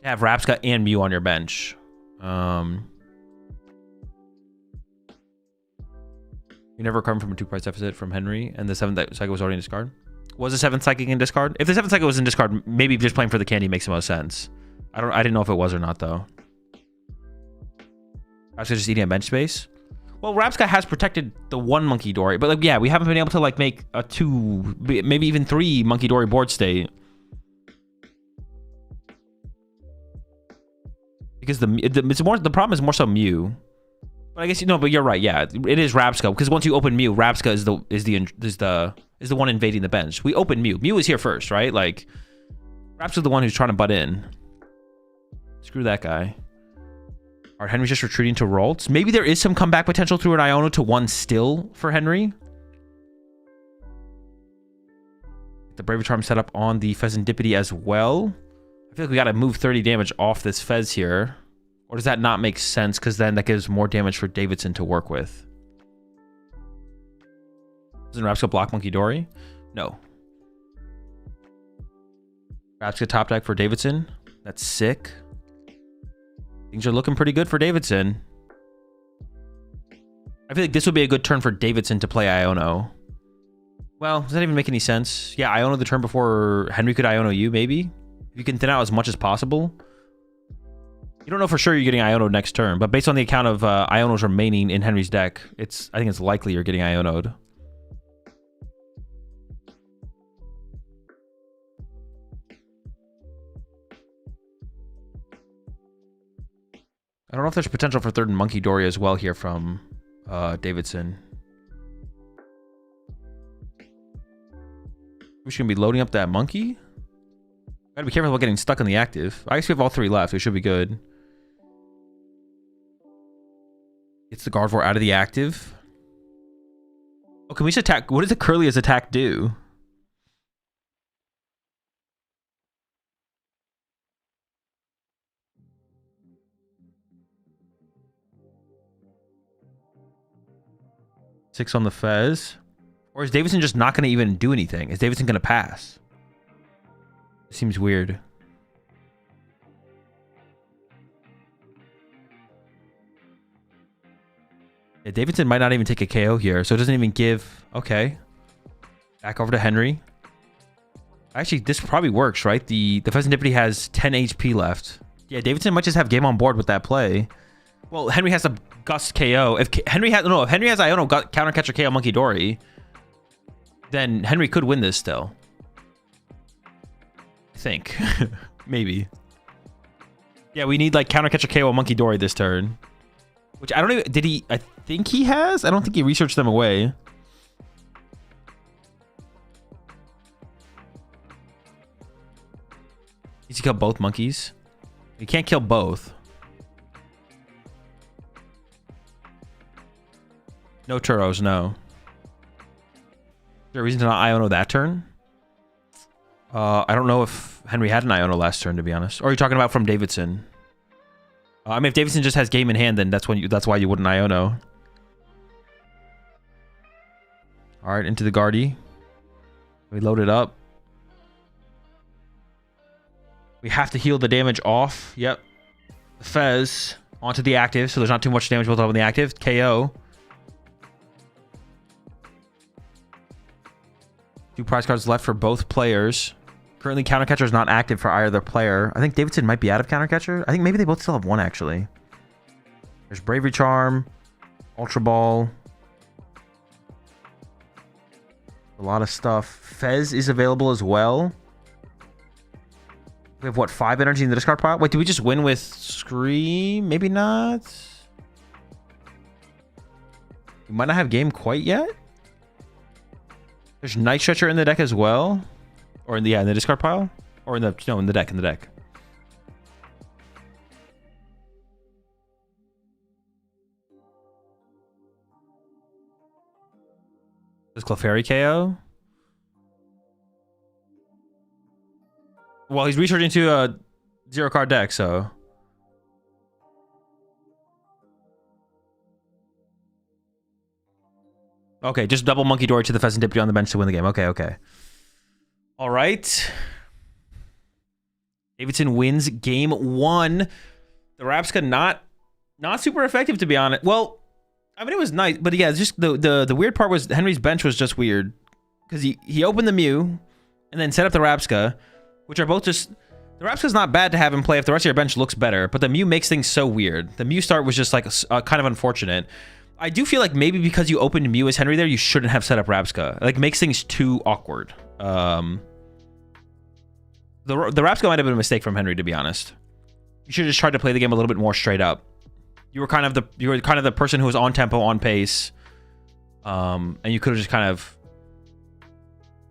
to have Rapska and Mew on your bench. You never recovered from a 2-price deficit from Henry, and the 7th cycle was already in discard. Was the 7th psychic in discard? If the 7th cycle was in discard, maybe just playing for the candy makes the most sense. I didn't know if it was or not though. Rapska just eating a bench space. Well, Rapska has protected the 1 Monkey Dory, but like, yeah, we haven't been able to like make a 2, maybe even 3 Monkey Dory board state. Because the problem is more so Mew. But I guess but you're right. Yeah, it is Rapska because once you open Mew, Rapska is the one invading the bench. We open Mew. Mew is here first, right? Like Rapska's the one who's trying to butt in. Screw that guy. All right, Henry's just retreating to Ralts. Maybe there is some comeback potential through an Iono to 1 still for Henry. The Bravery Charm set up on the Pheasantipity as well. I feel like we got to move 30 damage off this Fez here. Or does that not make sense? Because then that gives more damage for Davidson to work with. Doesn't Rapska block Monkey Dory? No. Rapska top deck for Davidson. That's sick. Things are looking pretty good for Davidson. I feel like this would be a good turn for Davidson to play Iono. Well, does that even make any sense? Yeah, Iono the turn before Henry could Iono you, maybe? If you can thin out as much as possible. You don't know for sure you're getting Iono next turn, but based on the account of Ionos remaining in Henry's deck, I think it's likely you're getting Iono'd. I don't know if there's potential for 3rd Monkey Dory as well here from Davidson. We should be loading up that monkey. Gotta be careful about getting stuck in the active. I guess we have all 3 left. We should be good. Gets the Gardevoir out of the active. Oh, can we just attack? What does the Curly's attack do? Six on the Fez. Or is Davidson just not going to even do anything? Is Davidson going to pass? Seems weird. Yeah, Davidson might not even take a KO here, so it doesn't even give... Okay. Back over to Henry. Actually, this probably works, right? The Pheasantipity has 10 HP left. Yeah, Davidson might just have game on board with that play. Well, Henry has a Gust KO. If Henry has Iono counter catcher KO Monkey Dory, then Henry could win this still. I think. Maybe. Yeah, we need like counter catcher KO Monkey Dory this turn. Which I don't even... Did he... I think he has? I don't think he researched them away. Needs to kill both monkeys. You can't kill both. No Turos, no. Is there a reason to not Iono that turn? I don't know if Henry had an Iono last turn, to be honest. Or are you talking about from Davidson? I mean, if Davidson just has game in hand, then that's why you wouldn't Iono. All right, into the Guardi. We load it up. We have to heal the damage off. Yep. The Fez onto the active, so there's not too much damage built up on the active. KO. 2 prize cards left for both players. Currently, counter catcher is not active for either player. I think Davidson might be out of counter catcher. I think maybe they both still have 1 actually. There's Bravery Charm, Ultra Ball. A lot of stuff. Fez is available as well. We have what, 5 energy in the discard pile? Wait, did we just win with Scream? Maybe not. We might not have game quite yet. There's Night Stretcher in the deck as well, or in the in the discard pile, or in the in the deck. Does Clefairy KO? Well, he's recharging to a 0-card deck, so. Okay, just double Monkey Dory to the Pheasant Deputy on the bench to win the game. Okay. All right. Davidson wins game 1. The Rapska not super effective, to be honest. Well, I mean, it was nice, but yeah, just the weird part was Henry's bench was just weird because he opened the Mew and then set up the Rapska, which are both just. The Rapska's not bad to have in play if the rest of your bench looks better, but the Mew makes things so weird. The Mew start was just like kind of unfortunate. I do feel like maybe because you opened Mew as Henry there, you shouldn't have set up Rapska. Like, makes things too awkward. The Rapska might have been a mistake from Henry, to be honest. You should have just tried to play the game a little bit more straight up. You were kind of the person who was on tempo, on pace, and you could have just kind of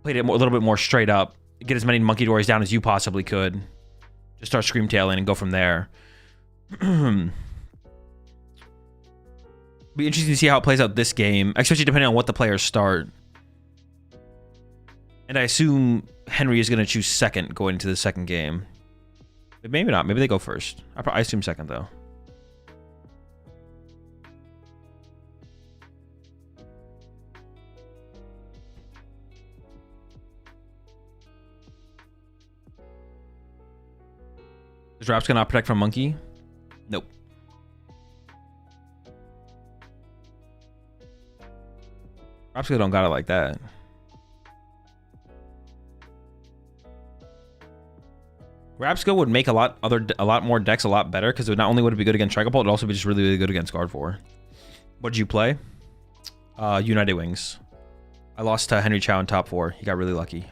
played it a little bit more straight up. Get as many Monkey Dories down as you possibly could. Just start Screamtailing and go from there. Be interesting to see how it plays out this game, especially depending on what the players start. And I assume Henry is going to choose second going into the second game. But maybe not. Maybe they go first. I assume second, though. Is Raps going to protect from Monkey? Nope. Rapska don't got it like that. Rapska would make a lot more decks a lot better because not only would it be good against Trigopult, it would also be just really, really good against Guard 4. What did you play? United Wings. I lost to Henry Chow in top 4. He got really lucky.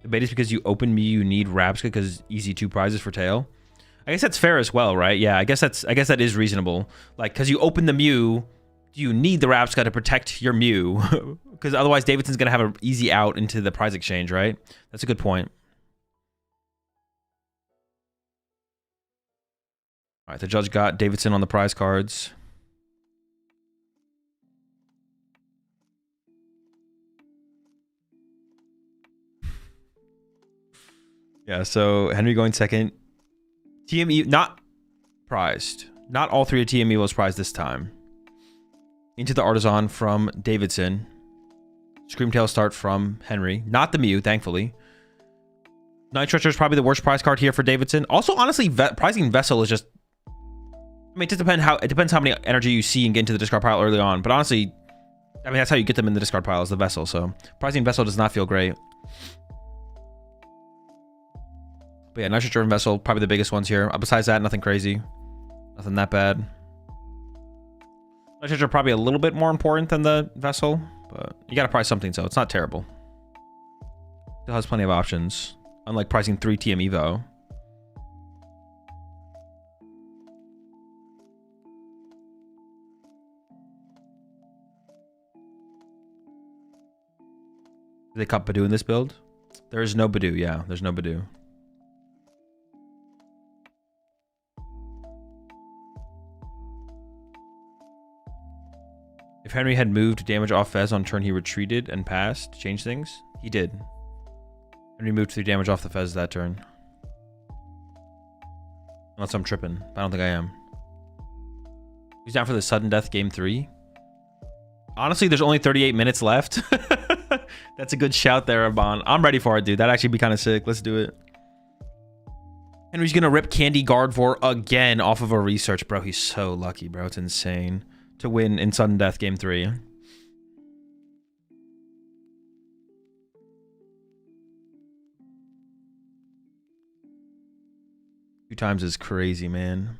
Debate is because you open me, you need Rapska because easy 2 prizes for tail. I guess that's fair as well, right? Yeah, I guess that is reasonable. Like, because you open the Mew, you need the Rapska to protect your Mew. Because otherwise Davidson's going to have an easy out into the prize exchange, right? That's a good point. All right, the judge got Davidson on the prize cards. Yeah, so Henry going second. TME not prized. Not all 3 of TME was prized this time. Into the Artisan from Davidson. Screamtail start from Henry. Not the Mew, thankfully. Night Stretcher is probably the worst prize card here for Davidson. Also, honestly, prizing Vessel is just... I mean, it depends how many energy you see and get into the discard pile early on. But honestly, I mean, that's how you get them in the discard pile, is the Vessel. So, prizing Vessel does not feel great. But yeah, Night Stretcher and Vessel, probably the biggest ones here. Besides that, nothing crazy. Nothing that bad. Night Stretcher probably a little bit more important than the Vessel. But you gotta price something, so it's not terrible. Still has plenty of options. Unlike pricing 3 TM Evo. Do they cut Badoo in this build? There is no Badoo, yeah. There's no Badoo. If Henry had moved damage off Fez on turn he retreated and passed, changed things, he did. Henry moved 3 damage off the Fez that turn. Unless I'm tripping. I don't think I am. He's down for the sudden death game 3. Honestly, there's only 38 minutes left. That's a good shout there, Abon. I'm ready for it, dude. That'd actually be kind of sick. Let's do it. Henry's gonna rip Candy Guardvor again off of a research. Bro, he's so lucky, bro. It's insane. To win in sudden death game 3. 2 times is crazy, man.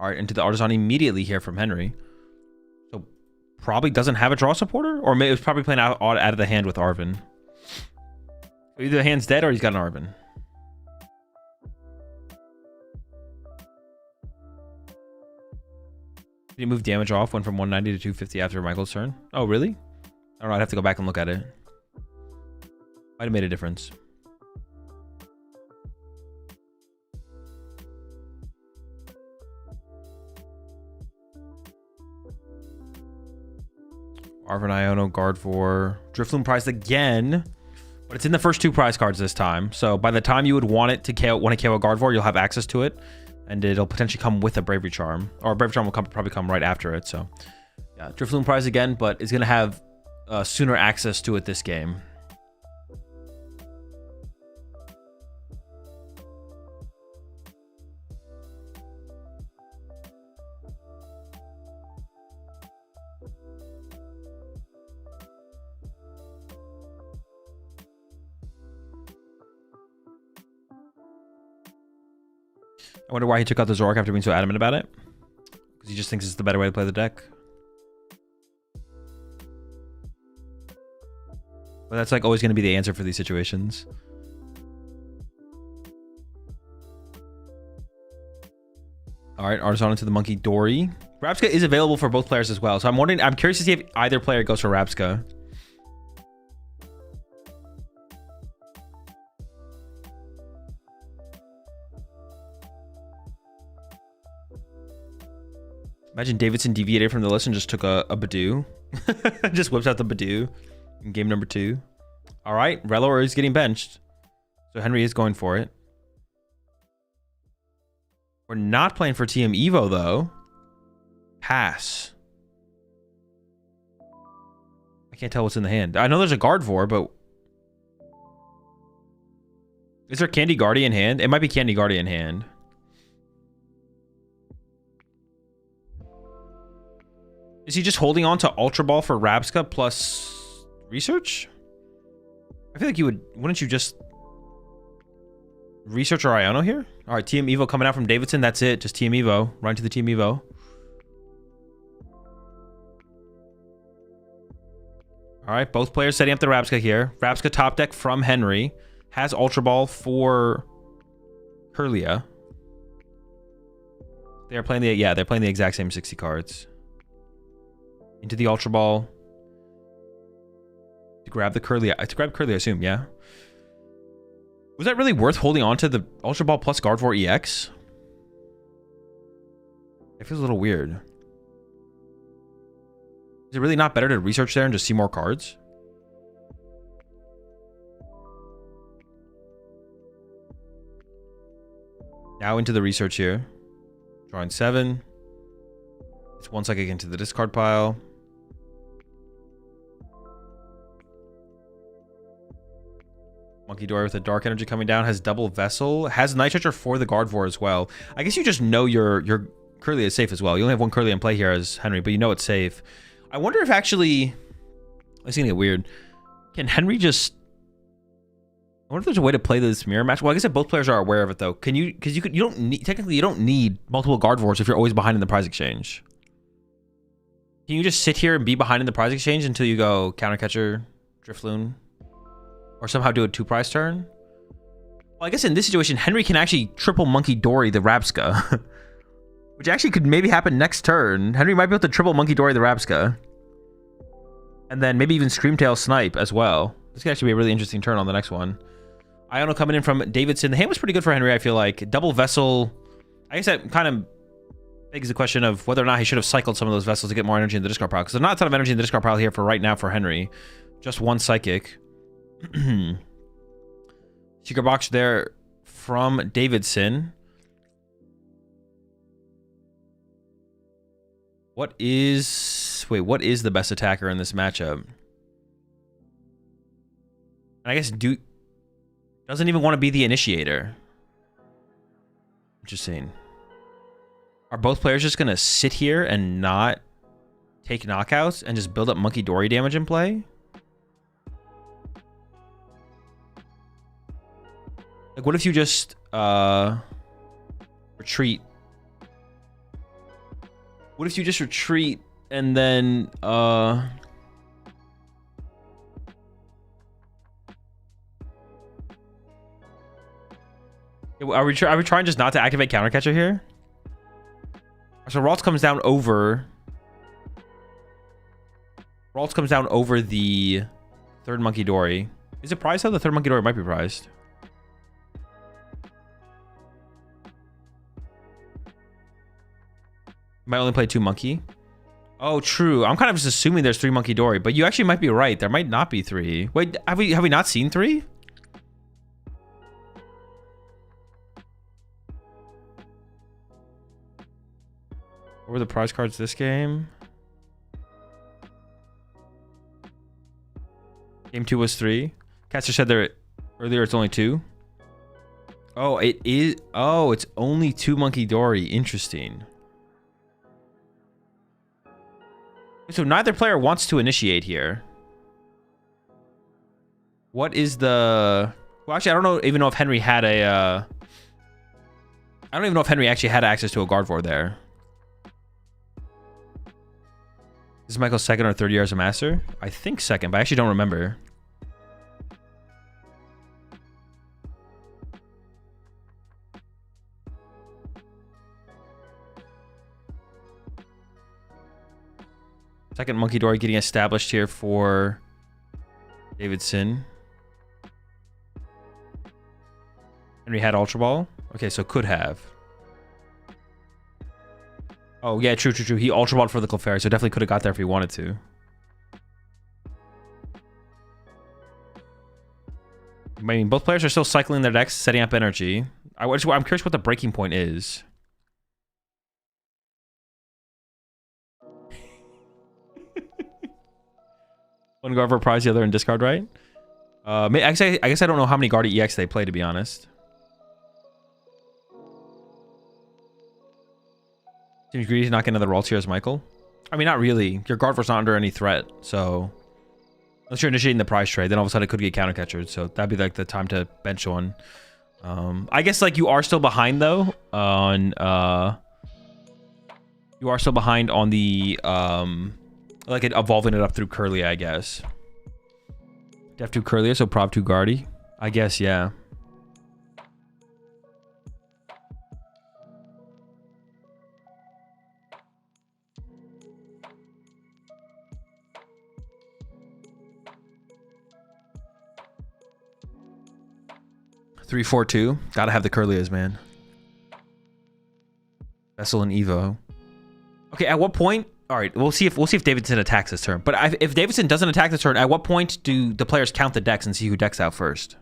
All right, into the Artisan immediately here from Henry. So probably doesn't have a draw supporter, or maybe it's probably playing out of the hand with Arvin. So either the hand's dead or he's got an Arvin. Did he move damage off? Went from 190 to 250 after Michael's turn. Oh, really? I don't know. I'd have to go back and look at it. Might have made a difference. Arvin Iono, Guardvor, Drifloon prize again, but it's in the first 2 prize cards this time. So by the time you would want it to KO, want to KO a Guardvor, you'll have access to it, and it'll potentially come with a Bravery Charm, or a Bravery Charm will probably come right after it. So yeah, Drifloon prize again, but it's gonna have sooner access to it this game. I wonder why he took out the Zorak after being so adamant about it. Because he just thinks it's the better way to play the deck. But that's like always going to be the answer for these situations. All right, Artisan into the Monkey Dory. Rapska is available for both players as well. So I'm curious to see if either player goes for Rapska. Imagine Davidson deviated from the list and just took a Badoo. Just whips out the Badoo in game number 2. All right, Relor is getting benched. So Henry is going for it. We're not playing for Team Evo, though. Pass. I can't tell what's in the hand. I know there's a Guardvor, but... Is there Candy Guardi in hand? It might be Candy Guardi in hand. Is he just holding on to Ultra Ball for Rapska plus research? I feel like you would... Wouldn't you just research or Iono here? All right, Team Evo coming out from Davidson. That's it. Just Team Evo. Right to the Team Evo. All right, both players setting up the Rapska here. Rapska top deck from Henry. Has Ultra Ball for Kirlia. They're playing the... Yeah, they're playing the exact same 60 cards. Into the Ultra Ball. To grab the Kirlia. To grab Kirlia, I assume, yeah. Was that really worth holding on to the Ultra Ball plus Guardvor EX? It feels a little weird. Is it really not better to research there and just see more cards? Now into the research here. Drawing 7. It's 1 psychic into the discard pile. Monkey Dory with a Dark Energy coming down. Has double Vessel. Has Night Stretcher for the Guardvor as well. I guess you just know your Kirlia is safe as well. You only have 1 Kirlia in play here as Henry, but you know it's safe. I wonder if actually... It's gonna get weird. Can Henry just... I wonder if there's a way to play this mirror match. Well, I guess if both players are aware of it, though. Can you... Because you don't need... Technically, you don't need multiple Guardvors if you're always behind in the prize exchange. Can you just sit here and be behind in the prize exchange until you go Countercatcher, Drifloon? Or somehow do a 2 prize turn? Well, I guess in this situation, Henry can actually triple Monkey Dory the Rapska. Which actually could maybe happen next turn. Henry might be able to triple Monkey Dory the Rapska. And then maybe even Screamtail Snipe as well. This could actually be a really interesting turn on the next one. Iono coming in from Davidson. The hand was pretty good for Henry, I feel like. Double Vessel. I guess that kind of begs the question of whether or not he should have cycled some of those vessels to get more energy in the discard pile. Because there's not a ton of energy in the discard pile here for right now for Henry. Just 1 Psychic. Secret box there from Davidson. What is the best attacker in this matchup? I guess doesn't even want to be the initiator. Interesting. Are both players just gonna sit here and not take knockouts and just build up Monkey Dory damage in play? Like, what if you just retreat What if you just retreat and then are we trying just not to activate counter catcher here? So Ralts comes down over the third Monkey Dory. Is it prized though? The third Monkey Dory might be prized. Might only play 2 Monkey. Oh, true. I'm kind of just assuming there's 3 Monkey Dory, but you actually might be right. There might not be 3. Wait, have we not seen 3? What were the prize cards this game? Game 2 was 3. Caster said there earlier it's only 2. Oh, it is. Oh, it's only 2 Monkey Dory. Interesting. So neither player wants to initiate here. What is the... Well, actually, I don't even know if Henry had a... I don't even know if Henry actually had access to a Gardevoir there. Is Michael's second or third year as a master? I think second, but I actually don't remember. Second Monkey Dory getting established here for Davidson. Henry had Ultra Ball. Okay, so could have. Oh, yeah, true. He Ultra Balled for the Clefairy, so definitely could have got there if he wanted to. I mean, both players are still cycling their decks, setting up energy. I'm curious what the breaking point is. One Gardevoir prize, the other in discard, right? I guess I don't know how many Guardi EX they play, to be honest. Seems greedy to not get another Ralts here as Michael. I mean, not really. Your Gardevoir's not under any threat, so... Unless you're initiating the prize trade, then all of a sudden it could get counter catchered, so that'd be like the time to bench one. I guess like you are still behind though on you are still behind on the like evolving it up through Curlia, I guess. Def 2 Curlia, so Prov 2 Guardi. I guess, yeah. Three, 4, 2. Gotta have the Curlias, man. Vessel and Evo. Okay, at what point? All right, we'll see if Davidson attacks this turn. But if Davidson doesn't attack this turn, at what point do the players count the decks and see who decks out first?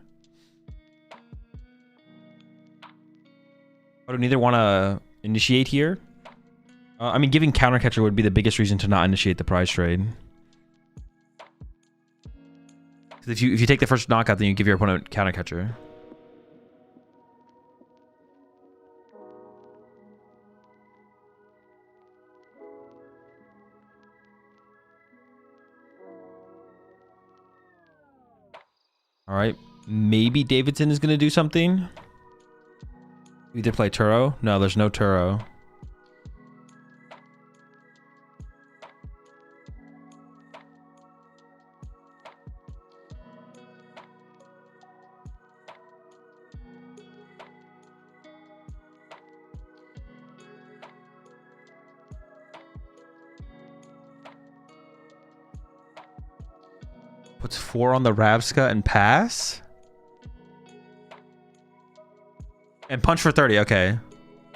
Or do neither want to initiate here? I mean, giving counter catcher would be the biggest reason to not initiate the prize trade. Because if you take the first knockout, then you give your opponent counter catcher. All right, maybe Davidson is going to do something. Either play Turo. No, there's no Turo. Puts 4 on the Ravska and pass? And punch for 30, okay.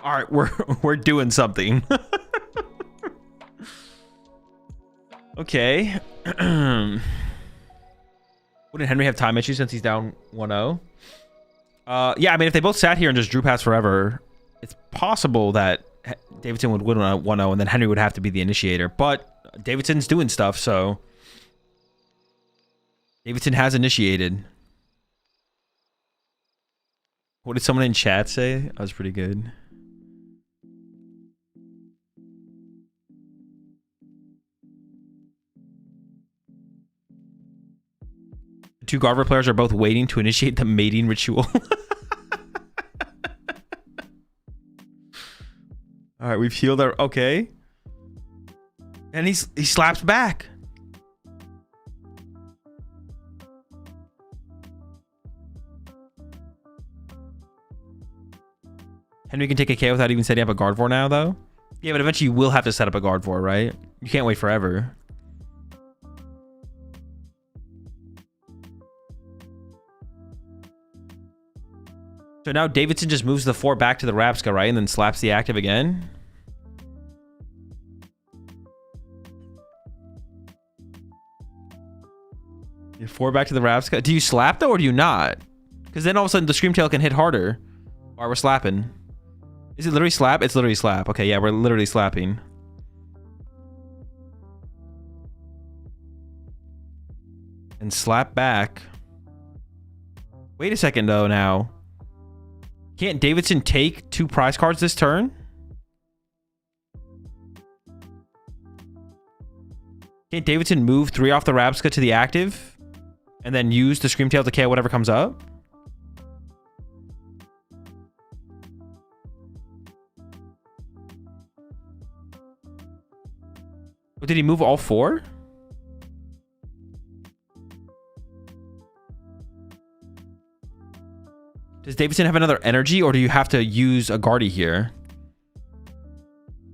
Alright, we're doing something. Okay. Wouldn't Henry have time issues since he's down 1-0? Yeah, I mean, if they both sat here and just drew pass forever, it's possible that Davidson would win on 1-0 and then Henry would have to be the initiator. But Davidson's doing stuff, so... Davidson has initiated. What did someone in chat say? That was pretty good. The 2 Gardevoir players are both waiting to initiate the mating ritual. All right, we've healed our... Okay. And he slaps back. Henry can take a KO without even setting up a Gardevoir now, though. Yeah, but eventually you will have to set up a Gardevoir, right? You can't wait forever. So now Davidson just moves the 4 back to the Rapska, right? And then slaps the active again. Yeah, 4 back to the Rapska. Do you slap though, or do you not? Because then all of a sudden the Screamtail can hit harder. While we're slapping. Is it literally slap? It's literally slap. Okay, yeah, we're literally slapping. And slap back. Wait a second though now. Can't Davidson take 2 prize cards this turn? Can't Davidson move 3 off the Rapska to the active? And then use the Screamtail to KO whatever comes up? But did he move all 4? Does Davidson have another energy, or do you have to use a Guardi here?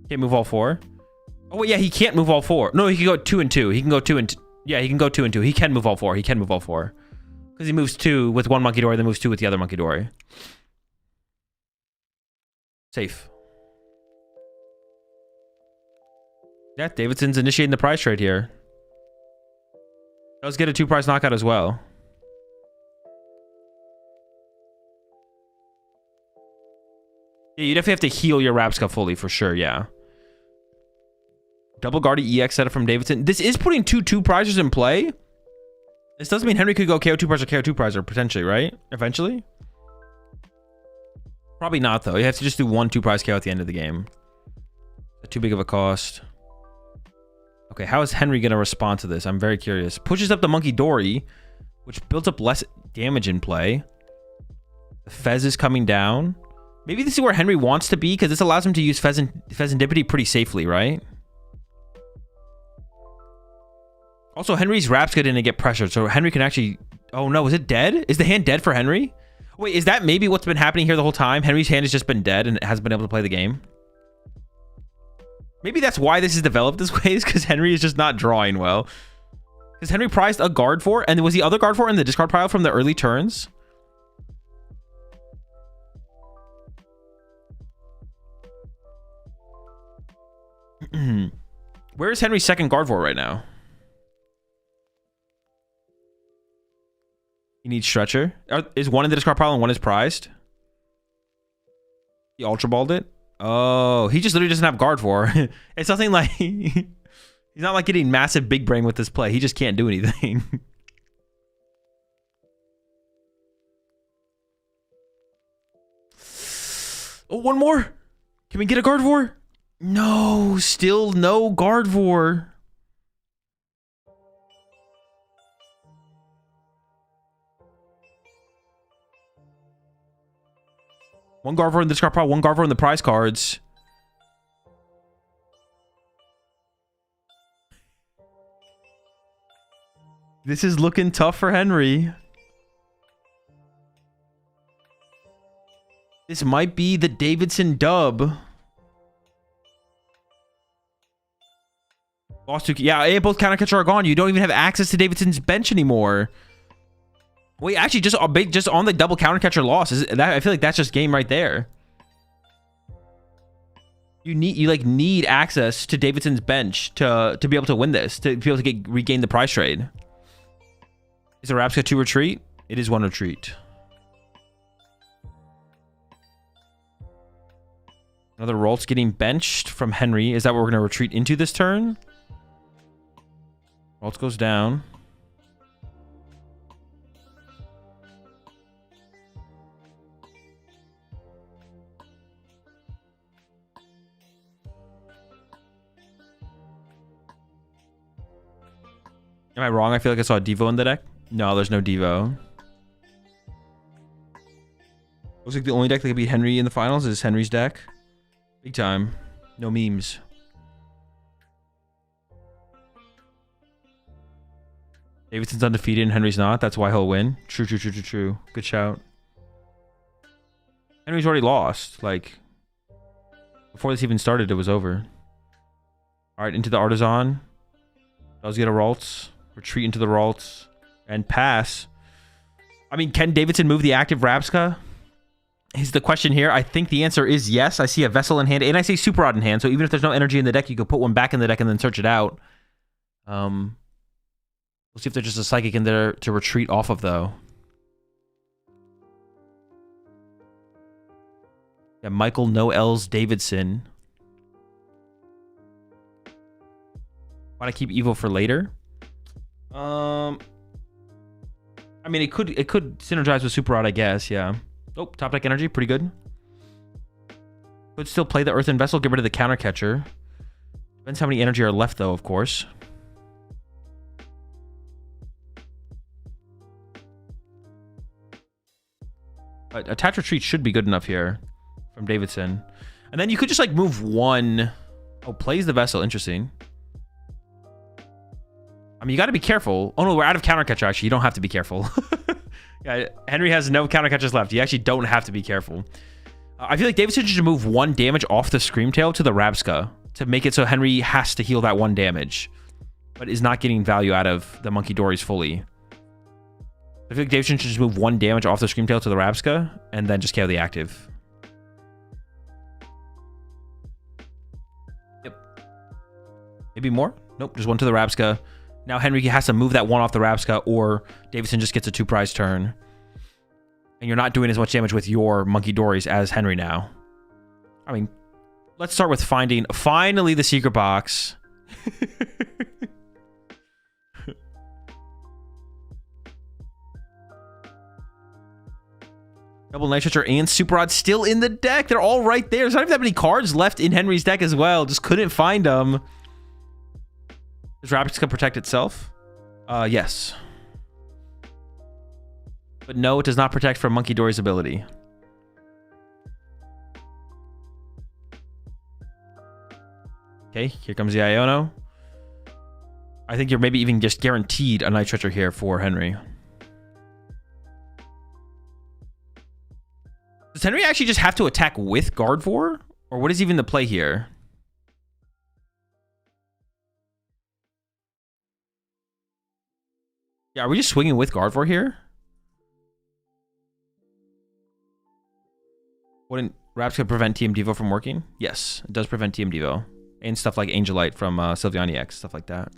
Can't move all 4? Oh, wait, yeah, he can't move all 4. No, he can go 2 and 2. He can go 2 and 2. Yeah, he can go 2 and 2. He can move all 4. He can move all 4. Because he moves 2 with one Monkey Dory, then moves 2 with the other Monkey Dory. Safe. Yeah, Davidson's initiating the prize trade here. Does get a 2 prize knockout as well. Yeah, you definitely have to heal your Rapska fully for sure, yeah. Double Guardi EX setup from Davidson. This is putting 2 prizes in play. This doesn't mean Henry could go KO 2 prize or KO 2 prize or potentially, right? Eventually? Probably not, though. You have to just do 1 2 prize KO at the end of the game. Too big of a cost. Okay, how is Henry going to respond to this? I'm very curious. Pushes up the Monkey Dory, which builds up less damage in play. The Fez is coming down. Maybe this is where Henry wants to be, because this allows him to use Fezandipity pretty safely, right? Also, Henry's Rapska didn't get pressured, so Henry can actually... Oh no, is it dead? Is the hand dead for Henry? Wait, is that maybe what's been happening here the whole time? Henry's hand has just been dead and hasn't been able to play the game? Maybe that's why this is developed this way, is because Henry is just not drawing well. Because Henry prized a Gardevoir, and was the other Gardevoir in the discard pile from the early turns? Where is Henry's second Gardevoir right now? He needs Stretcher. Is one in the discard pile and one is prized? He Ultra Balled it? Oh, he just literally doesn't have Gardevoir. It's nothing like... He's not like getting massive big brain with this play. He just can't do anything. Oh, one more. Can we get a Gardevoir? No, still no Gardevoir. One Gardevoir in the discard pile, one Gardevoir in the prize cards. This is looking tough for Henry. This might be the Davidson dub. Lost 2. Yeah, both counter catcher are gone. You don't even have access to Davidson's bench anymore. Wait, actually, just on the double counter catcher loss, is that? I feel like that's just game right there. You need access to Davidson's bench to be able to win this, to be able to regain the prize trade. Is the Rapska 2 retreat? It is 1 retreat. Another Rolt's getting benched from Henry. Is that what we're going to retreat into this turn? Rolt's goes down. Am I wrong? I feel like I saw a Devo in the deck. No, there's no Devo. Looks like the only deck that could beat Henry in the finals is Henry's deck. Big time. No memes. Davidson's undefeated and Henry's not. That's why he'll win. True, true, true, true, true. Good shout. Henry's already lost. Like, before this even started, it was over. All right, into the Artisan. Does get a Ralts. Retreat into the Ralts. And pass. I mean, can Davidson move the active Rabska? Is the question here. I think the answer is yes. I see a Vessel in hand, and I see Super Rod in hand. So even if there's no energy in the deck, you could put one back in the deck and then search it out. We'll see if there's just a Psychic in there to retreat off of, though. Yeah, Michael Noels Davidson. Want to keep Evo for later? I mean, it could synergize with Super Rod, I guess. Yeah. Oh, top deck energy, pretty good. Could still play the Earthen Vessel, get rid of the counter catcher. Depends how many energy are left, though, of course. But Attach Retreat should be good enough here from Davidson. And then you could just like move one. Oh, plays the Vessel. Interesting. I mean, you got to be careful. Oh no, we're out of counter catcher. Actually, you don't have to be careful. Yeah, Henry has no counter catchers left. You actually don't have to be careful. I feel like Davidson should move 1 damage off the Screamtail to the Rabska to make it so Henry has to heal that 1 damage, but is not getting value out of the Monkey Dories fully. I feel like Davidson should just move 1 damage off the Screamtail to the Rabska and then just KO the active. Yep. Maybe more? Nope, just 1 to the Rabska. Now Henry has to move that 1 off the Rabska, or Davidson just gets a 2-prize turn. And you're not doing as much damage with your Monkey Dories as Henry now. I mean, let's start with finding finally the secret box. Double Nitroture and Super Rod still in the deck. They're all right there. There's not even that many cards left in Henry's deck as well. Just couldn't find them. Does Rabska protect itself? Yes. But no, it does not protect from Monkey Dory's ability. Okay, here comes the Iono. I think you're maybe even just guaranteed a Nitroture here for Henry. Does Henry actually just have to attack with Gardevoir? Or what is even the play here? Yeah, are we just swinging with Gardevoir here? Wouldn't Rabska prevent TM Devo from working? Yes, it does prevent TM Devo. And stuff like Angelite from Sylveon EX, stuff like that.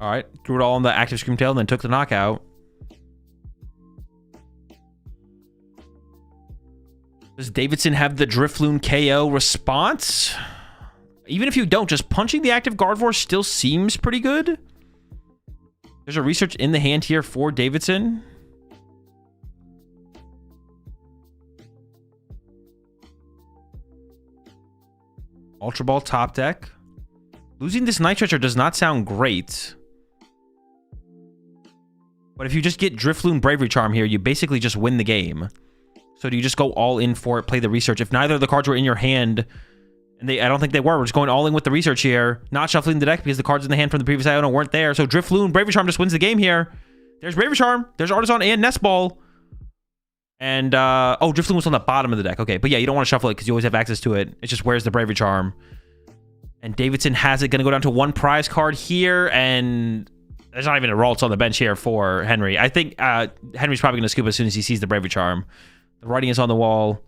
All right, threw it all on the active Screamtail and then took the knockout. Does Davidson have the Drifloon KO response? Even if you don't, just punching the active Gardevoir still seems pretty good. There's a research in the hand here for Davidson. Ultra Ball top deck. Losing this Nitroture does not sound great. But if you just get Drifloon Bravery Charm here, you basically just win the game. So do you just go all in for it, play the research? If neither of the cards were in your hand, and I don't think they were, we're just going all in with the research here, not shuffling the deck because the cards in the hand from the previous Iono weren't there. So Drifloon Bravery Charm just wins the game here. There's Bravery Charm, there's Artisan and Nest Ball. And, oh, Drifloon was on the bottom of the deck. Okay, but yeah, you don't want to shuffle it because you always have access to it. It's just where's the Bravery Charm? And Davidson has it, going to go down to 1 prize card here, and there's not even a Ralts on the bench here for Henry. I think Henry's probably going to scoop as soon as he sees the Bravery Charm. The writing is on the wall.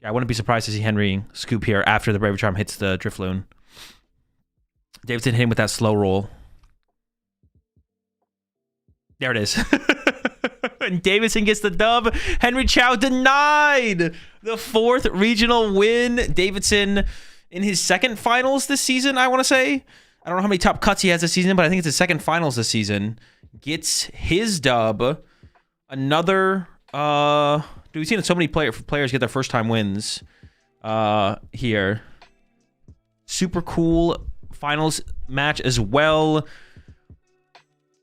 Yeah, I wouldn't be surprised to see Henry scoop here after the Bravery Charm hits the Drifloon. Davidson hit him with that slow roll. There it is. And Davidson gets the dub. Henry Chow denied the 4th regional win. Davidson in his 2nd finals this season, I want to say. I don't know how many top cuts he has this season, but I think it's his 2nd finals this season. Gets his dub. Another Dude, we've seen so many players get their first time wins here. Super cool finals match as well.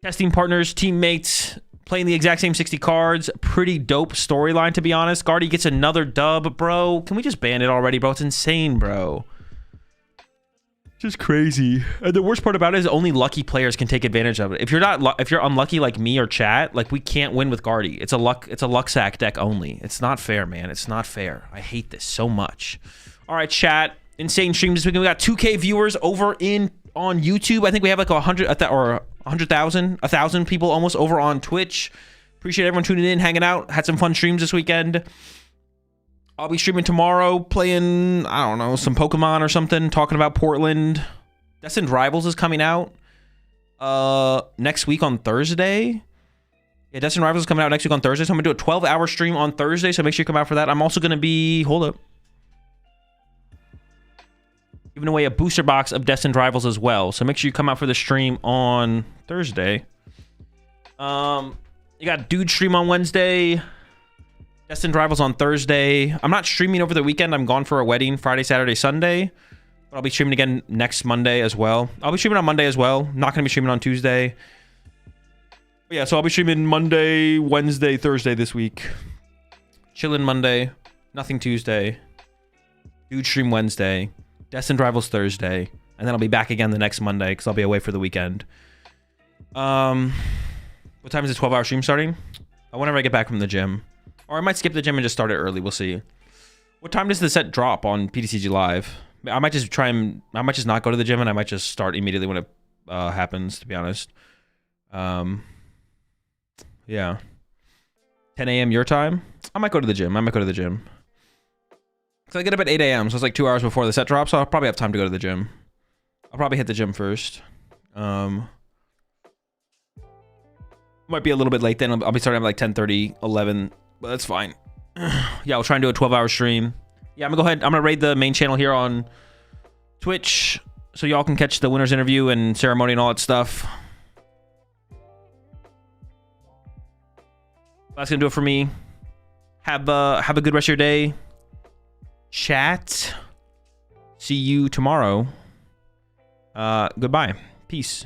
Testing partners, teammates, playing the exact same 60 cards. Pretty dope storyline, to be honest. Guardi gets another dub, bro. Can we just ban it already, bro? It's insane, bro. Just crazy. And the worst part about it is only lucky players can take advantage of it. If you're unlucky like me or chat, like we can't win with Guardi. It's a luck sack deck only. It's not fair, man. It's not fair. I hate this so much. All right, chat. Insane stream this weekend. We got 2K viewers over on YouTube. I think we have like 1,000 people almost over on Twitch. Appreciate everyone tuning in, hanging out. Had some fun streams this weekend. I'll be streaming tomorrow, playing, I don't know, some Pokemon or something, talking about Portland. Destined Rivals is coming out next week on Thursday. Yeah, Destined Rivals is coming out next week on Thursday, so I'm going to do a 12-hour stream on Thursday, so make sure you come out for that. I'm also going to be, hold up, giving away a booster box of Destined Rivals as well, so make sure you come out for the stream on Thursday. You got Dude stream on Wednesday. Destined Rivals on Thursday. I'm not streaming over the weekend. I'm gone for a wedding Friday, Saturday, Sunday. But I'll be streaming again next Monday as well. I'll be streaming on Monday as well. Not going to be streaming on Tuesday. But yeah, so I'll be streaming Monday, Wednesday, Thursday this week. Chillin' Monday. Nothing Tuesday. Dude stream Wednesday. Destined Rivals Thursday. And then I'll be back again the next Monday because I'll be away for the weekend. What time is the 12-hour stream starting? Whenever I get back from the gym. Or I might skip the gym and just start it early. We'll see. What time does the set drop on PTCG Live? I might just not go to the gym and I might just start immediately when it happens, to be honest. Yeah. 10 a.m. your time? I might go to the gym. Because I get up at 8 a.m. So it's like 2 hours before the set drops. So I'll probably have time to go to the gym. I'll probably hit the gym first. Might be a little bit late then. I'll be starting at like 10:30, 11. But that's fine. Yeah, I'll try and do a 12-hour stream. Yeah, I'm gonna go ahead. I'm gonna raid the main channel here on Twitch so y'all can catch the winner's interview and ceremony and all that stuff. That's gonna do it for me. Have a good rest of your day. Chat. See you tomorrow. Goodbye. Peace.